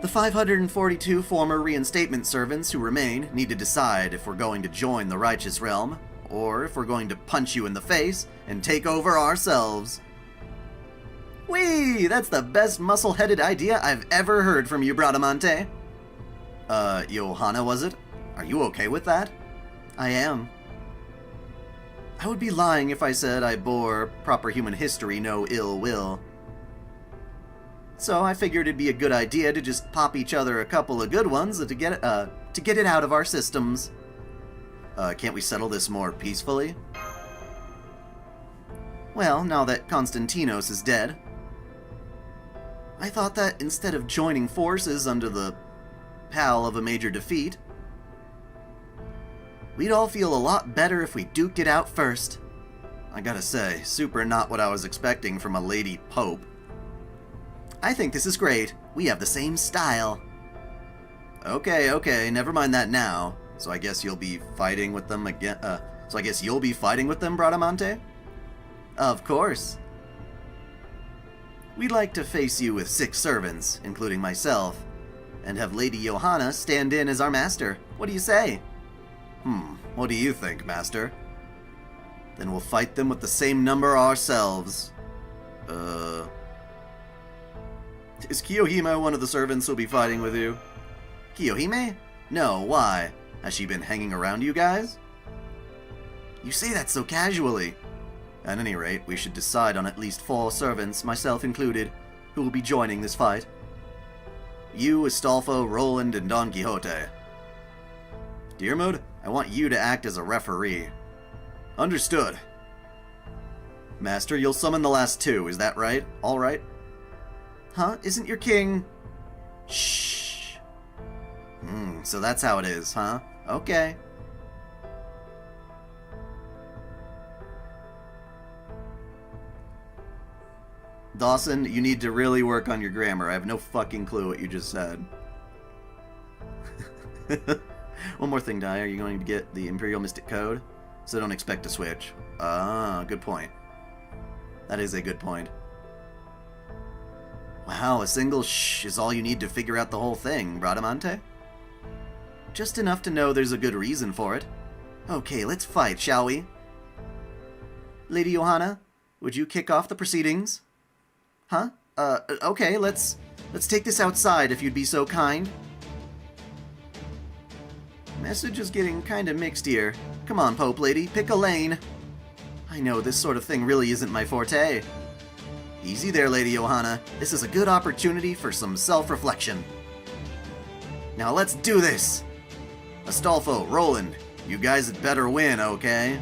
The 542 former reinstatement servants who remain need to decide if we're going to join the righteous realm, or if we're going to punch you in the face and take over ourselves. Whee! That's the best muscle-headed idea I've ever heard from you, Bradamante. Johanna, was it? Are you okay with that? I am. I would be lying if I said I bore proper human history no ill will. So I figured it'd be a good idea to just pop each other a couple of good ones to get it out of our systems. Can't we settle this more peacefully? Well, now that Constantinos is dead, I thought that instead of joining forces under the pall of a major defeat, we'd all feel a lot better if we duked it out first. I gotta say, super not what I was expecting from a lady pope. I think this is great. We have the same style. Okay, never mind that now. So I guess you'll be fighting with them again, Bradamante? Of course. We'd like to face you with 6 servants, including myself, and have Lady Johanna stand in as our master. What do you say? What do you think, master? Then we'll fight them with the same number ourselves. Is Kiyohime one of the servants who'll be fighting with you? Kiyohime? No, why? Has she been hanging around you guys? You say that so casually. At any rate, we should decide on at least 4 servants, myself included, who will be joining this fight. You, Astolfo, Roland, and Don Quixote. Diarmuid, I want you to act as a referee. Understood. Master, you'll summon the last 2, is that right? All right. Huh? Isn't your king... Shh. So that's how it is, huh? Okay. Dawson, you need to really work on your grammar. I have no fucking clue what you just said. One more thing, Dai. Are you going to get the Imperial Mystic Code? So don't expect to switch. Ah, good point. That is a good point. Wow, a single shh is all you need to figure out the whole thing, Bradamante? Just enough to know there's a good reason for it. Okay, let's fight, shall we? Lady Johanna, would you kick off the proceedings? Huh? Okay, let's take this outside if you'd be so kind. Message is getting kinda mixed here. Come on, Pope Lady, pick a lane. I know this sort of thing really isn't my forte. Easy there, Lady Johanna. This is a good opportunity for some self-reflection. Now let's do this! Astolfo, Roland, you guys had better win, okay?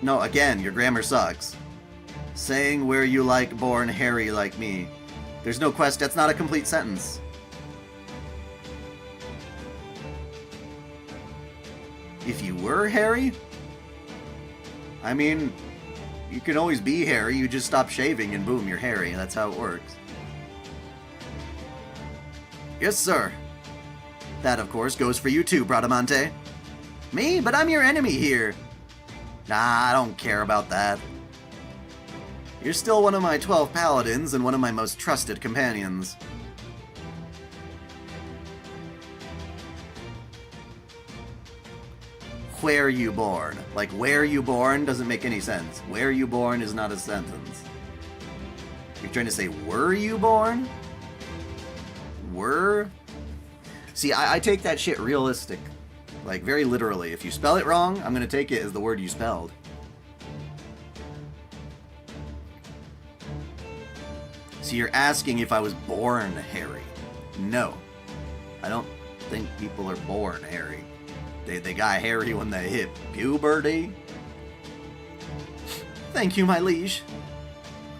No, again, your grammar sucks. Saying where you like born Harry like me. There's no quest, that's not a complete sentence. If you were hairy? I mean, you can always be hairy, you just stop shaving and boom, you're hairy. That's how it works. Yes, sir. That, of course, goes for you too, Bradamante. Me? But I'm your enemy here. Nah, I don't care about that. You're still one of my 12 paladins and one of my most trusted companions. Where you born? Like, where you born doesn't make any sense. Where you born is not a sentence. You're trying to say, were you born? Were? See, I take that shit realistic. Like, very literally. If you spell it wrong, I'm gonna take it as the word you spelled. So you're asking if I was born hairy. No. I don't think people are born hairy. They got hairy when they hit puberty. Thank you, my liege.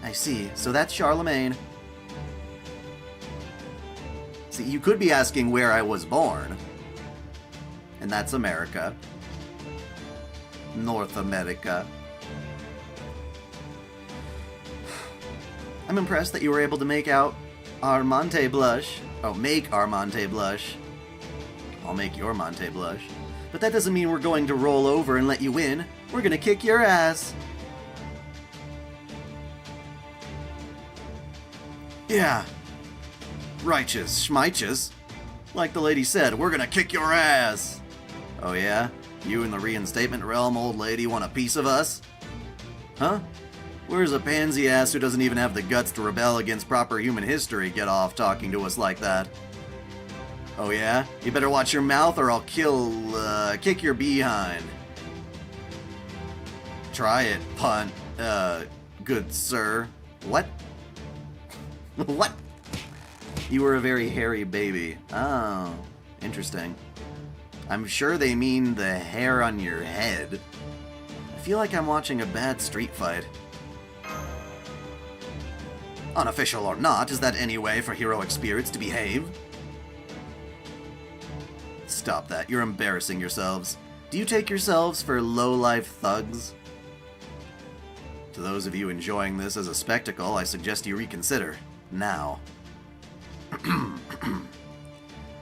I see. So that's Charlemagne. See, you could be asking where I was born. And that's America. North America. I'm impressed that you were able to make out Armante blush. Oh, make Armante blush. I'll make your Monte blush. But that doesn't mean we're going to roll over and let you win. We're gonna kick your ass. Yeah. Righteous schmiches. Like the lady said, we're gonna kick your ass. Oh yeah? You in the reinstatement realm, old lady, want a piece of us? Huh? Where's a pansy ass who doesn't even have the guts to rebel against proper human history get off talking to us like that? Oh yeah? You better watch your mouth or I'll kick your behind. Try it, punt, good sir. What? What? You were a very hairy baby. Oh, interesting. I'm sure they mean the hair on your head. I feel like I'm watching a bad street fight. Unofficial or not, is that any way for heroic spirits to behave? Stop that, you're embarrassing yourselves. Do you take yourselves for low-life thugs? To those of you enjoying this as a spectacle, I suggest you reconsider. Now.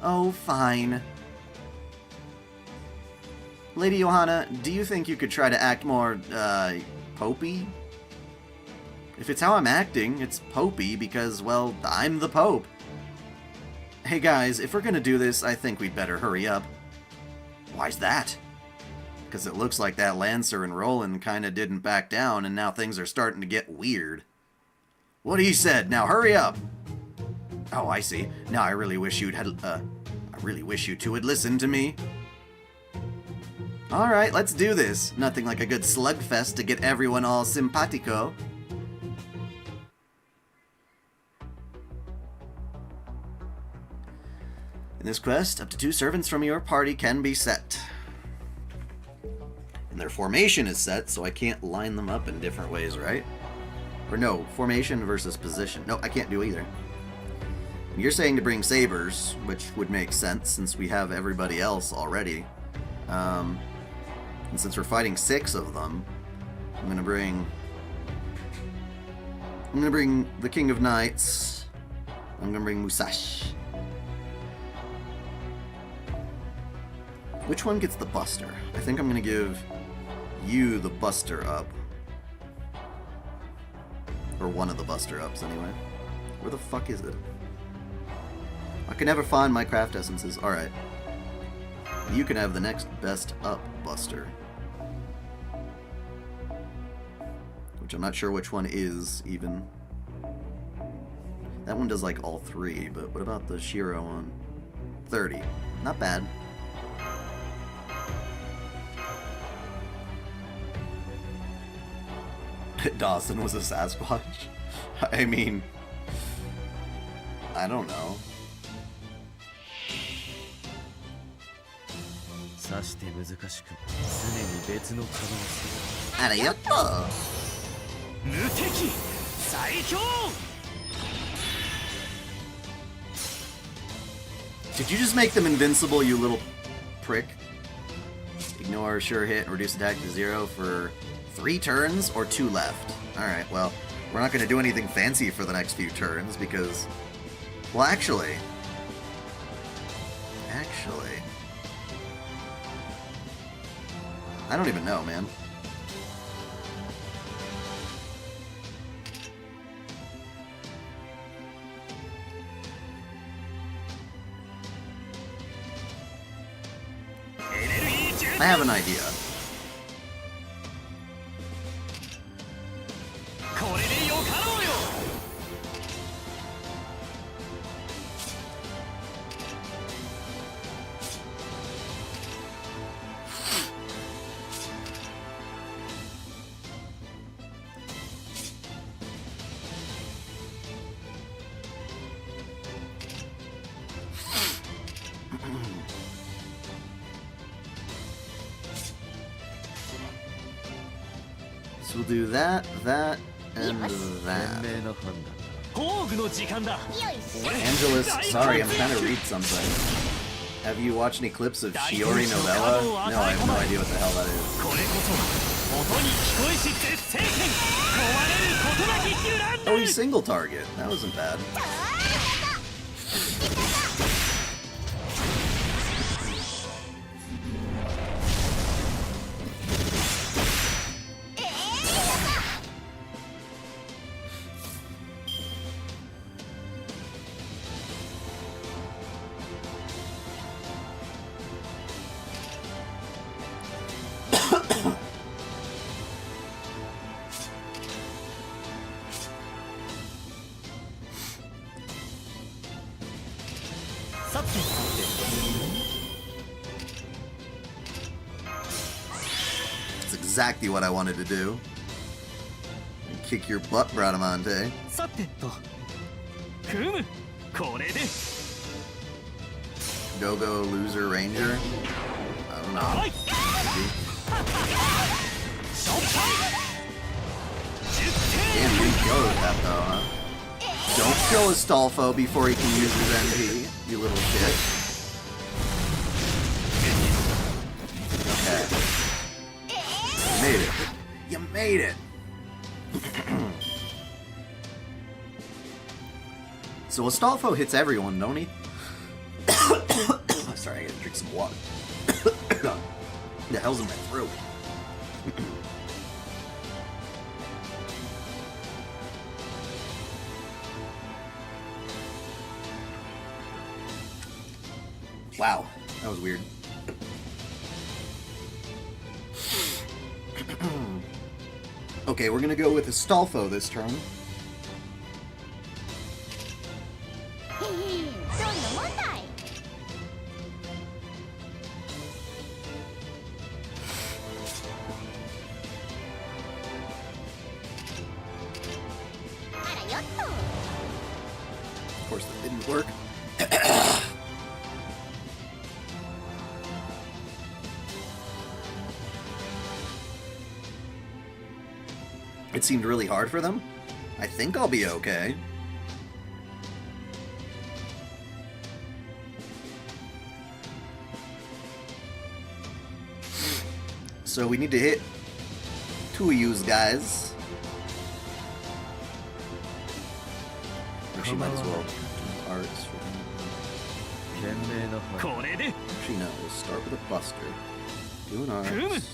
Oh, fine. Lady Johanna, do you think you could try to act more, popey? If it's how I'm acting, it's popey because, well, I'm the Pope. Hey guys, if we're gonna do this, I think we'd better hurry up. Why's that? Because it looks like that Lancer and Roland kinda didn't back down, and now things are starting to get weird. What he said, now hurry up! Oh, I see. Now I really wish you two would listen to me. Alright, let's do this. Nothing like a good slugfest to get everyone all simpatico. In this quest, up to 2 servants from your party can be set. And their formation is set, so I can't line them up in different ways, right? Or no, formation versus position. No, I can't do either. You're saying to bring sabers, which would make sense since we have everybody else already. And since we're fighting 6 of them, I'm gonna bring the King of Knights. I'm gonna bring Musashi. Which one gets the Buster? I think I'm gonna give you the Buster up. Or one of the Buster ups, anyway. Where the fuck is it? I can never find my craft essences. Alright. You can have the next best up Buster. Which I'm not sure which one is, even. That one does like all 3, but what about the Shiro one? 30. Not bad. Dawson was a Sasquatch? I mean, I don't know. Arigato! Did you just make them invincible, you little prick? Ignore sure hit and reduce attack to 0 for 3 turns or 2 left. Alright, well, we're not going to do anything fancy for the next few turns because... Well, actually... I don't even know, man. I have an idea. So we'll do that, that, and that. Angelus, sorry, I'm trying to read something. Have you watched any clips of Shiori Novella? No, I have no idea what the hell that is. Oh, he's single target. That wasn't bad. That's exactly what I wanted to do. Kick your butt, Bradamante. Go-Go Loser Ranger? I don't know. Maybe. Damn, you didn't kill that though, huh? Don't kill Astolfo before he can use his MP, you little shit. Okay. You made it. You made it! So Astolfo hits everyone, don't he? Sorry, I gotta drink some water. The hell's in my throat? Wow, that was weird. Okay, we're gonna go with Astolfo this turn. Of course, that didn't work. It seemed really hard for them. I think I'll be okay. So we need to hit 2 of yous guys. Or she might as well do arts. Actually, no, we'll start with a buster. Do an arts.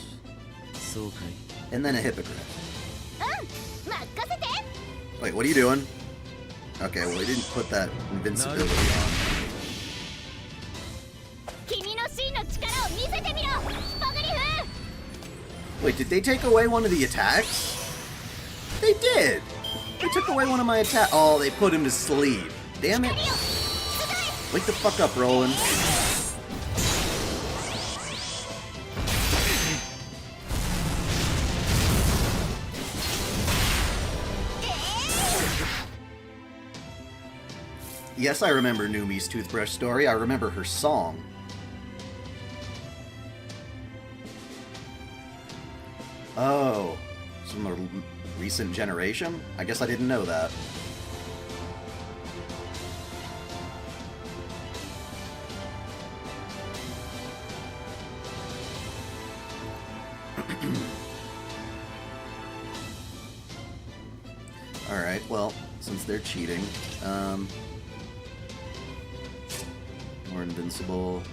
And then a hippogriff. Wait, what are you doing? Okay, well, he didn't put that invincibility on. Wait, did they take away one of the attacks? They did! They took away one of my attacks. Oh, they put him to sleep. Damn it. Wake the fuck up, Roland. Yes, I remember Numi's toothbrush story. I remember her song. Oh, it's from a recent generation? I guess I didn't know that. Alright, well, since they're cheating, we're invincible.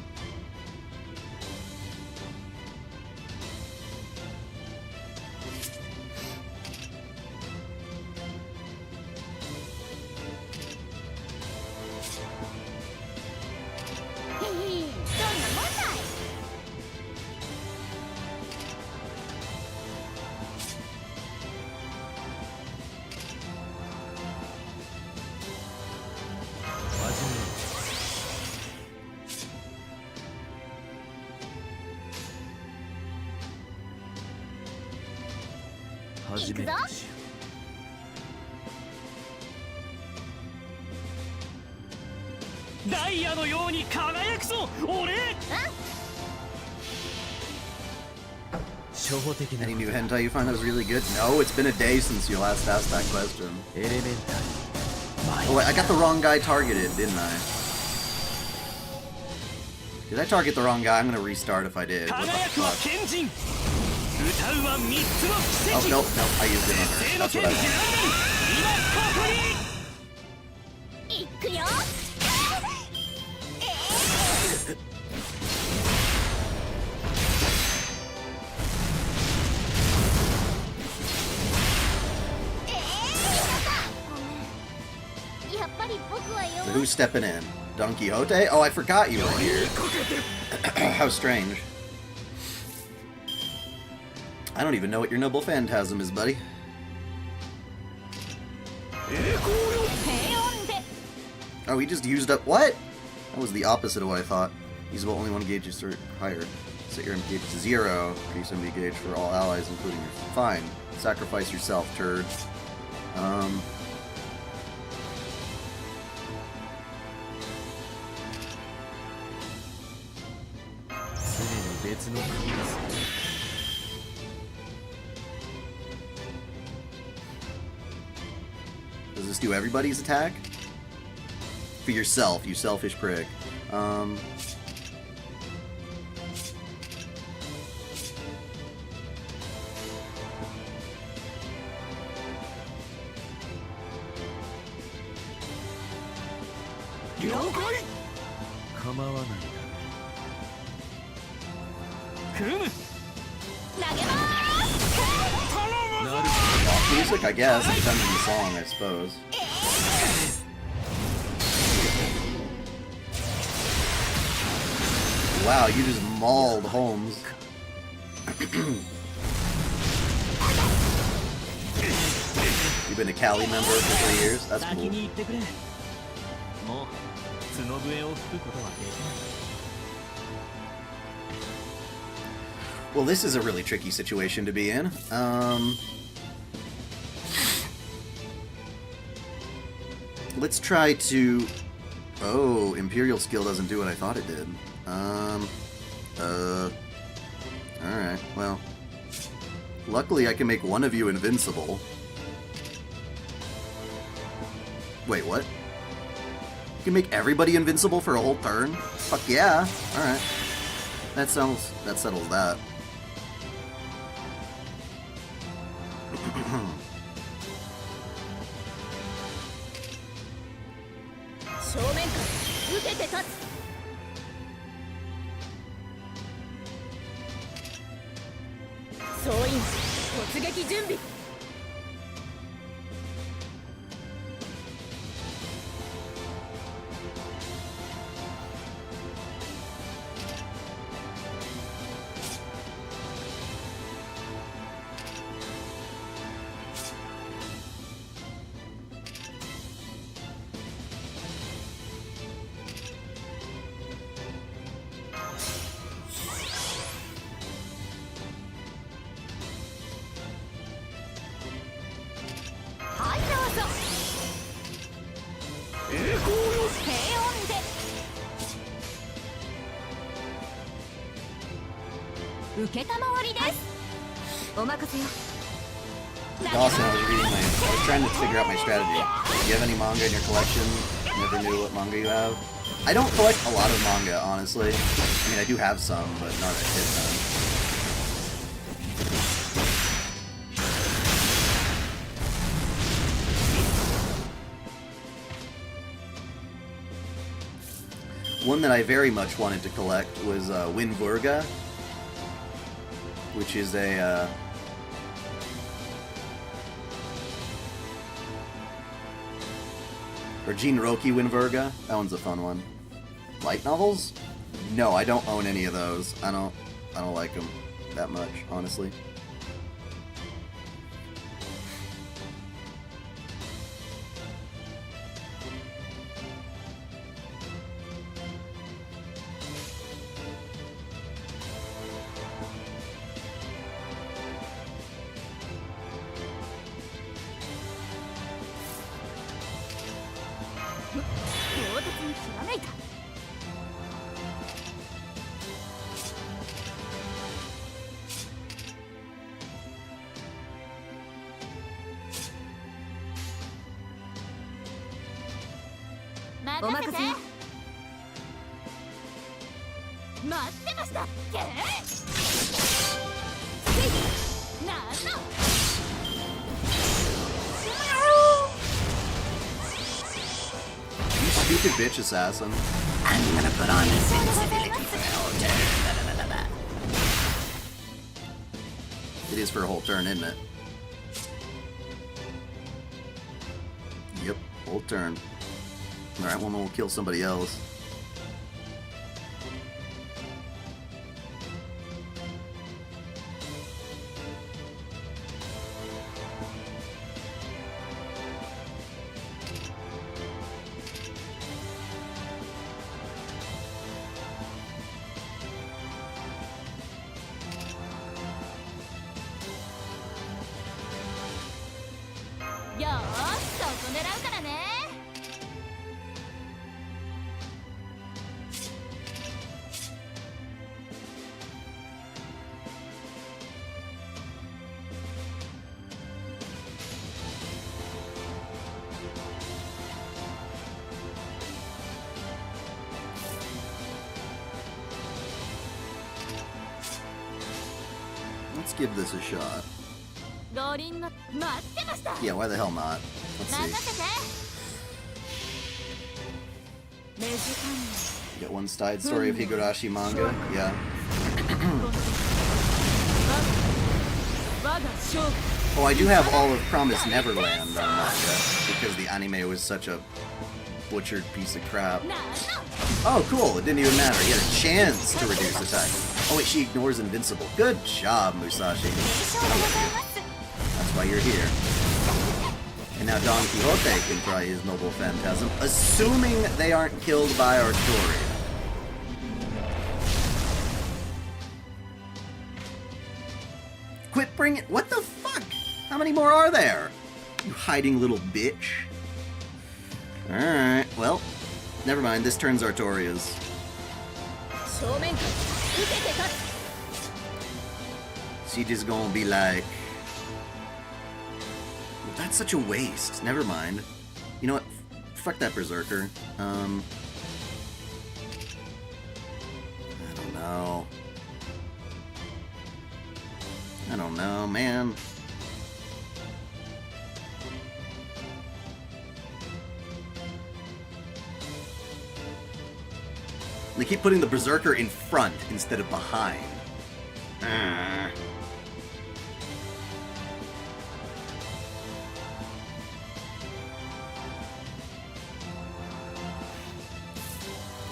Any new hentai you find that was really good? No, it's been a day since you last asked that question. Oh wait, I got the wrong guy targeted, didn't I? Did I target the wrong guy? I'm gonna restart if I did. What the fuck? Oh, nope, I used it on her. That's what I want. So who's stepping in? Don Quixote? Oh, I forgot you were here. How strange. I don't even know what your noble phantasm is, buddy. Oh, he just used up... What? That was the opposite of what I thought. Use about only one gauge or higher. Set your MP gauge to 0. Increase MP gauge for all allies, including your... Fine. Sacrifice yourself, turd. Does this do everybody's attack? For yourself, you selfish prick. Music, I guess. It depends on the song, I suppose. Wow, you just mauled Holmes. You've been a Cali member for 3 years? That's cool. Well, this is a really tricky situation to be in. Let's try to... Oh, Imperial skill doesn't do what I thought it did. Alright, well. Luckily, I can make one of you invincible. Wait, what? You can make everybody invincible for a whole turn? Fuck yeah. Alright. That settles that. Dawson, I was trying to figure out my strategy. Do you have any manga in your collection? Never knew what manga you have. I don't collect a lot of manga, honestly. I mean, I do have some, but not a shit ton. One that I very much wanted to collect was Winvurga, which is a or Jinroki Winvurga. That one's a fun one. Light novels? No, I don't own any of those. I don't like them that much, honestly. You stupid bitch assassin. I'm gonna put on this insensibility for a whole turn. It is for a whole turn, isn't it? Yep, whole turn. Alright, one more will kill somebody else. Let's give this a shot. Yeah, why the hell not? Let's see. Get one side story of Higurashi manga? Yeah. Oh, I do have all of Promised Neverland on manga, because the anime was such a butchered piece of crap. Oh, cool, it didn't even matter. He had a chance to reduce attack. Oh wait, she ignores Invincible. Good job, Musashi. That's why you're here. And now Don Quixote can try his Noble Phantasm, assuming they aren't killed by Arturia. Quit bringing... What the fuck? How many more are there? You hiding little bitch. Alright, well, never mind. This turn's Artoria's. She just gonna be like... Well, that's such a waste. Never mind. You know what? Fuck that Berserker. I don't know. I don't know, man. They keep putting the Berserker in front instead of behind.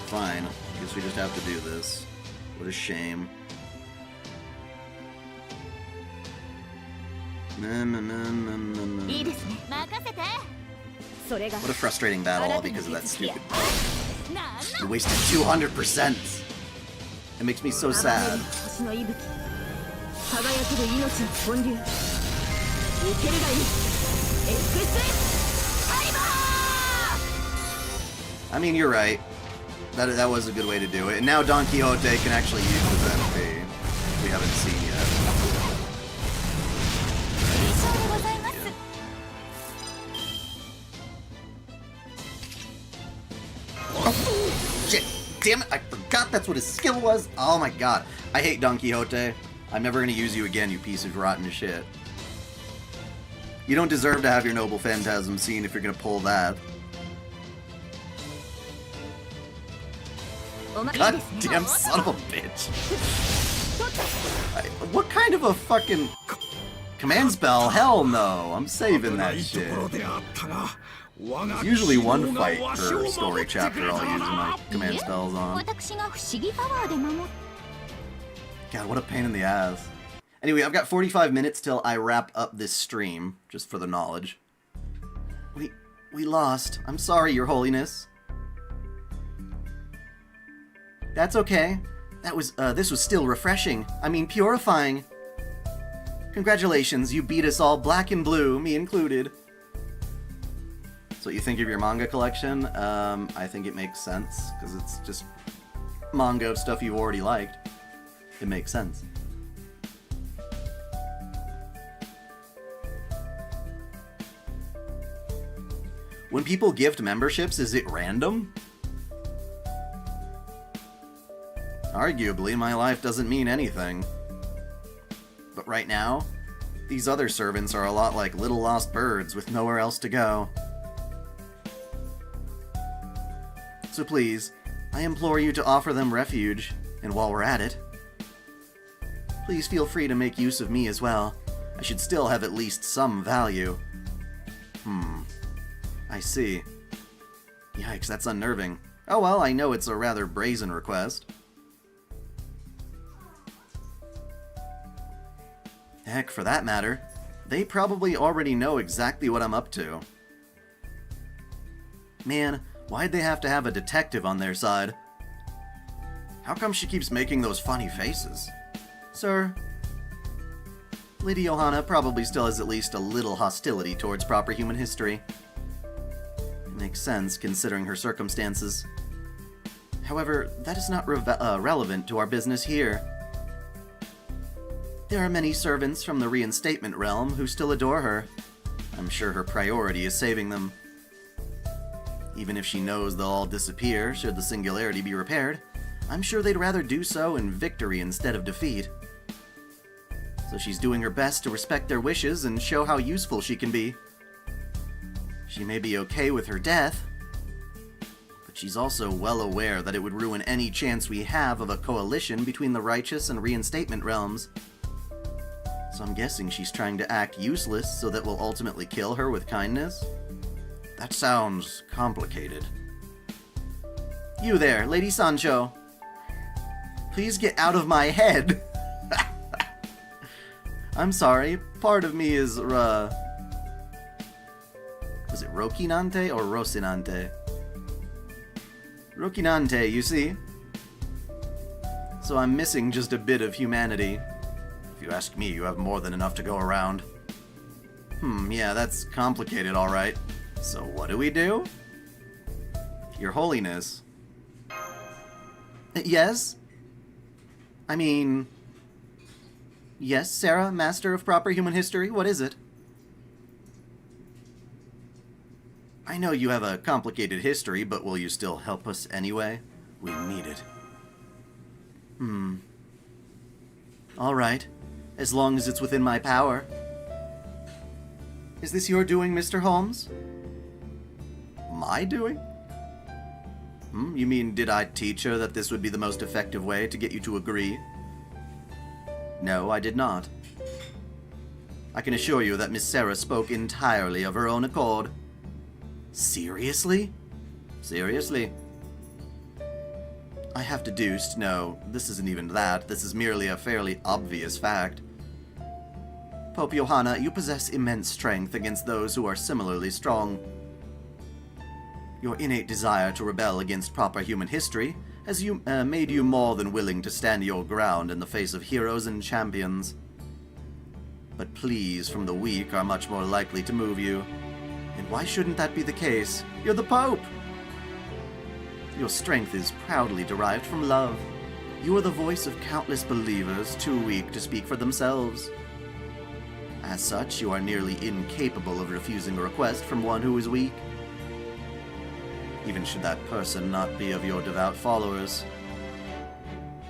Fine. Guess we just have to do this. What a shame. What a frustrating battle all because of that stupid... You wasted 200%! It makes me so sad. I mean, you're right. That was a good way to do it. And now Don Quixote can actually use his MP, which we haven't seen yet. Shit! Damn it! I forgot that's what his skill was! Oh my god. I hate Don Quixote. I'm never gonna use you again, you piece of rotten shit. You don't deserve to have your Noble Phantasm seen if you're gonna pull that. God damn son of a bitch. What kind of a fucking command spell? Hell no. I'm saving that shit. It's usually one fight per story chapter I'll use my command spells on. God, what a pain in the ass. Anyway, I've got 45 minutes till I wrap up this stream, just for the knowledge. We lost. I'm sorry, Your Holiness. That's okay. This was still refreshing. I mean, purifying. Congratulations, you beat us all black and blue, me included. So what you think of your manga collection? I think it makes sense, because it's just manga of stuff you've already liked. It makes sense. When people gift memberships, is it random? Arguably, my life doesn't mean anything. But right now, these other servants are a lot like little lost birds with nowhere else to go. So please, I implore you to offer them refuge, and while we're at it, please feel free to make use of me as well. I should still have at least some value. I see. Yikes, that's unnerving. Oh well, I know it's a rather brazen request. Heck, for that matter, they probably already know exactly what I'm up to. Man, why'd they have to have a detective on their side? How come she keeps making those funny faces? Sir, Lady Johanna probably still has at least a little hostility towards proper human history. It makes sense, considering her circumstances. However, that is not relevant to our business here. There are many servants from the reinstatement realm who still adore her. I'm sure her priority is saving them. Even if she knows they'll all disappear should the singularity be repaired, I'm sure they'd rather do so in victory instead of defeat. So she's doing her best to respect their wishes and show how useful she can be. She may be okay with her death, but she's also well aware that it would ruin any chance we have of a coalition between the righteous and reinstatement realms. So I'm guessing she's trying to act useless so that we'll ultimately kill her with kindness? That sounds complicated. You there, Lady Sancho. Please get out of my head. I'm sorry, part of me is, was it Rocinante or Rocinante? Rocinante, you see? So I'm missing just a bit of humanity. If you ask me, you have more than enough to go around. Yeah, that's complicated, alright. So what do we do? Your Holiness. Yes? I mean... Yes, Sarah, Master of Proper Human History, what is it? I know you have a complicated history, but will you still help us anyway? We need it. Alright. As long as it's within my power. Is this your doing, Mr. Holmes? My doing? You mean, did I teach her that this would be the most effective way to get you to agree? No, I did not. I can assure you that Miss Sarah spoke entirely of her own accord. Seriously? Seriously. I have deduced, no, this isn't even that, this is merely a fairly obvious fact. Pope Johanna, you possess immense strength against those who are similarly strong. Your innate desire to rebel against proper human history has made you more than willing to stand your ground in the face of heroes and champions. But pleas from the weak are much more likely to move you. And why shouldn't that be the case? You're the Pope! Your strength is proudly derived from love. You are the voice of countless believers too weak to speak for themselves. As such, you are nearly incapable of refusing a request from one who is weak. Even should that person not be of your devout followers.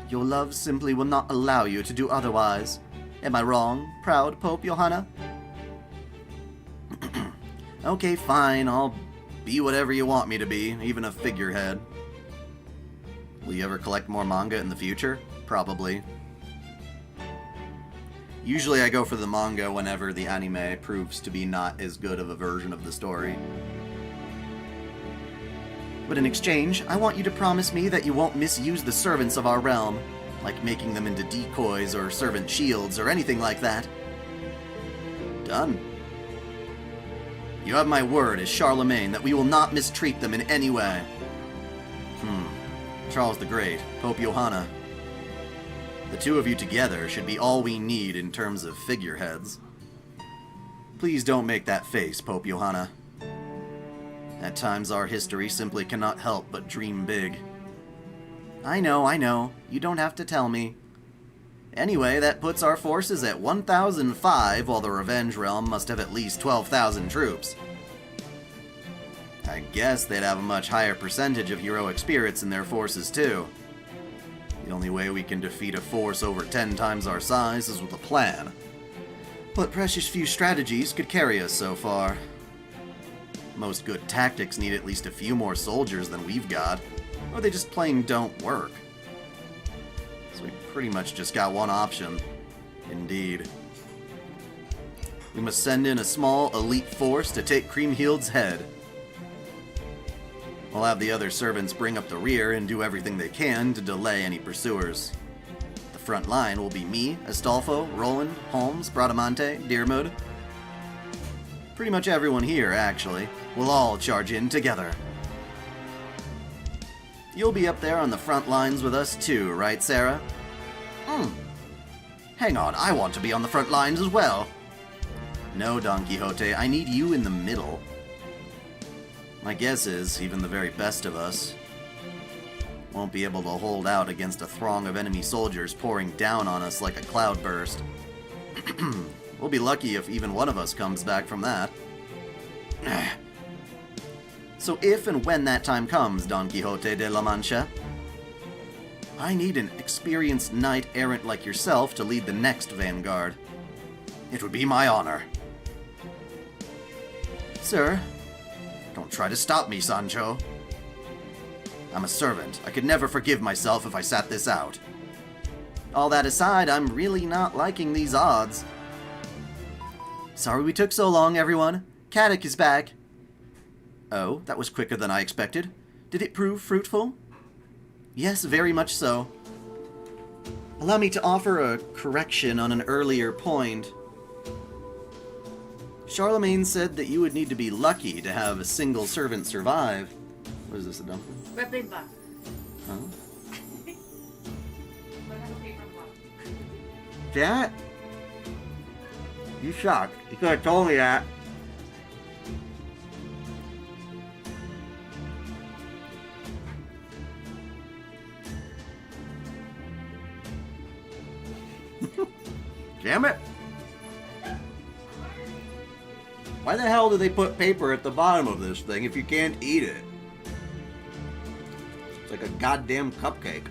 Your love simply will not allow you to do otherwise. Am I wrong, proud Pope Johanna? Okay, fine, I'll be whatever you want me to be, even a figurehead. Will you ever collect more manga in the future? Probably. Usually I go for the manga whenever the anime proves to be not as good of a version of the story. But in exchange, I want you to promise me that you won't misuse the servants of our realm, like making them into decoys or servant shields or anything like that. Done. You have my word as Charlemagne that we will not mistreat them in any way. Charles the Great, Pope Johanna. The two of you together should be all we need in terms of figureheads. Please don't make that face, Pope Johanna. At times our history simply cannot help but dream big. I know. You don't have to tell me. Anyway, that puts our forces at 1,005, while the Revenge Realm must have at least 12,000 troops. I guess they'd have a much higher percentage of heroic spirits in their forces, too. The only way we can defeat a force over 10 times our size is with a plan. But precious few strategies could carry us so far. Most good tactics need at least a few more soldiers than we've got, or they just plain don't work. So we pretty much just got one option. Indeed. We must send in a small elite force to take Kriemhild's head. We'll have the other servants bring up the rear and do everything they can to delay any pursuers. The front line will be me, Astolfo, Roland, Holmes, Bradamante, Dearmood. Pretty much everyone here, actually. We'll all charge in together. You'll be up there on the front lines with us too, right, Sarah? Hang on, I want to be on the front lines as well. No, Don Quixote, I need you in the middle. My guess is, even the very best of us won't be able to hold out against a throng of enemy soldiers pouring down on us like a cloudburst. We'll be lucky if even one of us comes back from that. So if and when that time comes, Don Quixote de la Mancha, I need an experienced knight-errant like yourself to lead the next vanguard. It would be my honor. Sir, don't try to stop me, Sancho. I'm a servant. I could never forgive myself if I sat this out. All that aside, I'm really not liking these odds. Sorry we took so long, everyone. Caddock is back. Oh, that was quicker than I expected. Did it prove fruitful? Yes, very much so. Allow me to offer a correction on an earlier point. Charlemagne said that you would need to be lucky to have a single servant survive. What is this, a dumpling? Huh? That? You shocked. You could have told me that. Damn it! Why the hell do they put paper at the bottom of this thing if you can't eat it? It's like a goddamn cupcake.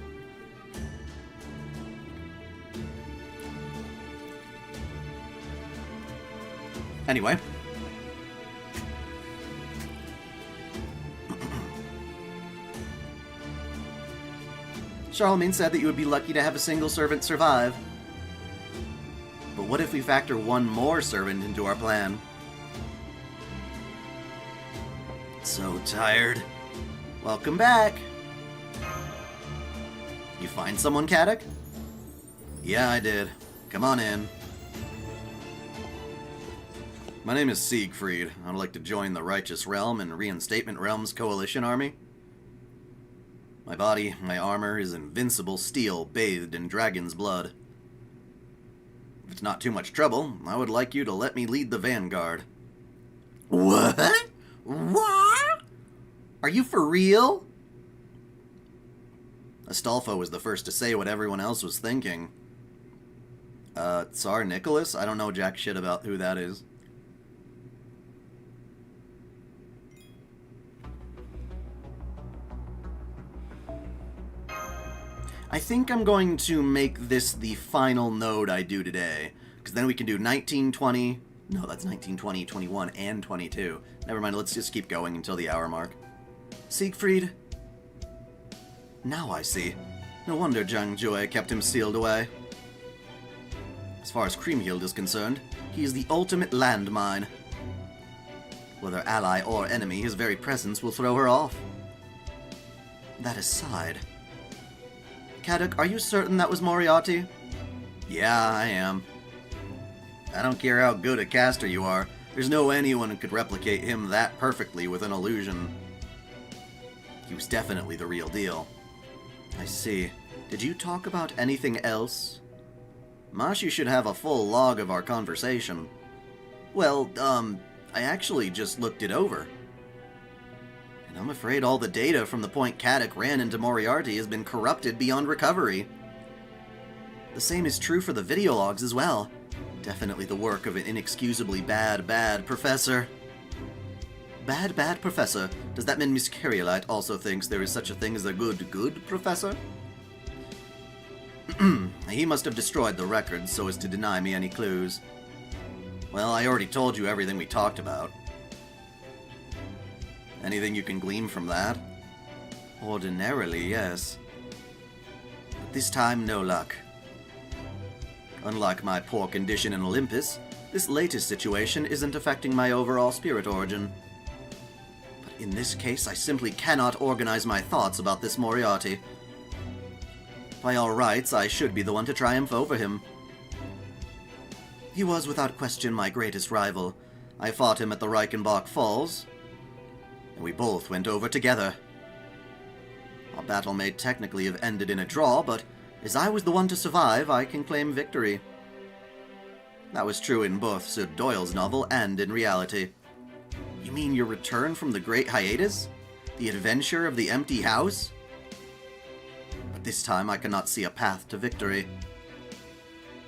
Anyway. Charlemagne said that you would be lucky to have a single servant survive. But what if we factor one more servant into our plan? So tired. Welcome back. You find someone, Caddock? Yeah, I did. Come on in. My name is Siegfried. I'd like to join the Righteous Realm and Reinstatement Realm's coalition army. My body, my armor is invincible steel bathed in dragon's blood. If it's not too much trouble, I would like you to let me lead the vanguard. What? What? Are you for real? Astolfo was the first to say what everyone else was thinking. Tsar Nicholas? I don't know jack shit about who that is. I think I'm going to make this the final node I do today, because then we can do 1920. No, that's 1920, 21, and 22. Never mind, let's just keep going until the hour mark. Siegfried, Now I see. No wonder Zhang Jue kept him sealed away. As far as Kriemhild is concerned, he is the ultimate landmine. Whether ally or enemy, his very presence will throw her off. That aside... Kaduk, are you certain that was Moriarty? Yeah, I am. I don't care how good a caster you are, there's no anyone who could replicate him that perfectly with an illusion. He was definitely the real deal. I see. Did you talk about anything else? Mashi should have a full log of our conversation. Well, I actually just looked it over. And I'm afraid all the data from the point Kaduk ran into Moriarty has been corrupted beyond recovery. The same is true for the video logs as well. Definitely the work of an inexcusably bad professor. Bad professor? Does that mean Miss Carriolite also thinks there is such a thing as a good professor? He must have destroyed the records so as to deny me any clues. Well, I already told you everything we talked about. Anything you can glean from that? Ordinarily, yes. But this time, no luck. Unlike my poor condition in Olympus, this latest situation isn't affecting my overall spirit origin. But in this case, I simply cannot organize my thoughts about this Moriarty. By all rights, I should be the one to triumph over him. He was without question my greatest rival. I fought him at the Reichenbach Falls, and we both went over together. Our battle may technically have ended in a draw, but as I was the one to survive, I can claim victory. That was true in both Sir Doyle's novel and in reality. You mean your return from the Great Hiatus? The adventure of the empty house? But this time I cannot see a path to victory.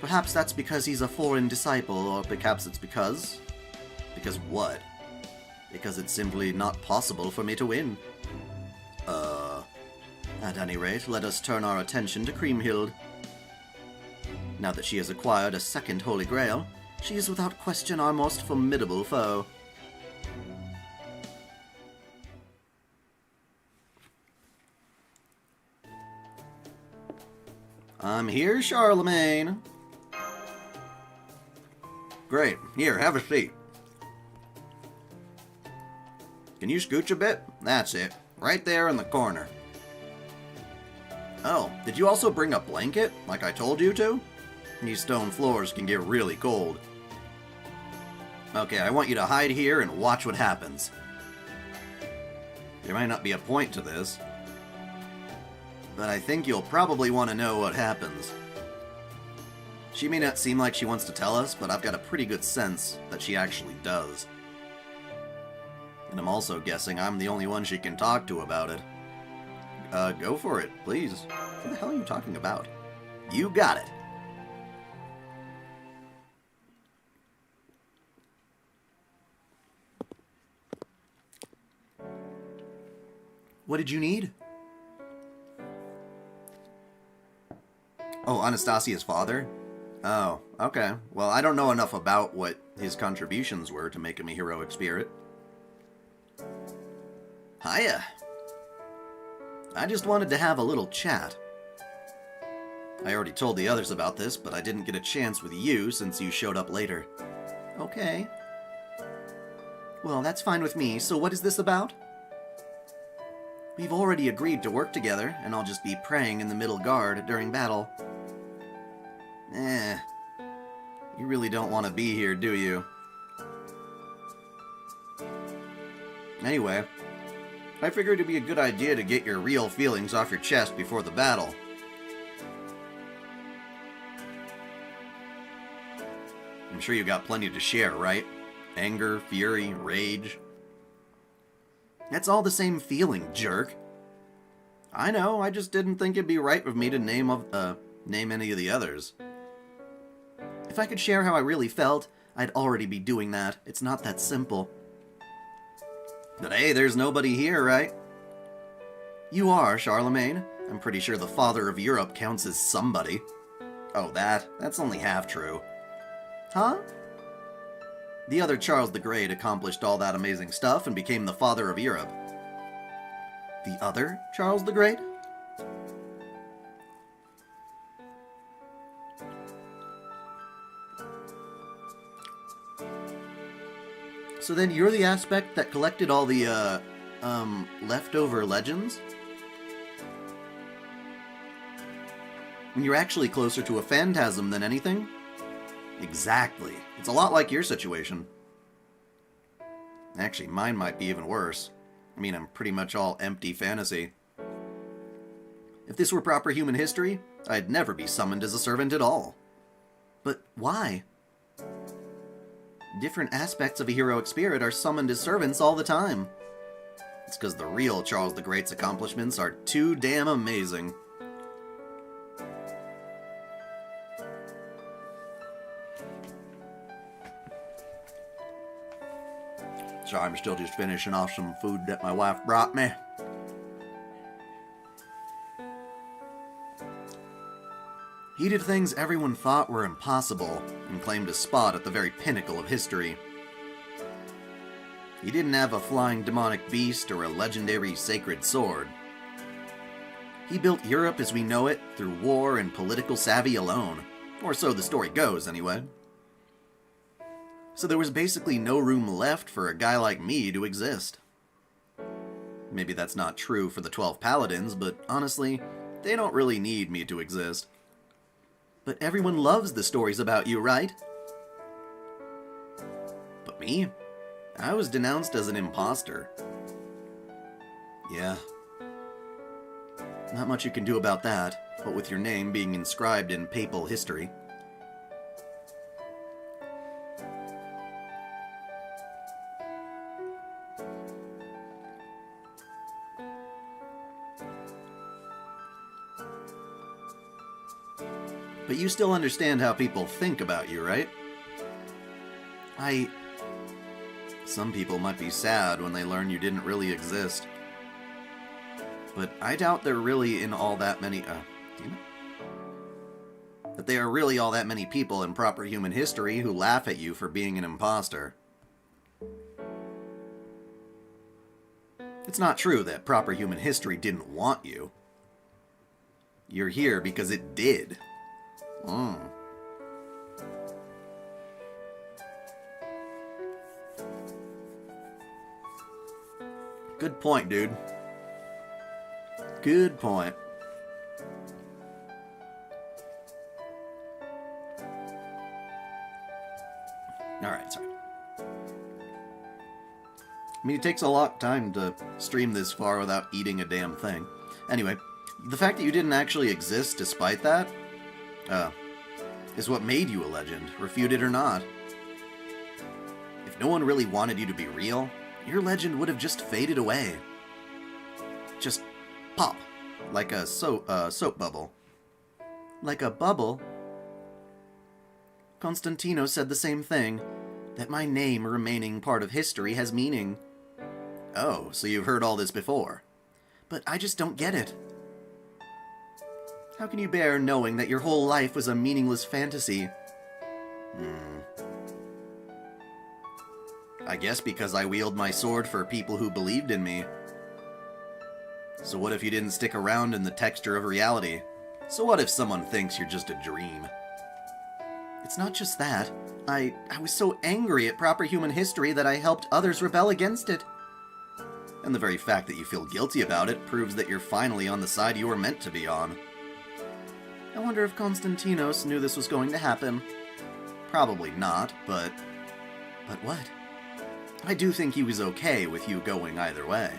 Perhaps that's because he's a foreign disciple, or perhaps it's because... Because what? Because it's simply not possible for me to win. At any rate, let us turn our attention to Kriemhild. Now that she has acquired a second Holy Grail, she is without question our most formidable foe. I'm here, Charlemagne. Great. Here, have a seat. Can you scooch a bit? That's it. Right there in the corner. Oh, did you also bring a blanket, like I told you to? These stone floors can get really cold. Okay, I want you to hide here and watch what happens. There might not be a point to this, but I think you'll probably want to know what happens. She may not seem like she wants to tell us, but I've got a pretty good sense that she actually does. And I'm also guessing I'm the only one she can talk to about it. Go for it, please. What the hell are you talking about? You got it. What did you need? Oh, Anastasia's father? Oh, okay. Well, I don't know enough about what his contributions were to make him a heroic spirit. Hiya. I just wanted to have a little chat. I already told the others about this, but I didn't get a chance with you since you showed up later. Okay. Well, that's fine with me, so what is this about? We've already agreed to work together, and I'll just be praying in the middle guard during battle. You really don't want to be here, do you? Anyway, I figured it'd be a good idea to get your real feelings off your chest before the battle. I'm sure you got plenty to share, right? Anger, fury, rage. That's all the same feeling, jerk. I know, I just didn't think it'd be right with me to name any of the others. If I could share how I really felt, I'd already be doing that. It's not that simple. But hey, there's nobody here, right? You are, Charlemagne. I'm pretty sure the father of Europe counts as somebody. Oh, that's only half true. Huh? The other Charles the Great accomplished all that amazing stuff and became the father of Europe. The other Charles the Great? So then you're the aspect that collected all the, leftover legends? When you're actually closer to a phantasm than anything? Exactly. It's a lot like your situation. Actually, mine might be even worse. I mean, I'm pretty much all empty fantasy. If this were proper human history, I'd never be summoned as a servant at all. But why? Different aspects of a heroic spirit are summoned as servants all the time. It's because the real Charles the Great's accomplishments are too damn amazing. Sorry, I'm still just finishing off some food that my wife brought me. He did things everyone thought were impossible, and claimed a spot at the very pinnacle of history. He didn't have a flying demonic beast or a legendary sacred sword. He built Europe as we know it through war and political savvy alone, or so the story goes anyway. So there was basically no room left for a guy like me to exist. Maybe that's not true for the 12 Paladins, but honestly, they don't really need me to exist. But everyone loves the stories about you, right? But me? I was denounced as an imposter. Yeah. Not much you can do about that, what with your name being inscribed in papal history. But you still understand how people think about you, right? Some people might be sad when they learn you didn't really exist. But I doubt they're really in all that many, that they are really all that many people in proper human history who laugh at you for being an imposter. It's not true that proper human history didn't want you. You're here because it did. Good point, dude. Good point. Alright, sorry. I mean, it takes a lot of time to stream this far without eating a damn thing. Anyway, the fact that you didn't actually exist despite that, is what made you a legend, refuted or not. If no one really wanted you to be real, your legend would have just faded away. Just pop, like a soap bubble. Like a bubble? Constantino said the same thing, that my name remaining part of history has meaning. Oh, so you've heard all this before. But I just don't get it. How can you bear knowing that your whole life was a meaningless fantasy? I guess because I wield my sword for people who believed in me. So what if you didn't stick around in the texture of reality? So what if someone thinks you're just a dream? It's not just that. I was so angry at proper human history that I helped others rebel against it. And the very fact that you feel guilty about it proves that you're finally on the side you were meant to be on. I wonder if Konstantinos knew this was going to happen. Probably not, but what? I do think he was okay with you going either way.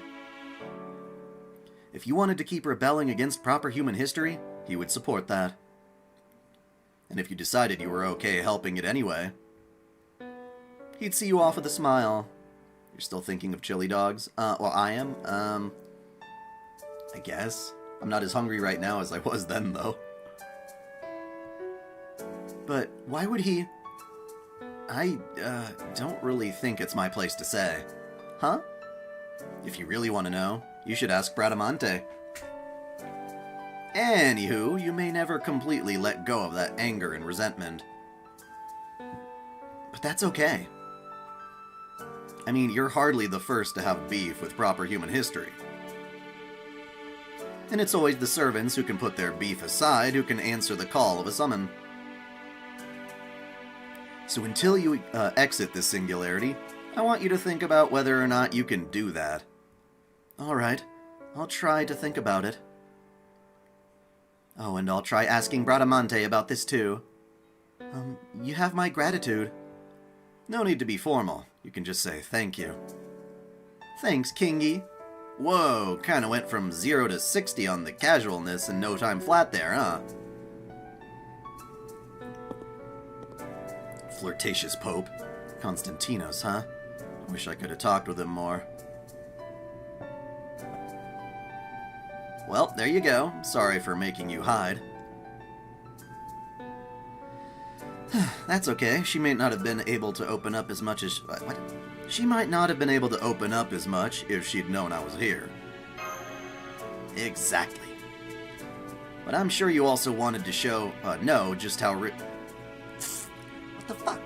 If you wanted to keep rebelling against proper human history, he would support that. And if you decided you were okay helping it anyway, he'd see you off with a smile. You're still thinking of chili dogs? Well, I am. I guess. I'm not as hungry right now as I was then, though. But why would he... I don't really think it's my place to say. Huh? If you really want to know, you should ask Bradamante. Anywho, you may never completely let go of that anger and resentment. But that's okay. I mean, you're hardly the first to have beef with proper human history. And it's always the servants who can put their beef aside who can answer the call of a summon. So until you exit this singularity, I want you to think about whether or not you can do that. Alright, I'll try to think about it. Oh, and I'll try asking Bradamante about this too. You have my gratitude. No need to be formal. You can just say thank you. Thanks, Kingy. Whoa, kinda went from 0 to 60 on the casualness in no time flat there, huh? Flirtatious Pope. Constantinos, huh? I wish I could have talked with him more. Well, there you go. Sorry for making you hide. That's okay. She may not have been able to open up as much as... What? She might not have been able to open up as much if she'd known I was here. Exactly. But I'm sure you also wanted to know just how what the fuck?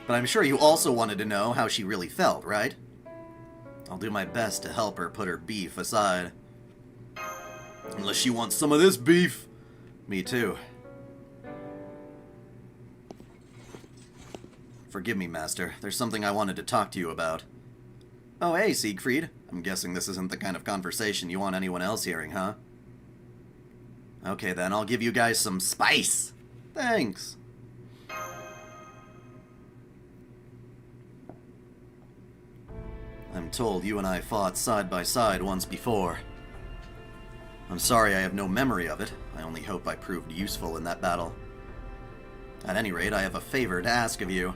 But I'm sure you also wanted to know how she really felt, right? I'll do my best to help her put her beef aside. Unless she wants some of this beef. Me too. Forgive me, Master. There's something I wanted to talk to you about. Oh, hey, Siegfried. I'm guessing this isn't the kind of conversation you want anyone else hearing, huh? Okay, then. I'll give you guys some spice. Thanks. I'm told you and I fought side by side once before. I'm sorry I have no memory of it. I only hope I proved useful in that battle. At any rate, I have a favor to ask of you.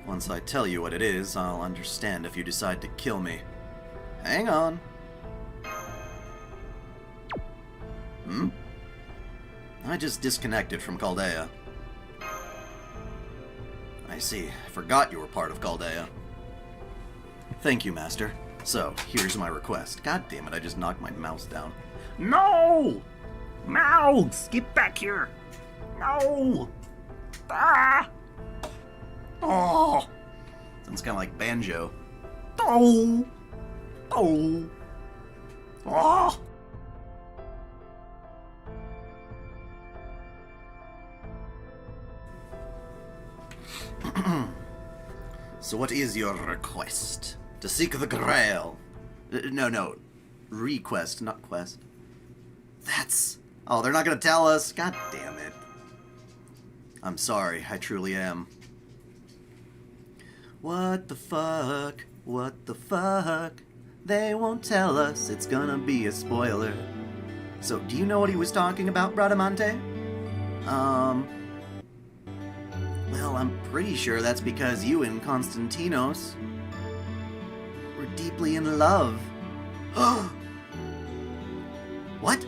Once I tell you what it is, I'll understand if you decide to kill me. Hang on. I just disconnected from Chaldea. I see. I forgot you were part of Chaldea. Thank you, Master. So, here's my request. God damn it, I just knocked my mouse down. No! Mouse! Get back here! No! Ah! Oh! Sounds kind of like Banjo. Oh! Oh! Oh! So what is your request? To seek the Grail? No. Request, not quest. That's... Oh, they're not gonna tell us? God damn it. I'm sorry, I truly am. What the fuck? What the fuck? They won't tell us, it's gonna be a spoiler. So, do you know what he was talking about, Bradamante? Well, I'm pretty sure that's because you and Constantinos were deeply in love. What?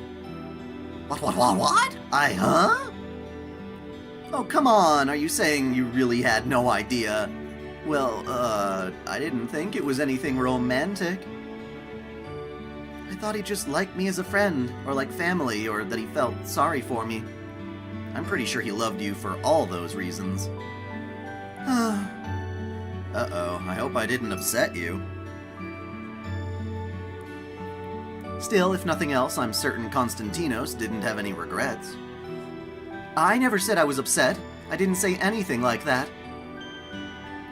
What? Huh? Oh, come on, are you saying you really had no idea? Well, I didn't think it was anything romantic. I thought he just liked me as a friend, or like family, or that he felt sorry for me. I'm pretty sure he loved you for all those reasons. Uh-oh, I hope I didn't upset you. Still, if nothing else, I'm certain Constantinos didn't have any regrets. I never said I was upset. I didn't say anything like that.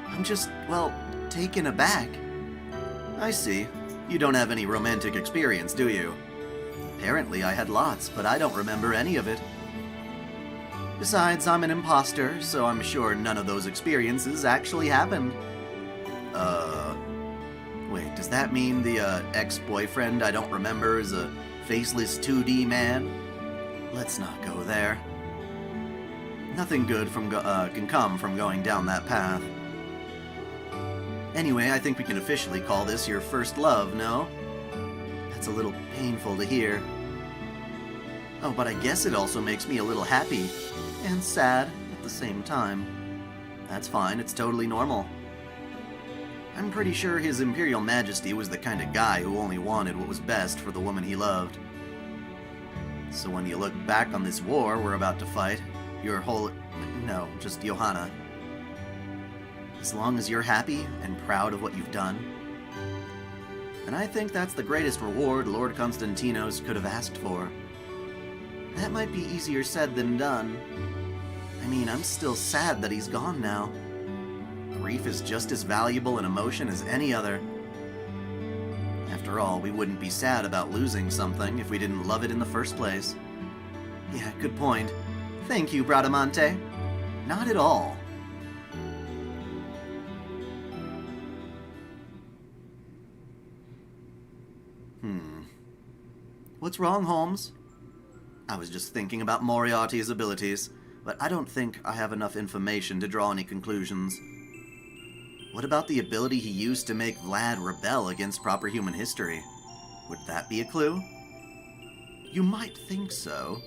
I'm just, well, taken aback. I see. You don't have any romantic experience, do you? Apparently I had lots, but I don't remember any of it. Besides, I'm an imposter, so I'm sure none of those experiences actually happened. Wait, does that mean the, ex-boyfriend I don't remember is a faceless 2D man? Let's not go there. Nothing good can come from going down that path. Anyway, I think we can officially call this your first love, no? That's a little painful to hear. Oh, but I guess it also makes me a little happy. And sad at the same time. That's fine, it's totally normal. I'm pretty sure His Imperial Majesty was the kind of guy who only wanted what was best for the woman he loved. So when you look back on this war we're about to fight, your whole... No, just Johanna. As long as you're happy and proud of what you've done. And I think that's the greatest reward Lord Constantinos could have asked for. That might be easier said than done. I mean, I'm still sad that he's gone now. Grief is just as valuable an emotion as any other. After all, we wouldn't be sad about losing something if we didn't love it in the first place. Yeah, good point. Thank you, Bradamante. Not at all. What's wrong, Holmes? I was just thinking about Moriarty's abilities, but I don't think I have enough information to draw any conclusions. What about the ability he used to make Vlad rebel against proper human history? Would that be a clue? You might think so.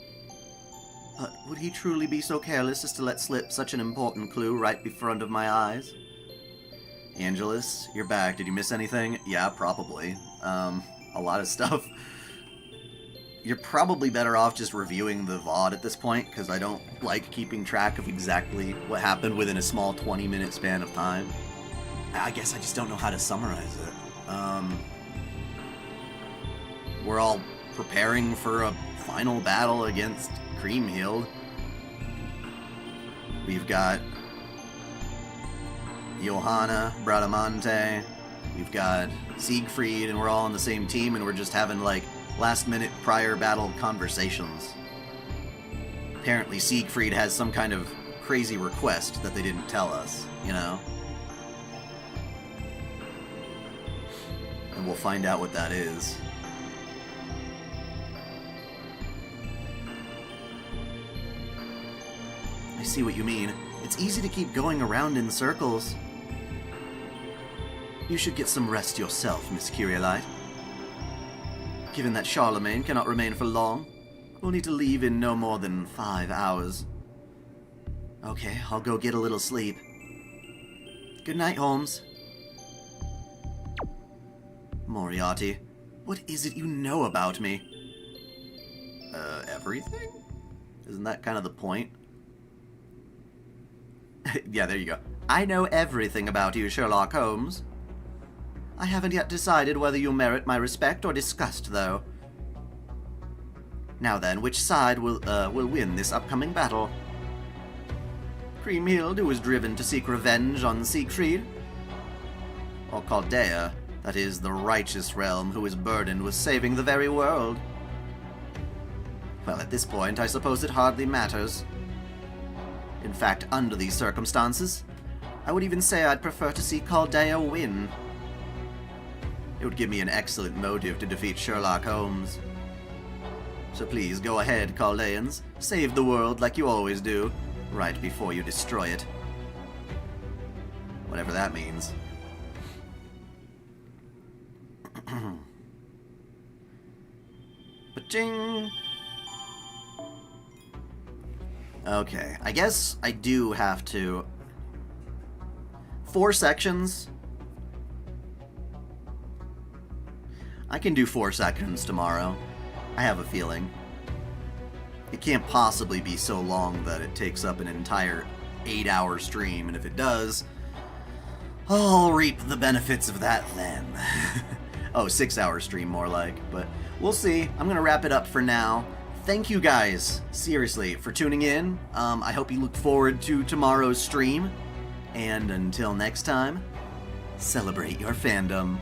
But would he truly be so careless as to let slip such an important clue right in front of my eyes? Angelus, you're back. Did you miss anything? Yeah, probably. A lot of stuff. You're probably better off just reviewing the VOD at this point, because I don't like keeping track of exactly what happened within a small 20-minute span of time. I guess I just don't know how to summarize it. We're all preparing for a final battle against Kriemhild. We've got Johanna, Bradamante, we've got Siegfried, and we're all on the same team, and we're just having, like, last-minute prior battle conversations. Apparently Siegfried has some kind of crazy request that they didn't tell us, you know? And we'll find out what that is. I see what you mean. It's easy to keep going around in circles. You should get some rest yourself, Miss Curiolite. Given that Charlemagne cannot remain for long, we'll need to leave in no more than 5 hours. Okay, I'll go get a little sleep. Good night, Holmes. Moriarty, what is it you know about me? Everything? Isn't that kind of the point? Yeah, there you go. I know everything about you, Sherlock Holmes. I haven't yet decided whether you merit my respect or disgust, though. Now then, which side will win this upcoming battle? Kriemhild, who was driven to seek revenge on Siegfried? Or Chaldea, that is, the righteous realm, who is burdened with saving the very world? Well, at this point, I suppose it hardly matters. In fact, under these circumstances, I would even say I'd prefer to see Chaldea win. It would give me an excellent motive to defeat Sherlock Holmes. So please, go ahead, Chaldeans. Save the world like you always do, right before you destroy it. Whatever that means. Ba-ching! Okay, I guess I do have to... 4 sections. I can do 4 sections tomorrow. I have a feeling. It can't possibly be so long that it takes up an entire 8-hour stream, and if it does, I'll reap the benefits of that then. Oh, 6-hour stream more like, but we'll see. I'm gonna wrap it up for now. Thank you guys, seriously, for tuning in. I hope you look forward to tomorrow's stream. And until next time, celebrate your fandom.